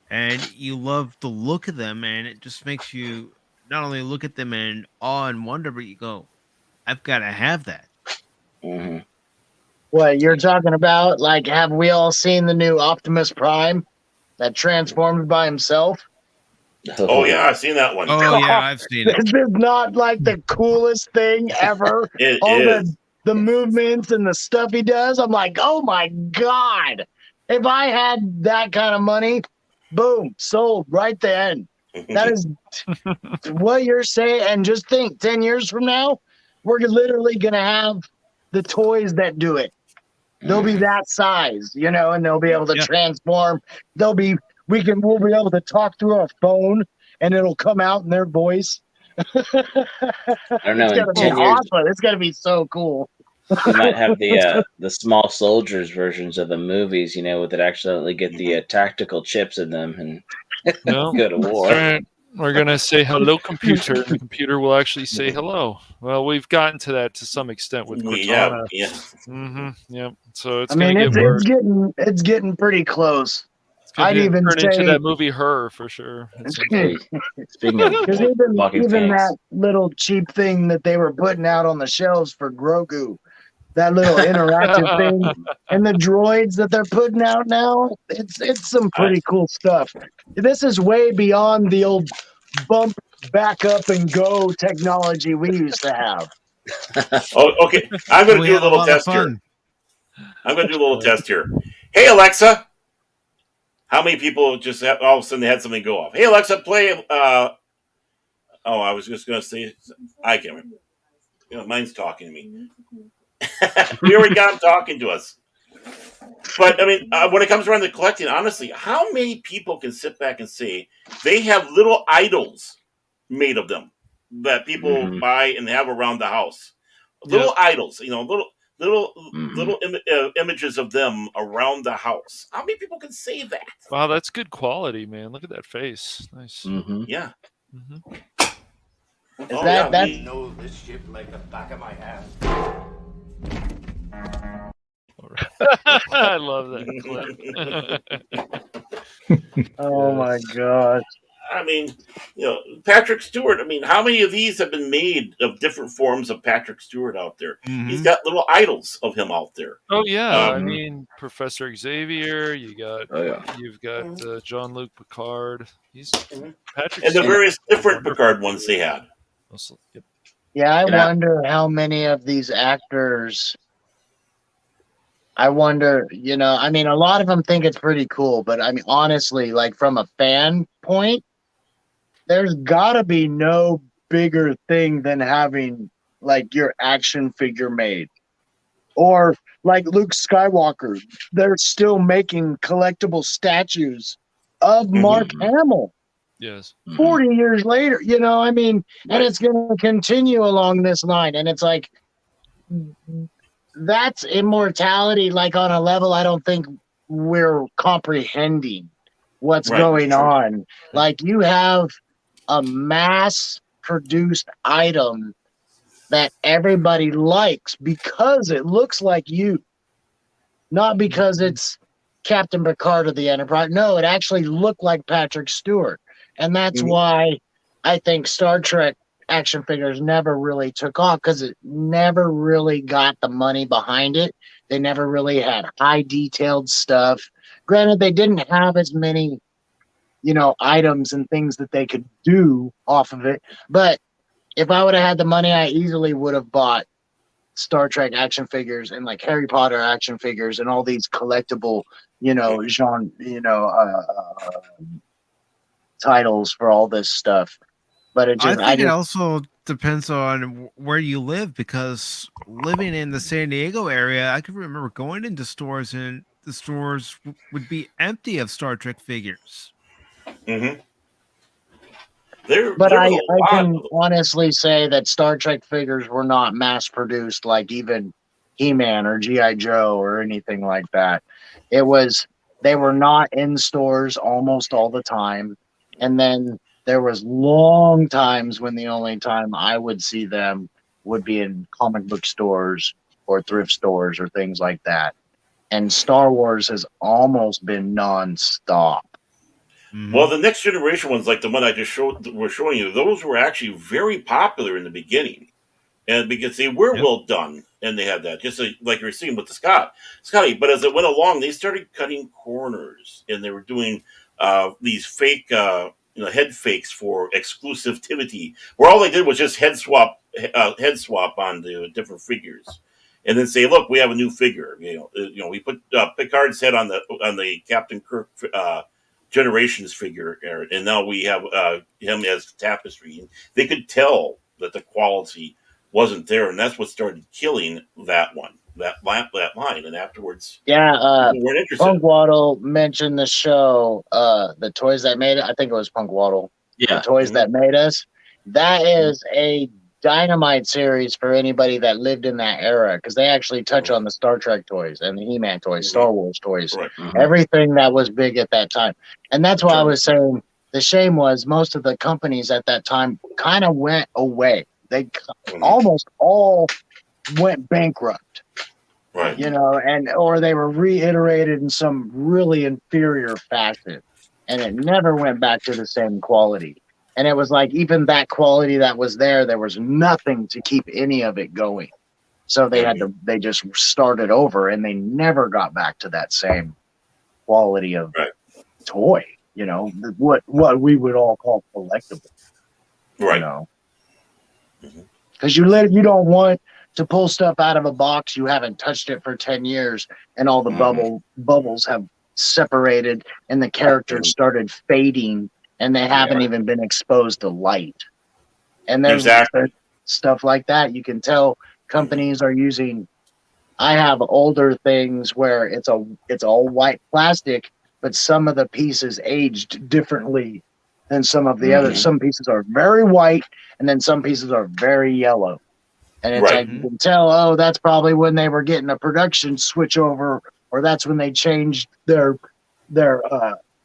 and you love the look of them, and it just makes you not only look at them in awe and wonder, but you go, I've got to have that. What you're talking about? Like, have we all seen the new Optimus Prime that transformed by himself? Oh yeah, I've seen that one. Oh yeah, I've seen it. This is not like the coolest thing ever. It all is. the movements and the stuff he does. I'm like, oh my god! If I had that kind of money, boom, sold right then. That is what you're saying. And just think, 10 years from now, we're literally gonna have the toys that do it. They'll be that size, and they'll be able to transform. We'll be able to talk through our phone, and it'll come out in their voice. I don't know. It's gonna be awesome. It's gonna be so cool. We might have the small soldiers versions of the movies, that accidentally get the tactical chips in them and go to war. Right. We're gonna say hello, computer, and the computer will actually say hello. Well, we've gotten to that to some extent with Cortana. Yeah. Yep. So it's I mean, gonna get worse. it's getting pretty close. I'd even turn say into that movie Her for sure. Speaking of because walking even tanks. that little cheap thing that they were putting out on the shelves for Grogu, that little interactive thing, and the droids that they're putting out now, it's some pretty cool stuff. This is way beyond the old bump, back up, and go technology we used to have. Oh, okay. I'm going to We do a had a little lot of test here. fun. I'm going to do a little test here. Hey, Alexa. How many people just all of a sudden they had something go off? Hey, Alexa, play. I was just going to say, I can't remember. Mine's talking to me. We already got him talking to us. But I mean, when it comes around to collecting, honestly, how many people can sit back and say they have little idols made of them that people buy and have around the house? Little idols, little images of them around the house. How many people can say that? Wow, that's good quality, man. Look at that face. Nice. Yeah. Is that I know this ship like the back of my hand. I love that clip. Oh my god. I mean, Patrick Stewart. I mean, how many of these have been made of different forms of Patrick Stewart out there? He's got little idols of him out there. Oh yeah, I mean Professor Xavier. You've got Jean-Luc Picard. He's Patrick. And the various different Picard ones they had. Yep. Yeah, I wonder how many of these actors. I wonder, I mean, a lot of them think it's pretty cool, but I mean, honestly, like from a fan point, there's gotta be no bigger thing than having like your action figure made. Or like Luke Skywalker, they're still making collectible statues of Mark Hamill. Yes. 40 years later, I mean, and it's going to continue along this line. And it's like, that's immortality, like on a level I don't think we're comprehending what's going on. Like you have a mass produced item that everybody likes because it looks like you, not because it's Captain Picard of the Enterprise. No, it actually looked like Patrick Stewart. And that's why I think Star Trek action figures never really took off, because it never really got the money behind it. They never really had high detailed stuff. Granted, they didn't have as many, items and things that they could do off of it. But if I would have had the money, I easily would have bought Star Trek action figures and like Harry Potter action figures and all these collectible, titles for all this stuff. But it just, I think it also depends on where you live, because living in the San Diego area, I can remember going into stores and the stores would be empty of Star Trek figures. But I can honestly say that Star Trek figures were not mass produced like even He-Man or G.I. Joe or anything like that. They were not in stores almost all the time. And then there was long times when the only time I would see them would be in comic book stores or thrift stores or things like that. And Star Wars has almost been nonstop. Well, the next generation ones, like the one I just we're showing you, those were actually very popular in the beginning, and because they were well done, and they had that, just like you were seeing with the Scotty. But as it went along, they started cutting corners, and they were doing these fake, head fakes for exclusivity, where all they did was just head swap on the different figures, and then say, "Look, we have a new figure." We put Picard's head on the Captain Kirk Generations figure, and now we have him as Tapestry. They could tell that the quality wasn't there, and that's what started killing that line. And afterwards, weren't interested. Punkwaddle mentioned the show, the toys that made it. I think it was Punkwaddle. Yeah, the toys that made us. That is a dynamite series for anybody that lived in that era, because they actually touch on the Star Trek toys and the He-Man toys, Star Wars toys, everything that was big at that time. And that's why I was saying the shame was most of the companies at that time kind of went away. They almost all went bankrupt. Right. You know, or they were reiterated in some really inferior fashion, and it never went back to the same quality. And it was like, even that quality that was there was nothing to keep any of it going. So they just started over, and they never got back to that same quality of toy, you know, what we would all call collectible. Right. You know, because you don't want to pull stuff out of a box you haven't touched it for 10 years, and all the bubbles have separated, and the characters started fading, and they haven't even been exposed to light. And there's stuff like that. You can tell companies are using. I have older things where it's all white plastic, but some of the pieces aged differently than some of the others. Some pieces are very white, and then some pieces are very yellow. And it's like, you can tell, oh, that's probably when they were getting a production switch over, or that's when they changed their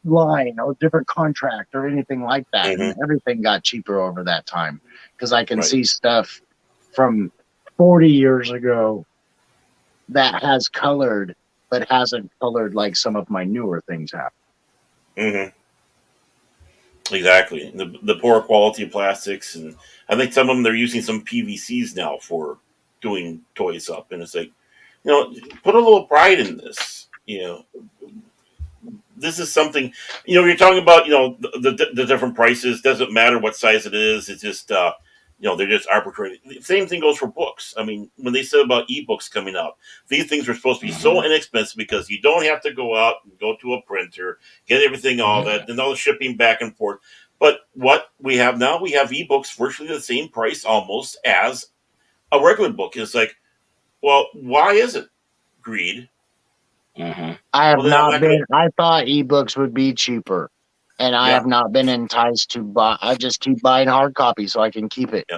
line or different contract or anything like that. And everything got cheaper over that time, because I can see stuff from 40 years ago that has colored, but hasn't colored like some of my newer things have. Exactly. The poor quality of plastics, and I think some of them, they're using some PVCs now for doing toys up, and it's like, you know, put a little pride in this. You know, this is something. You know, you're talking about, you know, the different prices. Doesn't matter what size it is. It's just you know, they're just arbitrary. The same thing goes for books. I mean, when they said about ebooks coming out, these things are supposed to be so inexpensive because you don't have to go out and go to a printer, get everything, all that, and all the shipping back and forth. But what we have now, we have ebooks virtually the same price almost as a regular book. It's like, well, why is it? Greed. I have not been. I thought ebooks would be cheaper, and I have not been enticed to buy. I just keep buying hard copies so I can keep it.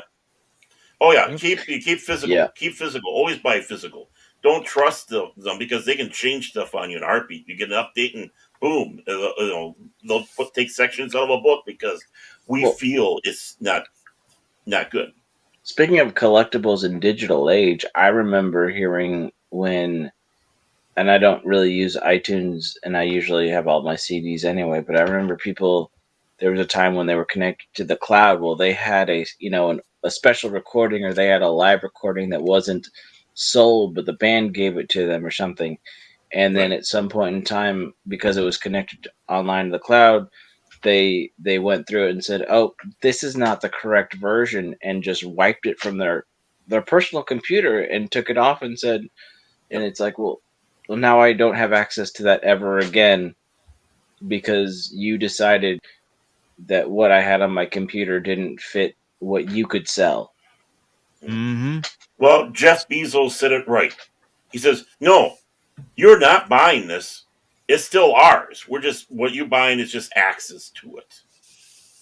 Oh yeah, keep physical. Keep physical. Always buy physical. Don't trust them because they can change stuff on you in a heartbeat. You get an update and boom, you know, they'll take sections out of a book because we feel it's not good. Speaking of collectibles in digital age, I remember hearing when. And I don't really use iTunes, and I usually have all my CDs anyway. But I remember there was a time when they were connected to the cloud. Well, they had a special recording, or they had a live recording that wasn't sold, but the band gave it to them or something. And then at some point in time, because it was connected online to the cloud, they went through it and said, "Oh, this is not the correct version," and just wiped it from their personal computer and took it off and said, and it's like, well, now I don't have access to that ever again because you decided that what I had on my computer didn't fit what you could sell. Well, Jeff Bezos said it right. He says, "No, you're not buying this. It's still ours. What you're buying is just access to it."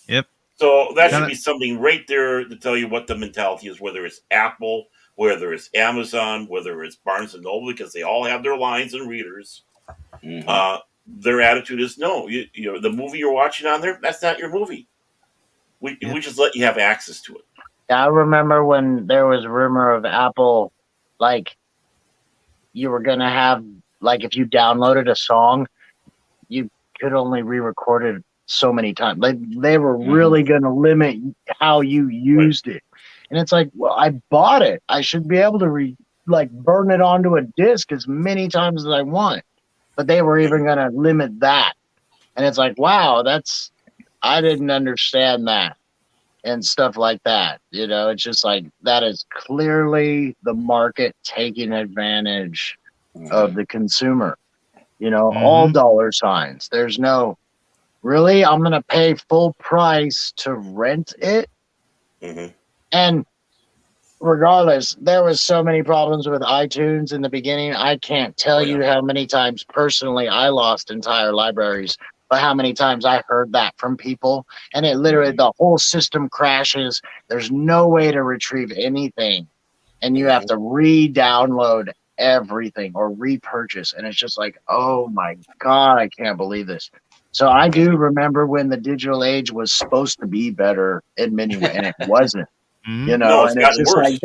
Yep. So that should be something right there to tell you what the mentality is, whether it's Apple, whether it's Amazon, whether it's Barnes & Noble, because they all have their lines and readers. Their attitude is, no, you know, the movie you're watching on there, that's not your movie. We just let you have access to it. I remember when there was a rumor of Apple, like, you were going to have, like, if you downloaded a song, you could only re-record it so many times. Like, they were really going to limit how you used it. And it's like, well, I bought it. I should be able to burn it onto a disc as many times as I want. But they were even going to limit that. And it's like, wow, I didn't understand that and stuff like that. You know, it's just like, that is clearly the market taking advantage of the consumer. You know, all dollar signs. There's no, really, I'm going to pay full price to rent it. And regardless, there was so many problems with iTunes in the beginning. I can't tell you how many times personally I lost entire libraries, but how many times I heard that from people. And it literally, the whole system crashes. There's no way to retrieve anything. And you have to re-download everything or repurchase. And it's just like, oh my God, I can't believe this. So I do remember when the digital age was supposed to be better in many ways, and it wasn't. You know, No, it's and it's gotten just worse. like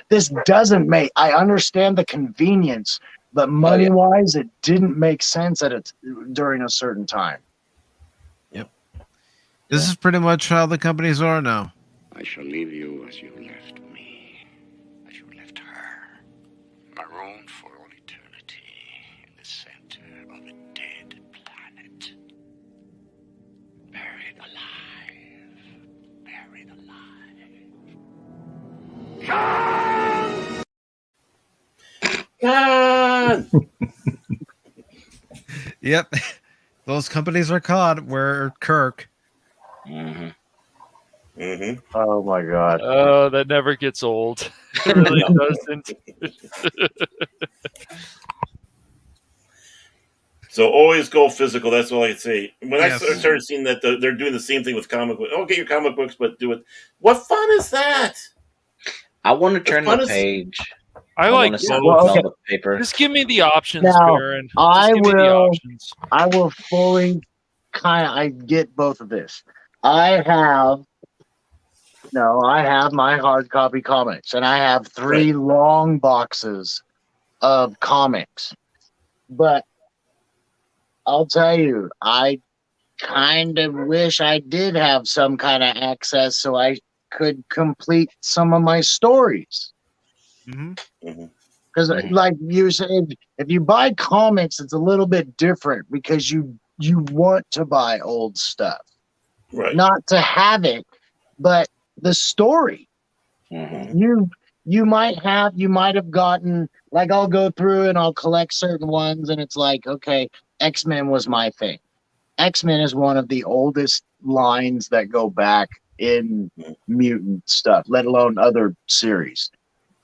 this doesn't make. I understand the convenience, but money wise, it didn't make sense during a certain time. This is pretty much how the companies are now. I shall leave you as you left me, as you left her, marooned for all eternity in the center of a dead planet. Buried alive. Buried alive. God! Yep. Those companies are caught where Kirk. Oh my God. Oh, that never gets old. It really doesn't. So always go physical. That's all I can say. When Yes. I started seeing that they're doing the same thing with comic books. Oh, get your comic books, but do it. What fun is that? I want to turn the fun is- page. I want like to see Well, all okay. the paper. Just give me the options, Now, Baron. Just I give me the will. options. I will fully I get both of this. I have my hard copy comics, and I have 3 long boxes of comics. But I'll tell you, I kind of wish I did have some kind of access so I could complete some of my stories. Because, like you said, if you buy comics, it's a little bit different because you want to buy old stuff, right? Not to have it, but the story. You might have gotten, like, I'll go through and I'll collect certain ones, and it's like, okay, X-Men was my thing. X-Men is one of the oldest lines that go back in mutant stuff, let alone other series.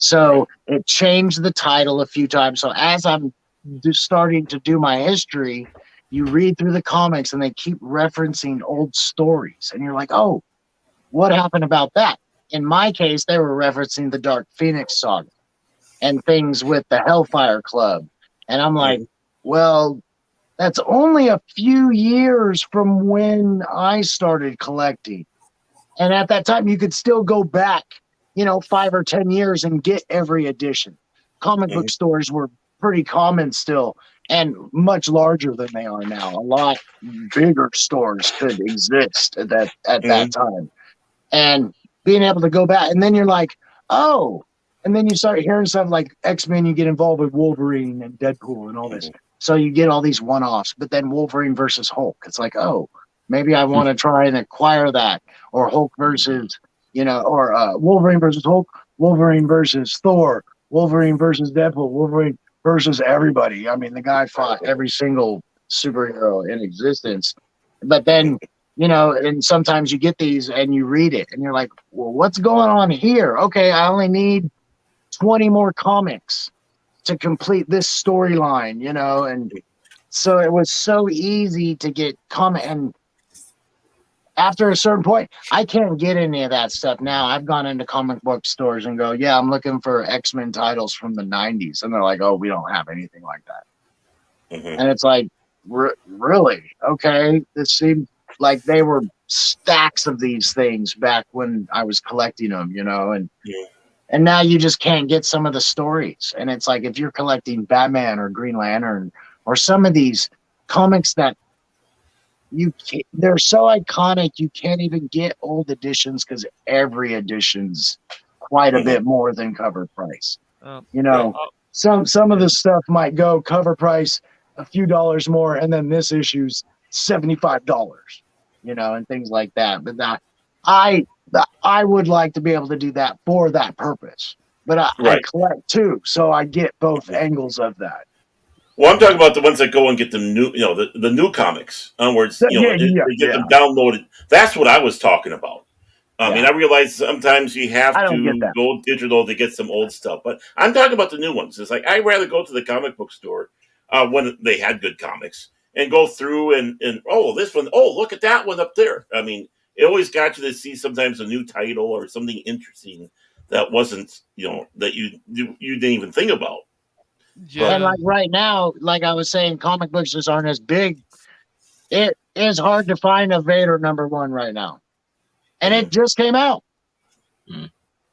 So it changed the title a few times. So as I'm just starting to do my history, you read through the comics and they keep referencing old stories. And you're like, oh, what happened about that? In my case, they were referencing the Dark Phoenix saga and things with the Hellfire Club. And I'm like, well, that's only a few years from when I started collecting. And at that time, you could still go back, 5 or 10 years and get every edition. Comic book stores were pretty common still and much larger than they are now. A lot bigger stores could exist at that time. And being able to go back, and then you're like, oh, and then you start hearing stuff like X-Men, you get involved with Wolverine and Deadpool and all this. So you get all these one-offs, but then Wolverine versus Hulk. It's like, oh, maybe I want to try and acquire that. Or Hulk versus, or Wolverine versus Hulk, Wolverine versus Thor, Wolverine versus Deadpool, Wolverine versus everybody. I mean, the guy fought every single superhero in existence. But then, and sometimes you get these and you read it and you're like, well, what's going on here? Okay, I only need 20 more comics to complete this storyline, and so it was so easy to get and after a certain point, I can't get any of that stuff now. I've gone into comic book stores and go, yeah, I'm looking for X-Men titles from the 90s. And they're like, oh, we don't have anything like that. And it's like, really? Okay. This seemed like they were stacks of these things back when I was collecting them, and now you just can't get some of the stories. And it's like, if you're collecting Batman or Green Lantern or some of these comics that they're so iconic, you can't even get old editions because every edition's quite a bit more than cover price. Some of the stuff might go cover price a few dollars more, and then this issue's $75, and things like that. But I would like to be able to do that for that purpose. But I collect too, so I get both angles of that. Well, I'm talking about the ones that go and get the new, the new comics. In other words, they get them downloaded. That's what I was talking about. I mean, I realize sometimes you have to go digital to get some old stuff, but I'm talking about the new ones. It's like I'd rather go to the comic book store when they had good comics and go through and this one, look at that one up there. I mean, it always got you to see sometimes a new title or something interesting that wasn't, that you didn't even think about. Yeah. And like right now, like I was saying, comic books just aren't as big. It is hard to find a Vader #1 right now. And it just came out.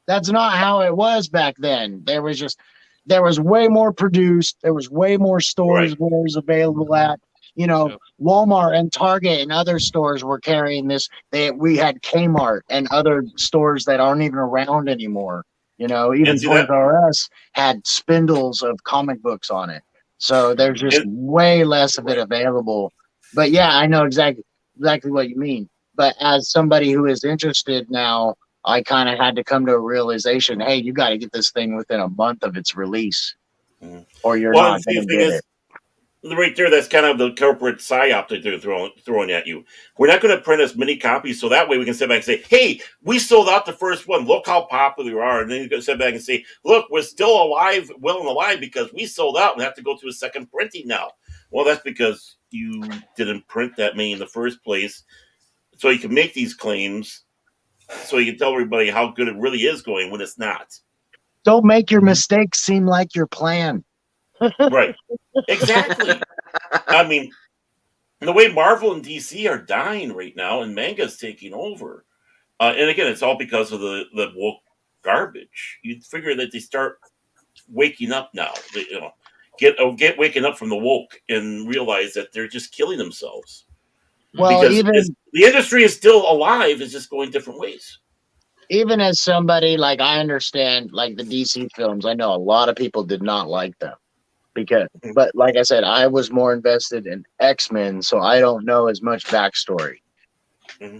That's not how it was back then. There was way more produced. There was way more stores Right. where it was available at. You know, Walmart and Target and other stores were carrying this. We had Kmart and other stores that aren't even around anymore. You know, even Toys R Us had spindles of comic books on it. So there's just way less of it available. But yeah, I know exactly what you mean. But as somebody who is interested now, I kind of had to come to a realization, hey, you got to get this thing within a month of its release, or you're not going to get it. Right there, that's kind of the corporate psyop that they're throwing at you. We're not going to print as many copies, so that way we can sit back and say, hey, we sold out the first one. Look how popular we are. And then you can sit back and say, look, we're still alive, well and alive, because we sold out and have to go to a second printing now. Well, that's because you didn't print that many in the first place, so you can make these claims, so you can tell everybody how good it really is going when it's not. Don't make your mistakes seem like your plan. Right. Exactly. I mean, the way Marvel and DC are dying right now, and manga's taking over. And again, it's all because of the woke garbage. You'd figure that they start waking up now. They, get waking up from the woke and realize that they're just killing themselves. Well, because the industry is still alive, it's just going different ways. Even as somebody, like, I understand, like, the DC films, I know a lot of people did not like them. But like I said, I was more invested in X-Men, so I don't know as much backstory.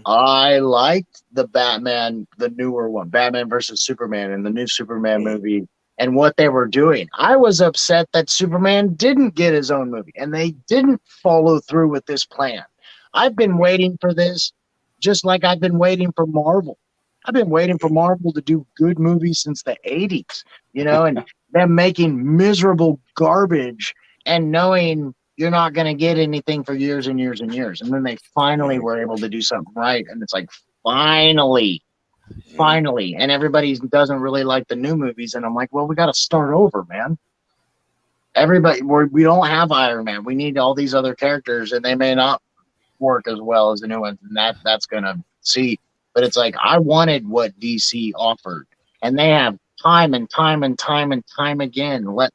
I liked the Batman, the newer one, Batman versus Superman, and the new Superman movie, and what they were doing. I was upset that Superman didn't get his own movie, and they didn't follow through with this plan. I've been waiting for this, just like I've been waiting for Marvel. I've been waiting for Marvel to do good movies since the 80s, you know, and them making miserable garbage and knowing you're not going to get anything for years and years and years. And then they finally were able to do something right. And it's like, finally. And everybody doesn't really like the new movies. And I'm like, well, we got to start over, man. We don't have Iron Man. We need all these other characters, and they may not work as well as the new ones. And that's going to see. But it's like, I wanted what DC offered, and they have time and time again let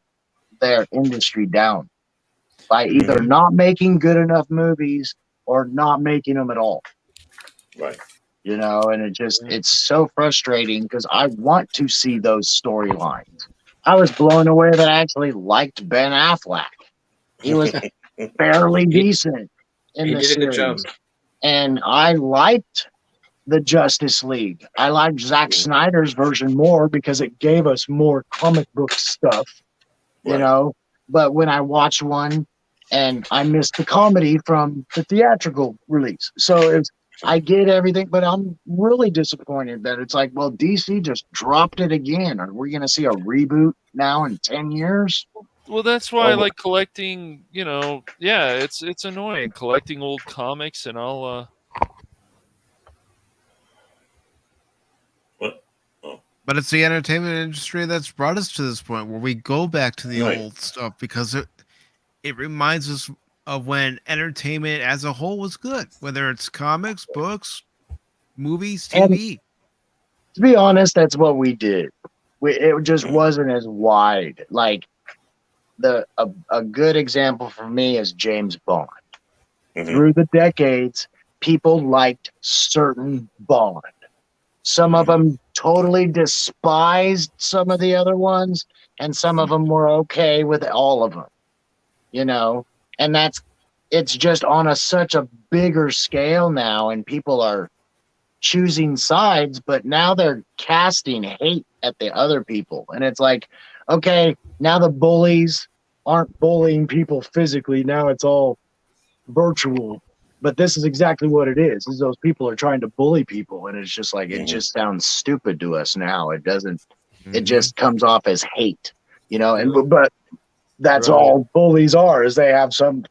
their industry down by either not making good enough movies or not making them at all. Right. You know, and it's so frustrating because I want to see those storylines. I was blown away that I actually liked Ben Affleck. He was fairly decent in the series. And I liked the Justice League. I liked Zack Snyder's version more because it gave us more comic book stuff, you know. But when I watched one, and I missed the comedy from the theatrical release, so I get everything, but I'm really disappointed that it's like, well, DC just dropped it again. Are we going to see a reboot now in 10 years? Well, that's why I like collecting. You know, yeah, it's annoying collecting old comics and all. But it's the entertainment industry that's brought us to this point where we go back to the old stuff because it reminds us of when entertainment as a whole was good, whether it's comics, books, movies, TV. And to be honest, that's what we did. It just wasn't as wide. Like a good example for me is James Bond. Through the decades, people liked certain Bond. Some of them totally despised some of the other ones, and some of them were okay with all of them, you know. And it's just on such a bigger scale now, and people are choosing sides, but now they're casting hate at the other people. And it's like, okay, now the bullies aren't bullying people physically. Now it's all virtual. But this is exactly what it is those people are trying to bully people. And it's just like, it just sounds stupid to us now. It doesn't, it just comes off as hate, you know, but that's all bullies are, is they have some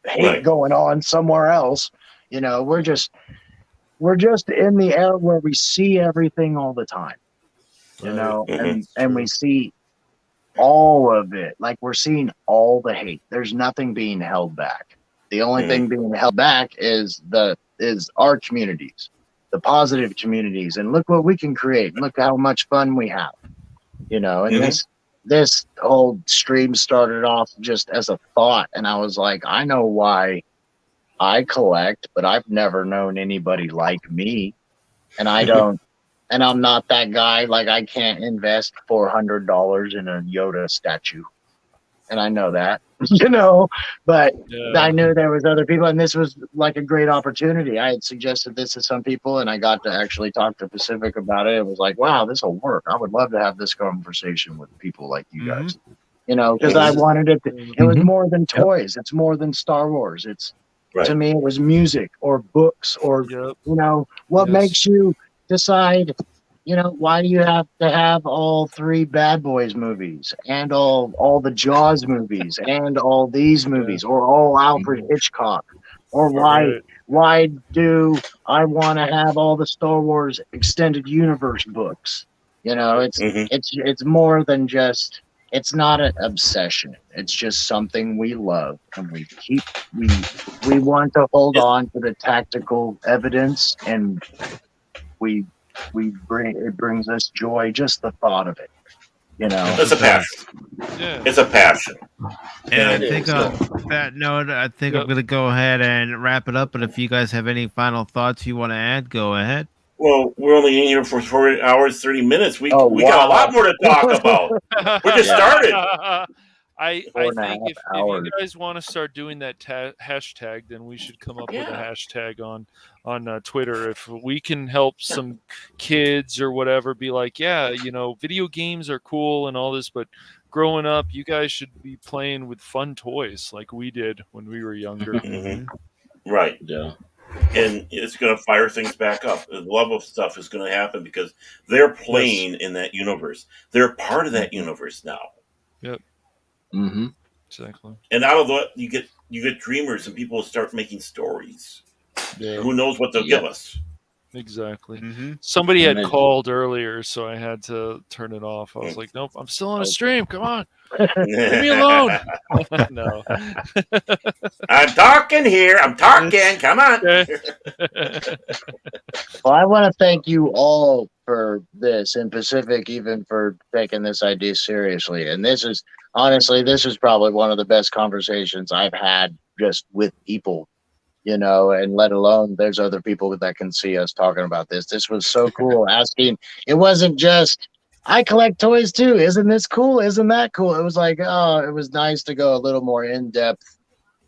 hate going on somewhere else. You know, we're just in the era where we see everything all the time, you know, and we see all of it. Like, we're seeing all the hate. There's nothing being held back. The only thing being held back is our communities. the positive communities, and look what we can create. Look how much fun we have, you know. And this whole stream started off just as a thought, and I was like, I know why I collect, but I've never known anybody like me, and I don't. And I'm not that guy. Like, I can't invest $400 in a Yoda statue. And I know that, you know, but I knew there was other people, and this was like a great opportunity. I had suggested this to some people, and I got to actually talk to Pacific about it. It was like, wow, this will work. I would love to have this conversation with people like you guys, you know, because I wanted it. It was more than toys. It's more than Star Wars. It's to me, it was music or books or, you know, what makes you decide, you know, why do you have to have all 3 Bad Boys movies and all the Jaws movies and all these movies or all Alfred Hitchcock, or why do I want to have all the Star Wars extended universe books? You know, it's more than just, it's not an obsession. It's just something we love, and we want to hold on to the tactical evidence, and it brings us joy, just the thought of it, you know. It's a passion. It's a passion. And I think on that note, I think I'm going to go ahead and wrap it up. But if you guys have any final thoughts you want to add, go ahead. Well, we're only in here for 4 hours, 30 minutes. We got a lot more to talk about. We just started. I think if you guys want to start doing that hashtag, then we should come up with a hashtag on Twitter. If we can help some kids or whatever, be like, yeah, you know, video games are cool and all this, but growing up, you guys should be playing with fun toys like we did when we were younger. Right. Yeah. And it's going to fire things back up. The love of stuff is going to happen because they're playing in that universe. They're part of that universe now. Yep. Exactly. And out of that, you get dreamers, and people will start making stories. Yeah. Who knows what they'll give us? Exactly. Somebody had called earlier, so I had to turn it off. I was like, nope, I'm still on a stream. Come on. Leave me alone. No. I'm talking here. I'm talking. Come on. Well, I want to thank you all for this, and Pacific even for taking this idea seriously. And this is probably one of the best conversations I've had just with people, you know, and let alone there's other people that can see us talking about this. This was so cool. Asking, it wasn't just, I collect toys too. Isn't this cool? Isn't that cool? It was like, oh, it was nice to go a little more in depth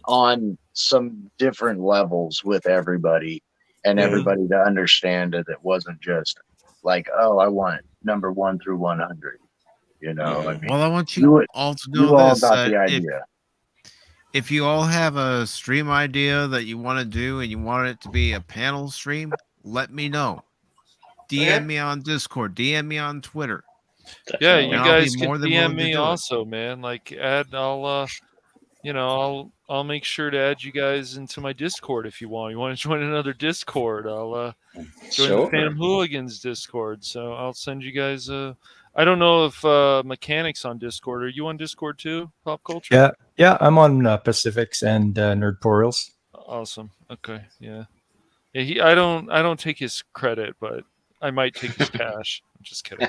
on some different levels with everybody, and everybody to understand that it wasn't just like, oh, I want number 1 through 100. You know, I mean, well, I want you all to know this. Got the idea. If you all have a stream idea that you want to do and you want it to be a panel stream, let me know. DM me on Discord. DM me on Twitter. Yeah, you guys can DM me also, man. Like, I'll make sure to add you guys into my Discord if you want. You want to join another Discord? I'll join the Phantom Hooligans Discord. So I'll send you guys I don't know if Mechanic's on Discord. Are you on Discord too, Pop Culture? Yeah, I'm on Pacifics and Nerdporals. Awesome. Okay, yeah. I don't take his credit, but I might take his cash. I'm just kidding.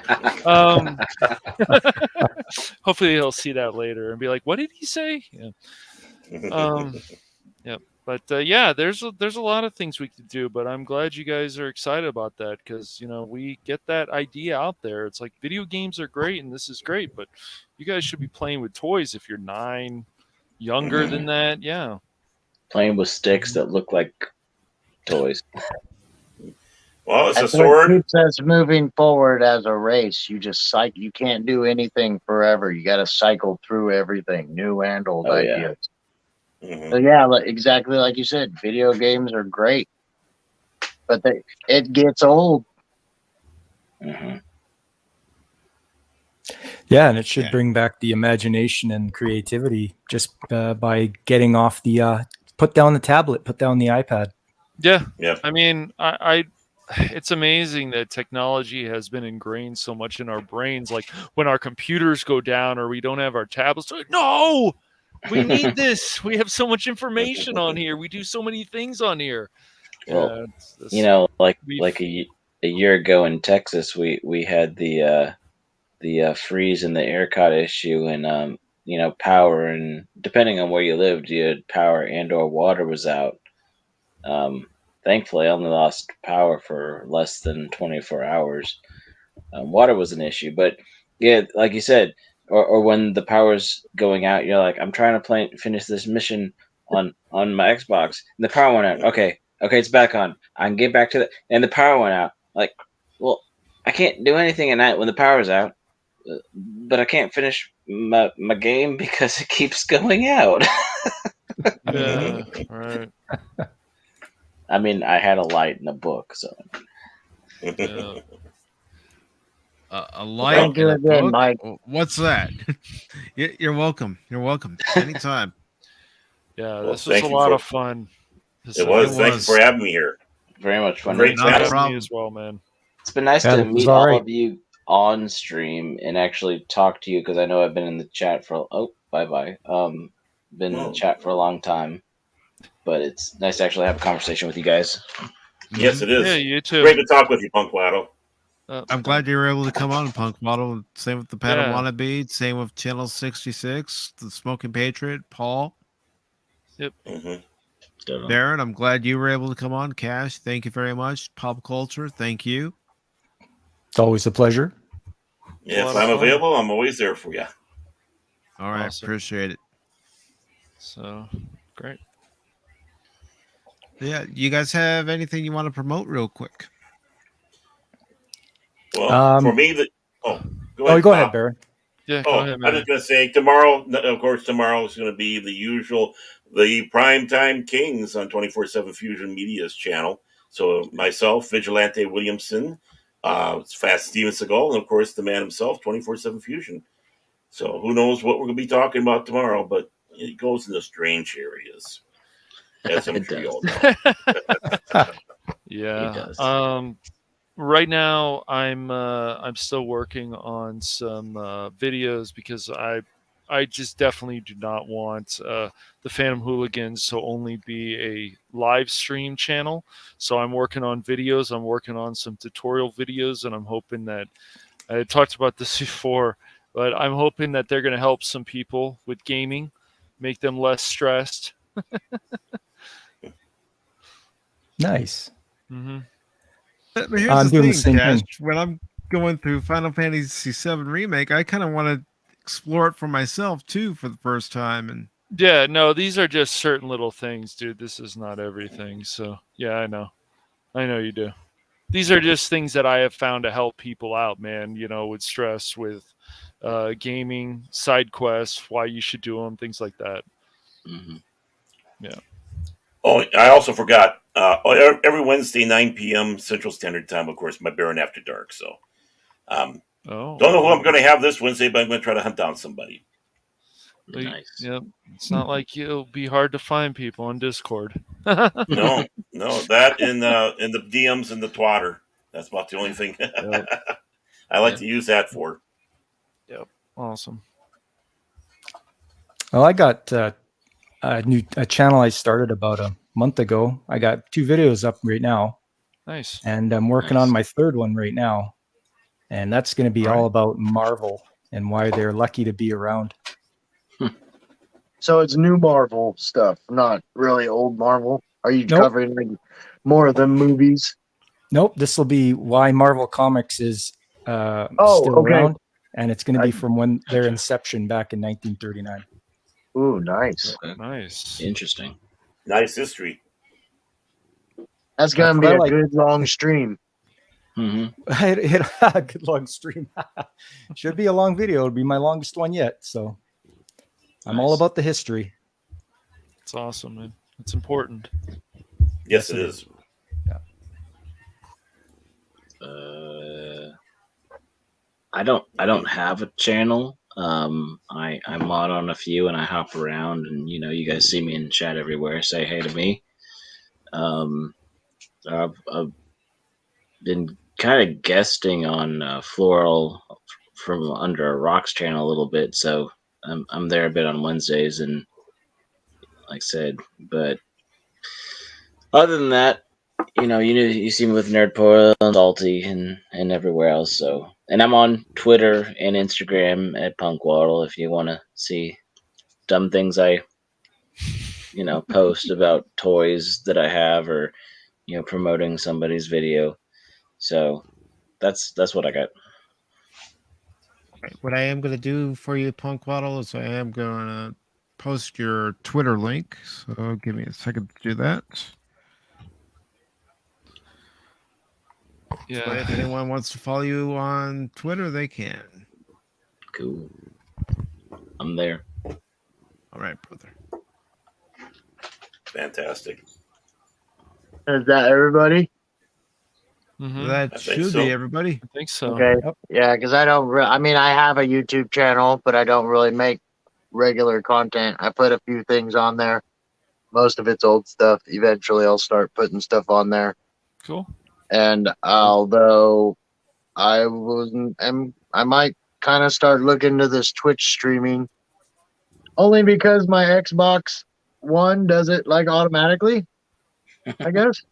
Hopefully he'll see that later and be like, "What did he say?" Yeah. Yep. But yeah, there's a lot of things we could do, but I'm glad you guys are excited about that because, you know, we get that idea out there. It's like video games are great and this is great, but you guys should be playing with toys if you're 9, younger than that. Yeah. Playing with sticks that look like toys. Well, it's That's a sword. What keeps us moving forward as a race. You just cycle. You can't do anything forever. You got to cycle through everything, new and old ideas. So yeah, exactly like you said, video games are great, but it gets old. Yeah, and it should bring back the imagination and creativity just by getting off the put down the tablet, put down the iPad. Yeah. I mean, it's amazing that technology has been ingrained so much in our brains. Like when our computers go down or we don't have our tablets, like, no, we need this. We have so much information on here. We do so many things on here. Well, you know, like a year ago in Texas, we had the freeze and the ERCOT issue, and you know, power, and depending on where you lived, you had power and or water was out. Thankfully, I only lost power for less than 24 hours. Water was an issue, but yeah, like you said, or when the power's going out, you're like, I'm trying to finish this mission on my Xbox, and the power went out. Okay, it's back on. I can get back to it, and the power went out. Like, well, I can't do anything at night when the power's out, but I can't finish my game because it keeps going out. Yeah, right. I mean, I had a light and a book, so. Yeah. A light Thank you and a again, book? Mike. What's that? You're welcome. You're welcome. Anytime. Yeah, Well, this was a lot of fun. It was. Thank you for having me here. Very much fun. Great Not a chat. problem as well, man. It's been nice Yeah, to it was meet all all right. of you on stream and actually talk to you, because I know I've been in the chat for been in the chat for a long time, but it's nice to actually have a conversation with you guys. Yes, it is. Yeah, you too. Great to talk with you, Punkwaddle. I'm glad you were able to come on, Punkwaddle. Same with the Yeah. Padawannabe. Same with Channel 66, the Smoking Patriot, Paul. Yep. Darren, I'm glad you were able to come on. Cash, thank you very much. Pop Culture, thank you. It's always a pleasure. Yeah, A if lot of I'm fun. available, I'm always there for you. All right, Awesome. appreciate it. So great. Yeah, you guys have anything you want to promote real quick? Well, for me, go ahead, go ahead, Bob. Baron. Yeah, go ahead, I'm man. just going to say tomorrow, of course, tomorrow is going to be the usual, the Primetime Kings on 24/7 Fusion Media's channel. So myself, Vigilante Williamson, Fast Steven Seagal, and of course the man himself, 24/7 Fusion. So who knows what we're going to be talking about tomorrow, but it goes into strange areas, as I'm sure you all know. Yeah. Right now I'm still working on some videos, because I just definitely do not want the Phantom Hooligans to only be a live stream channel. So I'm working on videos. I'm working on some tutorial videos, and I'm hoping that I talked about this before, but I'm hoping that they're going to help some people with gaming, make them less stressed. Nice. Mm-hmm. But here's I'm the doing thing, the same Cash. thing. When I'm going through Final Fantasy VII Remake, I kind of want to explore it for myself too for the first time. And Yeah, no, these are just certain little things, dude. This is not everything. So yeah, I know you do. These are just things that I have found to help people out, man. You know, with stress, with gaming, side quests, why you should do them, things like that. Mm-hmm. Yeah. Oh, I also forgot. Every Wednesday, 9 p.m. Central Standard Time, of course, my Baron After Dark. So, don't know who I'm going to have this Wednesday, but I'm going to try to hunt down somebody. Nice. Yep. It's not like it'll be hard to find people on Discord. No, that in the DMs and the twatter. That's about the only thing I like to use that for. Yep. Awesome. Well, I got a channel I started about a month ago. I got 2 videos up right now. Nice. And I'm working on my 3rd one right now. And that's going to be all about Marvel and why they're lucky to be around. So it's new Marvel stuff, not really old Marvel. Are you covering like more of the movies? Nope. This will be why Marvel Comics is still around. And it's going to be from when their inception back in 1939. Ooh, nice. Okay. Nice. Interesting. Nice history. That's going to be a good long stream. Mm-hmm. A good long stream. Should be a long video. It'll be my longest one yet. So I'm all about the history. It's awesome, man. It's important. Yes, it is. I don't have a channel. I mod on a few and I hop around, and you guys see me in chat everywhere. Say hey to me. I've been kind of guesting on Floral from Under a Rock's channel a little bit, so I'm there a bit on Wednesdays, and like I said, but other than that, you see me with Nerdpoil and Salty and everywhere else. So, and I'm on Twitter and Instagram at Punkwaddle if you want to see dumb things I post about toys that I have or promoting somebody's video. So that's what I got. What I am going to do for you, Punkwaddle, is I am going to post your Twitter link. So give me a second to do that. Yeah. So if anyone wants to follow you on Twitter, they can. Cool. I'm there. All right, brother. Fantastic. Is that everybody? Mm-hmm. That should be everybody. I think so. Okay. Yeah, because I don't. I have a YouTube channel, but I don't really make regular content. I put a few things on there. Most of it's old stuff. Eventually, I'll start putting stuff on there. Cool. And although I might kind of start looking to this Twitch streaming, only because my Xbox One does it like automatically, I guess.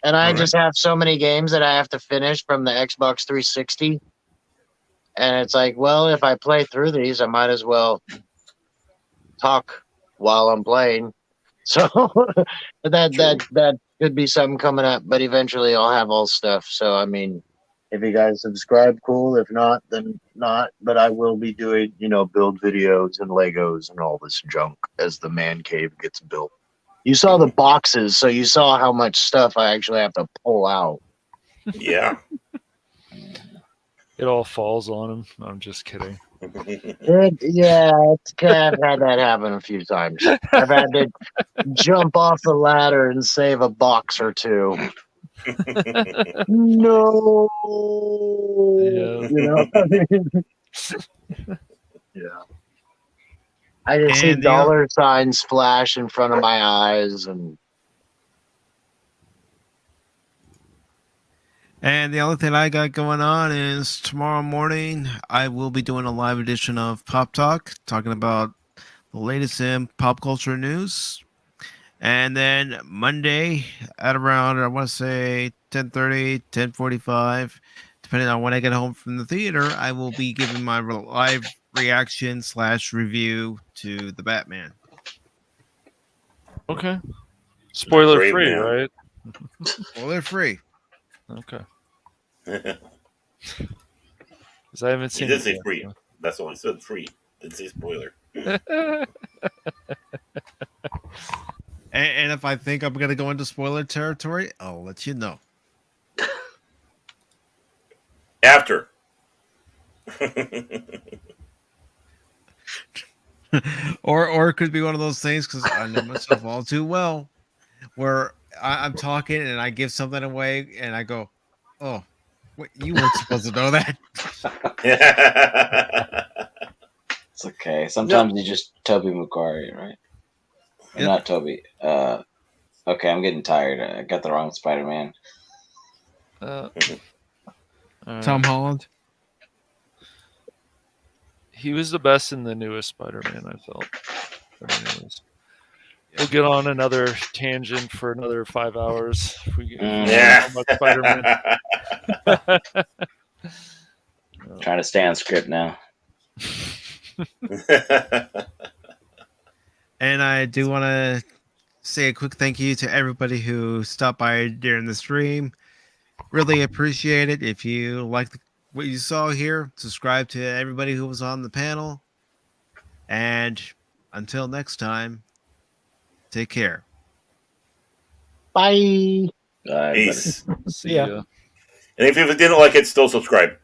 And I just have so many games that I have to finish from the Xbox 360. And it's like, well, if I play through these, I might as well talk while I'm playing. So that could be something coming up, but eventually I'll have all stuff. So, I mean, if you guys subscribe, cool. If not, then not. But I will be doing, build videos and Legos and all this junk as the man cave gets built. You saw the boxes, so you saw how much stuff I actually have to pull out. Yeah. It all falls on him. No, I'm just kidding. I've had that happen a few times. I've had to jump off the ladder and save a box or two. No. Yeah. I just see dollar signs flash in front of my eyes, and the only thing I got going on is tomorrow morning I will be doing a live edition of Pop Talk, talking about the latest in pop culture news. And then Monday at around, I want to say 10:30, 10:45, depending on when I get home from the theater, I will be giving my live reaction / review to the Batman. Okay. Spoiler Great, free, man. right? Spoiler free. Okay. Because I haven't He seen did it say yet. free. That's all he said, free. Didn't say spoiler. And if I think I'm going to go into spoiler territory, I'll let you know. After. or it could be one of those things, because I know myself all too well, where I'm talking and I give something away and I go, oh, wait, you weren't supposed to know that. It's okay. Sometimes you just Toby Maguire, right? Or not Toby. Okay, I'm getting tired. I got the wrong Spider-Man. Tom Holland. He was the best in the newest Spider-Man, I felt. But anyways, we'll get on another tangent for another 5 hours. If we get Spider-Man. Trying to stay on script now. And I do want to say a quick thank you to everybody who stopped by during the stream. Really appreciate it. If you like what you saw here, subscribe to everybody who was on the panel. And until next time, take care. Bye. Peace. See ya. And if you didn't like it, still subscribe.